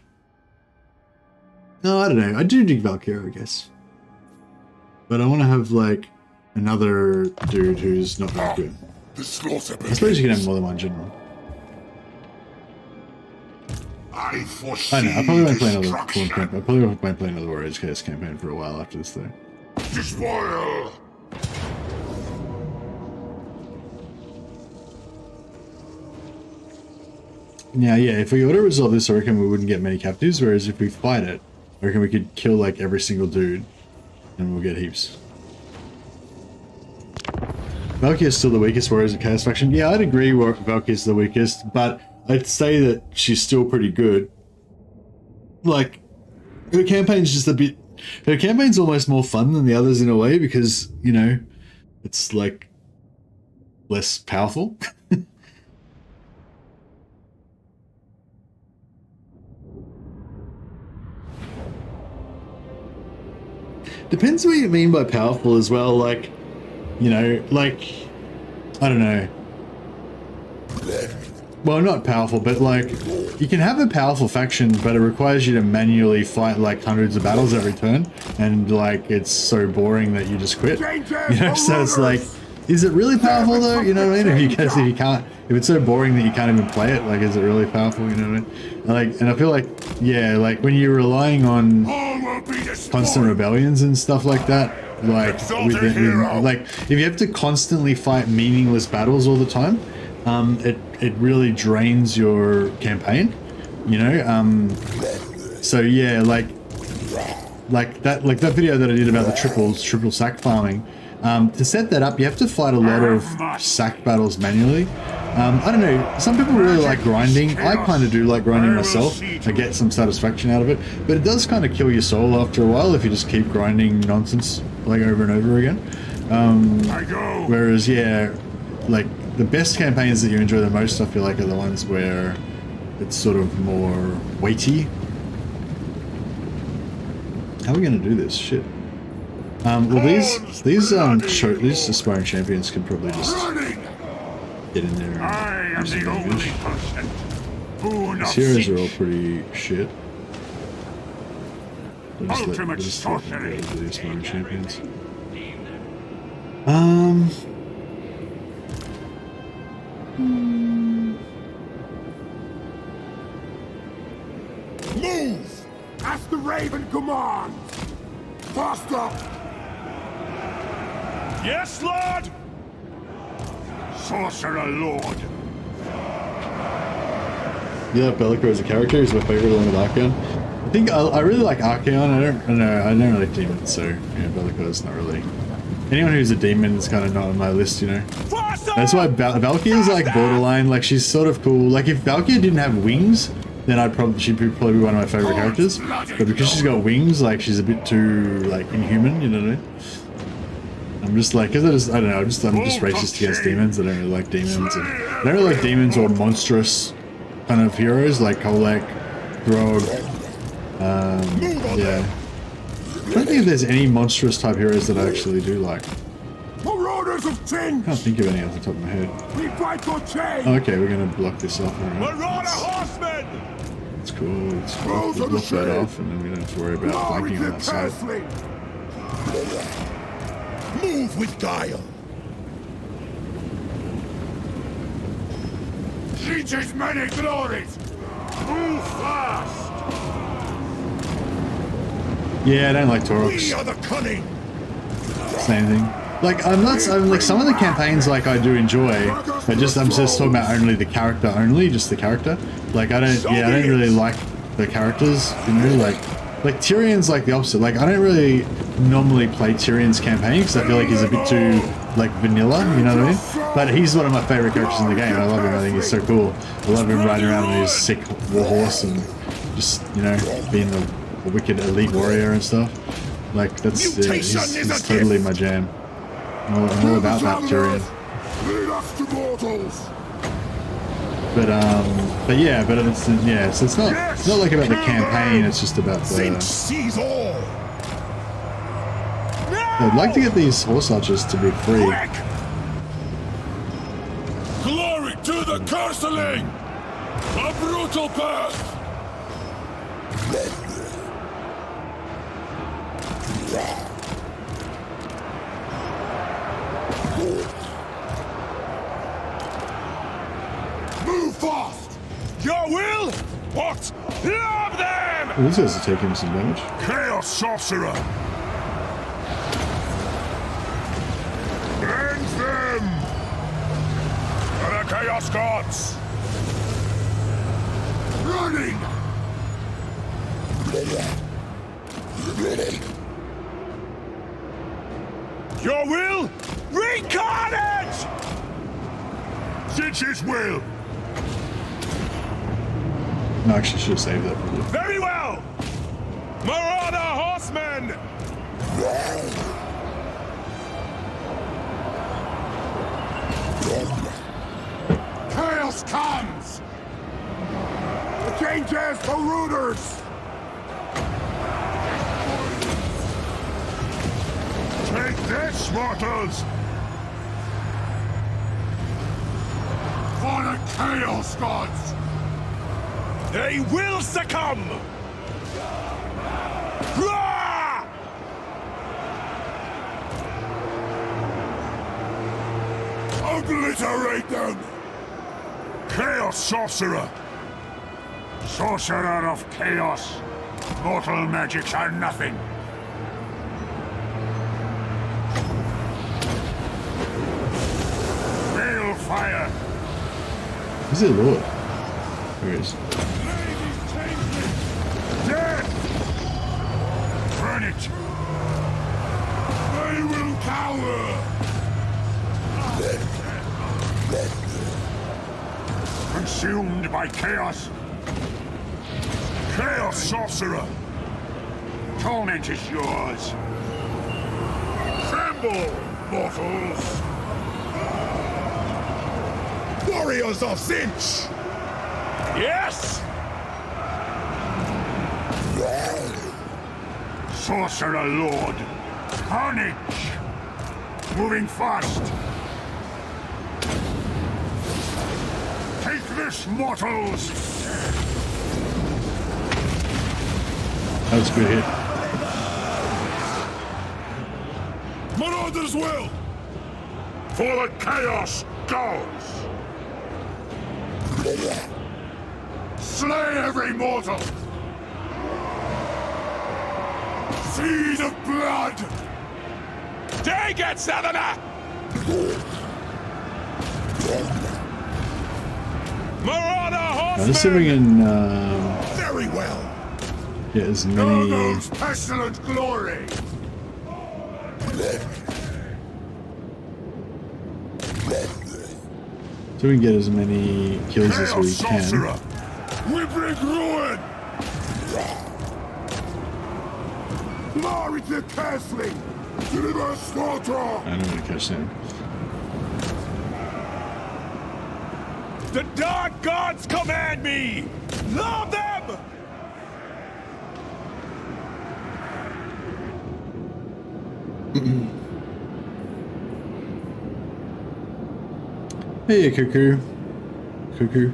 Speaker 1: No, I don't know. I do dig Valkyria, I guess. But I want to have, like, another dude who's not very good.
Speaker 4: The slaughter
Speaker 1: I suppose you can have more than one general.
Speaker 4: I foresee
Speaker 1: I know. I probably won't play another Khorne
Speaker 4: destruction.
Speaker 1: campaign. I probably won't play another Warriors Chaos campaign for a while after this, though.
Speaker 4: Despoil!
Speaker 1: Now, yeah, if we auto-resolve this, I reckon we wouldn't get many captives, whereas if we fight it, I reckon we could kill, like, every single dude, and we'll get heaps. Valkyria is still the weakest Warriors of Chaos faction. Yeah, I'd agree Valkyria is the weakest, but I'd say that she's still pretty good. Like, her campaign's just a bit... Her campaign's almost more fun than the others in a way, because, you know, it's, like, less powerful. Depends what you mean by powerful as well, like, you know, like, I don't know. Well, not powerful, but like, you can have a powerful faction, but it requires you to manually fight like hundreds of battles every turn, and like, it's so boring that you just quit. You know, so it's like, is it really powerful though? You know what I mean? If it's so boring that you can't even play it, like, is it really powerful? You know what I mean? Like, and I feel like, yeah, like when you're relying on constant rebellions and stuff like that, like like if you have to constantly fight meaningless battles all the time, it really drains your campaign, you know. So yeah, like that video that I did about the triple sack farming. To set that up, you have to fight a lot of sack battles manually. I don't know, some people really like grinding. I kind of do like grinding myself. I get some satisfaction out of it, but it does kind of kill your soul after a while if you just keep grinding nonsense like over and over again. Whereas, yeah, like the best campaigns that you enjoy the most, I feel like, are the ones where it's sort of more weighty. How are we going to do this? Shit. Well, these aspiring champions can probably just get in there and do some damage. These heroes are all pretty shit.
Speaker 4: Ultimate sorcery.
Speaker 1: The aspiring champions.
Speaker 4: Move! As the Raven commands! Faster!
Speaker 3: Yes, Lord!
Speaker 4: Sorcerer Lord!
Speaker 1: Yeah, Bellico as a character is my favorite along with Archeon. I think I really like Archeon. I don't really demon, so yeah, Bellico is not really. Anyone who's a demon is kind of not on my list, you know. That's why Valkyria is like borderline. Like, she's sort of cool. Like, if Valkyria didn't have wings, then she'd probably be one of my favorite characters. But because she's got wings, like, she's a bit too like inhuman, you know what I mean? I'm just like, cause I don't know, I'm just racist against demons. I don't really like demons. And I don't really like demons or monstrous kind of heroes like Kolek, Throg. Yeah. I don't think if there's any monstrous type heroes that I actually do like.
Speaker 4: Marauders of Change!
Speaker 1: I can't think of any off the top of my head.
Speaker 4: We fight for change!
Speaker 1: Oh, okay, we're gonna block this off.
Speaker 3: Marauder horsemen!
Speaker 1: It's cool. It's cool. We'll block that off, and then we don't have to worry about flanking on that side.
Speaker 2: Move with guile.
Speaker 4: Reaches many glories! Move fast!
Speaker 1: Yeah, I don't like Taurox.
Speaker 2: We are the cunning.
Speaker 1: Same thing. Like I'm like some of the campaigns like I do enjoy, but I'm just talking about only the character, just the character. Like I don't really like the characters, you know, like Tyrion's like the opposite. Like I don't really normally play Tyrion's campaign because I feel like he's a bit too like vanilla, you know what I mean? But he's one of my favorite characters in the game. I love him. I think he's so cool. I love him riding around on his sick warhorse and just, you know, being the wicked elite warrior and stuff. Like that's he's totally my jam. I'm all about that Tyrion.
Speaker 4: Lead us to mortals!
Speaker 1: But so it's not like about the campaign. It's just about the.
Speaker 2: Seize all.
Speaker 1: I'd like to get these horse archers to be free.
Speaker 4: Glory to the Curseling! A brutal birth!
Speaker 2: Move fast! Your will? What? Love them!
Speaker 1: Oh, these guys are taking some damage.
Speaker 4: Chaos Sorcerer! End them! The Chaos Gods! Running!
Speaker 2: Your will? Recarnage!
Speaker 4: Sinch's will!
Speaker 1: No, I actually should have saved that probably.
Speaker 2: Very well! Marauder horsemen!
Speaker 4: Chaos comes! The changes to rooters! Take this, mortals! For the Chaos Gods!
Speaker 2: They will succumb! Hurrah!
Speaker 4: Obliterate them! Chaos Sorcerer! Sorcerer of Chaos! Mortal magics are nothing! Balefire!
Speaker 1: Is it Lord? There he is.
Speaker 4: Death! Burn it! They will cower! Consumed by chaos! Chaos Sorcerer! Torment is yours! Tremble, mortals!
Speaker 2: Warriors of Zinch! Yes!
Speaker 4: Sorcerer Lord! Carnage! Moving fast! Take this, mortals!
Speaker 1: That was a good hit.
Speaker 4: Marauders will! For the Chaos Gods! Slay every mortal! Seed of blood!
Speaker 2: Take it, Southerner! Marauder horsemen!
Speaker 1: Let's see if we can
Speaker 2: Very well.
Speaker 1: get as
Speaker 4: Know
Speaker 1: many.
Speaker 4: those pestilent glory!
Speaker 1: So we can get as many kills as we
Speaker 4: Chaos
Speaker 1: can.
Speaker 4: Sorcerer! We bring ruin! Glory to Kersley!
Speaker 1: I don't want to catch them.
Speaker 3: The dark gods command me! Love them!
Speaker 1: Hey, Cuckoo. Cuckoo.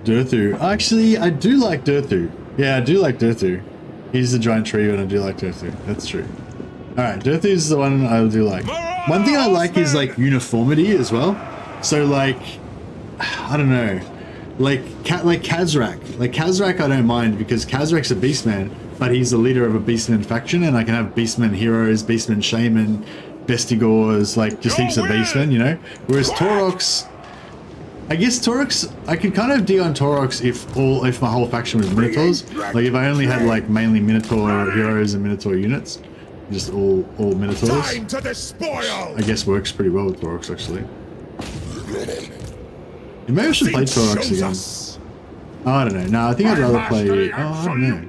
Speaker 1: Durthu. Actually, I do like Durthu. Yeah, I do like Durthu. He's the giant tree, and I do like Durthu. That's true. Alright, Durthu is the one I do like. One thing I like is like uniformity as well. So like, I don't know. Like Kazrak. Like Kazrak I don't mind because Kazrak's a beastman, but he's the leader of a beastman faction, and I can have beastman heroes, beastman shaman, bestigors, like just heaps of beastmen, you know? Whereas Taurox, I guess Taurox, I could kind of dig on Taurox if my whole faction was Minotaurs. Like if I only had like mainly Minotaur heroes and Minotaur units, just all Minotaurs.
Speaker 3: Time to despoil!
Speaker 1: I guess works pretty well with Taurox actually. Maybe I should play Taurox again. Oh, I don't know. No, I think I'd rather play. Oh, I don't know.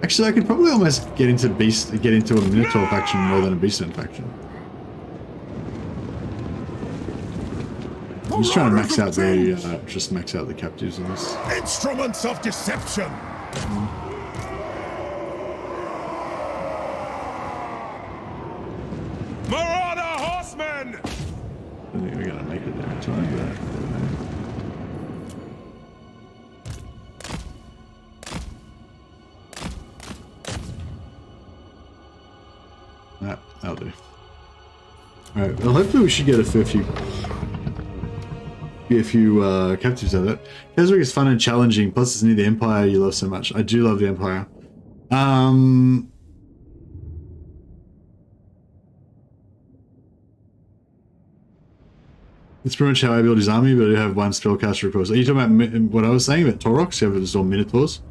Speaker 1: Actually, I could probably almost get into a Minotaur faction more than a Beastman faction. I'm just trying to max out the captives on this.
Speaker 3: Instruments of deception. Marauder horsemen.
Speaker 1: I think we're gonna make it there in time, but. That'll do. Alright, well hopefully we should get a few captives out of it. Kazrak is fun and challenging, plus it's near the Empire you love so much. I do love the Empire. It's pretty much how I build his army, but I do have one spellcaster repose. Are you talking about what I was saying about Taurox? You have just all Minotaurs?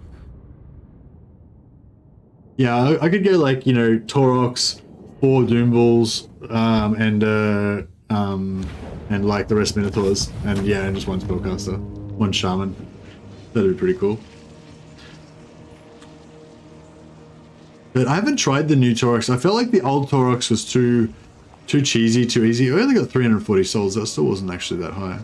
Speaker 1: Yeah, I could go like, you know, Taurox, 4 Doombulls, and like the rest Minotaurs, and yeah, and just one spellcaster, 1 shaman. That'd be pretty cool. But I haven't tried the new Taurox. I felt like the old Taurox was too cheesy, too easy. I only got 340 souls. That still wasn't actually that high.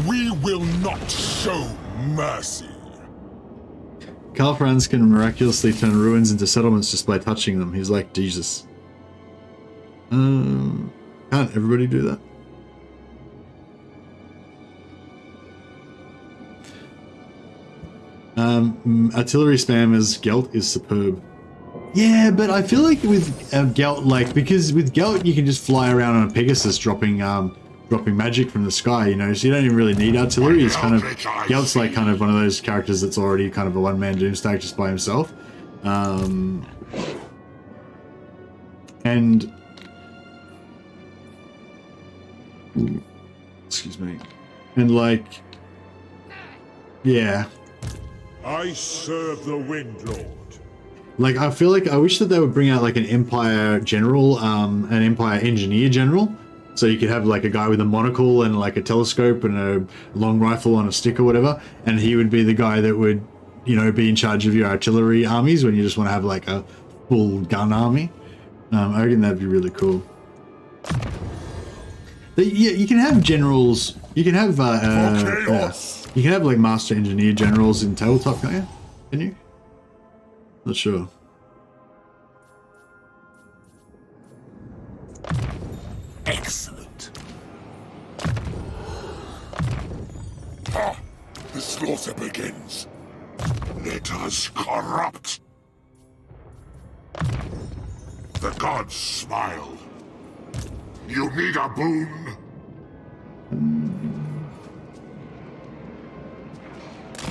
Speaker 3: We will not show mercy.
Speaker 1: Calfrans can miraculously turn ruins into settlements just by touching them. He's like Jesus. Can't everybody do that? Artillery spam as Gelt is superb. Yeah, but I feel like with Gelt, like, because with Gelt you can just fly around on a Pegasus dropping magic from the sky, you know, so you don't even really need artillery. It's kind of, Gelt's like kind of one of those characters that's already kind of a one-man Doomstack just by himself. And excuse me. And like, yeah.
Speaker 3: I serve the Windlord.
Speaker 1: Like, I feel like I wish that they would bring out like an Empire General, an Empire Engineer General. So you could have like a guy with a monocle and like a telescope and a long rifle on a stick or whatever, and he would be the guy that would, you know, be in charge of your artillery armies when you just want to have like a full gun army. I reckon that'd be really cool. Yeah, you can have generals. You can have you can have like Master Engineer Generals in Tabletop, can't you? Can you? Not sure.
Speaker 3: Excellent. Ah, the slaughter begins. Let us corrupt. The gods smile. You need a boon?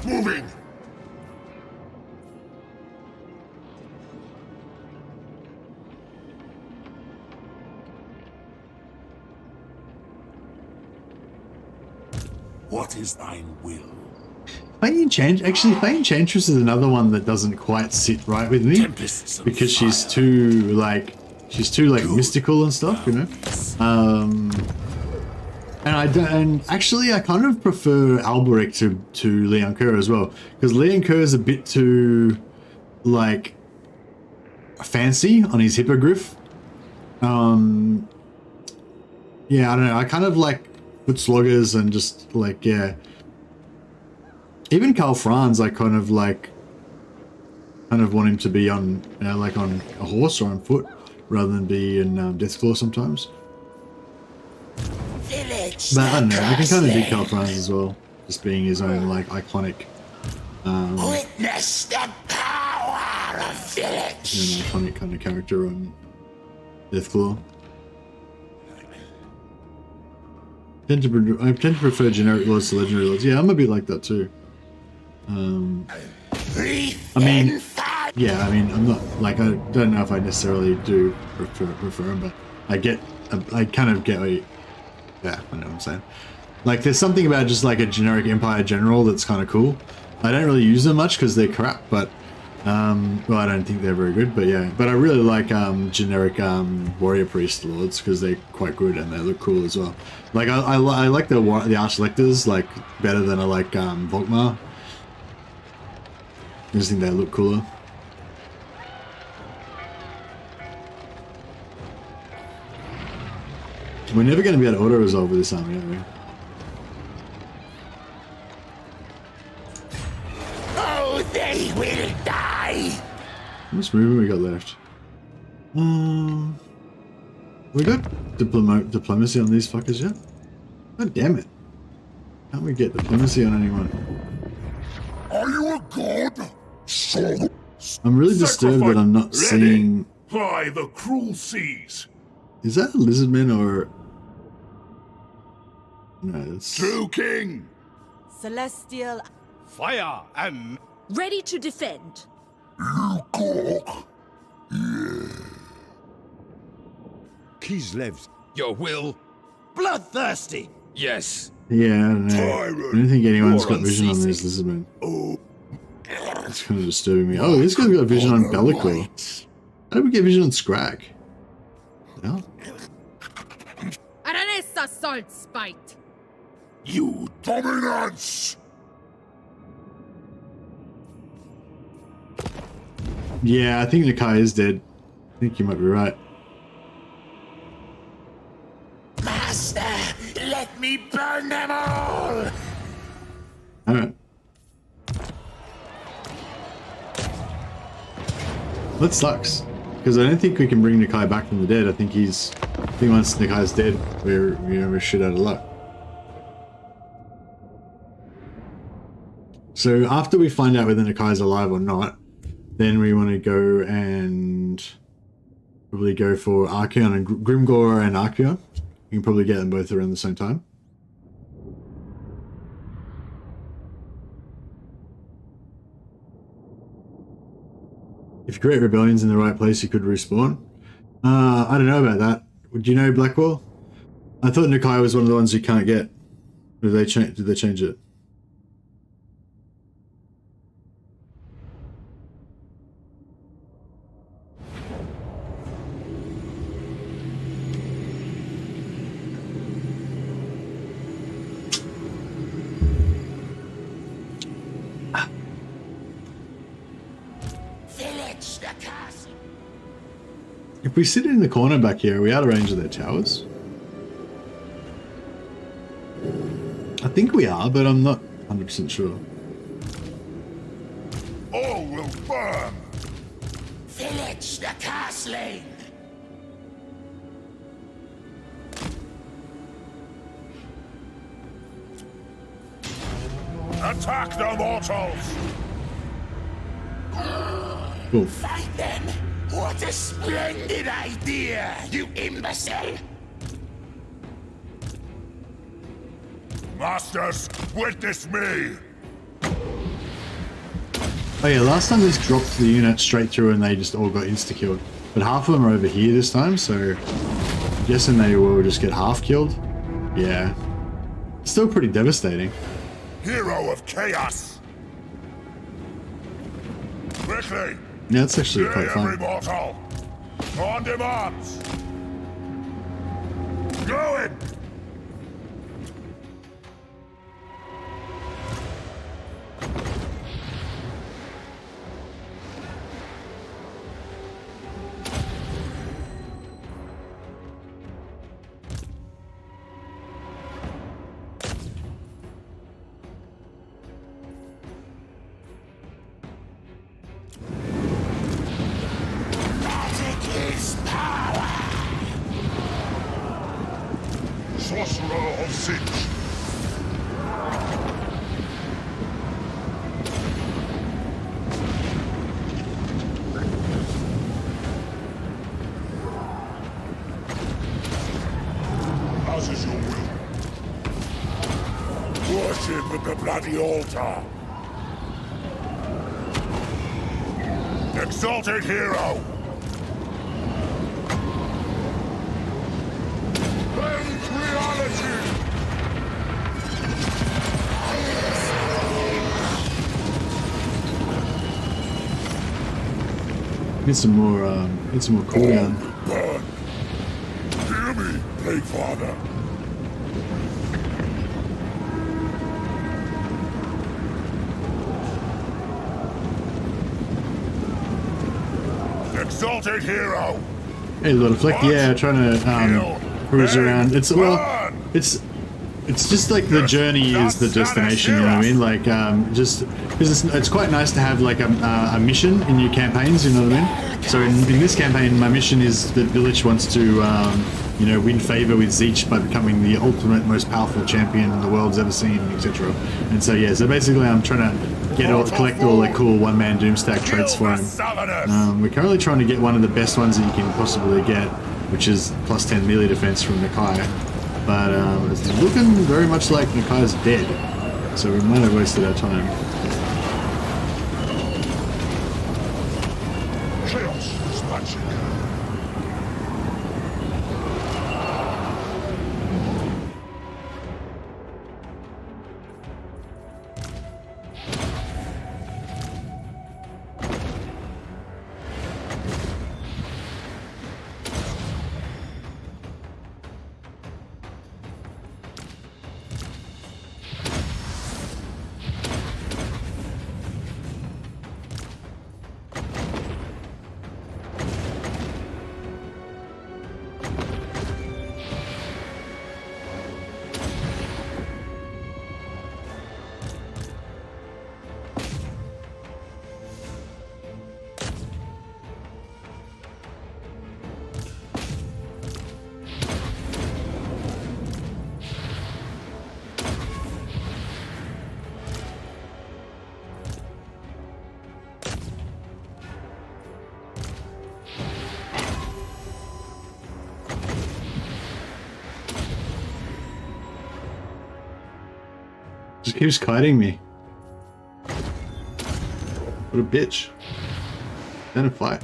Speaker 3: Moving. What is thine will?
Speaker 1: Fey Enchantress is another one that doesn't quite sit right with me because she's too like she's too like mystical and stuff, you know. And actually I kind of prefer Alberic to Leon Kerr as well, because Leon Kerr is a bit too like fancy on his hippogriff. Yeah, I don't know. I kind of like foot sloggers and just like, yeah. Even Karl Franz, I kind of want him to be on, you know, like on a horse or on foot rather than be in Deathclaw sometimes.
Speaker 2: Vilitch,
Speaker 1: But I don't know. I can kind of dig
Speaker 2: the
Speaker 1: Karl Franz as well, just being his own like iconic,
Speaker 2: witness the power of Vilitch.
Speaker 1: you know, iconic kind of character on Deathclaw. I tend to prefer generic lords to legendary lords. Yeah, I'm a bit like that too. I mean, yeah, I mean, I'm not like, I don't know if I necessarily do prefer them, but I kind of get what you, yeah, I know what I'm saying. Like, there's something about just like a generic Empire General that's kind of cool. I don't really use them much because they're crap, but well, I don't think they're very good, but yeah. But I really like generic Warrior Priest Lords because they're quite good and they look cool as well. Like I like the Archlectors like better than I like Volkmar. I just think they look cooler. We're never going to be able to auto-resolve with this army, are we?
Speaker 2: Oh, they will die!
Speaker 1: How much movement we got left? We got diplomacy on these fuckers yet? God damn it. Can't we get diplomacy on anyone?
Speaker 3: Are you a god? So
Speaker 1: I'm really disturbed that I'm not seeing...
Speaker 4: Ply the cruel seas.
Speaker 1: Is that a lizardman or... No, it's...
Speaker 4: True king.
Speaker 6: Celestial.
Speaker 4: Fire and...
Speaker 5: Ready to defend.
Speaker 4: Kislev, your will.
Speaker 7: Bloodthirsty.
Speaker 4: Yes.
Speaker 1: Yeah, I don't know.
Speaker 3: Tyrant.
Speaker 1: I don't think anyone's
Speaker 7: War
Speaker 1: got vision on
Speaker 7: unceasing.
Speaker 1: these lizardmen. It's kind of disturbing me. Oh, this guy's got vision on Bellicor. How did we get vision on Scrag? No?
Speaker 5: Aranessa salt spite.
Speaker 3: You dominance!
Speaker 1: Yeah, I think Nakai is dead. I think you might be right.
Speaker 2: Master, let me burn them all!
Speaker 1: Alright. That sucks. Because I don't think we can bring Nakai back from the dead. I think once Nakai's dead, we're shit out of luck. So after we find out whether Nakai's alive or not, then we want to go and probably go for Archeon and Grimgor and Archeon. You can probably get them both around the same time. If you create rebellions in the right place, you could respawn. I don't know about that. Do you know Blackwall? I thought Nakai was one of the ones you can't get. Did they change it?
Speaker 2: Vilitch, the castle!
Speaker 1: If we sit in the corner back here, are we out of range of their towers? I think we are, but I'm not 100% sure.
Speaker 3: All will burn!
Speaker 2: Vilitch, the castling!
Speaker 3: Attack the mortals!
Speaker 1: Cool.
Speaker 2: Fight them! What a splendid idea, you imbecile!
Speaker 3: Masters, witness me!
Speaker 1: Oh yeah, last time this dropped the unit straight through and they just all got insta-killed. But half of them are over here this time, so I'm guessing they will just get half killed. Yeah. Still pretty devastating.
Speaker 3: Hero of chaos! Quickly!
Speaker 1: Yeah, it's actually
Speaker 3: Slay
Speaker 1: quite
Speaker 3: every
Speaker 1: fun.
Speaker 3: mortal! On demands! Going! Sorcerer of Sinch. As is your will. Worship at the bloody altar. Exalted hero.
Speaker 1: Need some more cooldown.
Speaker 3: Burn. Hear me, Plague Father. Exalted hero.
Speaker 1: Hey, Lord Fleck, yeah, trying to cruise around. It's just like the journey is the destination. You know what I mean? Like just because it's quite nice to have like a mission in your campaigns. You know what I mean? So in this campaign, my mission is that Vilitch wants to you know, win favor with Zeech by becoming the ultimate, most powerful champion the world's ever seen, etc. And so yeah, so basically I'm trying to collect all the cool one-man Doomstack traits for him. We're currently trying to get one of the best ones that you can possibly get, which is plus 10 melee defense from Nakai. But it's looking very much like Nakai's dead, so we might have wasted our time.
Speaker 3: Chaos is magic.
Speaker 1: Just keeps kiting me. What a bitch. Then a fight.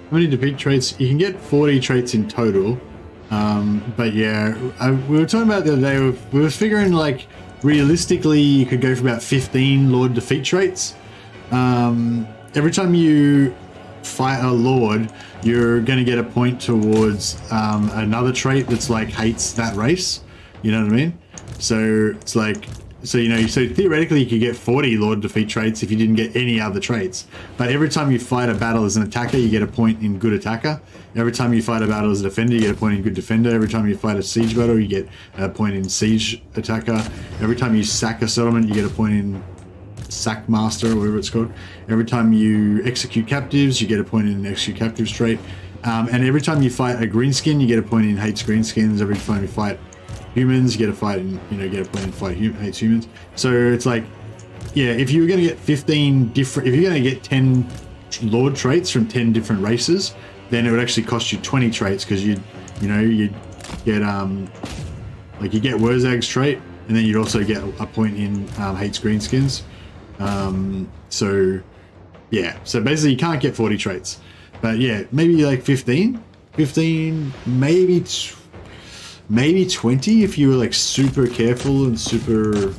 Speaker 1: How many defeat traits? You can get 40 traits in total. But yeah, we were talking about the other day, we were figuring like realistically you could go for about 15 Lord defeat traits. Every time you fight a Lord, you're going to get a point towards another trait that's like hates that race. You know what I mean? So it's like, so theoretically you could get 40 Lord defeat traits if you didn't get any other traits. But every time you fight a battle as an attacker, you get a point in good attacker. Every time you fight a battle as a defender, you get a point in good defender. Every time you fight a siege battle, you get a point in siege attacker. Every time you sack a settlement, you get a point in sack master, or whatever it's called. Every time you execute captives, you get a point in execute captives trait. And every time you fight a greenskin, you get a point in hates greenskins. Every time you fight humans, you get a fight in, get a point in fight hates humans. So it's like, yeah, if you were going to get 15 different, if you're going to get 10 Lord traits from 10 different races, then it would actually cost you 20 traits, because you'd get like you get Wurzag's trait, and then you'd also get a point in hates greenskins. So yeah, so basically you can't get 40 traits, but yeah, maybe like 15, maybe 20 if you were like super careful and super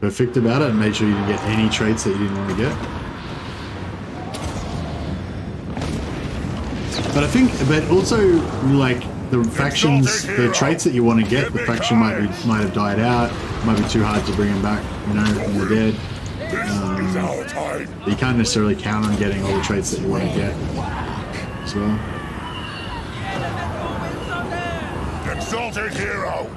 Speaker 1: perfect about it and made sure you didn't get any traits that you didn't want to get. But I think, but also like the factions, the traits that you want to get, the faction might have died out, might be too hard to bring them back, from the dead. You can't necessarily count on getting all the traits that you want to get as well.
Speaker 4: Exalted hero!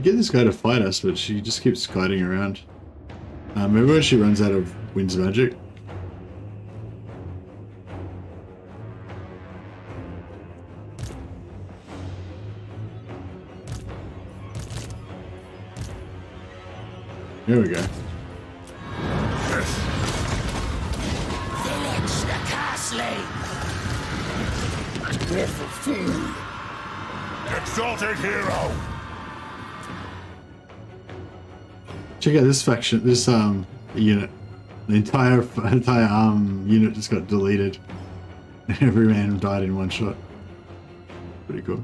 Speaker 1: Get this guy to fight us, but she just keeps kiting around. Maybe when she runs out of Wind's magic. There we go.
Speaker 2: Vilitch the castling!
Speaker 4: Awful fool! Exalted hero!
Speaker 1: Check out this faction, this unit. The entire unit just got deleted. Every man died in one shot. Pretty cool.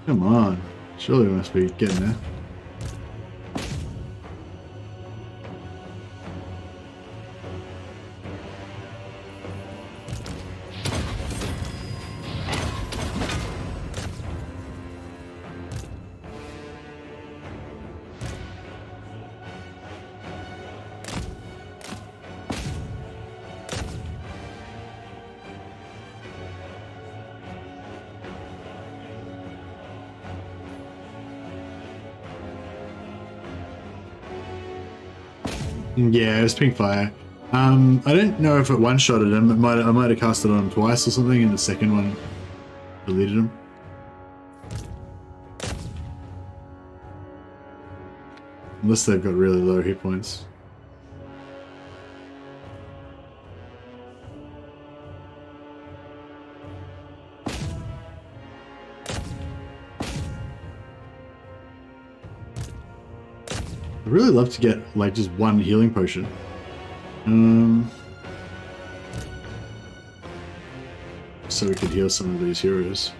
Speaker 1: Come on. Surely we must be getting there. Yeah, it was pink fire. I don't know if it one-shotted him. I might have cast it on him twice or something, and the second one deleted him. Unless they've got really low hit points. I'd really love to get like just one healing potion. So we could heal some of these heroes.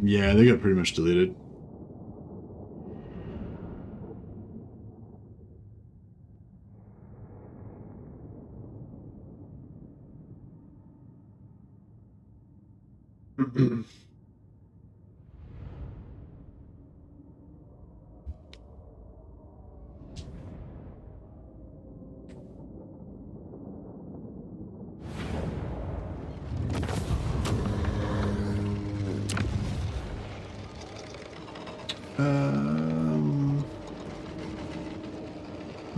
Speaker 1: Yeah, they got pretty much deleted.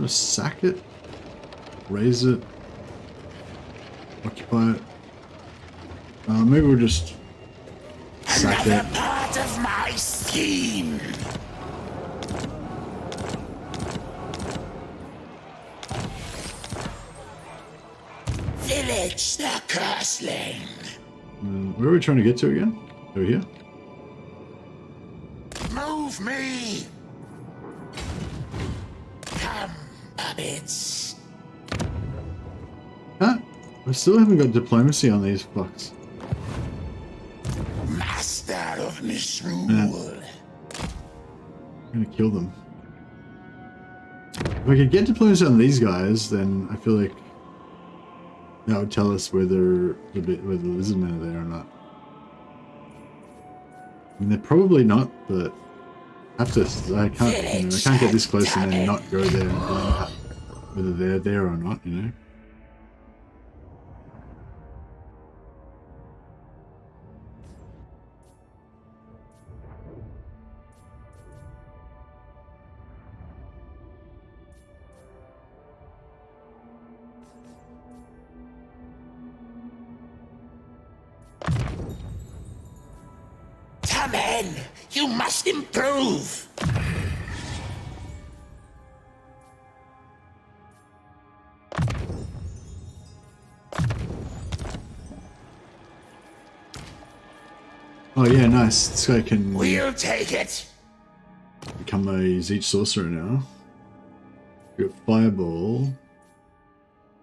Speaker 1: Sack it, raise it, occupy it. Maybe we'll just sack it.
Speaker 2: Part of my scheme. Vilitch the Curseling.
Speaker 1: Where are we trying to get to again? Over here?
Speaker 2: Move me. Come, puppets.
Speaker 1: Huh? I still haven't got diplomacy on these fucks.
Speaker 2: Master of misrule.
Speaker 1: I'm gonna kill them. If I could get diplomacy on these guys, then I feel like that would tell us whether the lizardmen are there or not. I mean, they're probably not, but I can't get this close and then not go there and find out whether they're there or not, you know?
Speaker 2: Come in. You must improve.
Speaker 1: Oh yeah, nice. This guy can
Speaker 2: We'll take it.
Speaker 1: become a Zeech sorcerer now. We got Fireball.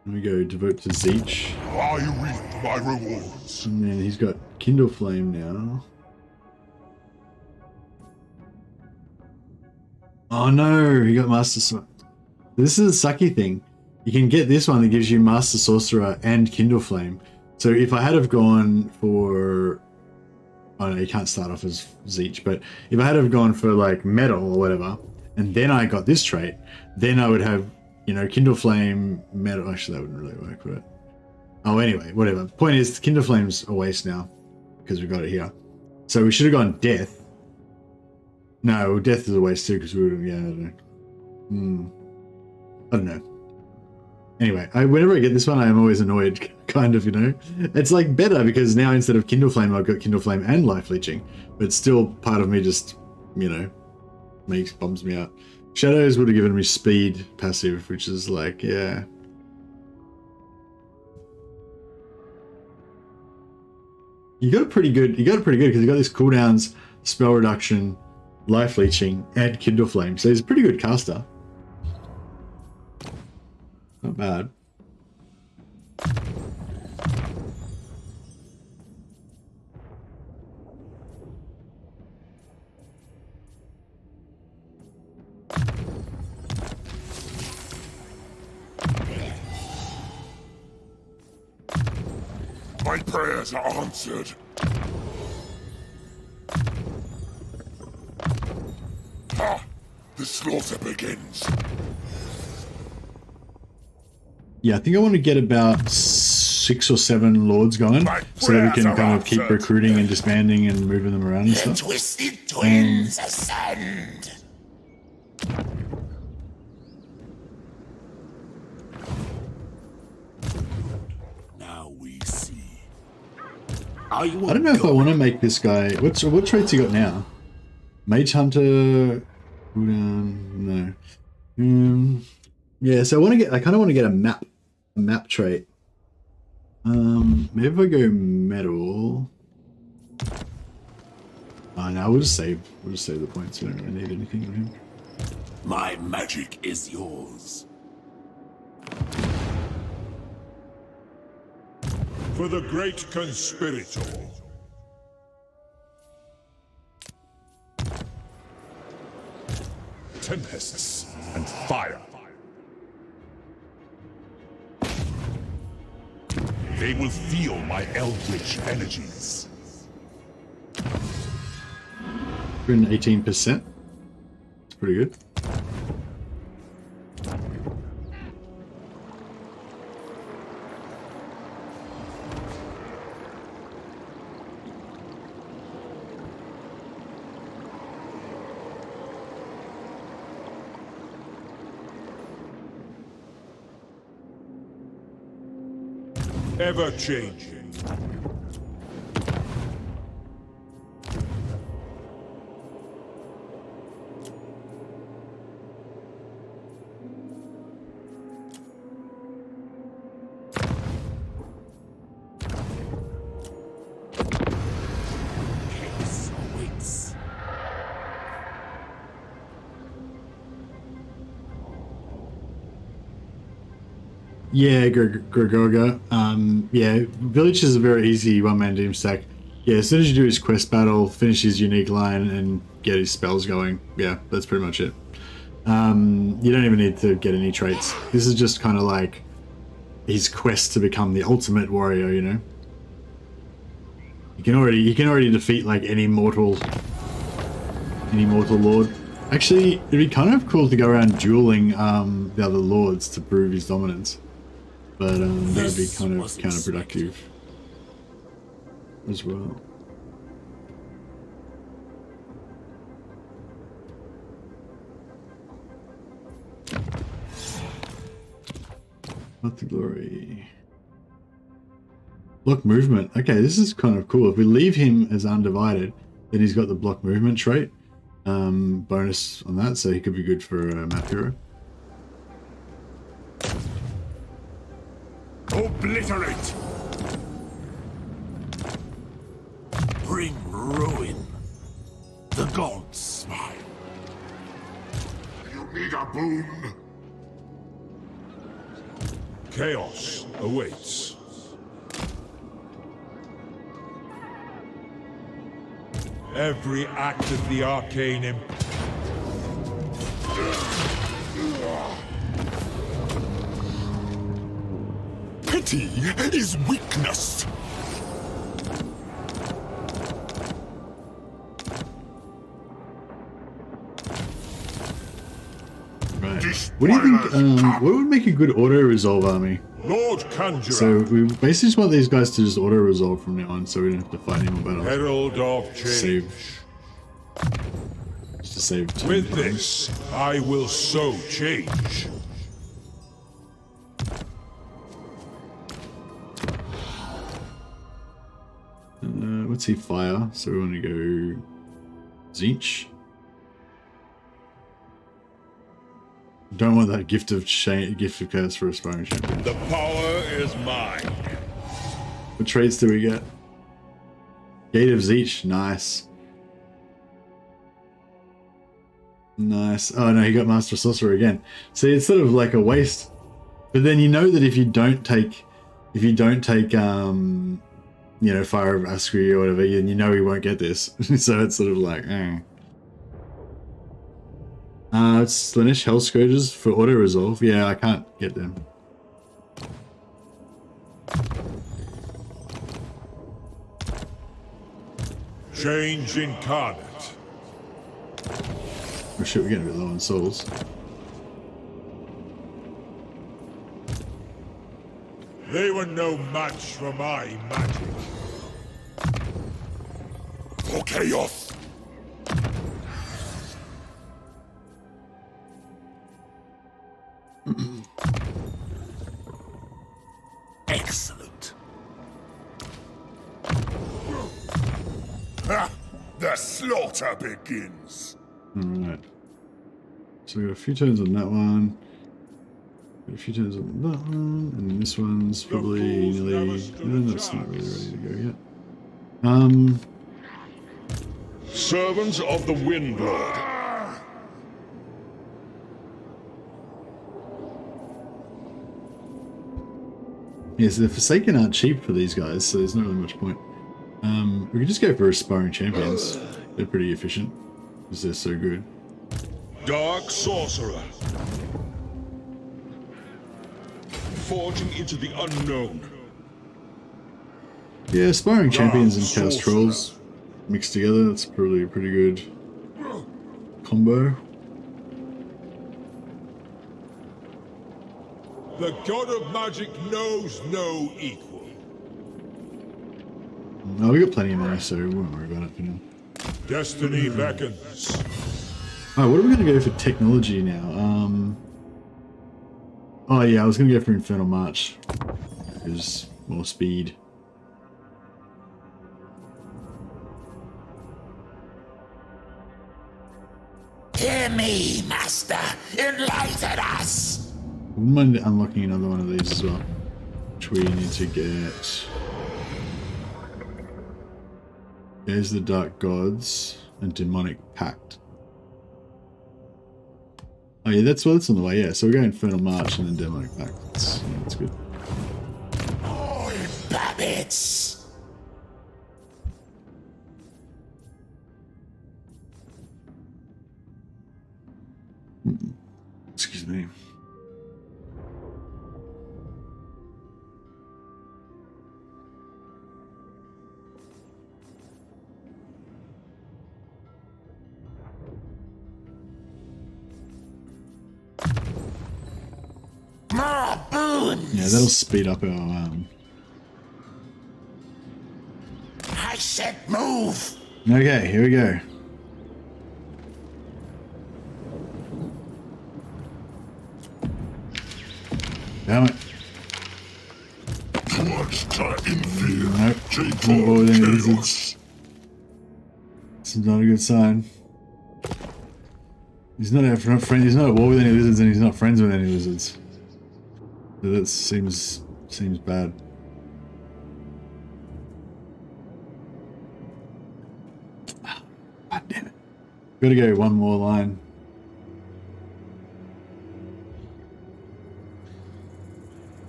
Speaker 1: And we go devote to Zeech.
Speaker 3: I reap my rewards.
Speaker 1: And then he's got Kindle Flame now. Oh no, he got Master Sorcerer. This is a sucky thing. You can get this one that gives you Master Sorcerer and Kindle Flame. So if I had have gone for... Oh no, you can't start off as Zeech, but if I had have gone for like Metal or whatever, and then I got this trait, then I would have, you know, Kindle Flame, Metal... Actually, that wouldn't really work, would it? Oh, anyway, whatever. Point is, Kindle Flame's a waste now, because we got it here. So we should have gone Death. No, Death is a waste too, because we would have... Yeah, I don't know. I don't know. Anyway, whenever I get this one, I am always annoyed, kind of, you know? It's like better, because now instead of Kindle Flame, I've got Kindle Flame and Life Leeching. But still, part of me just, you know, bums me out. Shadows would have given me Speed passive, which is like, yeah. You got it pretty good, because you got this cooldowns, spell reduction, Life Leeching, and Kindle Flame. So he's a pretty good caster. Not bad.
Speaker 3: My prayers are answered. Ha! The slaughter begins.
Speaker 1: Yeah, I think I want to get about 6 6 or 7 lords going, so that we can kind of keep recruiting and disbanding and moving them around and
Speaker 2: The
Speaker 1: stuff.
Speaker 2: twisted twins ascend.
Speaker 4: Now we see. Are you
Speaker 1: I don't know if I want to make this guy. What traits he got now? Mage Hunter. No. Yeah, so I kind of want to get a map trait. Maybe if I go metal. Oh no, we'll just save the points. We don't really need anything on him.
Speaker 4: My magic is yours.
Speaker 3: For the great conspirator. Tempests and fire. They will feel my eldritch energies.
Speaker 1: 18%. It's pretty good.
Speaker 3: Ever changing.
Speaker 1: Yeah, Gregorga. Yeah, Vilitch is a very easy one-man Doomstack. Yeah, as soon as you do his quest battle, finish his unique line, and get his spells going, yeah, that's pretty much it. You don't even need to get any traits. This is just kind of like his quest to become the ultimate warrior, you know? You can already defeat like any mortal lord. Actually, it'd be kind of cool to go around dueling the other lords to prove his dominance. But that would be kind of counterproductive as well. Not the glory. Block movement. Okay, this is kind of cool. If we leave him as undivided, then he's got the block movement trait. Bonus on that, so he could be good for a map hero.
Speaker 4: Obliterate! Bring ruin. The gods smile.
Speaker 3: You need a boon. Chaos awaits. Every act of the arcane
Speaker 4: Pity is weakness.
Speaker 1: Right. What do you think? What would make a good auto-resolve army?
Speaker 3: Lord Conjurer.
Speaker 1: So we basically just want these guys to just auto-resolve from now on, so we don't have to fight any more battles.
Speaker 3: Herald of change.
Speaker 1: Just to save time.
Speaker 3: With this, I will sow change.
Speaker 1: What's he fire? So we want to go Zinch. Don't want that gift of curse for aspiring champion.
Speaker 3: The power is mine.
Speaker 1: What traits do we get? Gate of Zinch, nice. Nice. Oh no, he got Master Sorcerer again. See, it's sort of like a waste. But then you know that if you don't take you know, Fire of Ascri or whatever, and you know he won't get this. So it's sort of like, it's Slaanesh Hell Scourges for auto-resolve. Yeah, I can't get them.
Speaker 3: Change incarnate.
Speaker 1: Oh shit, we're getting a bit low on souls.
Speaker 3: They were no match for my magic.
Speaker 4: For chaos! Excellent. Ah, the slaughter begins.
Speaker 1: Alright. So we got a few turns on that one. Got a few turns on that one. And then this one's probably nearly... No, that's not really ready to go yet.
Speaker 3: Servants of the Wind Lord.
Speaker 1: Yes, the Forsaken aren't cheap for these guys, so there's not really much point. We could just go for Aspiring Champions. They're pretty efficient, because they're so good.
Speaker 3: Dark Sorcerer. Forging into the unknown.
Speaker 1: Yeah, Aspiring Champions and Chaos
Speaker 3: Sorcerer.
Speaker 1: Trolls mixed together, that's probably a pretty good combo.
Speaker 3: The god of magic knows no equal.
Speaker 1: Oh, we got plenty of money, so we won't worry about it for now.
Speaker 3: Destiny beckons.
Speaker 1: Alright, what are we going to go for technology now? Oh yeah, I was going to go for Infernal March. Because more speed.
Speaker 2: Hear me, Master. Enlighten us.
Speaker 1: Wouldn't mind unlocking another one of these as well. Which we need to get. There's the Dark Gods and Demonic Pact. Oh yeah, that's what's on the way, yeah. So we're going Infernal March and then Demonic Pact. That's good.
Speaker 2: All puppets.
Speaker 1: Excuse me.
Speaker 2: More boons.
Speaker 1: Yeah, that'll speed up our
Speaker 2: I said move.
Speaker 1: Okay, here we go. Damn it.
Speaker 4: Monster in fear.
Speaker 1: Nope.
Speaker 4: Take
Speaker 1: Not war
Speaker 4: all
Speaker 1: with any
Speaker 4: chaos.
Speaker 1: lizards. This is not a good sign. He's not a friend. He's not at war with any lizards, and he's not friends with any lizards. So that seems bad. God damn it! Gotta go one more line.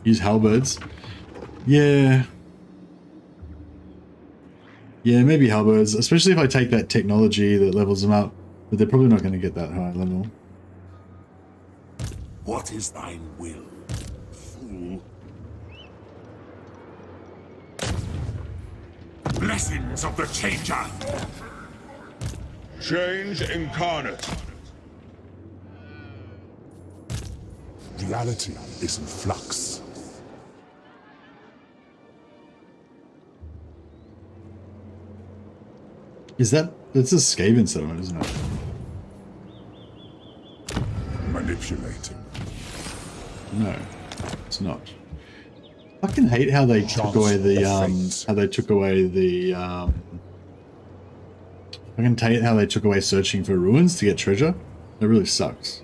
Speaker 1: Use halberds. Yeah. Yeah, maybe halberds, especially if I take that technology that levels them up. But they're probably not going to get that high level.
Speaker 4: What is thine will, fool? Blessings of the Changer!
Speaker 3: Change incarnate.
Speaker 4: Reality is in flux.
Speaker 1: That's a Skaven settlement, isn't it?
Speaker 4: Manipulating.
Speaker 1: No, it's not. I fucking hate how they took away the I can hate how they took away searching for ruins to get treasure. That really sucks.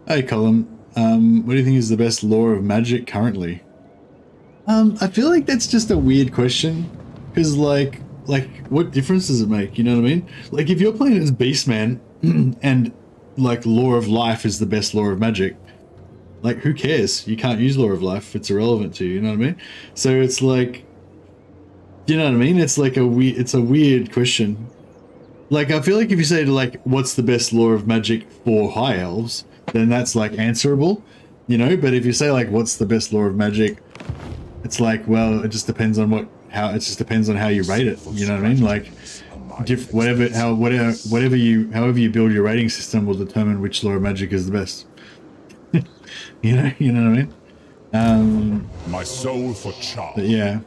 Speaker 1: Hey Colin, what do you think is the best lore of magic currently? I feel like that's just a weird question, because like what difference does it make? You know what I mean? Like if you're playing as Beastman and like lore of life is the best lore of magic, like who cares? You can't use lore of life; it's irrelevant to you. You know what I mean? So it's like, you know what I mean? It's like a weird question. Like I feel like if you say like what's the best lore of magic for high elves, then that's like answerable, you know. But if you say like what's the best lore of magic, it's like, well, it just depends on how you rate it. You know what I mean? Like, however you build your rating system will determine which lore of magic is the best. You know what I mean?
Speaker 4: My soul for Char.
Speaker 1: But yeah.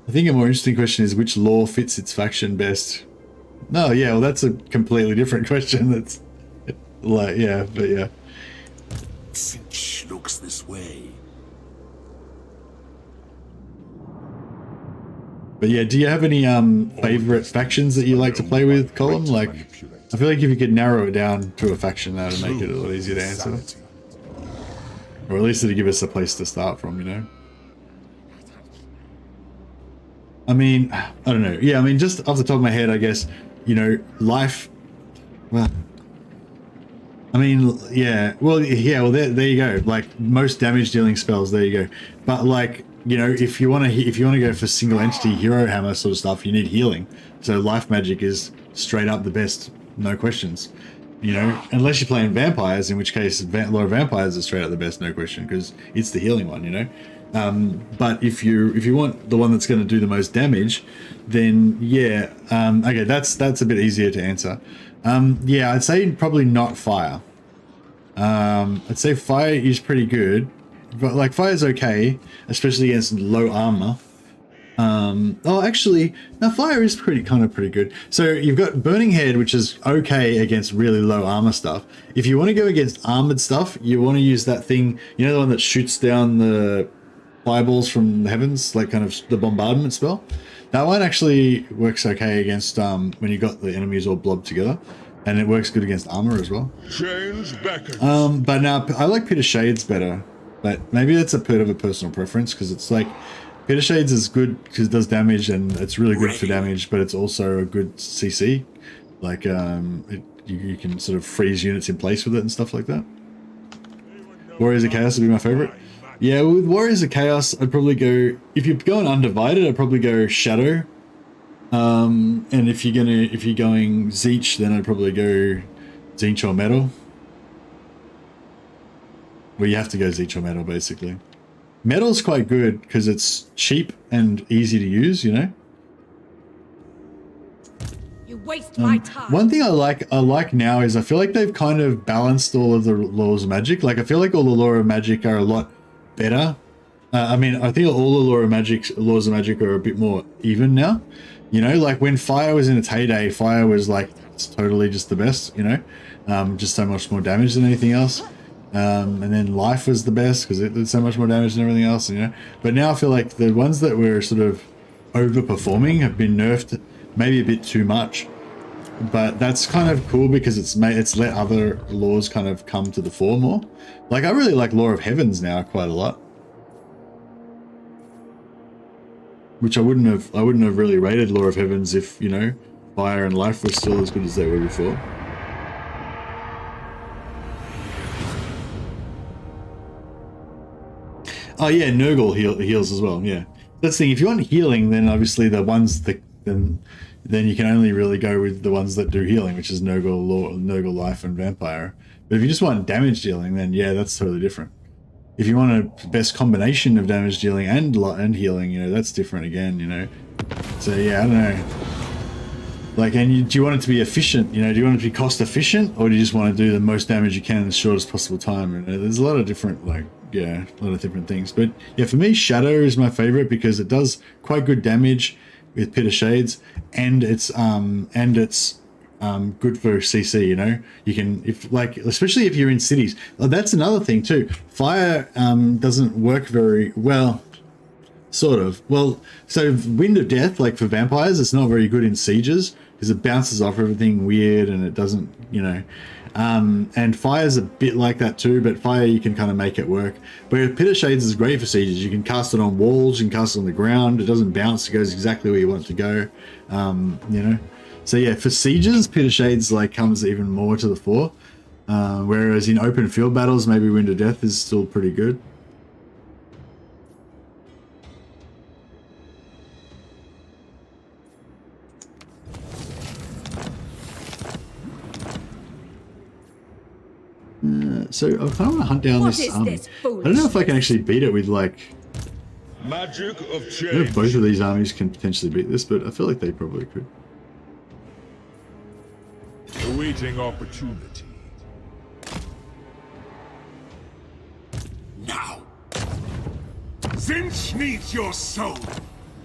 Speaker 1: I think a more interesting question is which lore fits its faction best. No, yeah, well that's a completely different question. That's like, yeah, but yeah.
Speaker 4: Vilitch looks this way.
Speaker 1: But yeah, do you have any favorite factions that you like to play with, Colin? Like, I feel like if you could narrow it down to a faction, that would make it a lot easier to answer. Or at least it'd give us a place to start from, you know? I mean, I don't know. Yeah, I mean, just off the top of my head, I guess, you know, life... Well, I mean, yeah. Well, there you go. Like, most damage dealing spells, there you go. But, like, you know, if you want to go for single entity hero hammer sort of stuff, you need healing. So life magic is straight up the best, no questions. You know, unless you're playing vampires, in which case lore of vampires is straight up the best, no question, because it's the healing one, you know. But if you want the one that's going to do the most damage, then yeah, okay, that's a bit easier to answer. Yeah, I'd say probably not fire. I'd say fire is pretty good, but like fire's okay, especially against low armor. Oh, actually, now fire is pretty good. So you've got Burning Head, which is okay against really low armor stuff. If you want to go against armored stuff, you want to use that thing, you know, the one that shoots down the fireballs from the heavens, like kind of the bombardment spell. That one actually works okay against when you got the enemies all blobbed together, and it works good against armor as well.
Speaker 3: Change beckons.
Speaker 1: But now I like Pit of Shades better, but maybe that's a bit of a personal preference, because it's like Pit of Shades is good because it does damage and it's really good for damage, but it's also a good CC. Like you can sort of freeze units in place with it and stuff like that. Warriors of Chaos would be my favorite. Yeah, with Warriors of Chaos, I'd probably go, if you're going Undivided, I'd probably go Shadow. And if you're going Zeech, then I'd probably go Zeech or Metal. Well, you have to go Zeech or Metal, basically. Metal's quite good because it's cheap and easy to use, you know?
Speaker 5: You waste my time.
Speaker 1: One thing I like now is I feel like they've kind of balanced all of the laws of magic. Like, I feel like all the laws of magic are a lot better. I mean, I think all the laws of magic are a bit more even now. You know, like when fire was in its heyday, fire was like, it's totally just the best, you know? Just so much more damage than anything else. And then life was the best because it did so much more damage than everything else, you know? But now I feel like the ones that were sort of overperforming have been nerfed maybe a bit too much. But that's kind of cool because it's let other laws kind of come to the fore more. Like, I really like Law of Heavens now quite a lot. Which I wouldn't have really rated Law of Heavens if, you know, fire and life were still as good as they were before. Oh yeah, Nurgle heals as well, yeah. That's the thing, if you want healing, then obviously the ones that then you can only really go with the ones that do healing, which is Nurgle, Life, and Vampire. But if you just want damage dealing, then yeah, that's totally different. If you want a best combination of damage dealing and healing, you know, that's different again, you know. So yeah, I don't know. Like, do you want it to be efficient? You know, do you want it to be cost efficient, or do you just want to do the most damage you can in the shortest possible time? You know, there's a lot of different, like, yeah, a lot of different things. But yeah, for me, Shadow is my favorite because it does quite good damage with Pit of Shades, and it's good for CC. You know, you can, if like, especially if you're in cities. Oh, that's another thing too. Fire doesn't work very well. Sort of. Well, so Wind of Death, like for vampires, it's not very good in sieges because it bounces off everything weird and it doesn't, you know. And fire's a bit like that too, but fire you can kind of make it work. But Pit of Shades is great for sieges. You can cast it on walls, you can cast it on the ground. It doesn't bounce; it goes exactly where you want it to go. You know. So yeah, for sieges, Pit of Shades like comes even more to the fore. Whereas in open field battles, maybe Wind of Death is still pretty good. So I kind of want to hunt down this army. I don't know if I can actually beat it with like...
Speaker 3: Magic of
Speaker 1: I
Speaker 3: change.
Speaker 1: know if both of these armies can potentially beat this, but I feel like they probably could.
Speaker 3: Awaiting opportunity.
Speaker 4: Now! Zinch needs your soul!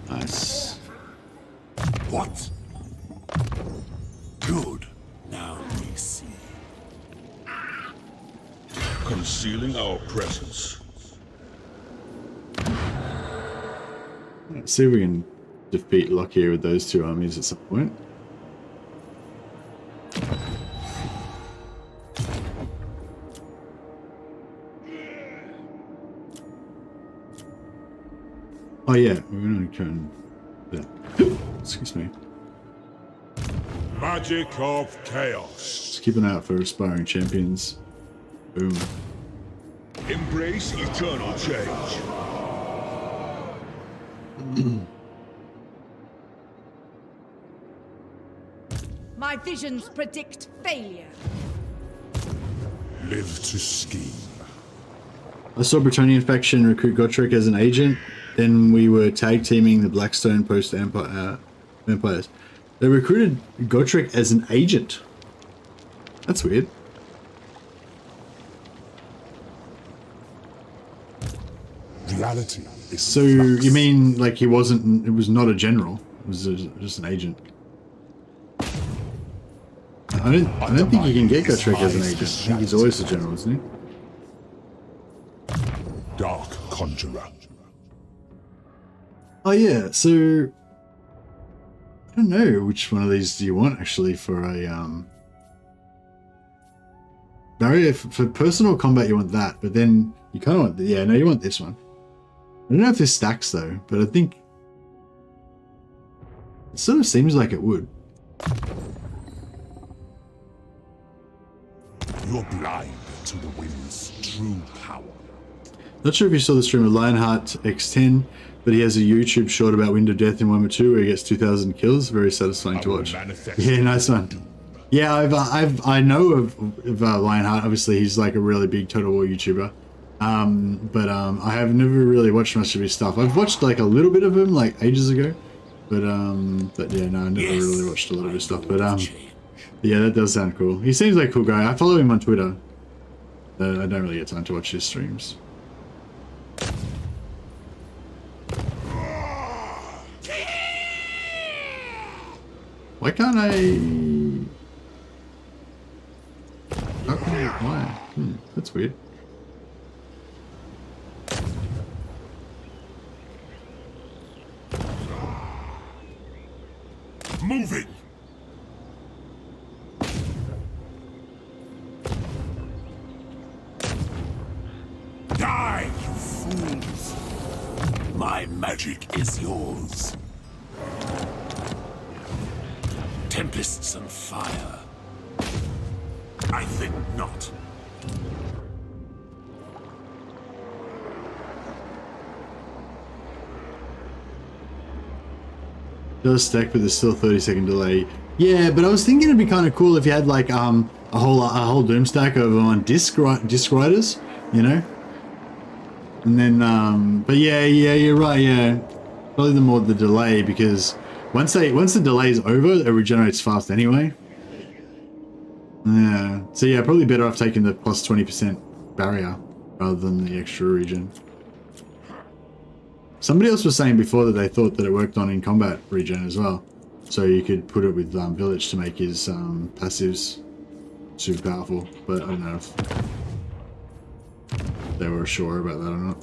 Speaker 1: Nice.
Speaker 4: What? Good. Now we see.
Speaker 3: Concealing our presence.
Speaker 1: Let's see if we can defeat Lockyer with those two armies at some point. Oh yeah, we're gonna turn that. Excuse me.
Speaker 3: Magic of chaos.
Speaker 1: Just keep an eye out for aspiring champions. Boom.
Speaker 3: Embrace eternal change.
Speaker 8: My visions predict failure.
Speaker 4: Live to scheme.
Speaker 1: I saw Bretonnian faction recruit Gotrek as an agent. Then we were tag teaming the Blackstone post vampires. They recruited Gotrek as an agent. That's weird.
Speaker 4: Reality is
Speaker 1: So you mean like he wasn't? It was not a general. It was just an agent. I don't think you can get Gotrek as an agent. I think he's always a general, isn't he?
Speaker 4: Dark Conjurer.
Speaker 1: Oh yeah, so I don't know which one of these do you want actually for a barrier for personal combat. You want that, but then you kind of want you want this one. I don't know if this stacks though, but I think it sort of seems like it would.
Speaker 4: You're blind to the wind's true power.
Speaker 1: Not sure if you saw the stream of Lionheart X10, but he has a YouTube short about Wind of Death in Warhammer 2 where he gets 2,000 kills. Very satisfying to watch. Yeah, nice one. Yeah, I know of Lionheart. Obviously, he's like a really big Total War YouTuber. But I have never really watched much of his stuff. I've watched like a little bit of him like ages ago, but yeah, no, I never really watched a lot of his stuff. But yeah, that does sound cool. He seems like a cool guy. I follow him on Twitter. I don't really get time to watch his streams. Why can't I? Why? That's weird.
Speaker 4: Moving. Die, you fools! My magic is yours. Tempests and fire. I think not.
Speaker 1: Does stack, but there's still a 30-second delay. Yeah, but I was thinking it'd be kind of cool if you had like a whole Doomstack over on disc riders, you know. And then, but yeah, you're right. Yeah, probably the delay, because once the delay is over, it regenerates fast anyway. Yeah. So yeah, probably better off taking the plus 20% barrier rather than the extra regen. Somebody else was saying before that they thought that it worked on in combat regen as well, so you could put it with Vilitch to make his passives super powerful. But I don't know if they were sure about that or not.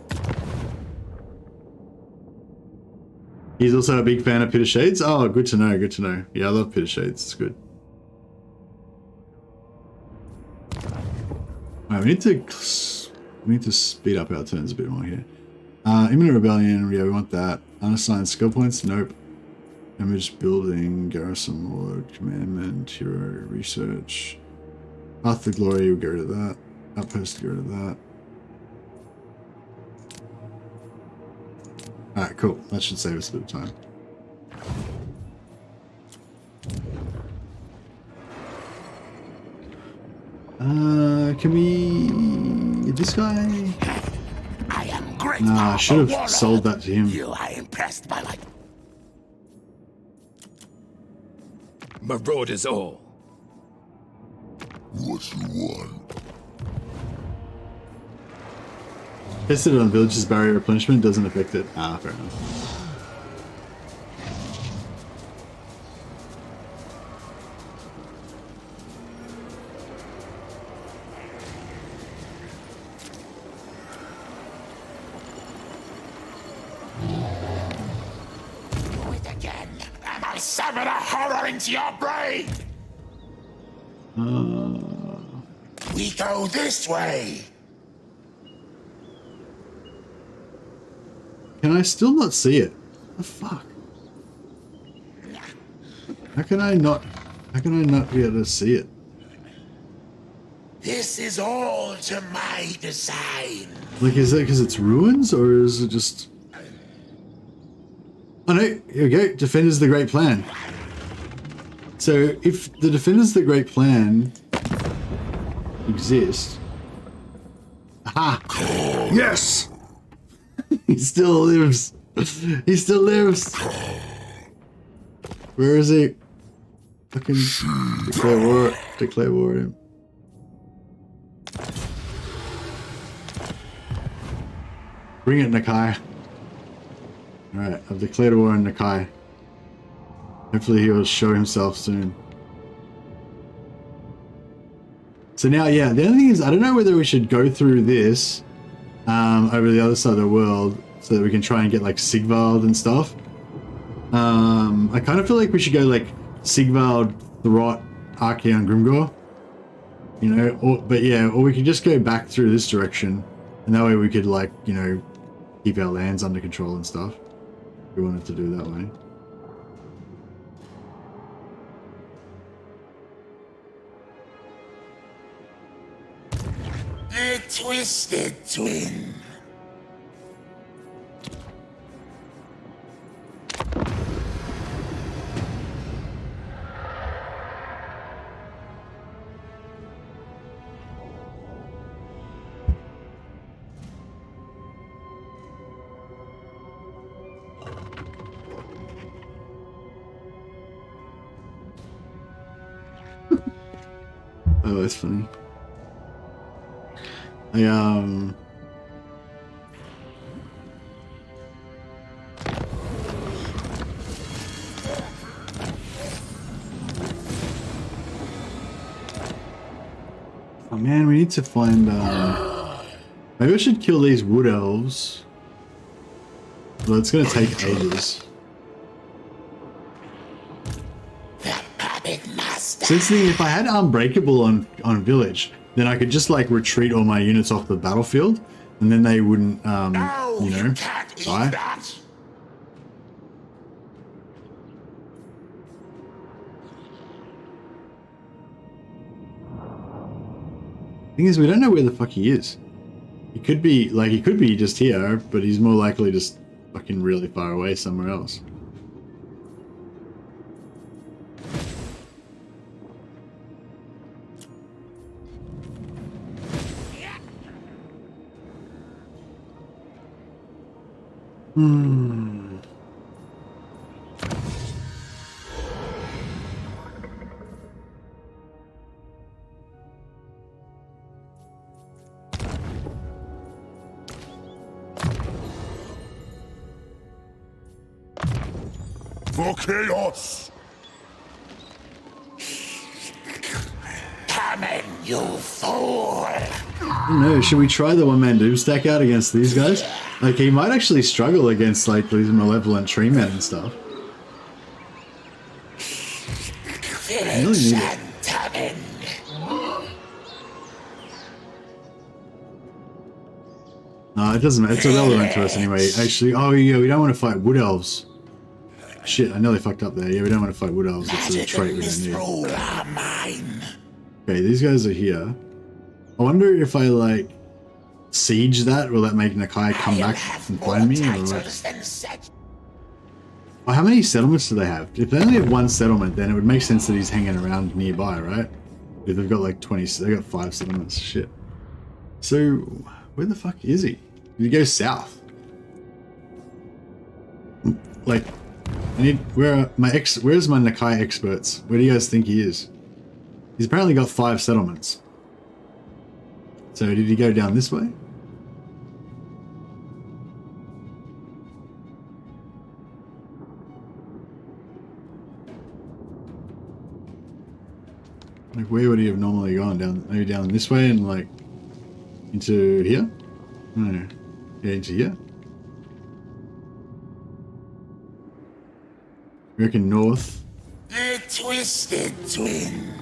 Speaker 1: He's also a big fan of Pit of Shades. Oh, good to know. Good to know. Yeah, I love Pit of Shades. It's good. Alright, we need to speed up our turns a bit more here. Imminent Rebellion, yeah, we want that. Unassigned skill points, nope. Image building, Garrison Lord, Commandment, Hero, Research. Path of Glory, we'll get rid of that. Outpost, get rid of that. Alright, cool. That should save us a bit of time. Can we... this guy?
Speaker 2: I am great.
Speaker 1: Nah, I should have sold that to him.
Speaker 2: You are impressed by my...
Speaker 7: Marauders all.
Speaker 4: What you want?
Speaker 1: Tested it on Vilitch's barrier replenishment, doesn't affect it. Ah, fair enough.
Speaker 2: Do it again, and I'll summon a horror into your brain! We go this way!
Speaker 1: Can I still not see it? What the fuck? How can I not be able to see it?
Speaker 2: This is all to my design.
Speaker 1: Like, is that because it's ruins, or is it just... Oh no, here we go. Defenders the Great Plan. So, if the Defenders the Great Plan exist... Aha! Yes! He still lives. He still lives. Where is he? Fucking declare war. Declare war at him. Bring it, Nakai. Alright, I've declared war on Nakai. Hopefully he will show himself soon. So now, yeah, the only thing is, I don't know whether we should go through this over the other side of the world so that we can try and get like Sigvald and stuff. I kind of feel like we should go like Sigvald, Throt, Archaeon, Grimgor. You know, or we could just go back through this direction, and that way we could like, you know, keep our lands under control and stuff. If we wanted to do that way.
Speaker 2: The Twisted Twin.
Speaker 1: Oh, that's funny. Oh man, we need to find, maybe I should kill these wood elves. Well, it's gonna take ages. Since if I had Unbreakable on Vilitch, then I could just like retreat all my units off the battlefield, and then they wouldn't, you know, die. Thing is, we don't know where the fuck he is. He could be just here, but he's more likely just fucking really far away somewhere else.
Speaker 2: For chaos! Come in, you fool!
Speaker 1: I don't know, should we try the one-man Doomstack out against these guys? Like, he might actually struggle against, like, these malevolent tree men and stuff. I really need it. No, it doesn't matter. It's irrelevant to us anyway. Actually, oh yeah, we don't want to fight wood elves. Shit, I nearly fucked up there. Yeah, we don't want to fight wood elves. It's a trait we don't need. Okay, these guys are here. I wonder if I, like, siege that, will that make Nakai come back and find me? Or what? Oh, how many settlements do they have? If they only have one settlement, then it would make sense that he's hanging around nearby, right? If they've got like 20, they've got 5 settlements. Shit. So, where the fuck is he? Did he go south? Like, I need, where's my Nakai experts? Where do you guys think he is? He's apparently got 5 settlements. So did he go down this way? Like, where would he have normally gone? Down, maybe down this way and like into here? No. Yeah, into here. I reckon north.
Speaker 2: The Twisted Twin.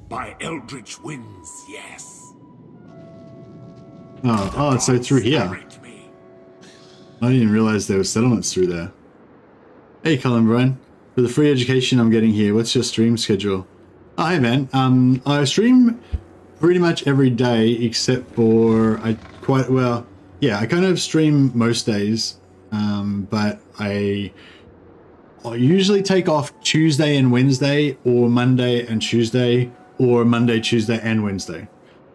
Speaker 4: By eldritch winds, yes.
Speaker 1: Oh, so through here.
Speaker 4: Direct me.
Speaker 1: I didn't even realize there were settlements through there. Hey, Colin Brian. For the free education I'm getting here, what's your stream schedule? Oh, hey, man. I stream pretty much every day except for I kind of stream most days, but I usually take off Tuesday and Wednesday, or Monday and Tuesday, or Monday, Tuesday, and Wednesday.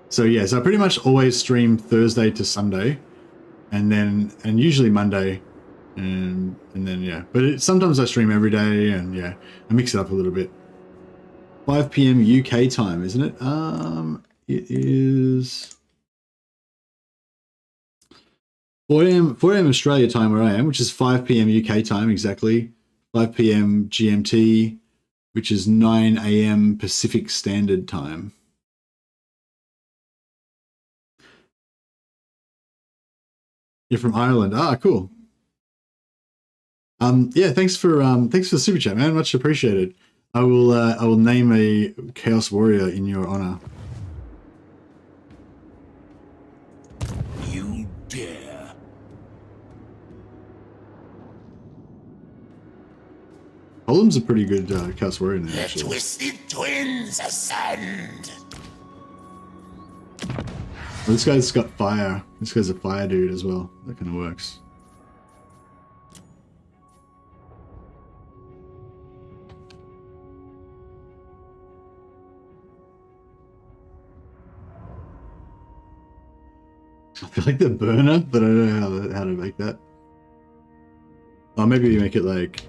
Speaker 1: So yeah, so I pretty much always stream Thursday to Sunday, and usually Monday, and then yeah. But sometimes I stream every day, and yeah, I mix it up a little bit. 5 p.m. UK time, isn't it? It is 4 a.m. Australia time where I am, which is 5 p.m. UK time exactly. 5 p.m. GMT, which is 9 a.m. Pacific Standard Time. You're from Ireland. Ah, cool. Yeah, thanks for the super chat, man. Much appreciated. I will name a Chaos Warrior in your honor.
Speaker 4: You dare.
Speaker 1: Column's a pretty good Chaos Warrior name,
Speaker 2: The
Speaker 1: actually.
Speaker 2: Twisted Twins ascend.
Speaker 1: Well, this guy's got fire. This guy's a fire dude as well. That kind of works. I feel like the burner, but I don't know how to make that. Oh, maybe you make it like...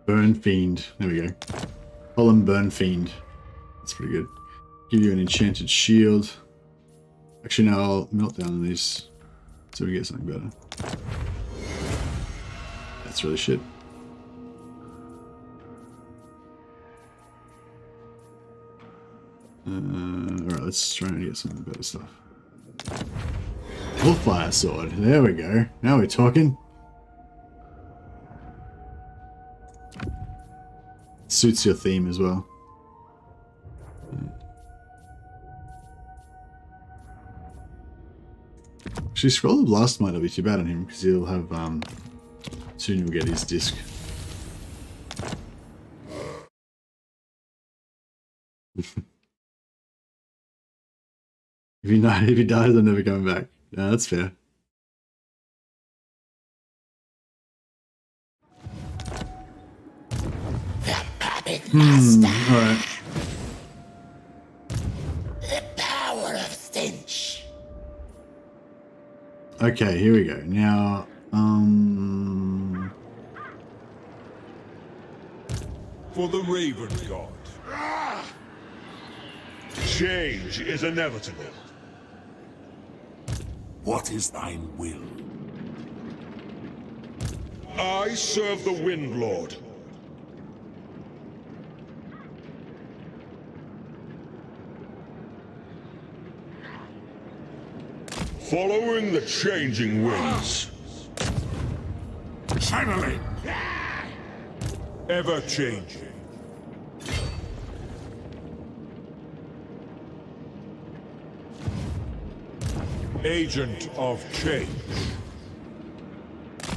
Speaker 1: Burn Fiend. There we go. Column Burn Fiend. That's pretty good. Give you an enchanted shield. Actually, no, I'll melt down these so we get something better. That's really shit. Alright, let's try and get some better stuff. Hellfire Sword. There we go. Now we're talking. Suits your theme as well. Actually, Scroll of Blast might not be too bad on him because he'll have soon he'll get his disc. If he dies, I'm never coming back. Yeah, that's fair. Alright.
Speaker 2: The power of stench.
Speaker 1: Okay, here we go. Now,
Speaker 3: For the Raven God. Change is inevitable.
Speaker 4: What is thine will?
Speaker 3: I serve the Wind Lord. Following the changing winds.
Speaker 4: Channeling!
Speaker 3: Ever changing. Agent of change.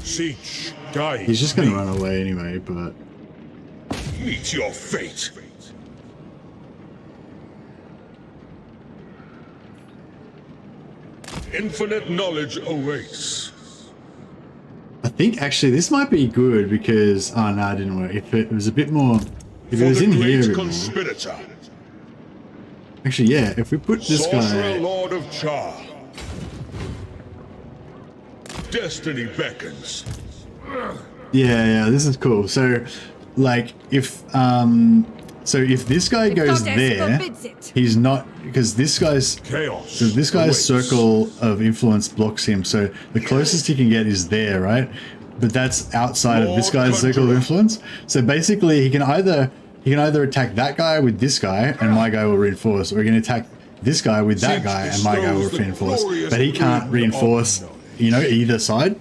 Speaker 3: Siege, guide.
Speaker 1: he's just going to run away anyway, but...
Speaker 3: Meet your fate. Infinite knowledge awaits.
Speaker 1: I think actually this might be good because... Oh, no, it didn't work. If it was a bit more... If it was in here a bit more.
Speaker 3: Conspirator.
Speaker 1: Actually, yeah, if we put this
Speaker 3: Sorcerer
Speaker 1: guy...
Speaker 3: Lord of Char. Destiny beckons.
Speaker 1: Yeah, this is cool. So, like, if So if this guy goes
Speaker 8: Goddess
Speaker 1: there,
Speaker 8: forbids it.
Speaker 1: he's not, because this guy's
Speaker 3: Chaos.
Speaker 1: so this guy's
Speaker 3: awaits.
Speaker 1: circle of influence blocks him. So the closest he can get is there, right? But that's outside of this guy's circle of influence. So basically, he can either attack that guy with this guy, and my guy will reinforce, or he can attack this guy with that
Speaker 3: Siege
Speaker 1: guy, and my guy will
Speaker 3: bestows the
Speaker 1: reinforce.
Speaker 3: glorious
Speaker 1: But he can't
Speaker 3: breed of
Speaker 1: reinforce,
Speaker 3: knowledge.
Speaker 1: you know, either side.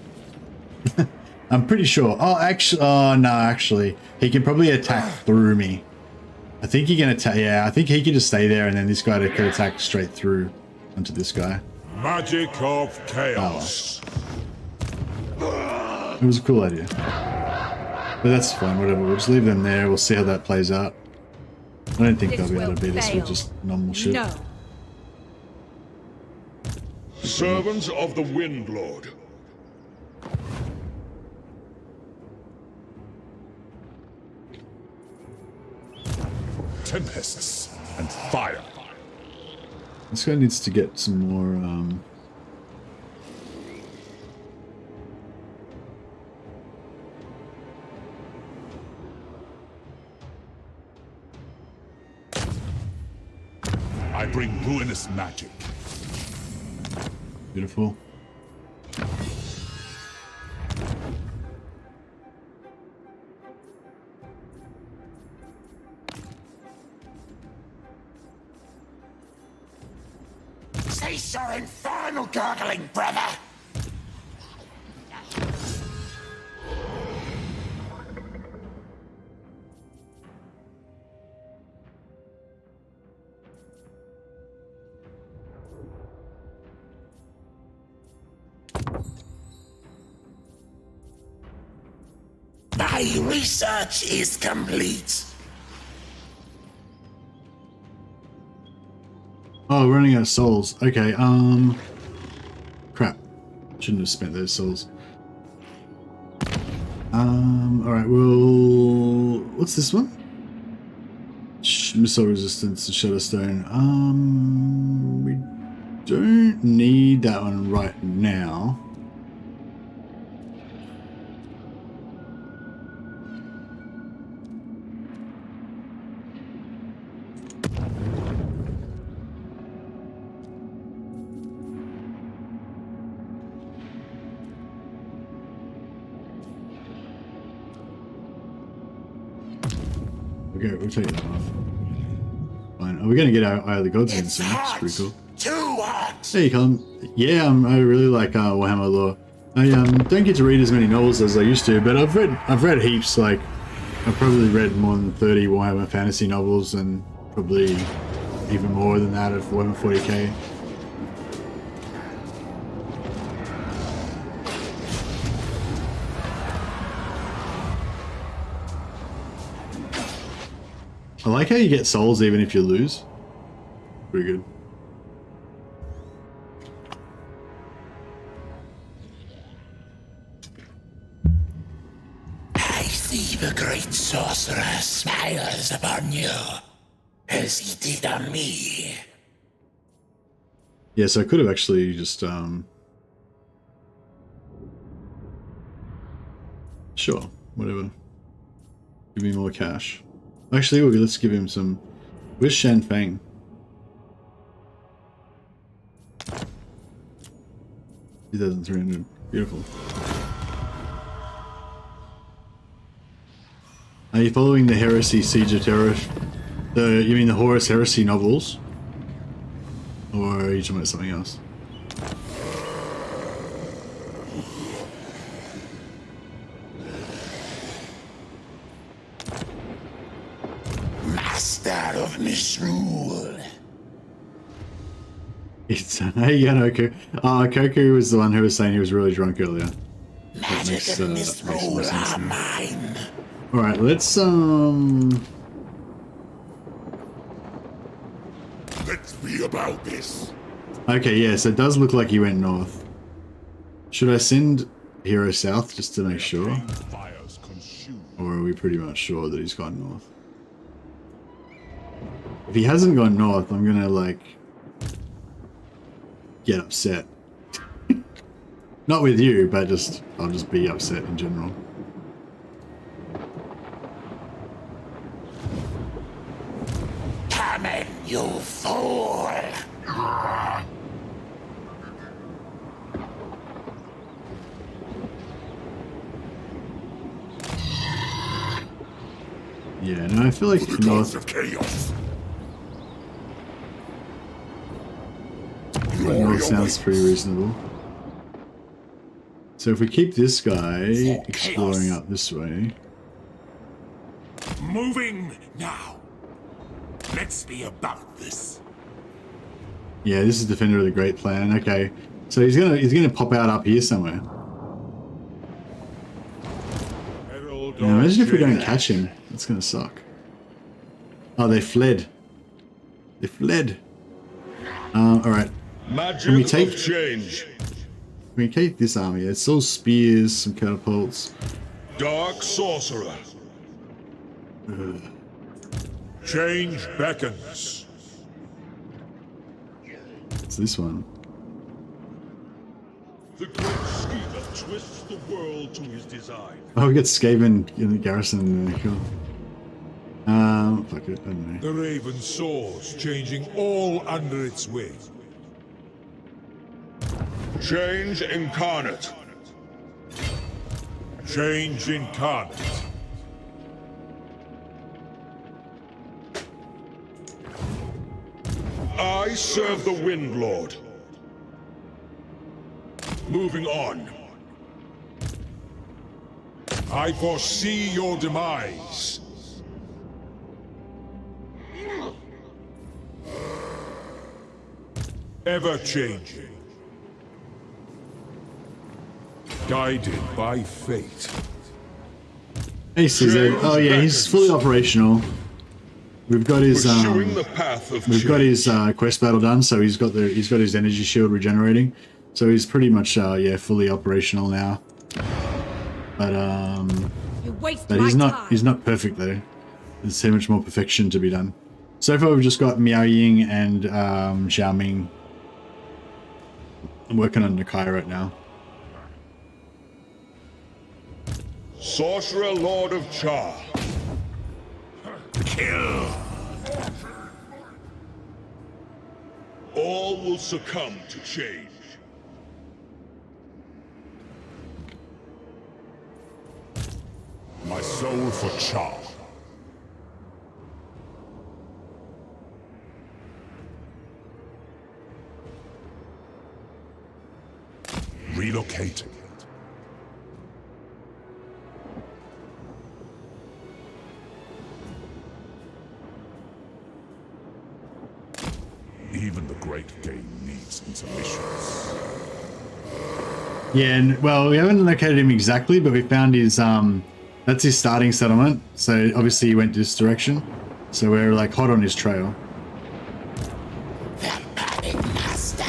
Speaker 1: I'm pretty sure. Oh, actually, he can probably attack through me. I think he can attack. Yeah, I think he can just stay there, and then this guy could attack straight through onto this guy.
Speaker 3: Magic of chaos.
Speaker 1: It was a cool idea. But that's fine, whatever. We'll just leave them there. We'll see how that plays out. I don't think
Speaker 8: This
Speaker 1: they'll be able
Speaker 8: will
Speaker 1: to beat us with
Speaker 8: fail.
Speaker 1: just normal shit.
Speaker 8: No.
Speaker 3: Servants of the Wind Lord. Tempests and fire.
Speaker 1: This guy needs to get some more,
Speaker 3: I bring ruinous magic.
Speaker 1: beautiful.
Speaker 2: Cease your infernal gurgling, brother! My research is complete.
Speaker 1: Oh, we're running out of souls. Okay, crap. Shouldn't have spent those souls. Alright, well, what's this one? Missile resistance to Shadowstone. We don't need that one right now. Okay, we'll take that off. Fine. Oh, we're gonna get our Eye of the Gods in
Speaker 2: It's
Speaker 1: soon. That's
Speaker 2: hot.
Speaker 1: pretty cool.
Speaker 2: Too hot.
Speaker 1: Hey, Colin. Yeah, I really like Warhammer lore. I don't get to read as many novels as I used to, but I've read heaps. Like, I've probably read more than 30 Warhammer fantasy novels, and probably even more than that of Warhammer 40k. I like how you get souls even if you lose. Pretty good.
Speaker 2: I see the great sorcerer smiles upon you, as he did on me.
Speaker 1: Yeah, so I could have actually just sure, whatever. Give me more cash. Actually, let's give him some. Where's Shan Fang? $2,300. Beautiful. Are you following the Heresy Siege of Terror? You mean the Horus Heresy novels? Or are you talking about something else?
Speaker 2: Master of misrule.
Speaker 1: It's hey, yeah, no, Koku was the one who was saying he was really drunk earlier.
Speaker 2: Magic
Speaker 1: makes,
Speaker 2: and
Speaker 1: makes more
Speaker 2: misrule
Speaker 1: sense
Speaker 2: are
Speaker 1: now.
Speaker 2: mine.
Speaker 1: All right, let's
Speaker 3: Let's be about this.
Speaker 1: Okay, yeah, so it does look like he went north. Should I send Hero south just to make sure?
Speaker 3: Fires consume.
Speaker 1: Or are we pretty much sure that he's gone north? If he hasn't gone north, I'm gonna, like, get upset. Not with you, but I'll just be upset in general.
Speaker 2: You fool!
Speaker 1: Yeah, no, I feel like North
Speaker 4: of chaos.
Speaker 1: sounds pretty reasonable. So if we keep this guy exploring up this way.
Speaker 4: Moving now. Let's be about this.
Speaker 1: Yeah, this is Defender of the Great Plan. Okay, so he's gonna pop out up here somewhere. Now, imagine if we don't catch him. That's gonna suck. Oh, they fled. They fled. All right.
Speaker 3: Magic
Speaker 1: we take-
Speaker 3: of change.
Speaker 1: We can keep this army. It's all spears, some catapults.
Speaker 3: Dark sorcerer. Change beckons.
Speaker 1: It's this one.
Speaker 3: The great schemer twists the world to his design.
Speaker 1: Oh, we got Skaven in the garrison there. Cool. Fuck it. I don't know.
Speaker 3: The raven soars, changing all under its wing. Change incarnate. Change incarnate. I serve the Wind Lord. Moving on. I foresee your demise. Ever changing. Guided by fate.
Speaker 1: Hey, Caesar. Oh yeah, he's fully operational. We've got his
Speaker 3: Pursuing the path of
Speaker 1: we've got
Speaker 3: change.
Speaker 1: his quest battle done, so he's got his energy shield regenerating, so he's pretty much yeah, fully operational now. But
Speaker 8: You waste
Speaker 1: but
Speaker 8: my
Speaker 1: he's
Speaker 8: time.
Speaker 1: not perfect though. There's so much more perfection to be done. So far we've just got Miao Ying and Xiao Ming. I'm working on Nakai right now.
Speaker 3: Sorcerer Lord of Char.
Speaker 4: Kill.
Speaker 3: All will succumb to change.
Speaker 4: My soul for Char. Relocating. Even the great game needs intermissions.
Speaker 1: Yeah, and well, we haven't located him exactly, but we found his that's his starting settlement. So obviously he went this direction. So we're like hot on his trail.
Speaker 2: The puppet master.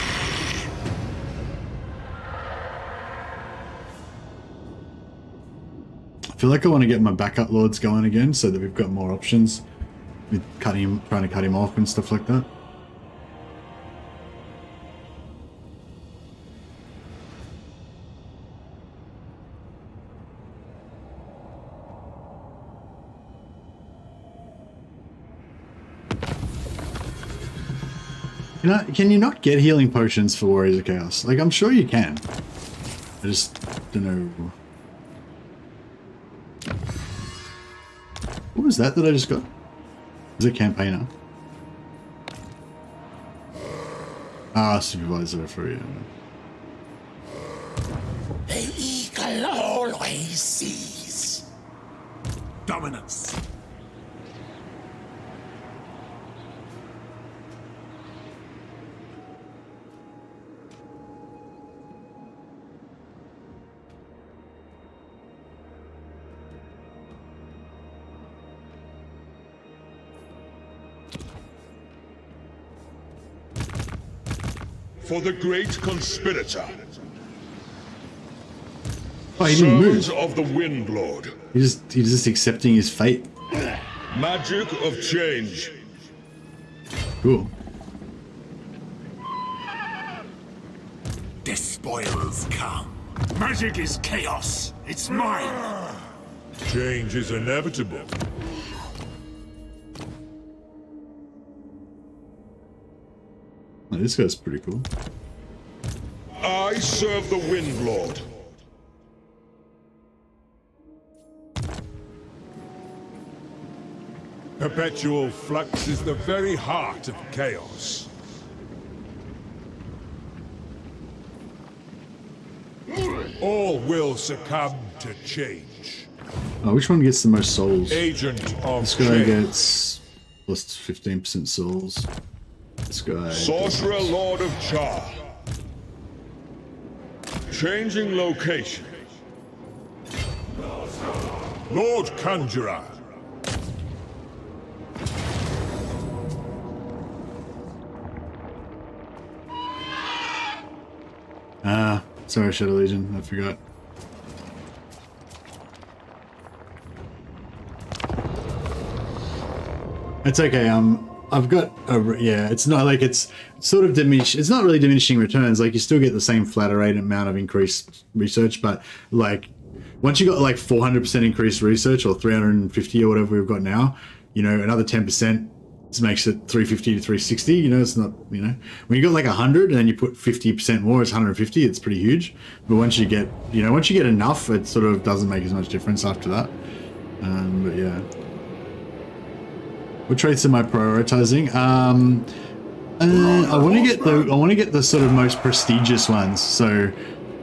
Speaker 1: I feel like I want to get my backup lords going again, so that we've got more options with trying to cut him off and stuff like that. Can you not get healing potions for Warriors of Chaos? Like, I'm sure you can. I just don't know. What was that I just got? Is it Campaigner? Ah, Supervisor for you.
Speaker 2: The eagle always sees.
Speaker 4: Dominance.
Speaker 3: For the great conspirator.
Speaker 1: Oh, he didn't move.
Speaker 3: Servants of the Wind Lord.
Speaker 1: He's just accepting his fate.
Speaker 3: Magic of change.
Speaker 1: Cool.
Speaker 4: Despoils come. Magic is chaos. It's mine.
Speaker 3: Change is inevitable.
Speaker 1: Oh, this guy's pretty cool.
Speaker 3: I serve the Wind Lord. Perpetual flux is the very heart of chaos. All will succumb to change.
Speaker 1: Oh, which one gets the most souls?
Speaker 3: Agent of
Speaker 1: This guy
Speaker 3: change.
Speaker 1: gets plus 15% souls. This guy.
Speaker 3: Sorcerer Lord of Char. Changing location. Lord Conjurer.
Speaker 1: Ah, sorry, Shadow Legion. I forgot. It's okay. I've got a, yeah. It's not like it's sort of diminish. It's not really diminishing returns. Like you still get the same flat rate amount of increased research, but like once you got like 400% increased research or 350 or whatever we've got now, you know, another 10% makes it 350 to 360. You know, it's not, you know, when you got like 100 and then you put 50% more, it's 150. It's pretty huge. But once you get, you know, once you get enough, it sort of doesn't make as much difference after that. But yeah. What traits am I prioritizing? I want to get the sort of most prestigious ones. So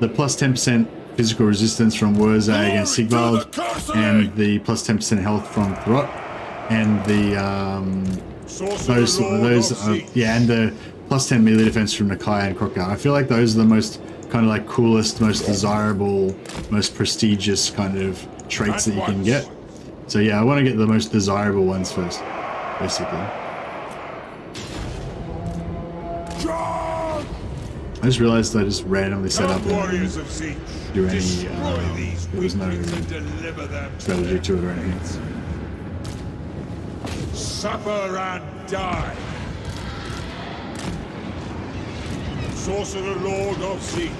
Speaker 1: the plus 10% physical resistance from Wurzag and Sigvald, and the plus 10% health from Throt, and the yeah, and the plus 10 melee defense from Nakai and Krokar. I feel like those are the most kind of like coolest, most desirable, most prestigious kind of traits that you can get. So yeah, I want to get the most desirable ones first, basically. I just realized I just randomly set up and do any, there was no strategy to it or anything.
Speaker 3: Suffer and die. Sorcerer Lord of Siege.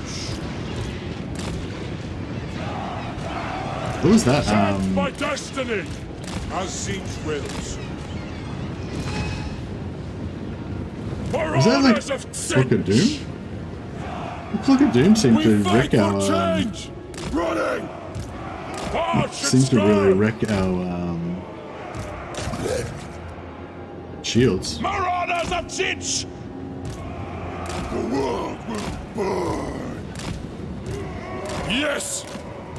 Speaker 1: What was that?
Speaker 3: Serve my destiny, as Siege wills.
Speaker 1: Was that like Cloak of Doom? Cloak of Doom seemed to wreck our seems to really wreck our shields.
Speaker 3: Marauders of Siege! The world will burn. Yes!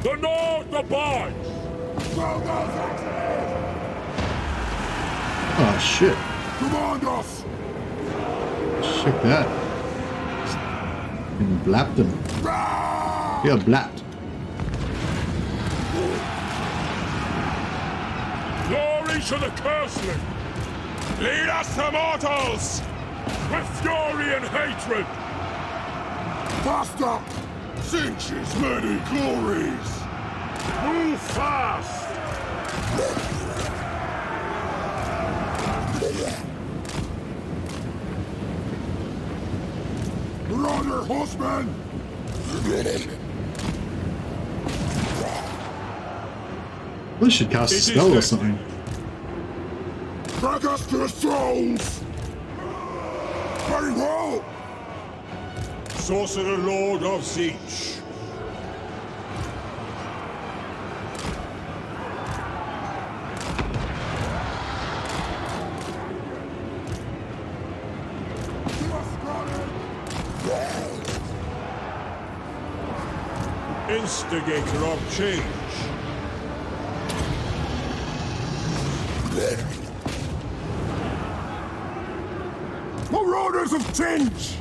Speaker 3: The North abides!
Speaker 1: Oh shit.
Speaker 3: Command us!
Speaker 1: Check that. And blapped them. Yeah, blapped.
Speaker 3: Glory to the Curseling! Lead us to mortals! With fury and hatred! Faster! Sinch's many glories! Move fast! Marauder horseman!
Speaker 1: We should cast a spell or something.
Speaker 3: Drag us to the souls! Very well! Sorcerer Lord of Siege. Instigator of change. Marauders of change!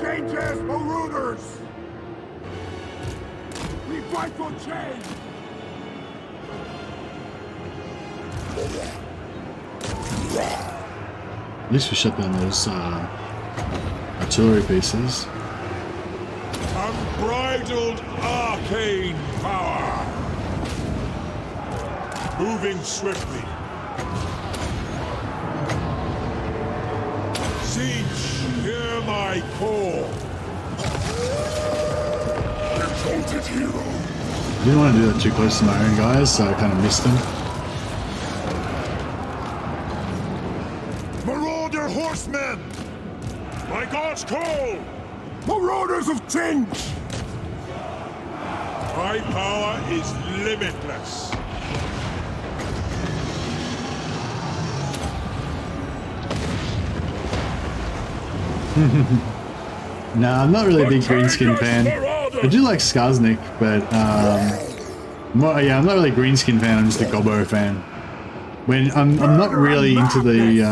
Speaker 3: Changes, marauders! We fight for change!
Speaker 1: At least we shut down those artillery pieces.
Speaker 3: Unbridled arcane power! Moving swiftly. Siege, hear my call. Exalted hero.
Speaker 1: I didn't want to do that too close to my own guys, so I kind of missed them.
Speaker 3: Marauder horsemen! My God's call! Marauders of Tinge! My power is limitless.
Speaker 1: Nah, I'm not really a big greenskin fan. I do like Skarsnik, but I'm not really a greenskin fan. I'm just a Gobbo fan. When I'm not really into the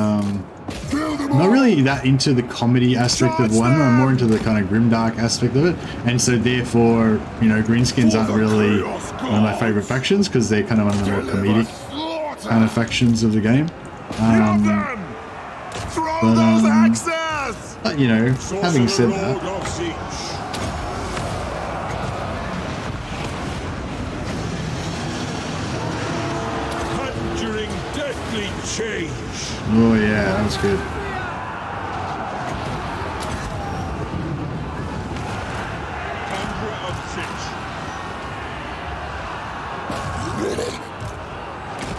Speaker 1: not really that into the comedy aspect of Warhammer. I'm more into the kind of grimdark aspect of it, and so therefore, you know, greenskins aren't really one of my favorite factions because they're kind of one of the more comedic kind of factions of the game. But you know, having said that,
Speaker 3: Conjuring deadly change.
Speaker 1: oh yeah, that was good.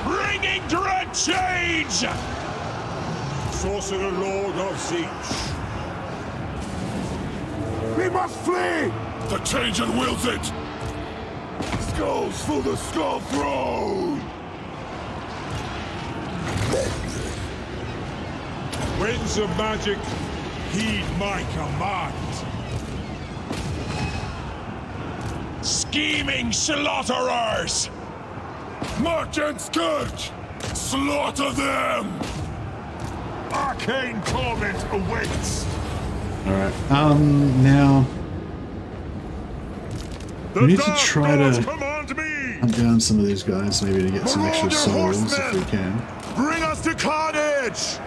Speaker 3: Bringing dread change! Sorcerer Lord of Siege. We must flee! The Changer wills it! Skulls for the Skull Throne! Winds of magic, heed my command! Scheming slaughterers! March and scourge! Slaughter them! Arcane torment awaits!
Speaker 1: Alright, now we need to try to hunt down some of these guys, maybe to get some extra souls if we can.
Speaker 3: Bring us to carnage!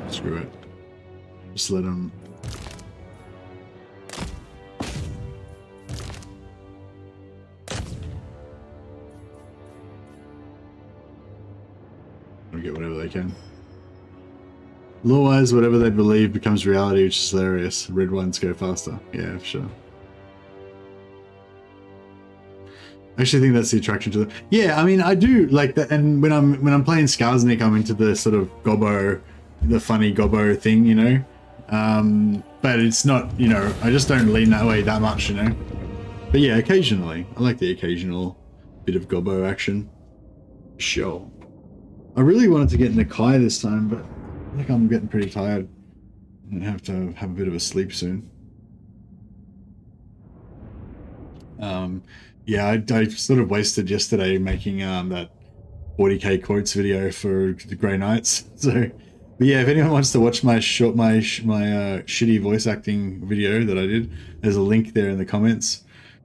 Speaker 1: Screw it. Just let them. Get whatever they can. Lore-wise, whatever they believe becomes reality, which is hilarious. Red ones go faster. Yeah, for sure. I actually think that's the attraction to the. Yeah, I mean, I do like that. And when I'm playing Skarsnik, I'm into the sort of Gobbo, the funny Gobbo thing, you know. But it's not, you know, I just don't lean that way that much, you know. But yeah, occasionally, I like the occasional bit of Gobbo action. Sure. I really wanted to get Nakai this time, but I think I'm getting pretty tired. I'm gonna have to have a bit of a sleep soon. Yeah, I sort of wasted yesterday making that 40k quotes video for the Grey Knights. So, but yeah, if anyone wants to watch my shitty voice acting video that I did, there's a link there in the comments.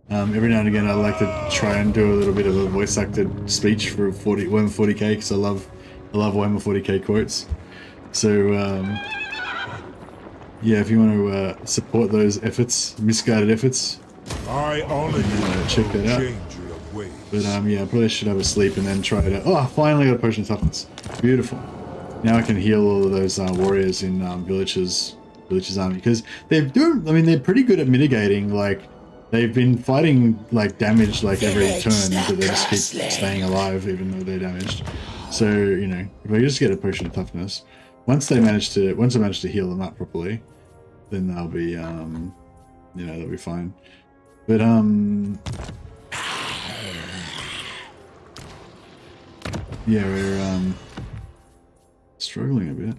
Speaker 1: Every now and again, I like to try and do a little bit of a voice acted speech for Warhammer 40k because I love Warhammer 40k quotes. So yeah, if you want to support those efforts, misguided efforts,
Speaker 3: I honor you,
Speaker 1: check that out. But yeah, I probably should have a sleep and then try to. Oh, I finally got a potion of toughness. Beautiful. Now I can heal all of those warriors in Vilitch's army because they're doing. I mean, they're pretty good at mitigating. Like they've been fighting like damage like every turn, but they just keep staying alive even though they're damaged. So you know, if I just get a potion of toughness, once I manage to heal them up properly, then they'll be you know, they'll be fine. But yeah, we're struggling a bit.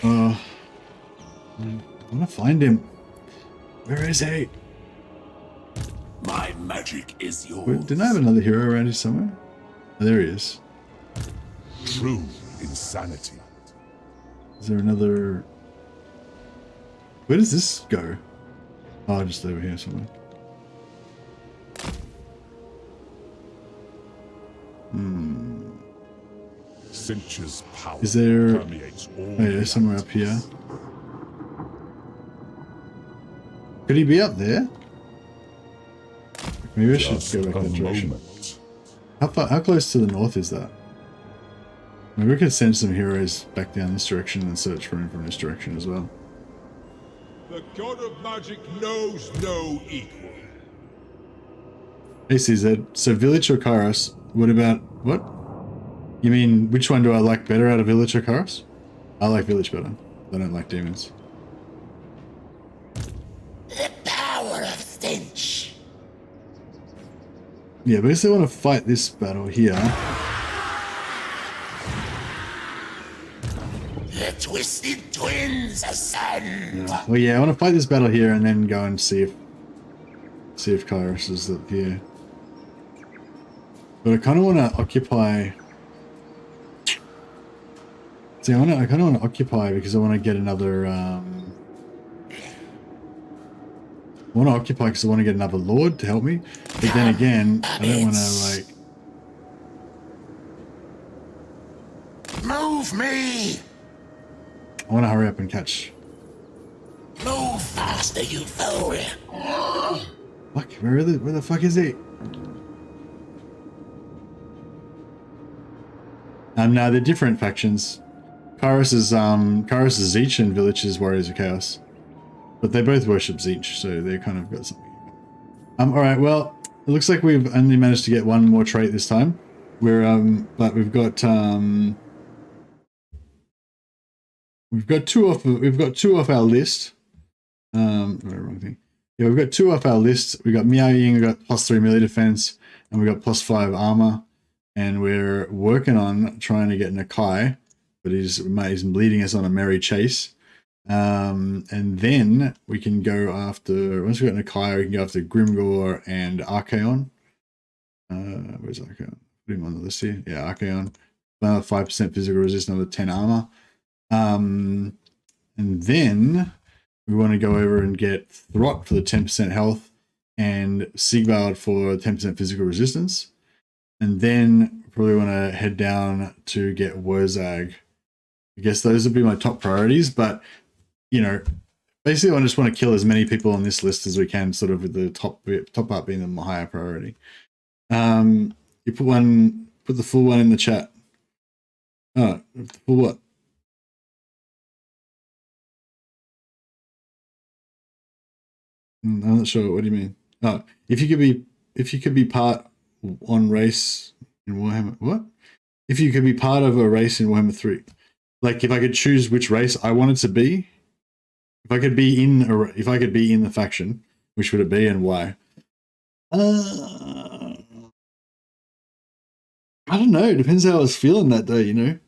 Speaker 1: I want to find him. Where is he?
Speaker 3: My magic is yours.
Speaker 1: Wait, didn't I have another hero around here somewhere? Oh, there he is.
Speaker 3: True insanity.
Speaker 1: Is there another? Where does this go? Oh, just over here somewhere.
Speaker 3: Tzeentch's power
Speaker 1: Is there...
Speaker 3: permeates all
Speaker 1: Oh yeah, somewhere up here. Could he be up there? Maybe I should go back that direction.
Speaker 3: moment.
Speaker 1: How close to the north is that? Maybe we could send some heroes back down this direction and search for him from this direction as well.
Speaker 3: The god of magic knows no equal.
Speaker 1: Hey CZ, so Vilitch or Kairos? What about... what? You mean, which one do I like better out of Vilitch or Kairos? I like Vilitch better. I don't like demons.
Speaker 2: The power of Tzeentch.
Speaker 1: Yeah, but I guess I want to fight this battle here.
Speaker 2: The twisted twins ascend.
Speaker 1: Yeah. Well, yeah, I want to fight this battle here and then go and see if Kairos is up here. But I kind of want to occupy. See, I kind of want to occupy because I want to get another. I want to occupy because I want to get another lord to help me. But then again, I don't want to like.
Speaker 2: Move me!
Speaker 1: I want to hurry up and catch.
Speaker 2: Move faster, you fool!
Speaker 1: Fuck, where the fuck is he? No, they're different factions. Kairos is Tzeentch and Vilitch is Warriors of Chaos. But they both worship Tzeentch, so they kind of got something. Alright, well, it looks like we've only managed to get one more trait this time. But we've got two off our list. Wrong thing. Yeah, we've got two off our list. We got Miao Ying, we got +3 melee defense, and we got +5 armor. And we're working on trying to get Nakai, but he's leading us on a merry chase. And then we can go after, once we've got Nakai, we can go after Grimgor and Archaon. Where's Archaon? Put him on the list here. Yeah, Archaon. 5% physical resist, another 10 armor. And then we want to go over and get Throt for the 10% health and Sigvald for 10% physical resistance. And then probably want to head down to get Wurzag. I guess those would be my top priorities, but you know, basically I just want to kill as many people on this list as we can, sort of with the top part being the higher priority. You put the full one in the chat. Oh, full what? I'm not sure. What do you mean? Oh, if you could be part on race in Warhammer. What? If you could be part of a race in Warhammer 3. Like if I could choose which race I wanted to be. If I could be in the faction, which would it be and why? I don't know. It depends how I was feeling that day, you know.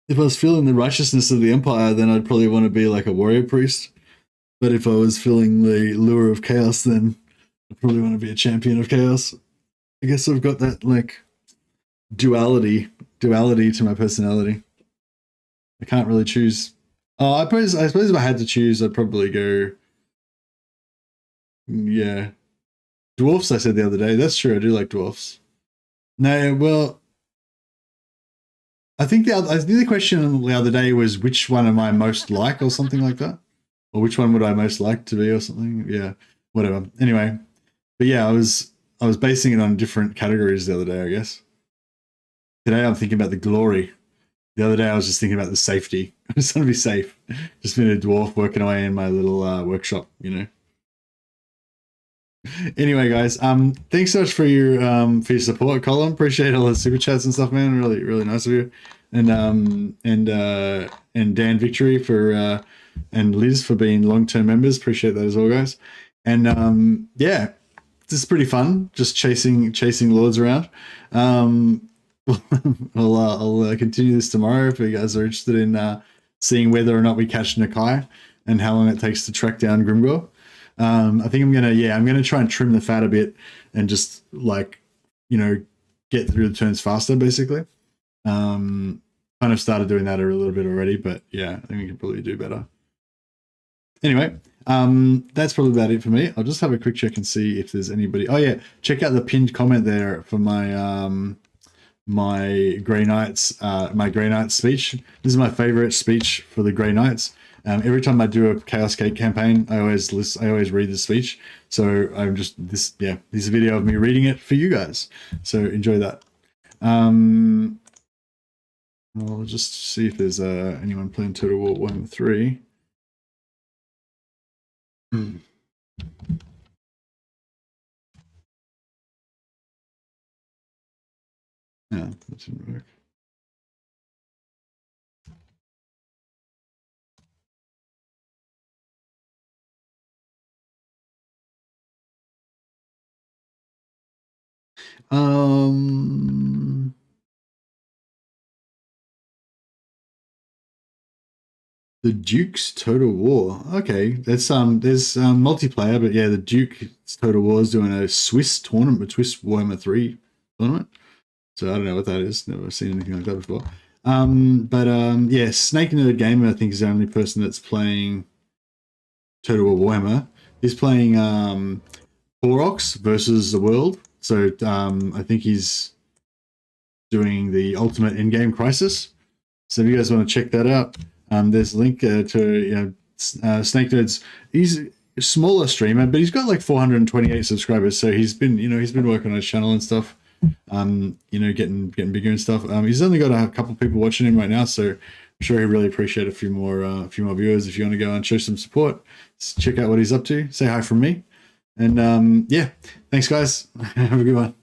Speaker 1: If I was feeling the righteousness of the Empire, then I'd probably want to be like a warrior priest. But if I was feeling the lure of chaos, then I'd probably want to be a champion of chaos. I guess I've got that like duality to my personality. I can't really choose. Oh, I suppose if I had to choose, I'd probably go. Yeah, dwarfs. I said the other day. That's true. I do like dwarfs. No, well, I think the question the other day was which one am I most like, or something like that, or which one would I most like to be, or something. Yeah, whatever. Anyway, but yeah, I was basing it on different categories the other day, I guess. Today I'm thinking about the glory. The other day I was just thinking about the safety. I just want to be safe. Just been a dwarf working away in my little workshop, you know. Anyway, guys, thanks so much for your support, Colin. Appreciate all the super chats and stuff, man. Really, really nice of you. And Dan Victory for and Liz for being long-term members. Appreciate that as well, guys. And yeah, this is pretty fun. Just chasing lords around. I'll continue this tomorrow if you guys are interested in seeing whether or not we catch Nakai and how long it takes to track down Grimgor. I think I'm gonna try and trim the fat a bit and just like, you know, get through the turns faster, basically. Kind of started doing that a little bit already, but yeah, I think we can probably do better. Anyway, that's probably about it for me. I'll just have a quick check and see if there's anybody. Oh yeah, check out the pinned comment there for my my Grey Knights speech. This is my favorite speech for the Grey Knights. Every time I do a Chaos Gate campaign, I always read the speech. So I'm just this is a video of me reading it for you guys. So enjoy that. I'll just see if there's anyone playing Total War Warhammer 3. Yeah, that didn't work. The Duke's Total War. Okay, there's multiplayer, but yeah, the Duke's Total War is doing a Swiss tournament, Swiss Warhammer 3 tournament. So I don't know what that is. Never seen anything like that before. Yeah, Snake Nerd Gamer I think is the only person that's playing Total War Warhammer. He's playing Koroks versus the World. So I think he's doing the Ultimate Endgame Crisis. So if you guys want to check that out, there's a link to Snake Nerd's. He's a smaller streamer, but he's got like 428 subscribers. So he's been working on his channel and stuff. Getting bigger and stuff. He's only got a couple people watching him right now, so I'm sure he'd really appreciate a few more viewers. If you want to go and show some support, check out what he's up to. Say hi from me, and yeah, thanks guys. Have a good one.